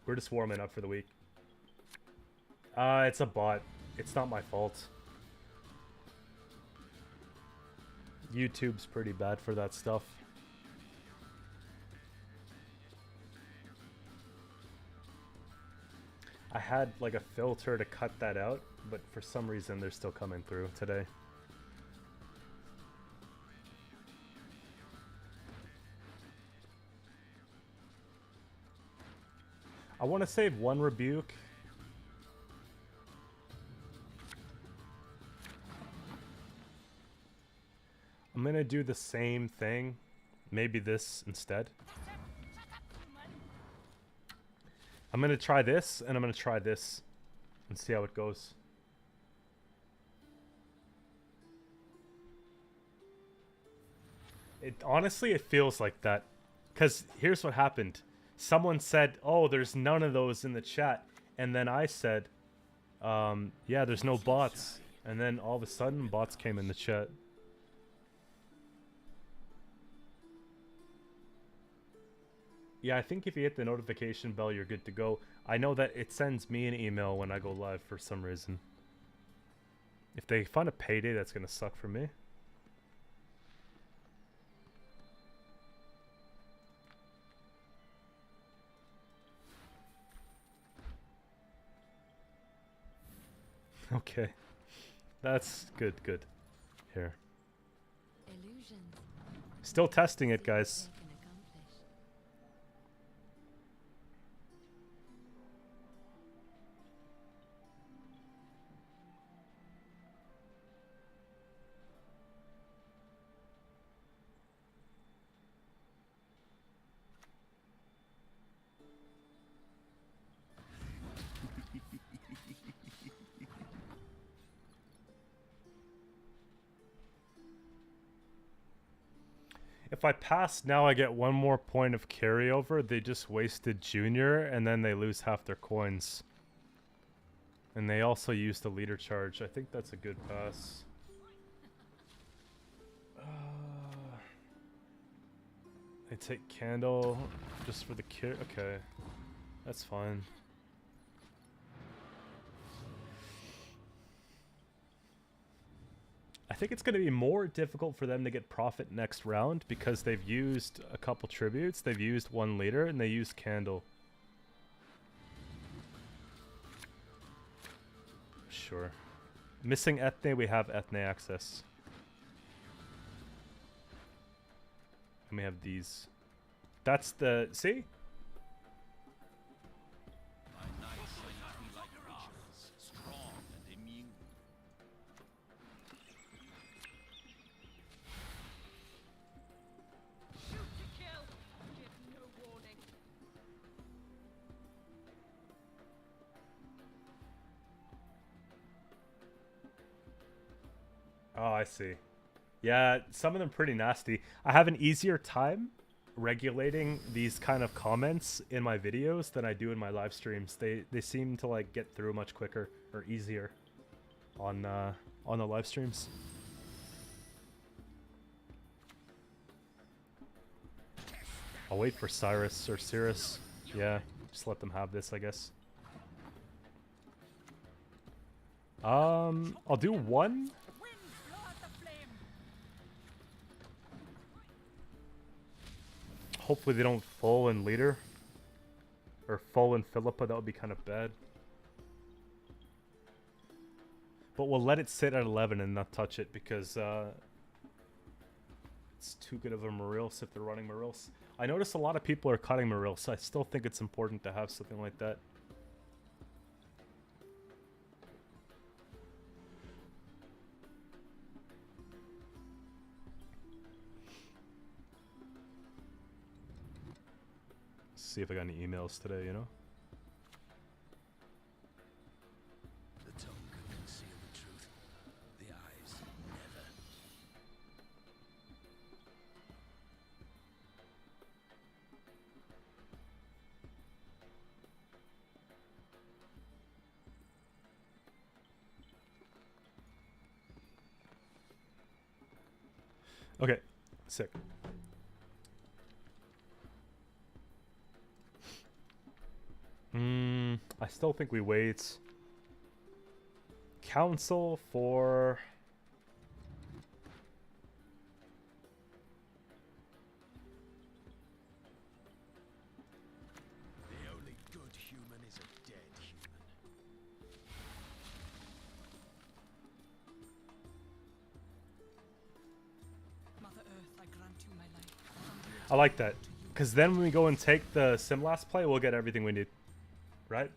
We're just warming up for the week. It's a bot. It's not my fault. YouTube's pretty bad for that stuff. I had like a filter to cut that out, but for some reason they're still coming through today. I want to save one rebuke. I'm gonna do the same thing. Maybe this instead. I'm gonna try this, and I'm gonna try this, and see how it goes. It honestly, it feels like that. Because here's what happened. Someone said, oh, there's none of those in the chat. And then I said, yeah, there's no bots. And then all of a sudden, bots came in the chat. Yeah, I think if you hit the notification bell, you're good to go. I know that it sends me an email when I go live for some reason. If they find a payday, that's going to suck for me. Okay. That's good, good. Here. Illusions. Still testing it, guys. They can accomplish. If I pass now, I get one more point of carryover. They just wasted Junior, and then they lose half their coins. And they also used the leader charge. I think that's a good pass. They take candle just for the kid. Okay, that's fine. I think it's going to be more difficult for them to get profit next round because they've used a couple tributes. They've used one leader and they used candle. Sure. Missing ethne, we have ethne access. And we have these. That's the... See? My knights are nothing like creatures, strong and immune. Shoot to kill. Give no warning. Oh, I see. Yeah, some of them pretty nasty. I have an easier time regulating these kind of comments in my videos than I do in my live streams. They seem to like get through much quicker or easier on the live streams. I'll wait for Cyrus or Cirrus. Yeah, just let them have this, I guess. I'll do one. Wind, blow out the flame. Hopefully they don't full in leader. Or full in Philippa, that would be kind of bad. But we'll let it sit at 11 and not touch it because it's too good of a Marills if they're running Marills. I notice a lot of people are cutting Marills, so I still think it's important to have something like that. See if I got any emails today, you know? The tongue can conceal the truth. The eyes never. Okay, sick. I still think we wait. Council for... The only good human is a dead human. Mother Earth, I grant you my life. I like that. Because then when we go and take the sim last play, we'll get everything we need. Right?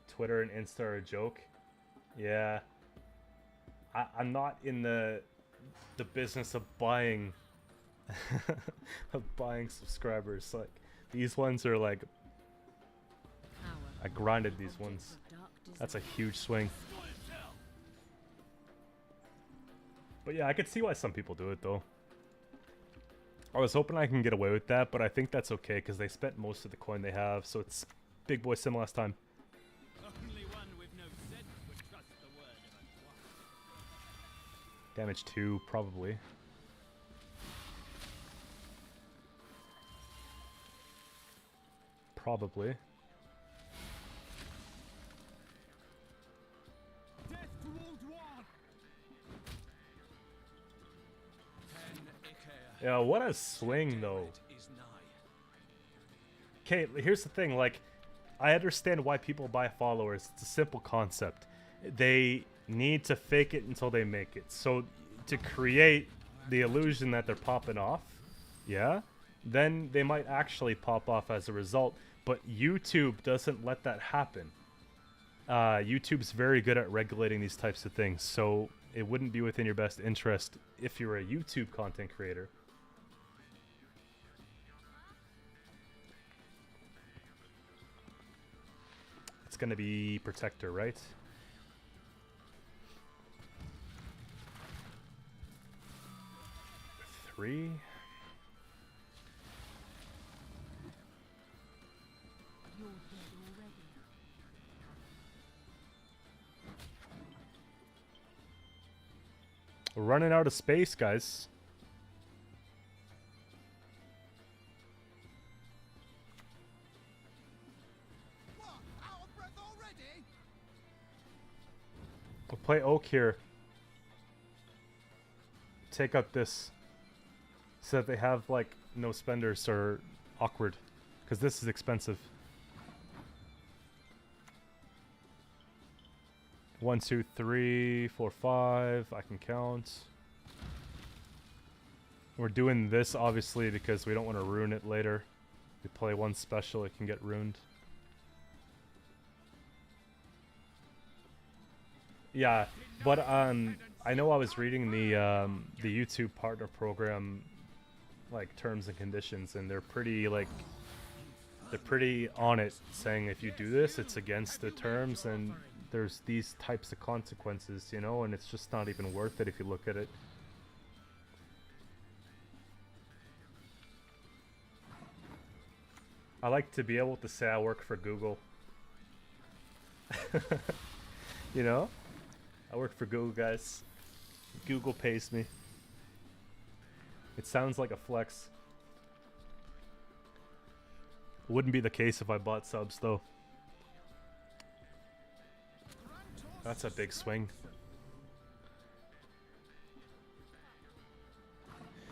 Twitter and Insta are a joke. Yeah. I'm not in the business of buying of buying subscribers. Like these ones are like I grinded these ones. That's a huge swing. But yeah, I could see why some people do it though. I was hoping I can get away with that, but I think that's okay because they spent most of the coin they have, so it's big boy sim last time. Only one with no sense would trust the word of a twat. Damage 2, probably. Probably. Death to Old War! Pen Ikea. Yeah, what a swing though. Is nigh. okay, here's the thing. Like, I understand why people buy followers. It's a simple concept. They need to fake it until they make it. So to create the illusion that they're popping off, yeah, then they might actually pop off as a result. But YouTube doesn't let that happen. YouTube's very good at regulating these types of things, so it wouldn't be within your best interest if you're a YouTube content creator. It's gonna be Protector, right? Three. You're dead already. We're running out of space, guys. What? Out of breath already? We'll play Oak here. Take up this. So that they have, like, no spenders or awkward. Because this is expensive. 1, 2, 3, 4, 5. I can count. We're doing this, obviously, because we don't want to ruin it later. We play one special, it can get ruined. Yeah, but I know I was reading the YouTube partner program, like, terms and conditions, and they're pretty on it, saying if you do this, it's against the terms, and there's these types of consequences, you know, and it's just not even worth it if you look at it. I like to be able to say I work for Google. You know? I work for Google, guys. Google pays me. It sounds like a flex. Wouldn't be the case if I bought subs, though. That's a big swing.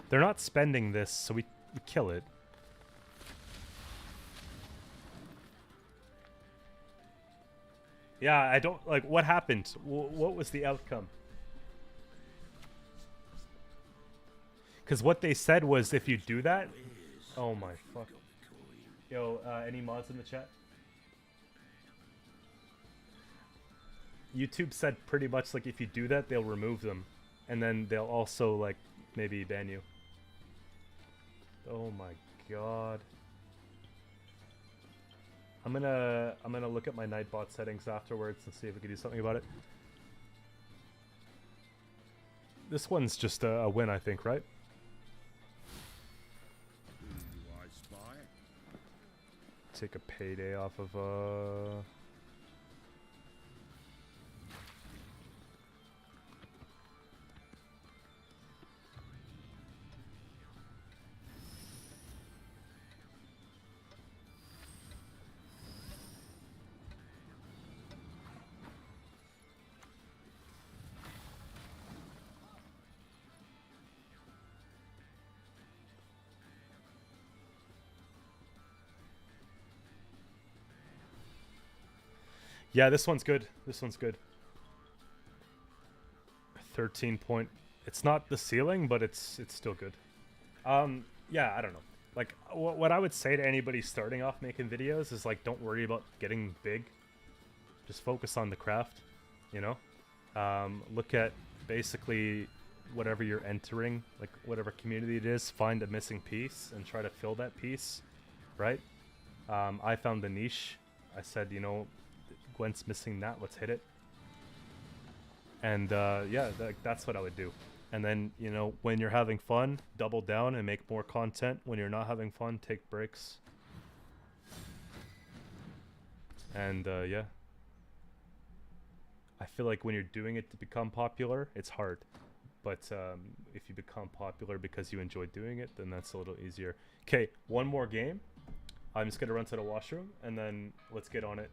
They're not spending this, so we kill it. Yeah, I don't... Like, what happened? What was the outcome? Because what they said was if you do that... Oh my fuck. Yo, any mods in the chat? YouTube said pretty much, like, if you do that, they'll remove them. And then they'll also, like, maybe ban you. Oh my god. I'm gonna look at my Nightbot settings afterwards and see if we can do something about it. This one's just a win, I think, right? Take a payday off of Yeah, this one's good. This one's good. 13 point. It's not the ceiling, but it's still good. Yeah, I don't know. Like, what I would say to anybody starting off making videos is, like, don't worry about getting big. Just focus on the craft, you know? Look at basically whatever you're entering, like whatever community it is, find a missing piece and try to fill that piece, right? I found the niche. I said, you know, Gwent's missing that, let's hit it. And yeah, that's what I would do. And then, you know, when you're having fun, double down and make more content. When you're not having fun, take breaks. And yeah. I feel like when you're doing it to become popular, it's hard. But if you become popular because you enjoy doing it, then that's a little easier. Okay, one more game. I'm just going to run to the washroom, and then let's get on it.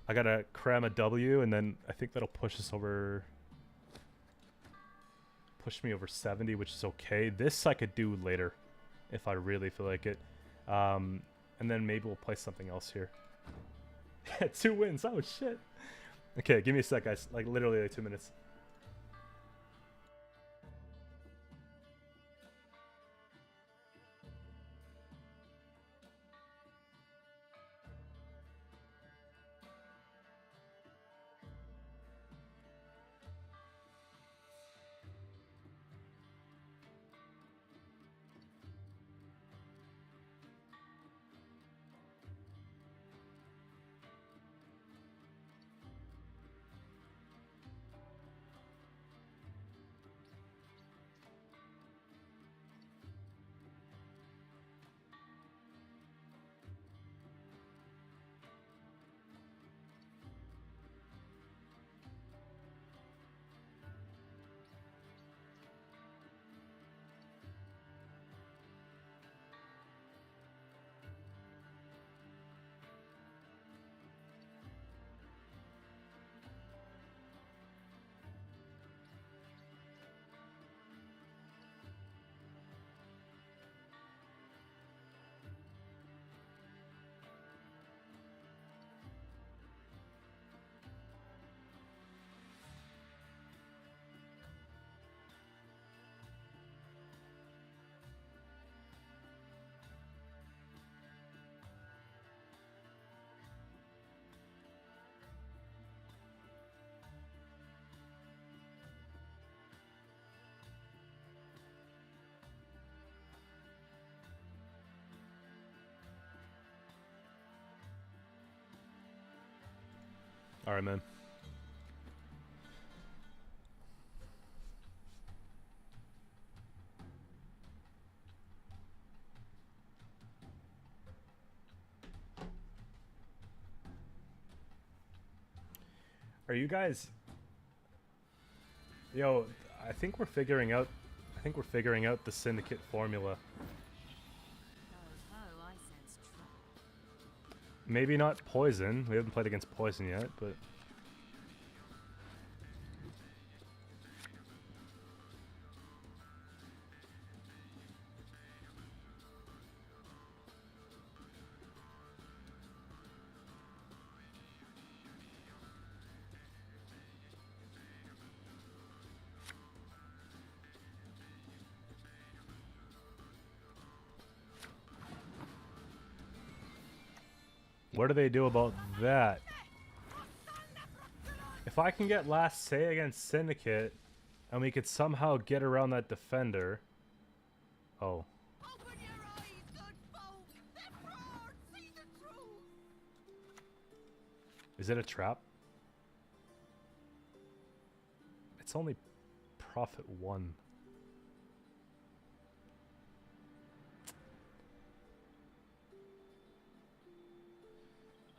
I got to cram a W, and then I think that'll push us over... Push me over 70, which is okay. This I could do later, if I really feel like it. And then maybe we'll play something else here. 2 wins. Oh shit. Okay, give me a sec, guys. Like literally like 2 minutes. All right, man. Are you guys? Yo, I think we're figuring out. I think we're figuring out the syndicate formula. Ho ho, I sense trouble. Maybe not poison. We haven't played against poison yet, but what do they do about that? If I can get last say against Syndicate, and we could somehow get around that defender. Oh. Open your eyes, good folk! They're frauds! See the truth! Is it a trap? It's only profit 1.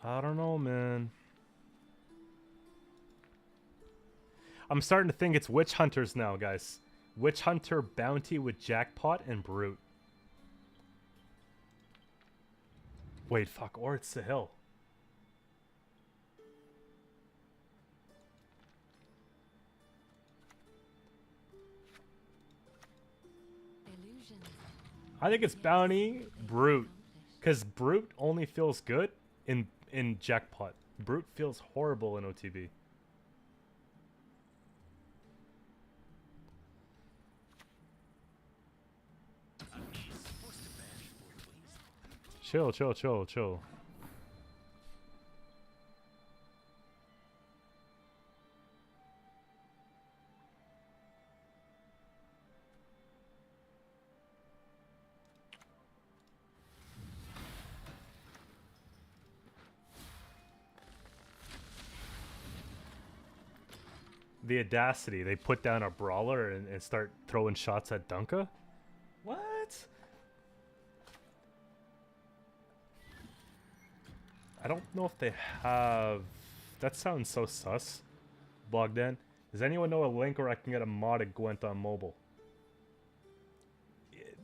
I don't know, man. I'm starting to think it's Witch Hunters now, guys. Witch Hunter, Bounty with Jackpot, and Brute. Wait, fuck. Or it's Sahil. Illusions. I think it's Bounty, Brute. Because Brute only feels good in Jackpot. Brute feels horrible in OTB. Chill, chill, chill, chill. The audacity, they put down a brawler and start throwing shots at Dunka? What? I don't know if they have... That sounds so sus. Bogdan. Does anyone know a link where I can get a modded Gwent on mobile?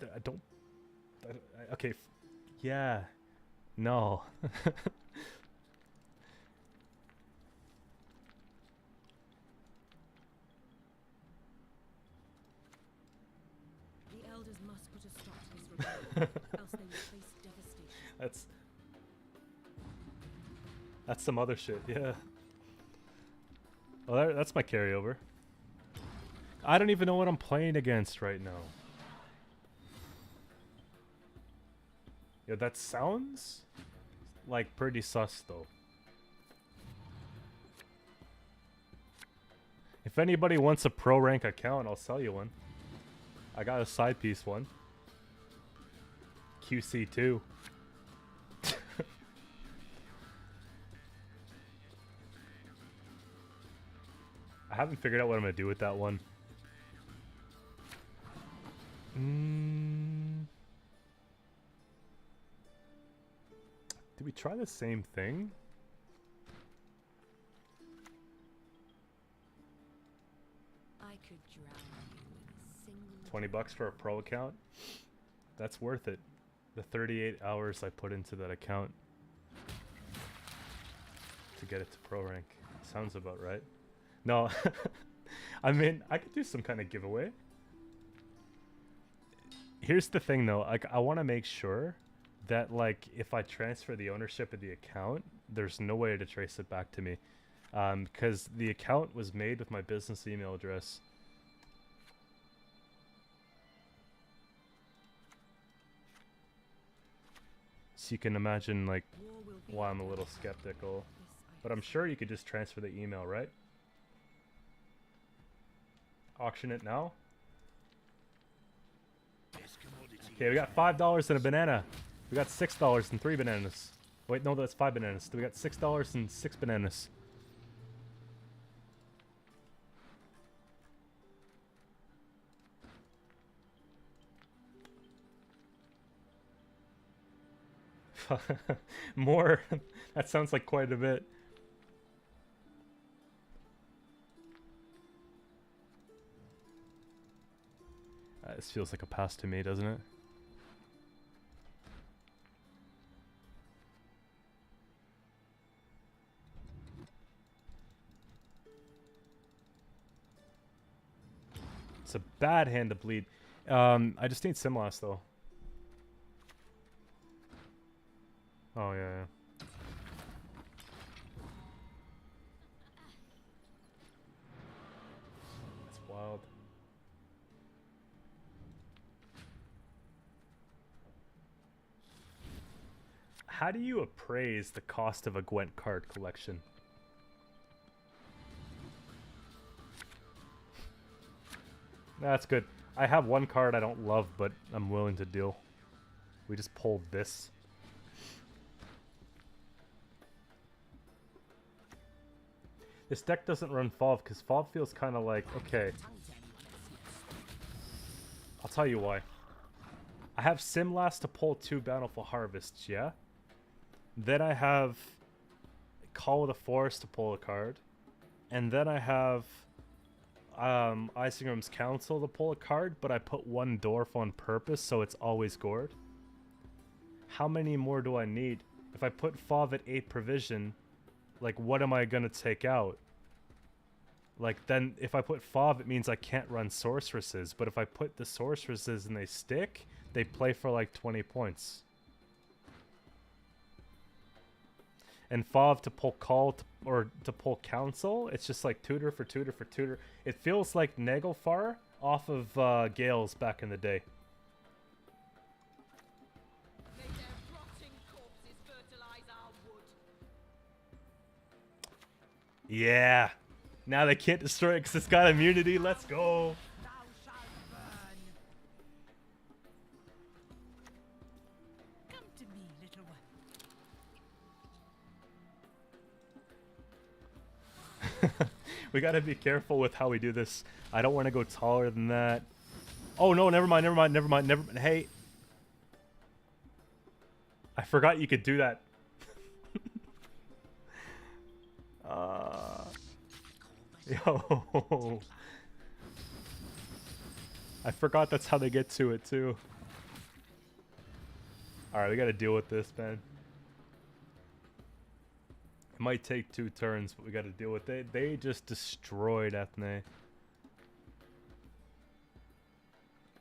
I don't... Okay. Yeah. No. The elders must put a stop to this rebellion, else they will face devastation. That's some other shit, yeah. Well, that's my carryover. I don't even know what I'm playing against right now. Yeah, that sounds like pretty sus though. If anybody wants a pro rank account, I'll sell you one. I got a side piece one. Qcento. I haven't figured out what I'm gonna do with that one. Did we try the same thing? I could drown you with a single 20 bucks for a pro account? That's worth it. The 38 hours I put into that account to get it to pro rank. Sounds about right. No, I mean, I could do some kind of giveaway. Here's the thing though, like I want to make sure that like if I transfer the ownership of the account, there's no way to trace it back to me. Because the account was made with my business email address. So you can imagine like why I'm a little skeptical. But I'm sure you could just transfer the email, right? Auction it now. Okay, we got $5 and a banana. We got $6 and 3 bananas. Wait, no, that's 5 bananas. We got $6 and 6 bananas. More. That sounds like quite a bit. This feels like a pass to me, doesn't it? It's a bad hand to bleed. I just need Simlast though. Oh yeah. That's wild. How do you appraise the cost of a Gwent card collection? That's good. I have one card I don't love, but I'm willing to deal. We just pulled this. This deck doesn't run Fov because Fov feels kind of like, okay. I'll tell you why. I have Simlast to pull 2 Bountiful Harvests, yeah? Then I have Call of the Forest to pull a card. And then I have Isengrim's Council to pull a card, but I put 1 Dwarf on purpose, so it's always gored. How many more do I need? If I put Fov at 8 provision, like what am I gonna take out? Like then if I put Fov, it means I can't run sorceresses, but if I put the sorceresses and they stick, they play for like 20 points. And Fov to pull Call or to pull Council, it's just like tutor for tutor for tutor. It feels like Naglfar off of Gales back in the day. May their rotting corpses fertilize our wood. Yeah. Now they can't destroy it because it's got immunity. Let's go. Thou shalt burn. Come to me, little one. We gotta be careful with how we do this. I don't want to go taller than that. Oh no, never mind, never mind, never mind, never mind. Hey. I forgot you could do that. Yo. I forgot that's how they get to it too. Alright, we gotta deal with this, man. It might take 2 turns, but we gotta deal with it. They just destroyed Ethne.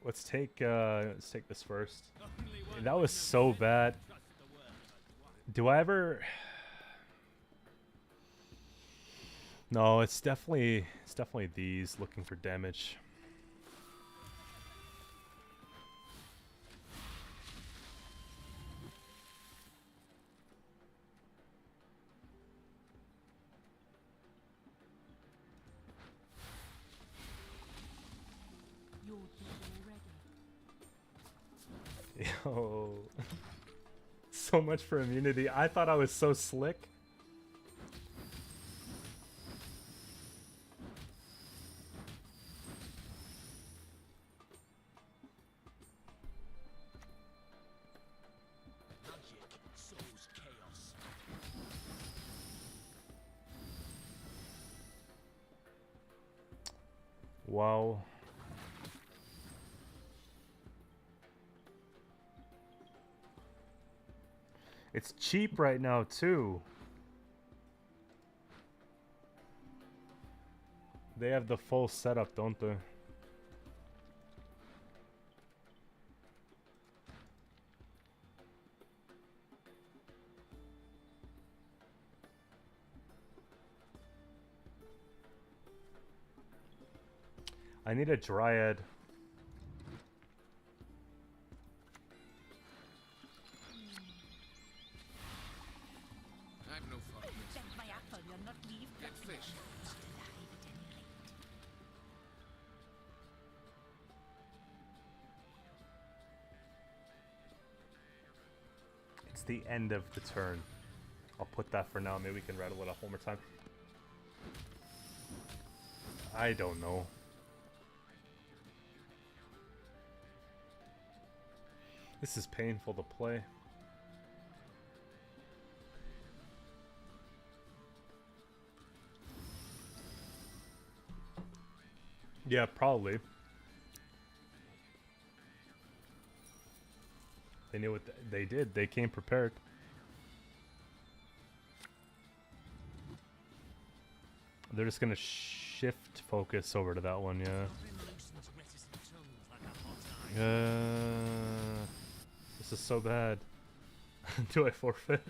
Let's take this first. That was so bad. Do I ever... No, it's definitely these looking for damage. You're dead already. Yo. So much for immunity. I thought I was so slick. Magic sows chaos. Wow. It's cheap right now too. They have the full setup, don't they? I need a dryad. I've no fondness. Take my apple, you'll not leave. Get fish. It's the end of the turn. I'll put that for now. Maybe we can rattle it off one more time. I don't know. This is painful to play. Yeah, probably. They knew what they did. They came prepared. They're just gonna shift focus over to that one, yeah. This is so bad. Do I forfeit?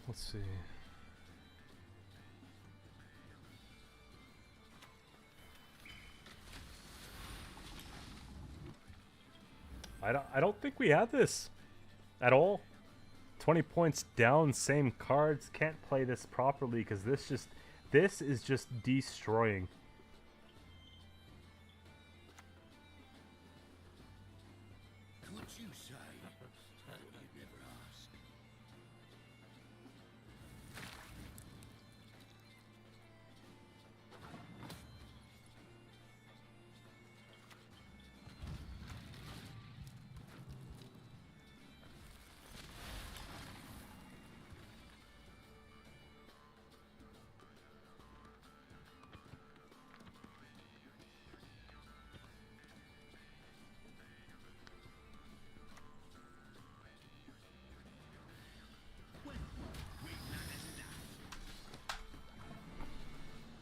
Let's see. I don't think we have this at all. 20 points down, same cards. Can't play this properly because this is just destroying. What you say? What you never ask.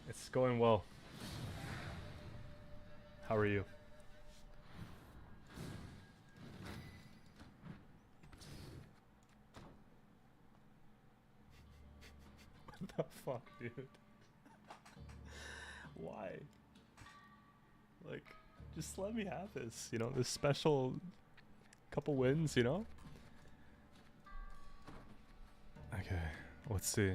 It's going well. How are you? What the fuck, dude? Why? Like, just let me have this, you know, this special couple wins, you know? Okay, let's see.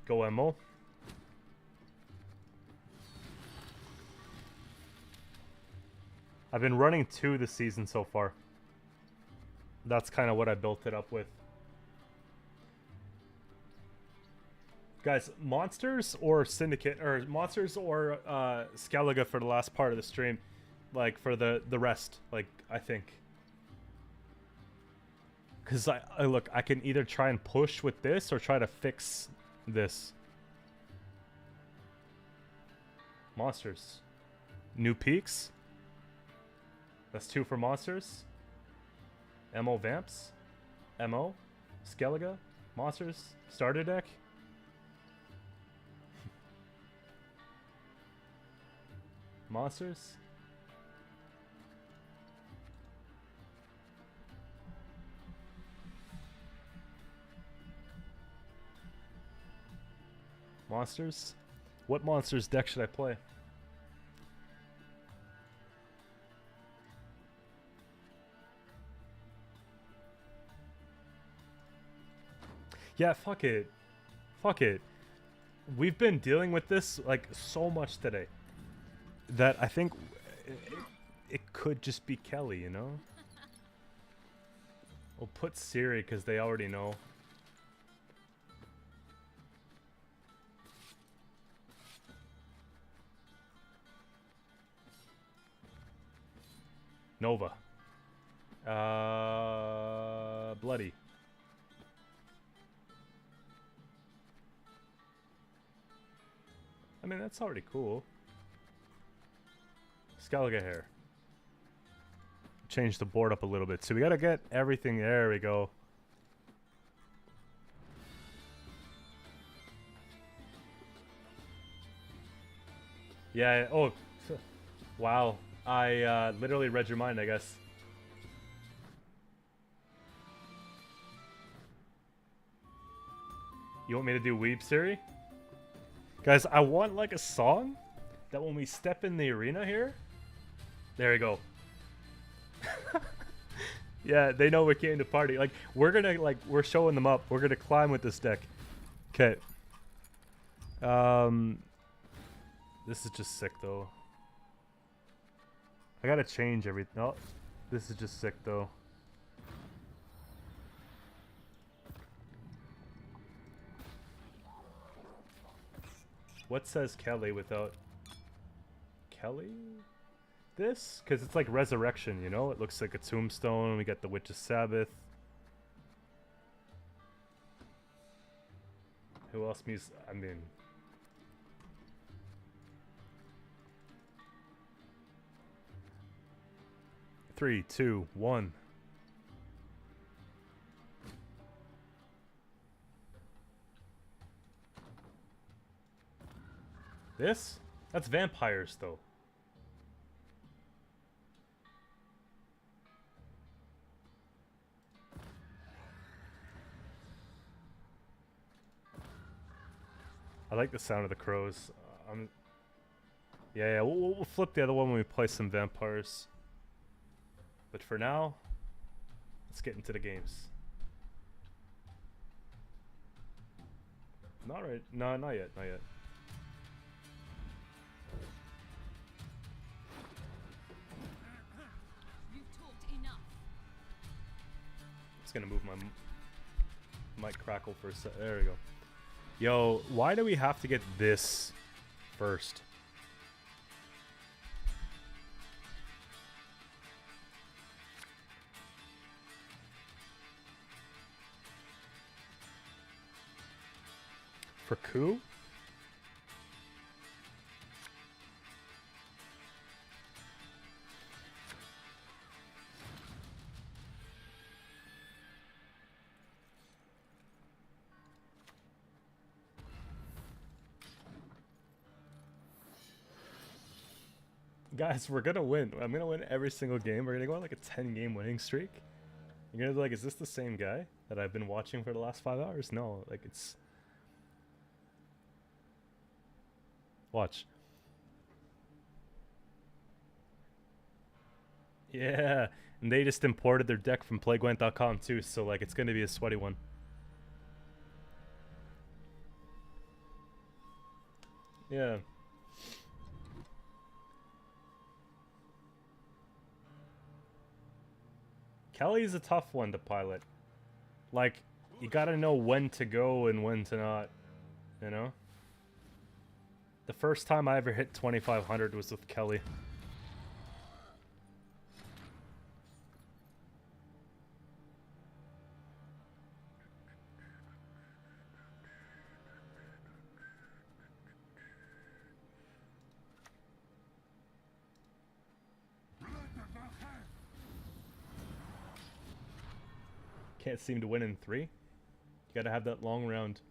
Go Emo. I've been running 2 this season so far. That's kind of what I built it up with. Guys, monsters or syndicate, or monsters or Skellige for the last part of the stream, like for the rest, like I think. Cause I look, I can either try and push with this or try to fix this. Monsters, new peaks. That's 2 for monsters. MO vamps, MO, Skellige, monsters, starter deck. Monsters. Monsters? What monsters deck should I play? Yeah, fuck it. Fuck it. We've been dealing with this like so much today that I think it could just be Kelly, you know? We'll put Siri because they already know. Nova. Bloody. I mean, that's already cool. Skellige hair. Change the board up a little bit. So we gotta get everything. There we go. Yeah. Oh, wow. I literally read your mind, I guess. You want me to do Weeb Siri? Guys, I want like a song that when we step in the arena here. There we go. Yeah, they know we came to party. Like, we're gonna, like, we're showing them up. We're gonna climb with this deck. Okay. This is just sick, though. I gotta change everything. Oh, this is just sick, though. What says Kelly without... Kelly? This? Because it's like Resurrection, you know? It looks like a tombstone. We got the Witch's Sabbath. Who else I mean... 3, 2, 1. This? That's vampires, though. I like the sound of the crows. Yeah, we'll flip the other one when we play some vampires. But for now, let's get into the games. Not right. No, not yet. Not yet. You've talked enough. Just gonna move my mic crackle for a sec. There we go. Yo, why do we have to get this first? For coup? Guys, we're gonna win. I'm gonna win every single game. We're gonna go on like a 10-game winning streak. You're gonna be like, is this the same guy that I've been watching for the last 5 hours? No, like it's... Watch. Yeah, and they just imported their deck from playgwent.com too, so like it's gonna be a sweaty one. Yeah. Kelly's a tough one to pilot. Like, you gotta know when to go and when to not. You know? The first time I ever hit 2500 was with Kelly. Can't seem to win in 3. You gotta have that long round.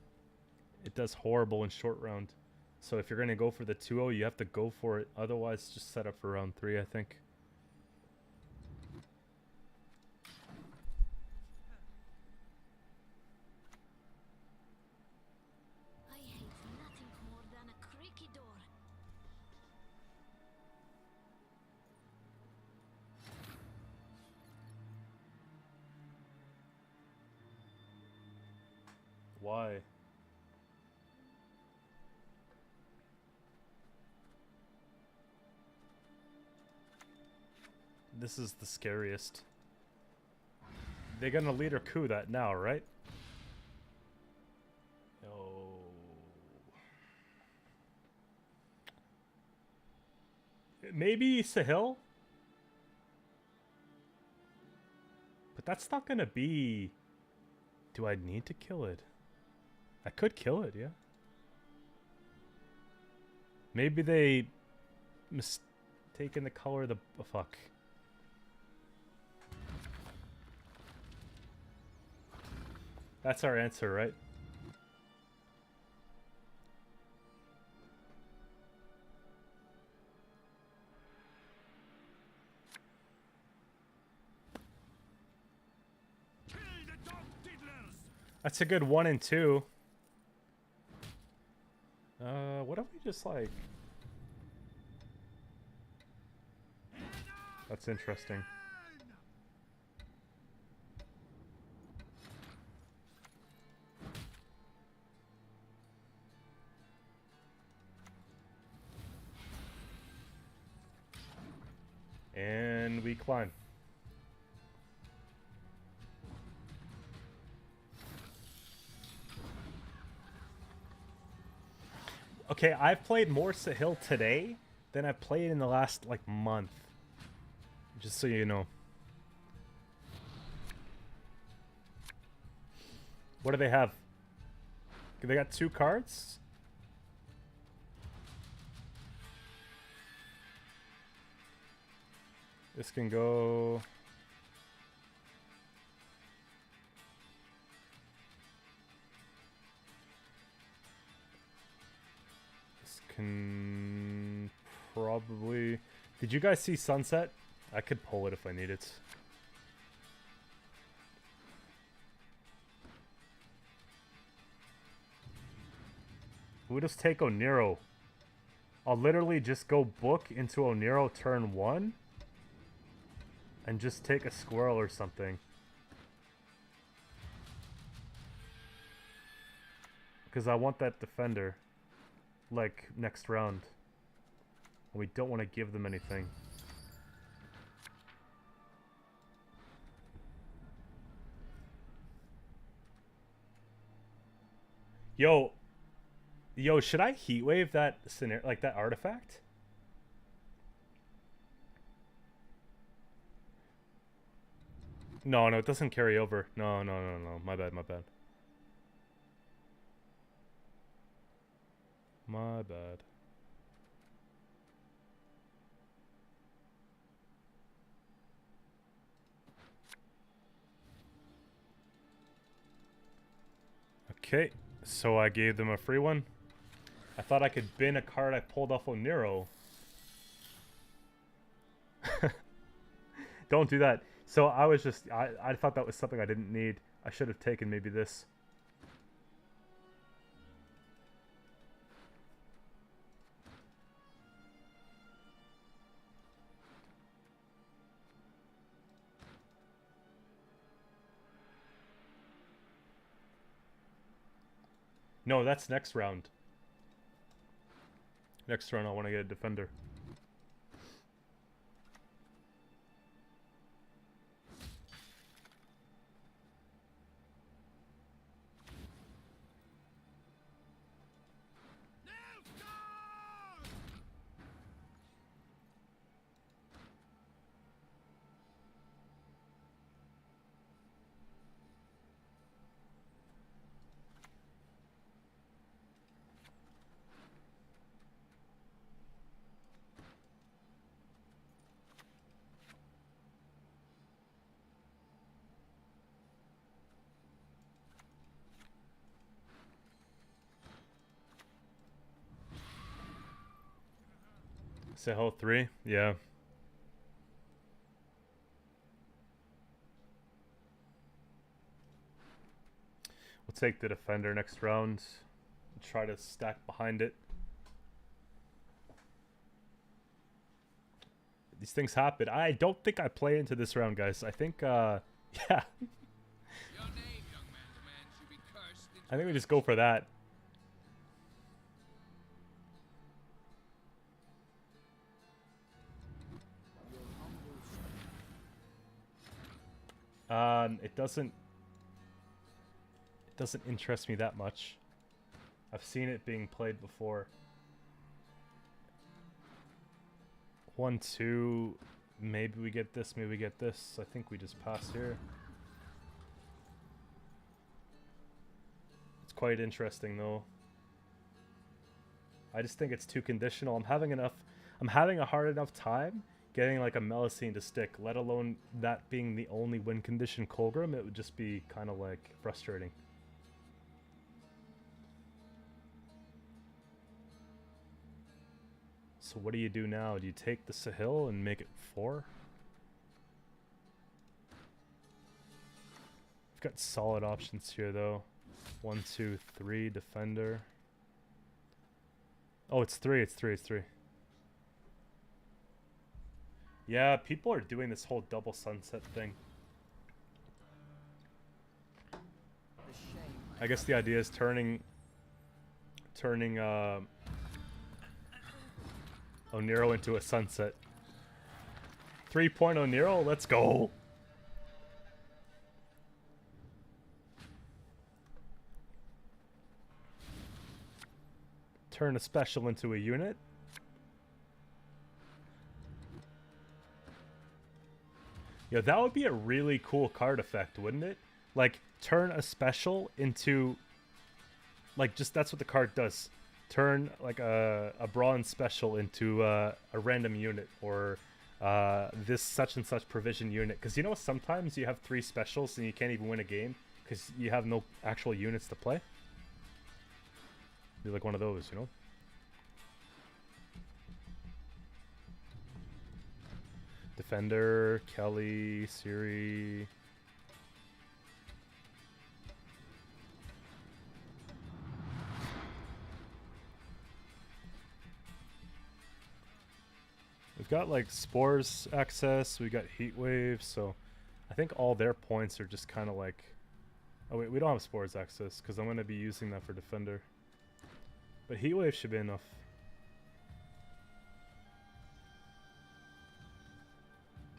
It does horrible in short round. So if you're gonna go for the 2-0, you have to go for it. Otherwise, just set up for round 3, I think. I hate nothing more than a creaky door. Why? This is the scariest. They're gonna lead or coup that now, right? Oh. Maybe Sahil? But that's not gonna be... Do I need to kill it? I could kill it, yeah. Maybe they mistaken the color of the... Oh, fuck. That's our answer, right? That's a good 1 and 2. What if we just like... That's interesting. And we climb. Okay, I've played more Sahil today than I've played in the last, like, month. Just so you know. What do they have? They got 2 cards? This can go... This can probably... Did you guys see Sunset? I could pull it if I need it. We'll just take Oniro. I'll literally just go book into Oniro turn 1. And just take a squirrel or something. Because I want that defender. Like, next round. And we don't want to give them anything. Yo, should I heatwave that scenario, like that artifact? No, it doesn't carry over. No, my bad. My bad. Okay, so I gave them a free one. I thought I could bin a card I pulled off Oniro. Don't do that. So I was just... I thought that was something I didn't need. I should have taken maybe this. No, that's next round. Next round I want to get a defender. Sahel 3? Yeah. We'll take the defender next round. Try to stack behind it. These things happen. I don't think I play into this round, guys. I think, yeah. Your name, young man's man, should be cursed into I think we just go for that. It doesn't interest me that much. I've seen it being played before. 1-2, maybe we get this, maybe we get this. I think we just pass here. It's quite interesting though. I just think it's too conditional. I'm having a hard enough time getting like a Melusine to stick, let alone that being the only win condition Colgrim. It would just be kind of like frustrating. So what do you do now? Do you take the Sahil and make it 4? We've got solid options here though. 1, 2, 3 defender. Oh, it's 3, it's 3, it's 3. Yeah, people are doing this whole double sunset thing. I guess the idea is turning Oniro into a sunset. 3-point Oniro, let's go. Turn a special into a unit. Yeah, that would be a really cool card effect, wouldn't it? Like, turn a special into... Like, just that's what the card does. Turn, like, a bronze special into a random unit, or this such and such provision unit. Because, you know, sometimes you have 3 specials and you can't even win a game because you have no actual units to play. Be like one of those, you know? Defender, Kelly, Siri. We've got like Spores access, we got Heat Wave, so I think all their points are just kind of like... Oh wait, we don't have Spores access because I'm going to be using that for Defender. But Heat Wave should be enough.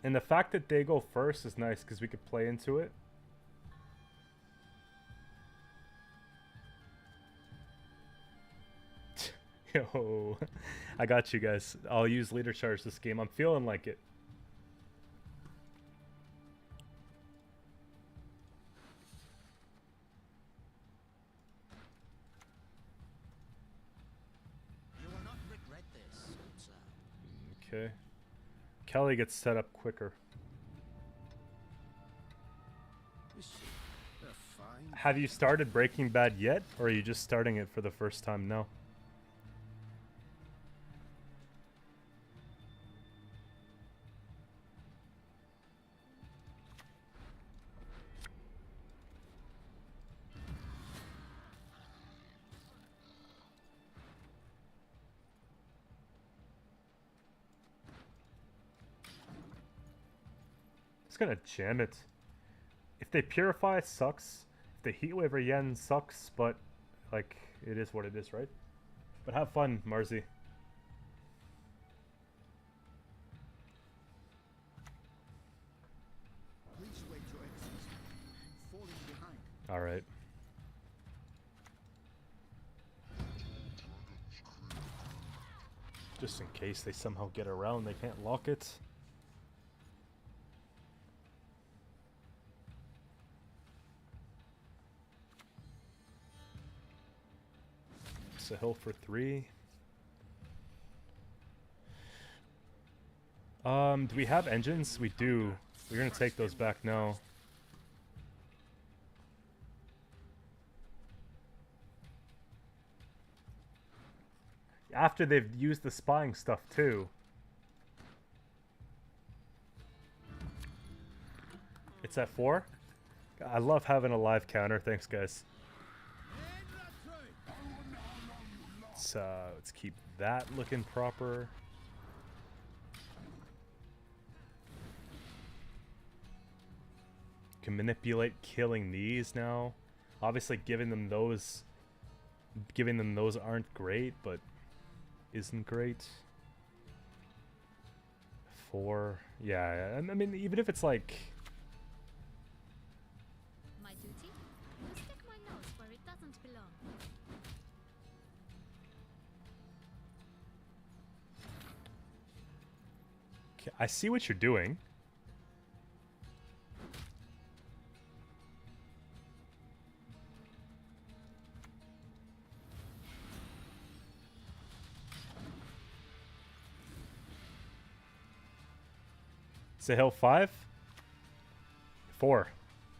And the fact that they go first is nice because we could play into it. Yo, I got you guys. I'll use leader charge this game. I'm feeling like it. You will not regret this, sir. Okay. Kelly gets set up quicker. Have you started Breaking Bad yet, or are you just starting it for the first time now? It's gonna jam it. If they purify, it sucks. If they heat wave or yen, sucks, but like it is what it is, right? But have fun, Marzi. Please wait your exit. Falling behind. All right. Just in case they somehow get around, they can't lock it. Sahil for 3. Do we have engines? We do. We're gonna take those back now. After they've used the spying stuff too. It's at 4. I love having a live counter. Thanks, guys. Let's keep that looking proper. Can manipulate killing these now. Obviously, giving them those aren't great, but isn't great. 4, yeah. I mean, even if it's like. My duty? To stick my nose where it doesn't belong. Okay, I see what you're doing. Say hill 5? 4.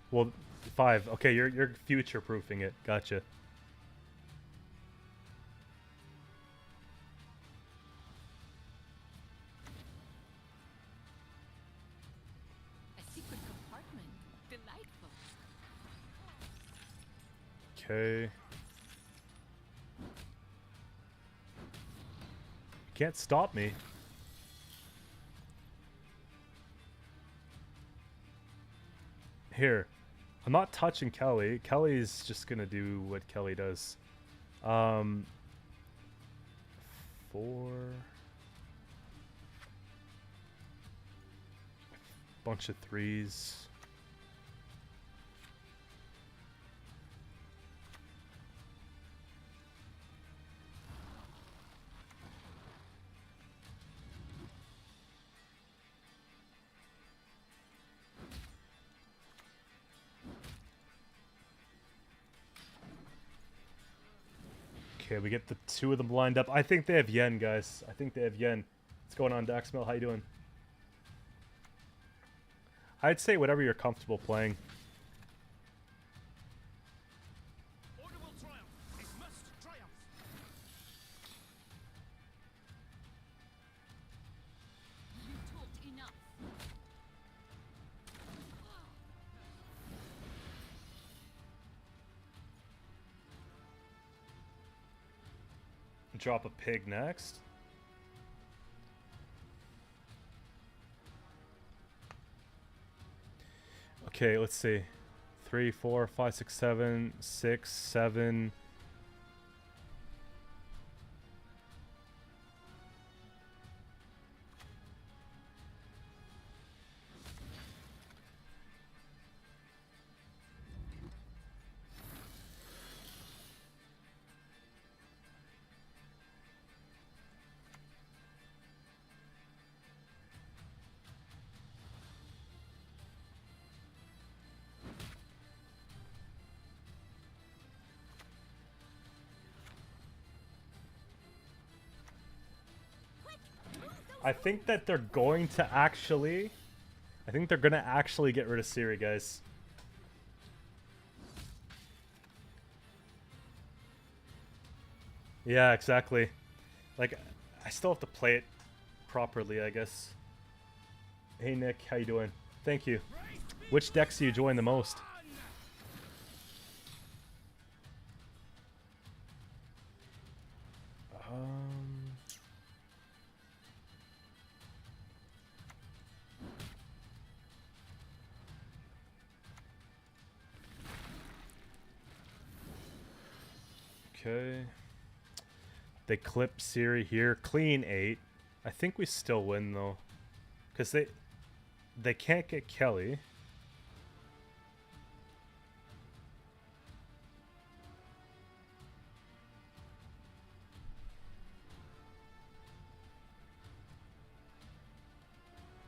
Well, 5. Okay, you're future proofing it. Gotcha. A secret compartment. Delightful. Okay. Can't stop me. Here. I'm not touching Kelly. Kelly's just gonna do what Kelly does. 4. Bunch of 3s. Okay, we get the 2 of them lined up. I think they have yen, guys. I think they have yen. What's going on, Daxmel? How you doing? I'd say whatever you're comfortable playing. Order will triumph. It must triumph. You talked enough. Drop a pig next. Okay, let's see. 3, 4, 5, 6, 7, 6, 7. I think that they're going to actually... I think they're going to actually get rid of Siri, guys. Yeah, exactly. Like, I still have to play it properly, I guess. Hey, Nick. How you doing? Thank you. Which decks do you join the most? Okay. They clip Siri here. Clean 8. I think we still win, though. Because they can't get Kelly.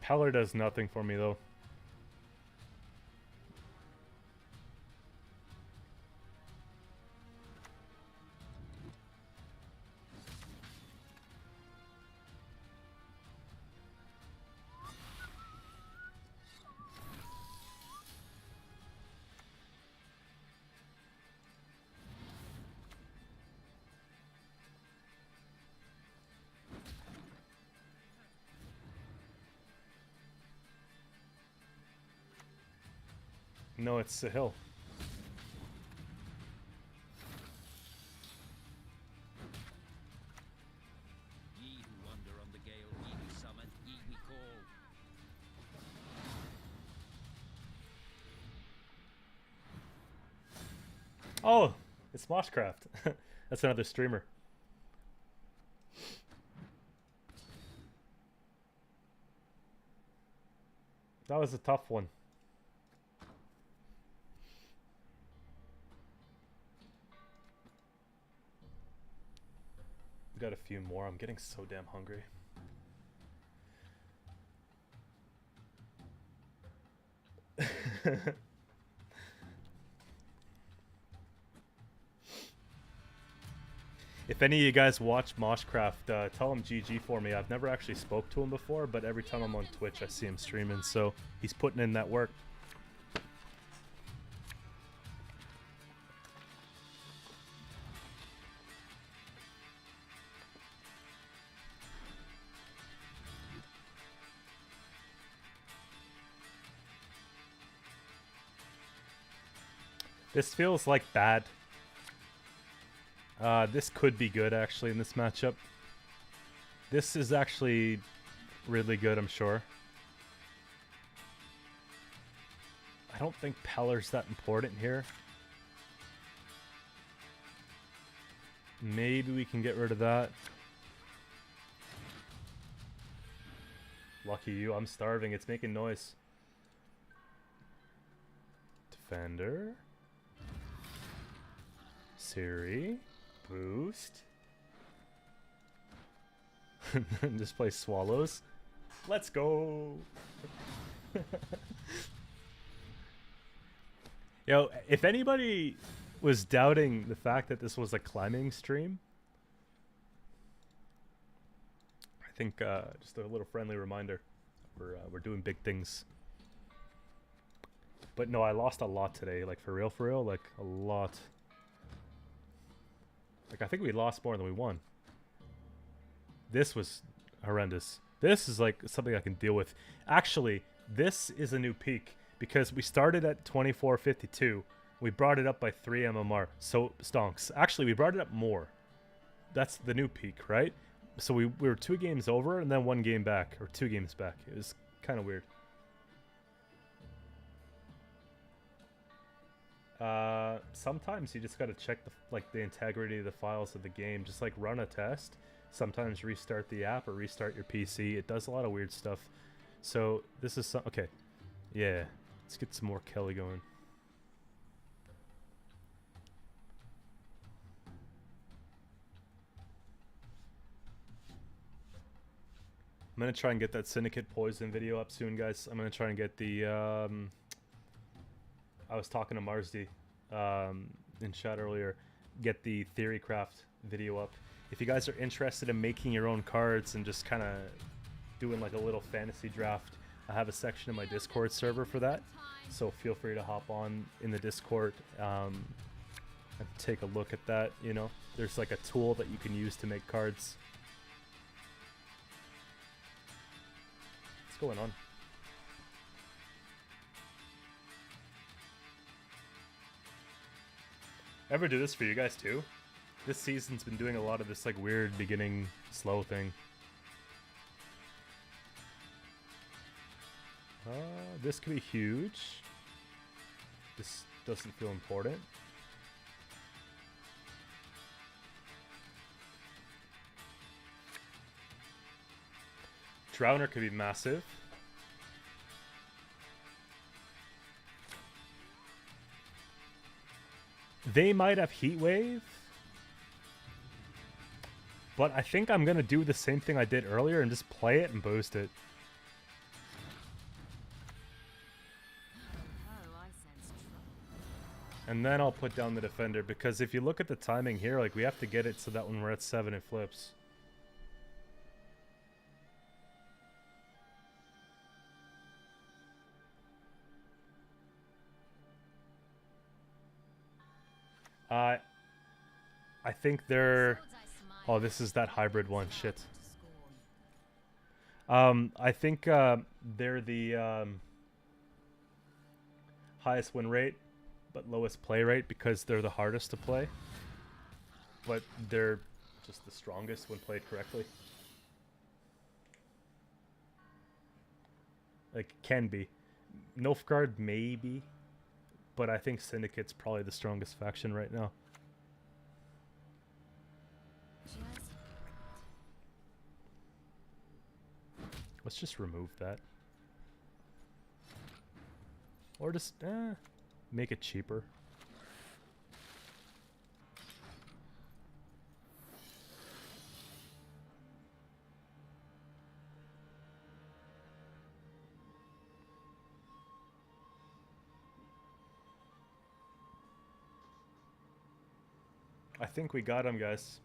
Peller does nothing for me, though. No, it's a hill. Ye who wander on the gale, ye who summon, ye we call. Oh, it's Moshcraft. That's another streamer. That was a tough one. Got a few more. I'm getting so damn hungry. If any of you guys watch Moshcraft, tell him GG for me. I've never actually spoke to him before, but every time I'm on Twitch, I see him streaming, so he's putting in that work. This feels like bad. This could be good, actually, in this matchup. This is actually really good, I'm sure. I don't think Peller's that important here. Maybe we can get rid of that. Lucky you, I'm starving. It's making noise. Defender. Siri. Boost. And just play Swallows. Let's go! Yo, if anybody was doubting the fact that this was a climbing stream, I think just a little friendly reminder. We're doing big things. But no, I lost a lot today. Like, for real, like, a lot. Like, I think we lost more than we won. This was horrendous. This is, like, something I can deal with. Actually, this is a new peak. Because we started at 2452. We brought it up by 3 MMR. So, stonks. Actually, we brought it up more. That's the new peak, right? So we were 2 games over and then 1 game back. Or 2 games back. It was kind of weird. Sometimes you just gotta check the integrity of the files of the game. Just like run a test. Sometimes restart the app or restart your PC. It does a lot of weird stuff. So this is okay. Yeah, let's get some more Kelly going. I'm gonna try and get that Syndicate Poison video up soon, guys. I'm gonna try and get the I was talking to Marsdy in chat earlier. Get the Theorycraft video up. If you guys are interested in making your own cards and just kind of doing like a little fantasy draft, I have a section in my Discord server for that. So feel free to hop on in the Discord and take a look at that. You know, there's like a tool that you can use to make cards. What's going on? Ever do this for you guys too? This season's been doing a lot of this like weird beginning slow thing. This could be huge. This doesn't feel important. Drowner could be massive. They might have Heat Wave. But I think I'm going to do the same thing I did earlier and just play it and boost it. And then I'll put down the Defender, because if you look at the timing here, like, we have to get it so that when we're at 7 it flips. I think they're... Oh, this is that hybrid one. Shit. I think they're the highest win rate, but lowest play rate because they're the hardest to play. But they're just the strongest when played correctly. Like, can be. Nilfgaard maybe, but I think Syndicate's probably the strongest faction right now. Let's just remove that. Or just, make it cheaper. I think we got him, guys.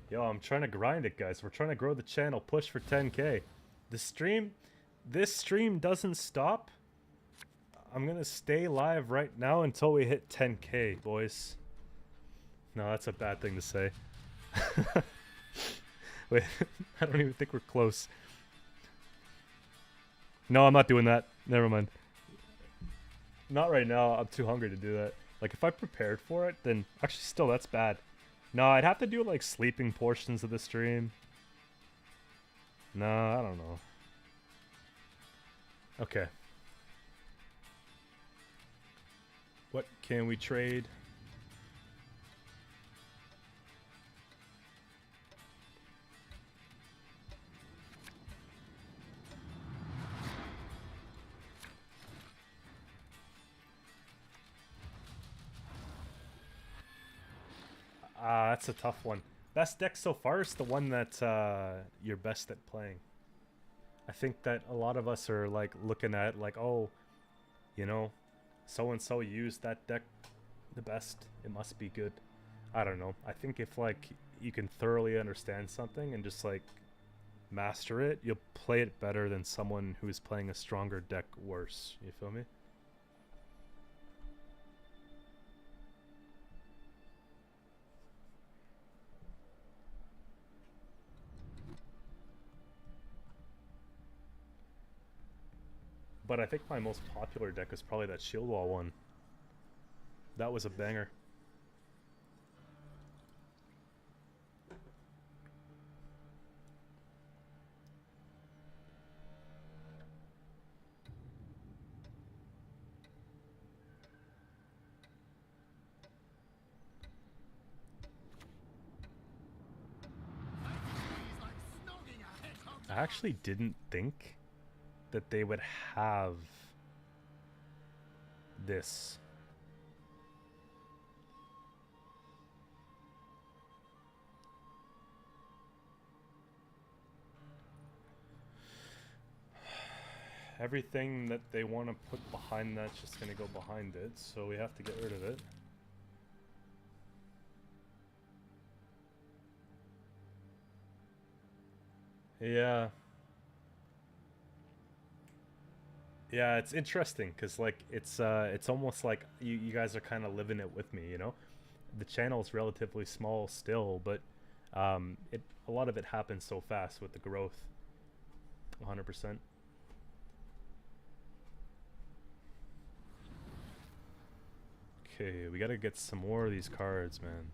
Yo, I'm trying to grind it, guys. We're trying to grow the channel, push for 10K. This stream doesn't stop. I'm gonna stay live right now until we hit 10K, boys. No, that's a bad thing to say. Wait, I don't even think we're close. No, I'm not doing that. Never mind. Not right now. I'm too hungry to do that. Like, if I prepared for it, then... Actually, still, that's bad. No, I'd have to do, like, sleeping portions of the stream. No, I don't know. Okay. What can we trade? That's a tough one. Best deck so far is the one that you're best at playing. I think that a lot of us are like looking at like, oh, you know, so and so used that deck the best. It must be good. I don't know. I think if like you can thoroughly understand something and just like master it, you'll play it better than someone who's playing a stronger deck worse. You feel me? But I think my most popular deck is probably that Shield Wall one. That was a banger. I actually didn't think that they would have this. Everything that they want to put behind that's just going to go behind it, so we have to get rid of it. Yeah. Yeah, it's interesting because like it's almost like you guys are kind of living it with me, you know. The channel is relatively small still, but a lot of it happens so fast with the growth. 100%. Okay, we gotta get some more of these cards, man.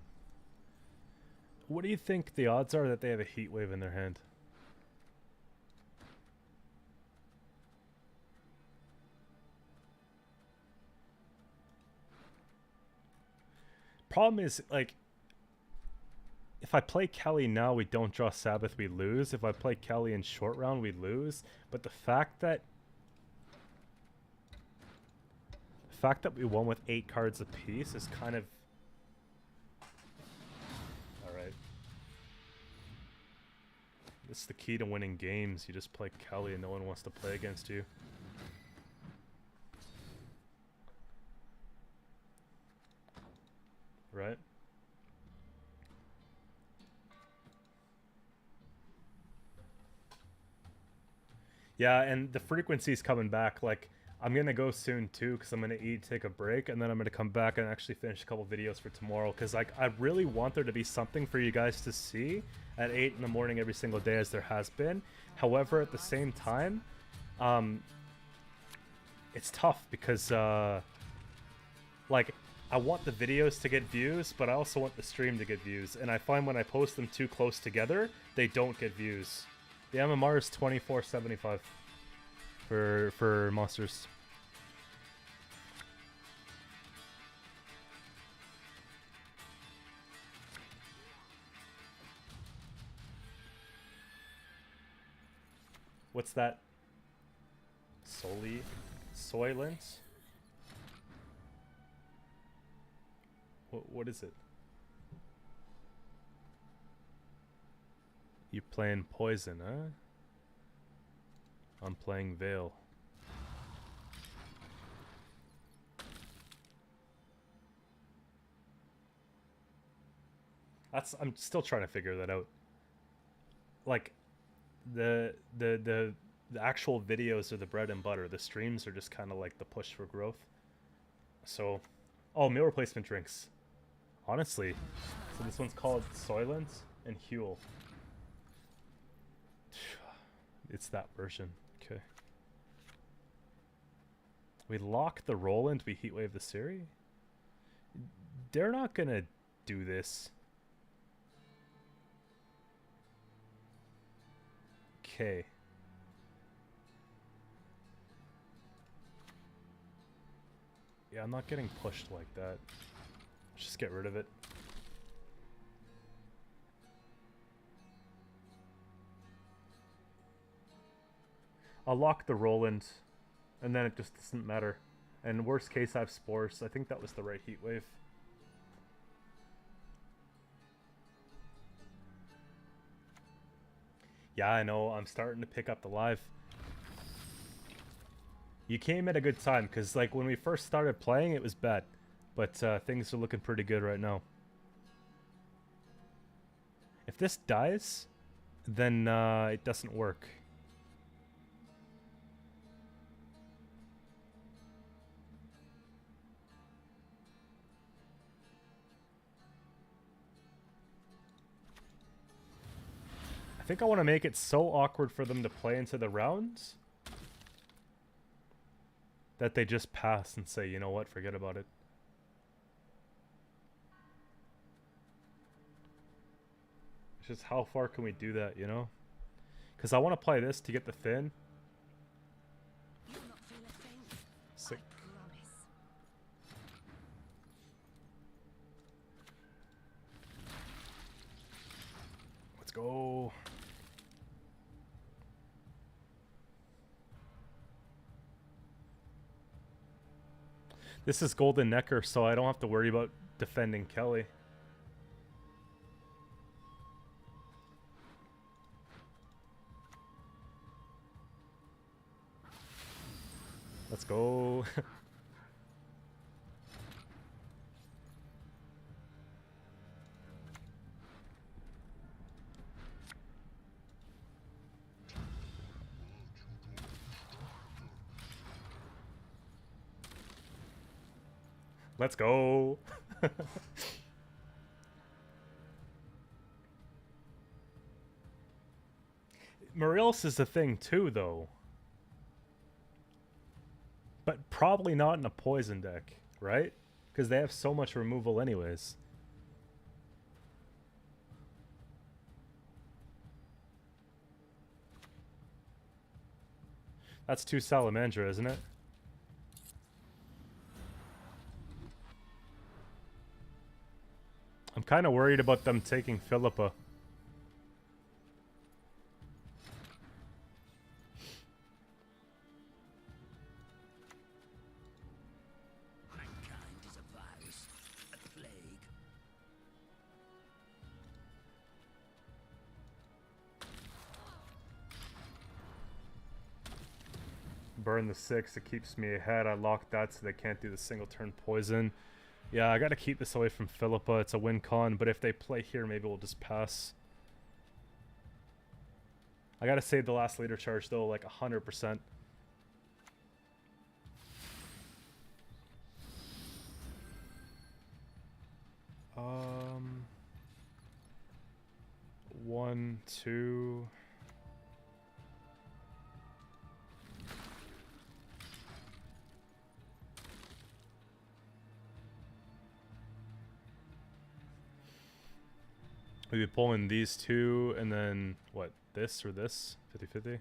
What do you think the odds are that they have a heat wave in their hand? Problem is, like, if I play Kelly now, we don't draw Sabbath, we lose. If I play Kelly in short round, we lose. But the fact that we won with 8 cards apiece is kind of... Alright. This is the key to winning games. You just play Kelly and no one wants to play against you. Right? Yeah, and the frequency's coming back. Like, I'm gonna go soon too, because I'm gonna eat, take a break, and then I'm gonna come back and actually finish a couple videos for tomorrow. Because like, I really want there to be something for you guys to see at 8 in the morning every single day, as there has been. However, at the same time, it's tough because like, I want the videos to get views, but I also want the stream to get views. And I find when I post them too close together, they don't get views. The MMR is 24.75 for monsters. What's that? Soylent? What is it? You playing Poison, huh? I'm playing Veil. I'm still trying to figure that out. Like, the actual videos are the bread and butter. The streams are just kind of like the push for growth. So, oh, meal replacement drinks. Honestly, so this one's called Soylent and Huel. It's that version. Okay. We lock the Roland, we heatwave the Siri? They're not gonna do this. Okay. Yeah, I'm not getting pushed like that. Let's just get rid of it. I'll lock the Roland, and then it just doesn't matter. And worst case, I have Spores. I think that was the right heat wave. Yeah, I know. I'm starting to pick up the live. You came at a good time, because like when we first started playing, it was bad. But things are looking pretty good right now. If this dies, then it doesn't work. I think I want to make it so awkward for them to play into the rounds that they just pass and say, you know what, forget about it. It's just how far can we do that, you know? Because I want to play this to get the Finn. Sick. Let's go. This is Golden Necker, so I don't have to worry about defending Kelly. Let's go. Let's go. Morils is the thing too, though. But probably not in a poison deck, right? Because they have so much removal anyways. That's 2 Salamandra, isn't it? I'm kind of worried about them taking Philippa. Mankind is a virus, a plague. Burn the 6, it keeps me ahead. I locked that so they can't do the single turn poison. Yeah, I gotta keep this away from Philippa. It's a win con, but if they play here, maybe we'll just pass. I gotta save the last leader charge though, like 100%. One, two. We'd be pulling these two, and then, what, this or this? 50-50?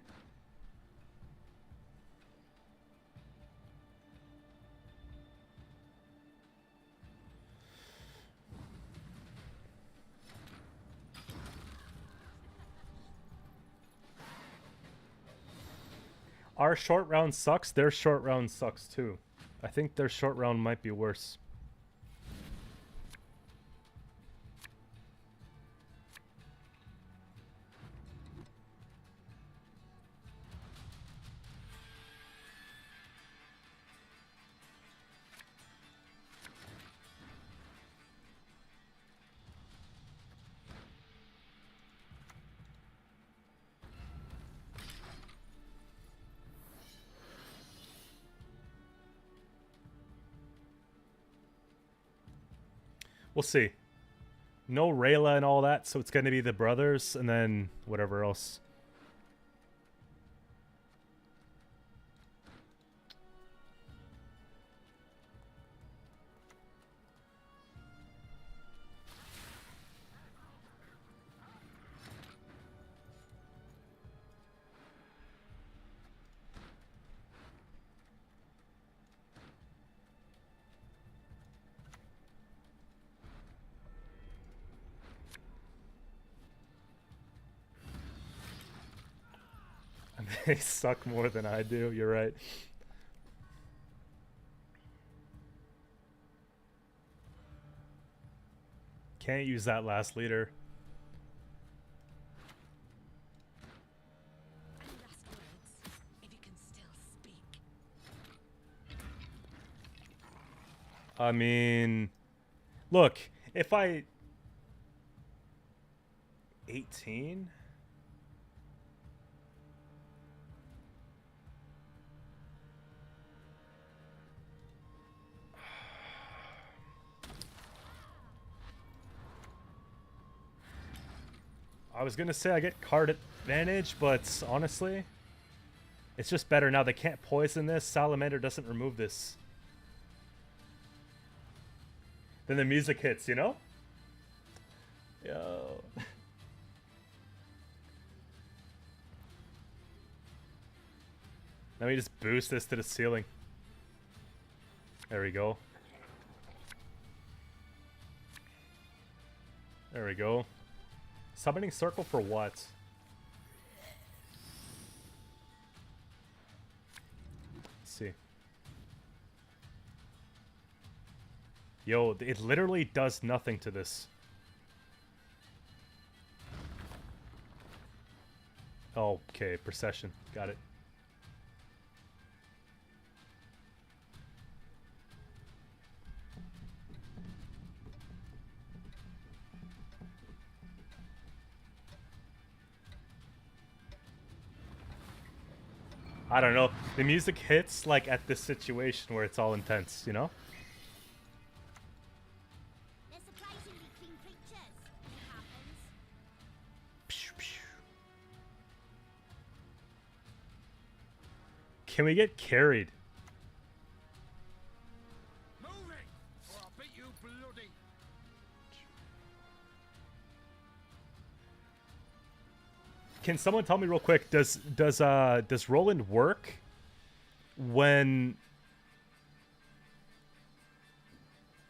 Our short round sucks, their short round sucks too. I think their short round might be worse. We'll see. No Rayla and all that, so it's going to be the brothers and then whatever else. They suck more than I do, you're right. Can't use that last leader. Any last words? If you can still speak. I mean, look, if I 18? I was gonna say I get card advantage, but honestly, it's just better now. They can't poison this. Salamander doesn't remove this. Then the music hits, you know? Yo. Let me just boost this to the ceiling. There we go. There we go. Summoning circle for what? Let's see. Yo, it literally does nothing to this. Oh, okay, procession. Got it. I don't know. The music hits like at this situation where it's all intense, you know? They're surprisingly clean creatures. It happens. Pew, pew. Can we get carried? Moving, or I'll beat you bloody. Can someone tell me real quick, does Roland work when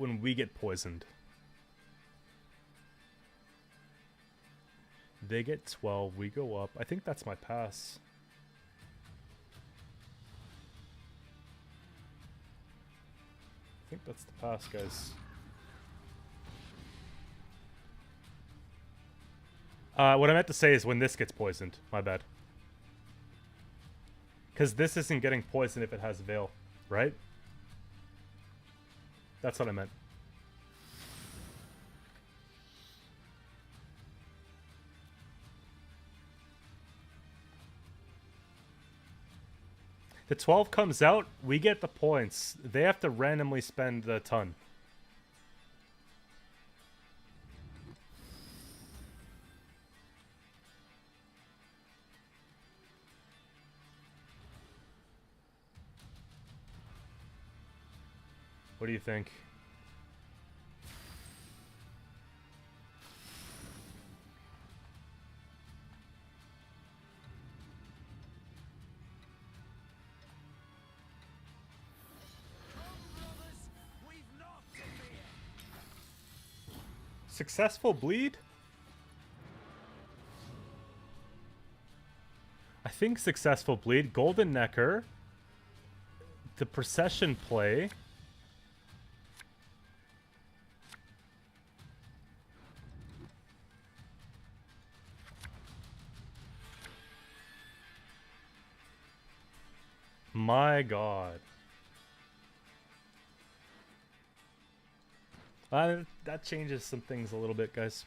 we get poisoned? They get 12, we go up. I think that's my pass. I think that's the pass, guys. What I meant to say is when this gets poisoned. My bad. Because this isn't getting poisoned if it has Veil, right? That's what I meant. The 12 comes out, we get the points. They have to randomly spend the ton. What do you think? Successful bleed? I think successful bleed. Golden Necker. The procession play. My god. That changes some things a little bit, guys.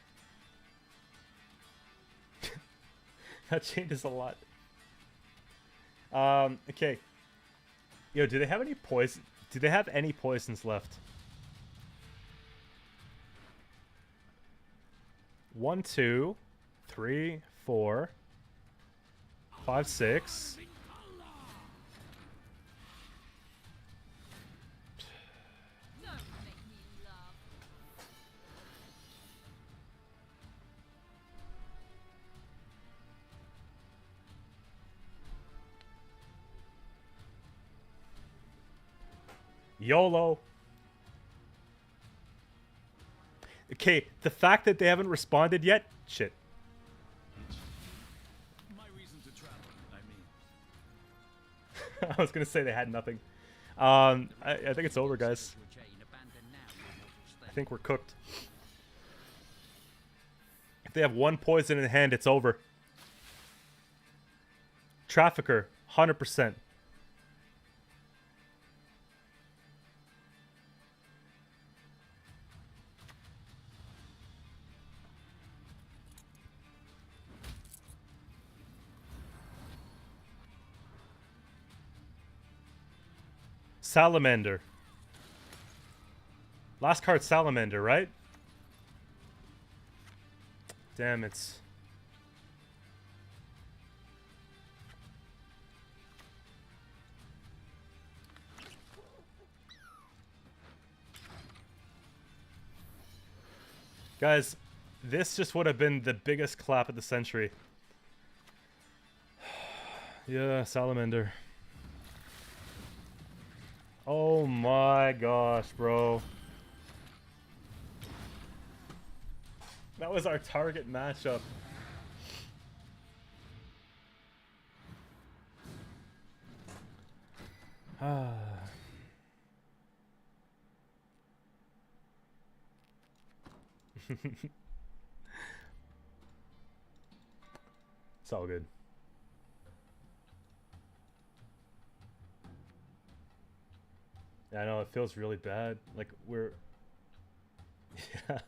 That changes a lot. Okay. Yo, do they have any poison? Do they have any poisons left? 1, 2, 3, 4, 5, 6. Don't make me laugh. YOLO. Okay, the fact that they haven't responded yet, shit. My reason to travel, I mean. I was gonna say they had nothing. I think it's over, guys. I think we're cooked. If they have one poison in hand, it's over. Trafficker, 100%. Salamander. Last card, Salamander, right? Damn, it's... Guys, this just would have been the biggest clap of the century. Yeah, Salamander. Oh my gosh, bro. That was our target matchup. Ah. It's all good. Yeah, I know, it feels really bad. Like, we're... Yeah.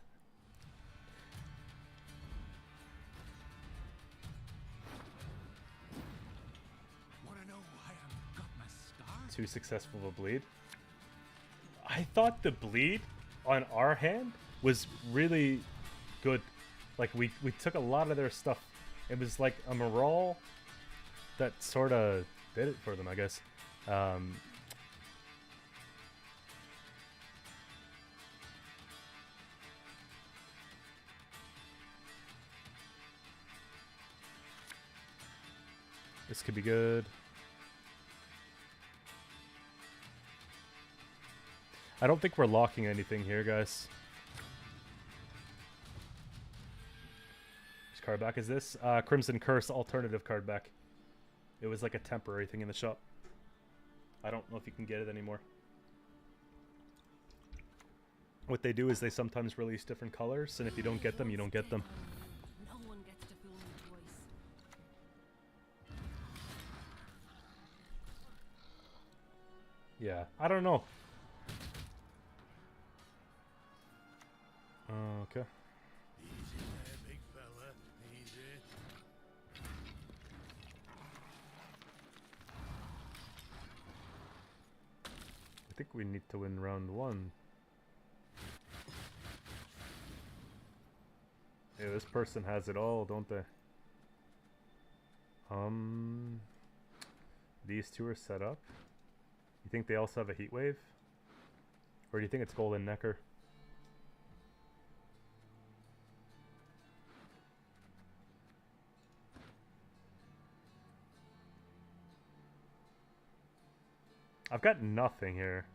Wanna know why I've got my scar? Too successful of a bleed. I thought the bleed on our hand was really good. Like, we took a lot of their stuff. It was like a morale that sort of did it for them, I guess. This could be good. I don't think we're locking anything here, guys. Which card back is this? Crimson Curse alternative card back. It was like a temporary thing in the shop. I don't know if you can get it anymore. What they do is they sometimes release different colors, and if you don't get them, you don't get them. No one gets to fool me twice. Yeah, I don't know. Okay. Easy there, big fella. Easy. think we need to win round 1. Yeah, this person has it all, don't they? These two are set up. You think they also have a heat wave? Or do you think it's Golden Necker? I've got nothing here.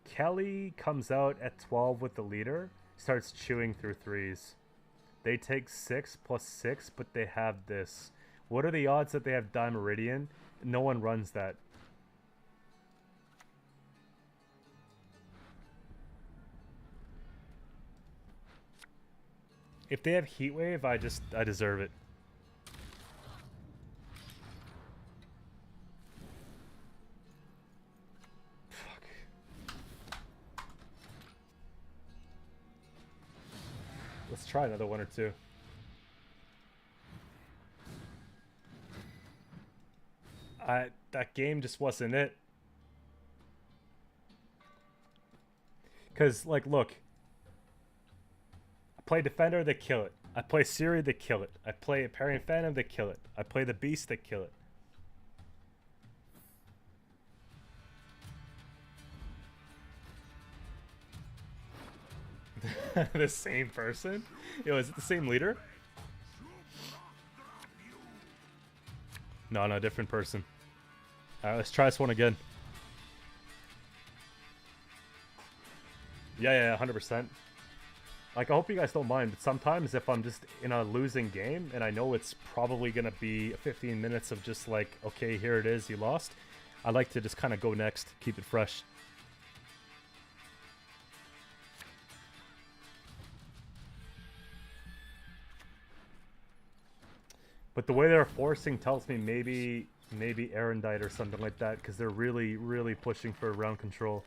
Kelly comes out at 12 with the leader, starts chewing through 3s. They take 6 plus 6, but they have this. What are the odds that they have Die Meridian? No one runs that. If they have Heat Wave, I deserve it. Let's try another one or two. That game just wasn't it. Cause like, look. I play Defender, they kill it. I play Siri, they kill it. I play Parry and Phantom, they kill it. I play the Beast, they kill it. The same person? Yo, is it the same leader? No, different person. Alright, let's try this one again. Yeah, 100%. Like, I hope you guys don't mind, but sometimes if I'm just in a losing game and I know it's probably gonna be 15 minutes of just like, okay, here it is, you lost, I like to just kind of go next, keep it fresh. But the way they're forcing tells me maybe Erendite or something like that, because they're really pushing for round control.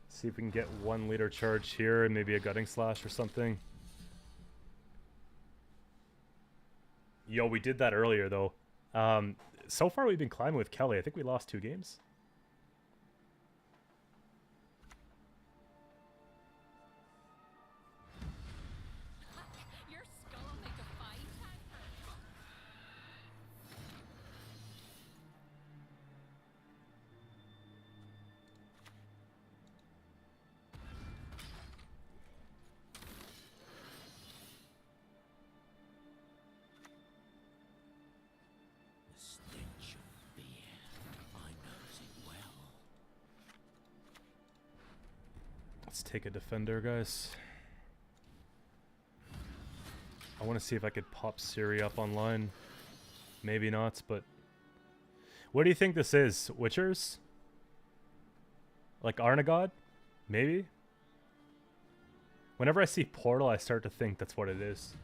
See if we can get 1 leader charge here and maybe a gutting slash or something. Yo, we did that earlier though. So far we've been climbing with Kelly. I think we lost 2 games. Your skull will make a fine tanker. The stench of beer. I knows it well. Let's take a defender, guys. I want to see if I could pop Siri up online. Maybe not, but... What do you think this is? Witchers? Like Arnagod? Maybe? Whenever I see Portal, I start to think that's what it is.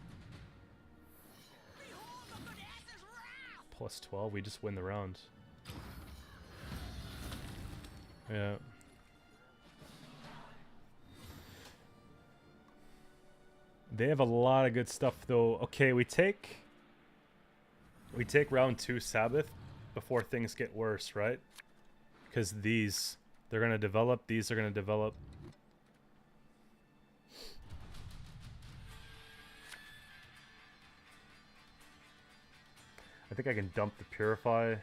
Plus 12, we just win the round. Yeah. They have a lot of good stuff though. Okay, we take round 2 Sabbath before things get worse, right? Because they're gonna develop, these are gonna develop. I think I can dump the Purify.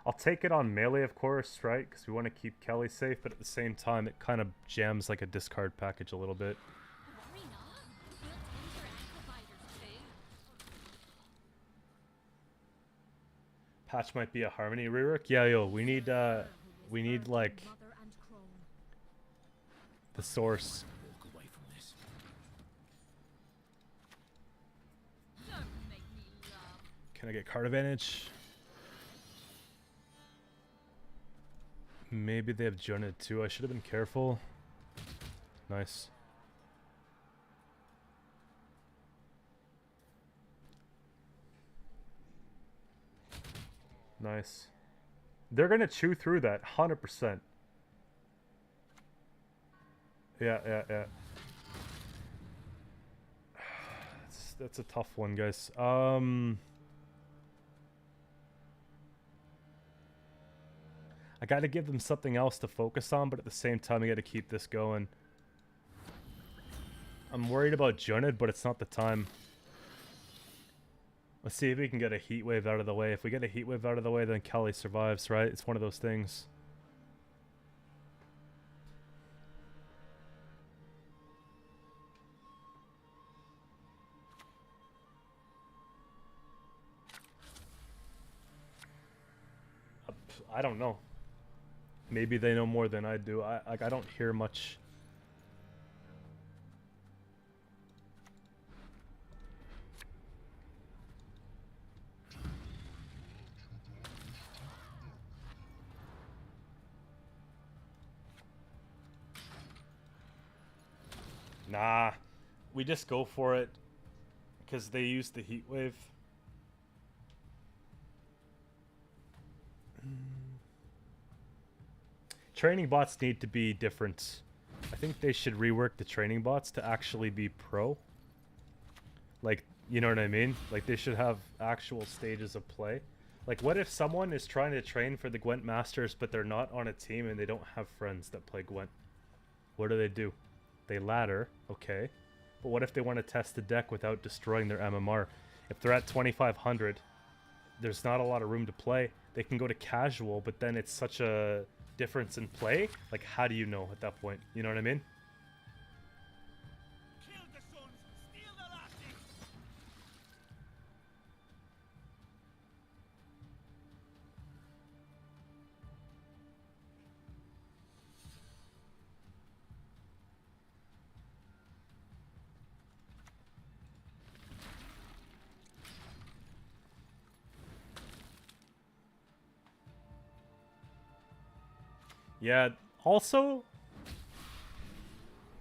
I'll take it on melee, of course, right? Because we want to keep Kelly safe, but at the same time, it kind of jams like a discard package a little bit. Worry not. We'll tend your ankle biters too. Patch might be a Harmony rework. Yeah, yo, we need like Mother and crone. the source. Walk away from this. Don't make me laugh. Can I get card advantage? Maybe they have Jonah too. I should have been careful. Nice. Nice. They're gonna chew through that 100%. Yeah. That's a tough one, guys. I gotta give them something else to focus on, but at the same time, I gotta keep this going. I'm worried about Junid, but it's not the time. Let's see if we can get a heat wave out of the way. If we get a heat wave out of the way, then Kelly survives, right? It's one of those things. I don't know. Maybe they know more than I do. I don't hear much. Nah, we just go for it because they use the heat wave. Training bots need to be different. I think they should rework the training bots to actually be pro. Like, you know what I mean? Like, they should have actual stages of play. Like, what if someone is trying to train for the Gwent Masters, but they're not on a team and they don't have friends that play Gwent? What do? They ladder, okay. But what if they want to test the deck without destroying their MMR? If they're at 2500, there's not a lot of room to play. They can go to casual, but then it's such a difference in play. Like, how do you know at that point? You know what I mean? Kill the sons, steal the lasses! Yeah, also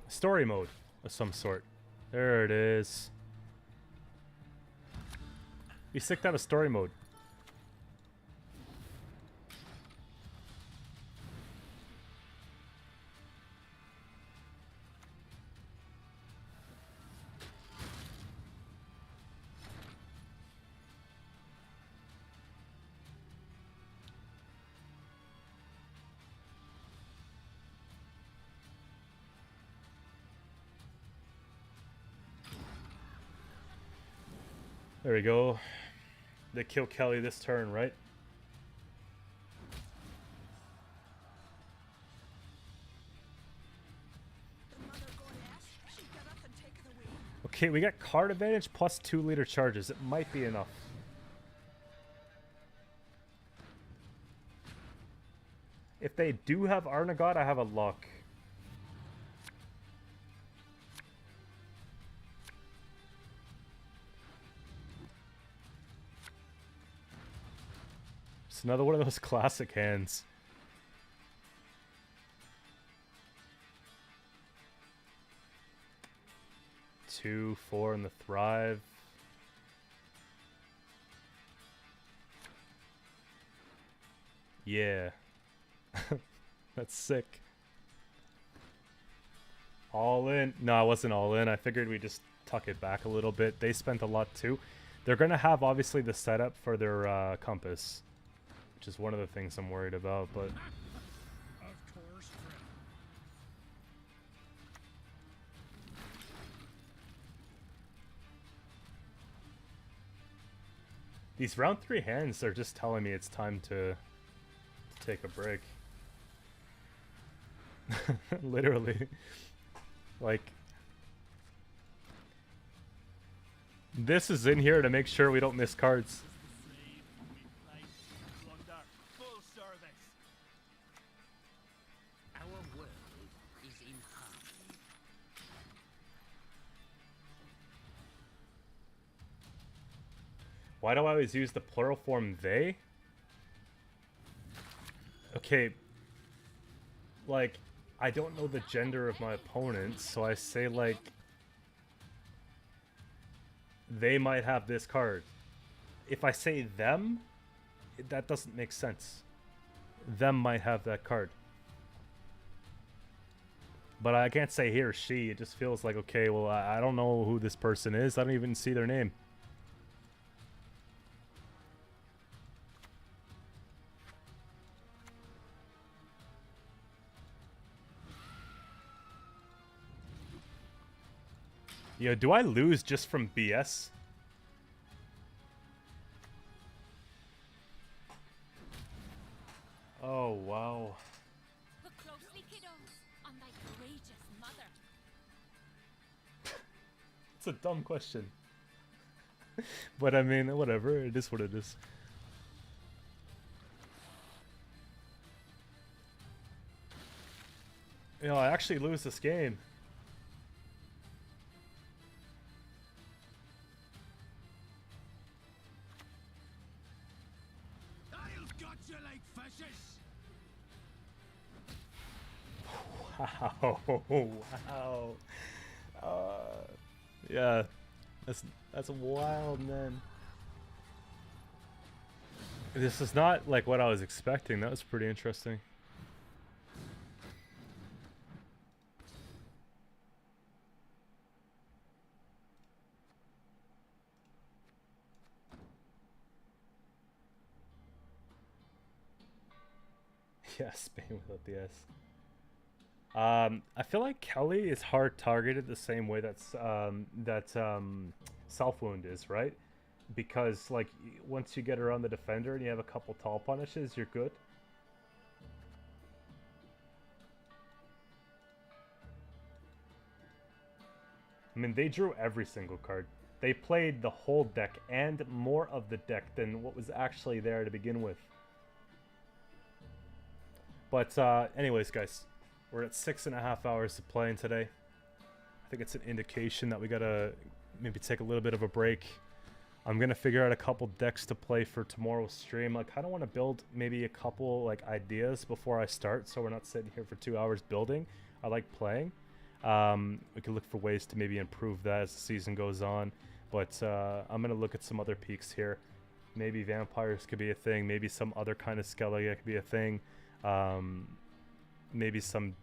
story mode of some sort. There it is. Be sick to have a story mode. There we go. They kill Kelly this turn, right? Okay, we got card advantage plus 2-liter charges. It might be enough. If they do have Arnagot, I have a luck. It's another one of those classic hands. Two, 4 in the Thrive. Yeah. That's sick. All in. No, I wasn't all in. I figured we just tuck it back a little bit. They spent a lot too. They're going to have obviously the setup for their compass, which is one of the things I'm worried about, but... Of course, friend. These round 3 hands are just telling me it's time to take a break. Literally. Like... This is in here to make sure we don't miss cards. Full service. Our world is in harmony. Why do I always use the plural form they? Okay, like, I don't know the gender of my opponents, so I say, like, they might have this card. If I say them, that doesn't make sense. Them might have that card. But I can't say he or she. It just feels like, okay, well, I don't know who this person is. I don't even see their name. Yo, do I lose just from BS? Oh, wow. Look closely, kiddos, on thy courageous mother. It's a dumb question. But I mean, whatever. It is what it is. You know, I actually lose this game. I'll gut you like fishes. Wow. Wow. Yeah. That's wild, man. This is not like what I was expecting. That was pretty interesting. Yeah, Spain without the S. I feel like Kelly is hard targeted the same way that's Self Wound is, right? Because like once you get around the defender and you have a couple tall punishes, you're good. I mean, they drew every single card. They played the whole deck and more of the deck than what was actually there to begin with. But anyways, guys, we're at 6.5 hours of playing today. I think it's an indication that we gotta maybe take a little bit of a break. I'm gonna figure out a couple decks to play for tomorrow's stream. I kind of want to build maybe a couple like ideas before I start, so we're not sitting here for 2 hours building. I like playing. We can look for ways to maybe improve that as the season goes on. But I'm gonna look at some other peaks here. Maybe vampires could be a thing. Maybe some other kind of Skellige could be a thing. Maybe something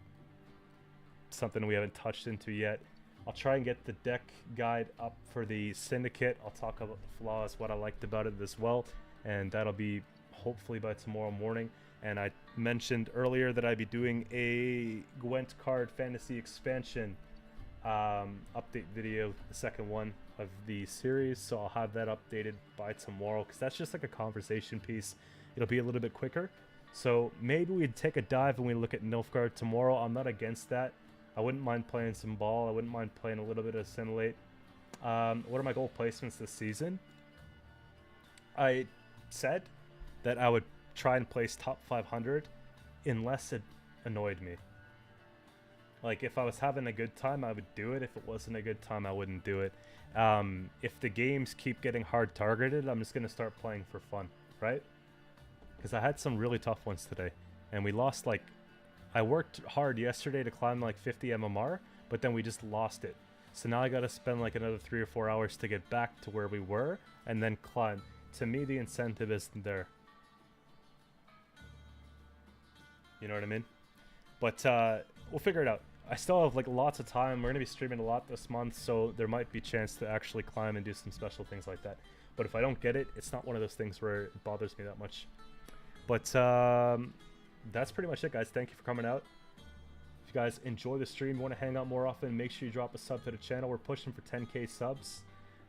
we haven't touched into yet. I'll try and get the deck guide up for the Syndicate. I'll talk about the flaws, what I liked about it as well, and that'll be hopefully by tomorrow morning. And I mentioned earlier that I'd be doing a Gwent card fantasy expansion update video, the second one of the series, so I'll have that updated by tomorrow, because that's just like a conversation piece. It'll be a little bit quicker. So maybe we'd take a dive and we look at Nilfgaard tomorrow. I'm not against that. I wouldn't mind playing some ball. I wouldn't mind playing a little bit of Scintillate. What are my goal placements this season? I said that I would try and place top 500 unless it annoyed me. Like, if I was having a good time, I would do it. If it wasn't a good time, I wouldn't do it. If the games keep getting hard targeted, I'm just going to start playing for fun, right? Because I had some really tough ones today, and we lost, like, I worked hard yesterday to climb like 50 MMR, but then we just lost it. So now I gotta spend like another 3 or 4 hours to get back to where we were, and then climb. To me, the incentive isn't there. You know what I mean? But we'll figure it out. I still have like lots of time. We're gonna be streaming a lot this month, so there might be a chance to actually climb and do some special things like that. But if I don't get it, it's not one of those things where it bothers me that much. But that's pretty much it, guys. Thank you for coming out. If you guys enjoy the stream, you want to hang out more often, make sure you drop a sub to the channel. We're pushing for 10k subs,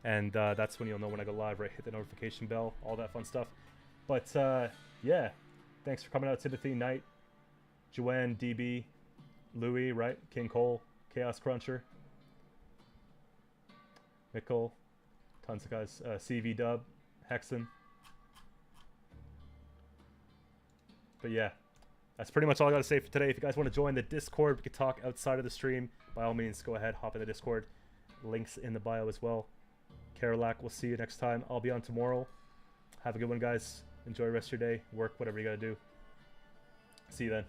and that's when you'll know when I go live, right? Hit the notification bell, all that fun stuff. But yeah, thanks for coming out, Timothy, Knight, Joanne, DB, Louis, right? King Cole, Chaos Cruncher, Mikkel, tons of guys, CV Dub, Hexen. But yeah, that's pretty much all I got to say for today. If you guys want to join the Discord, we could talk outside of the stream. By all means, go ahead, hop in the Discord. Links in the bio as well. Karolak, we'll see you next time. I'll be on tomorrow. Have a good one, guys. Enjoy the rest of your day. Work, whatever you got to do. See you then.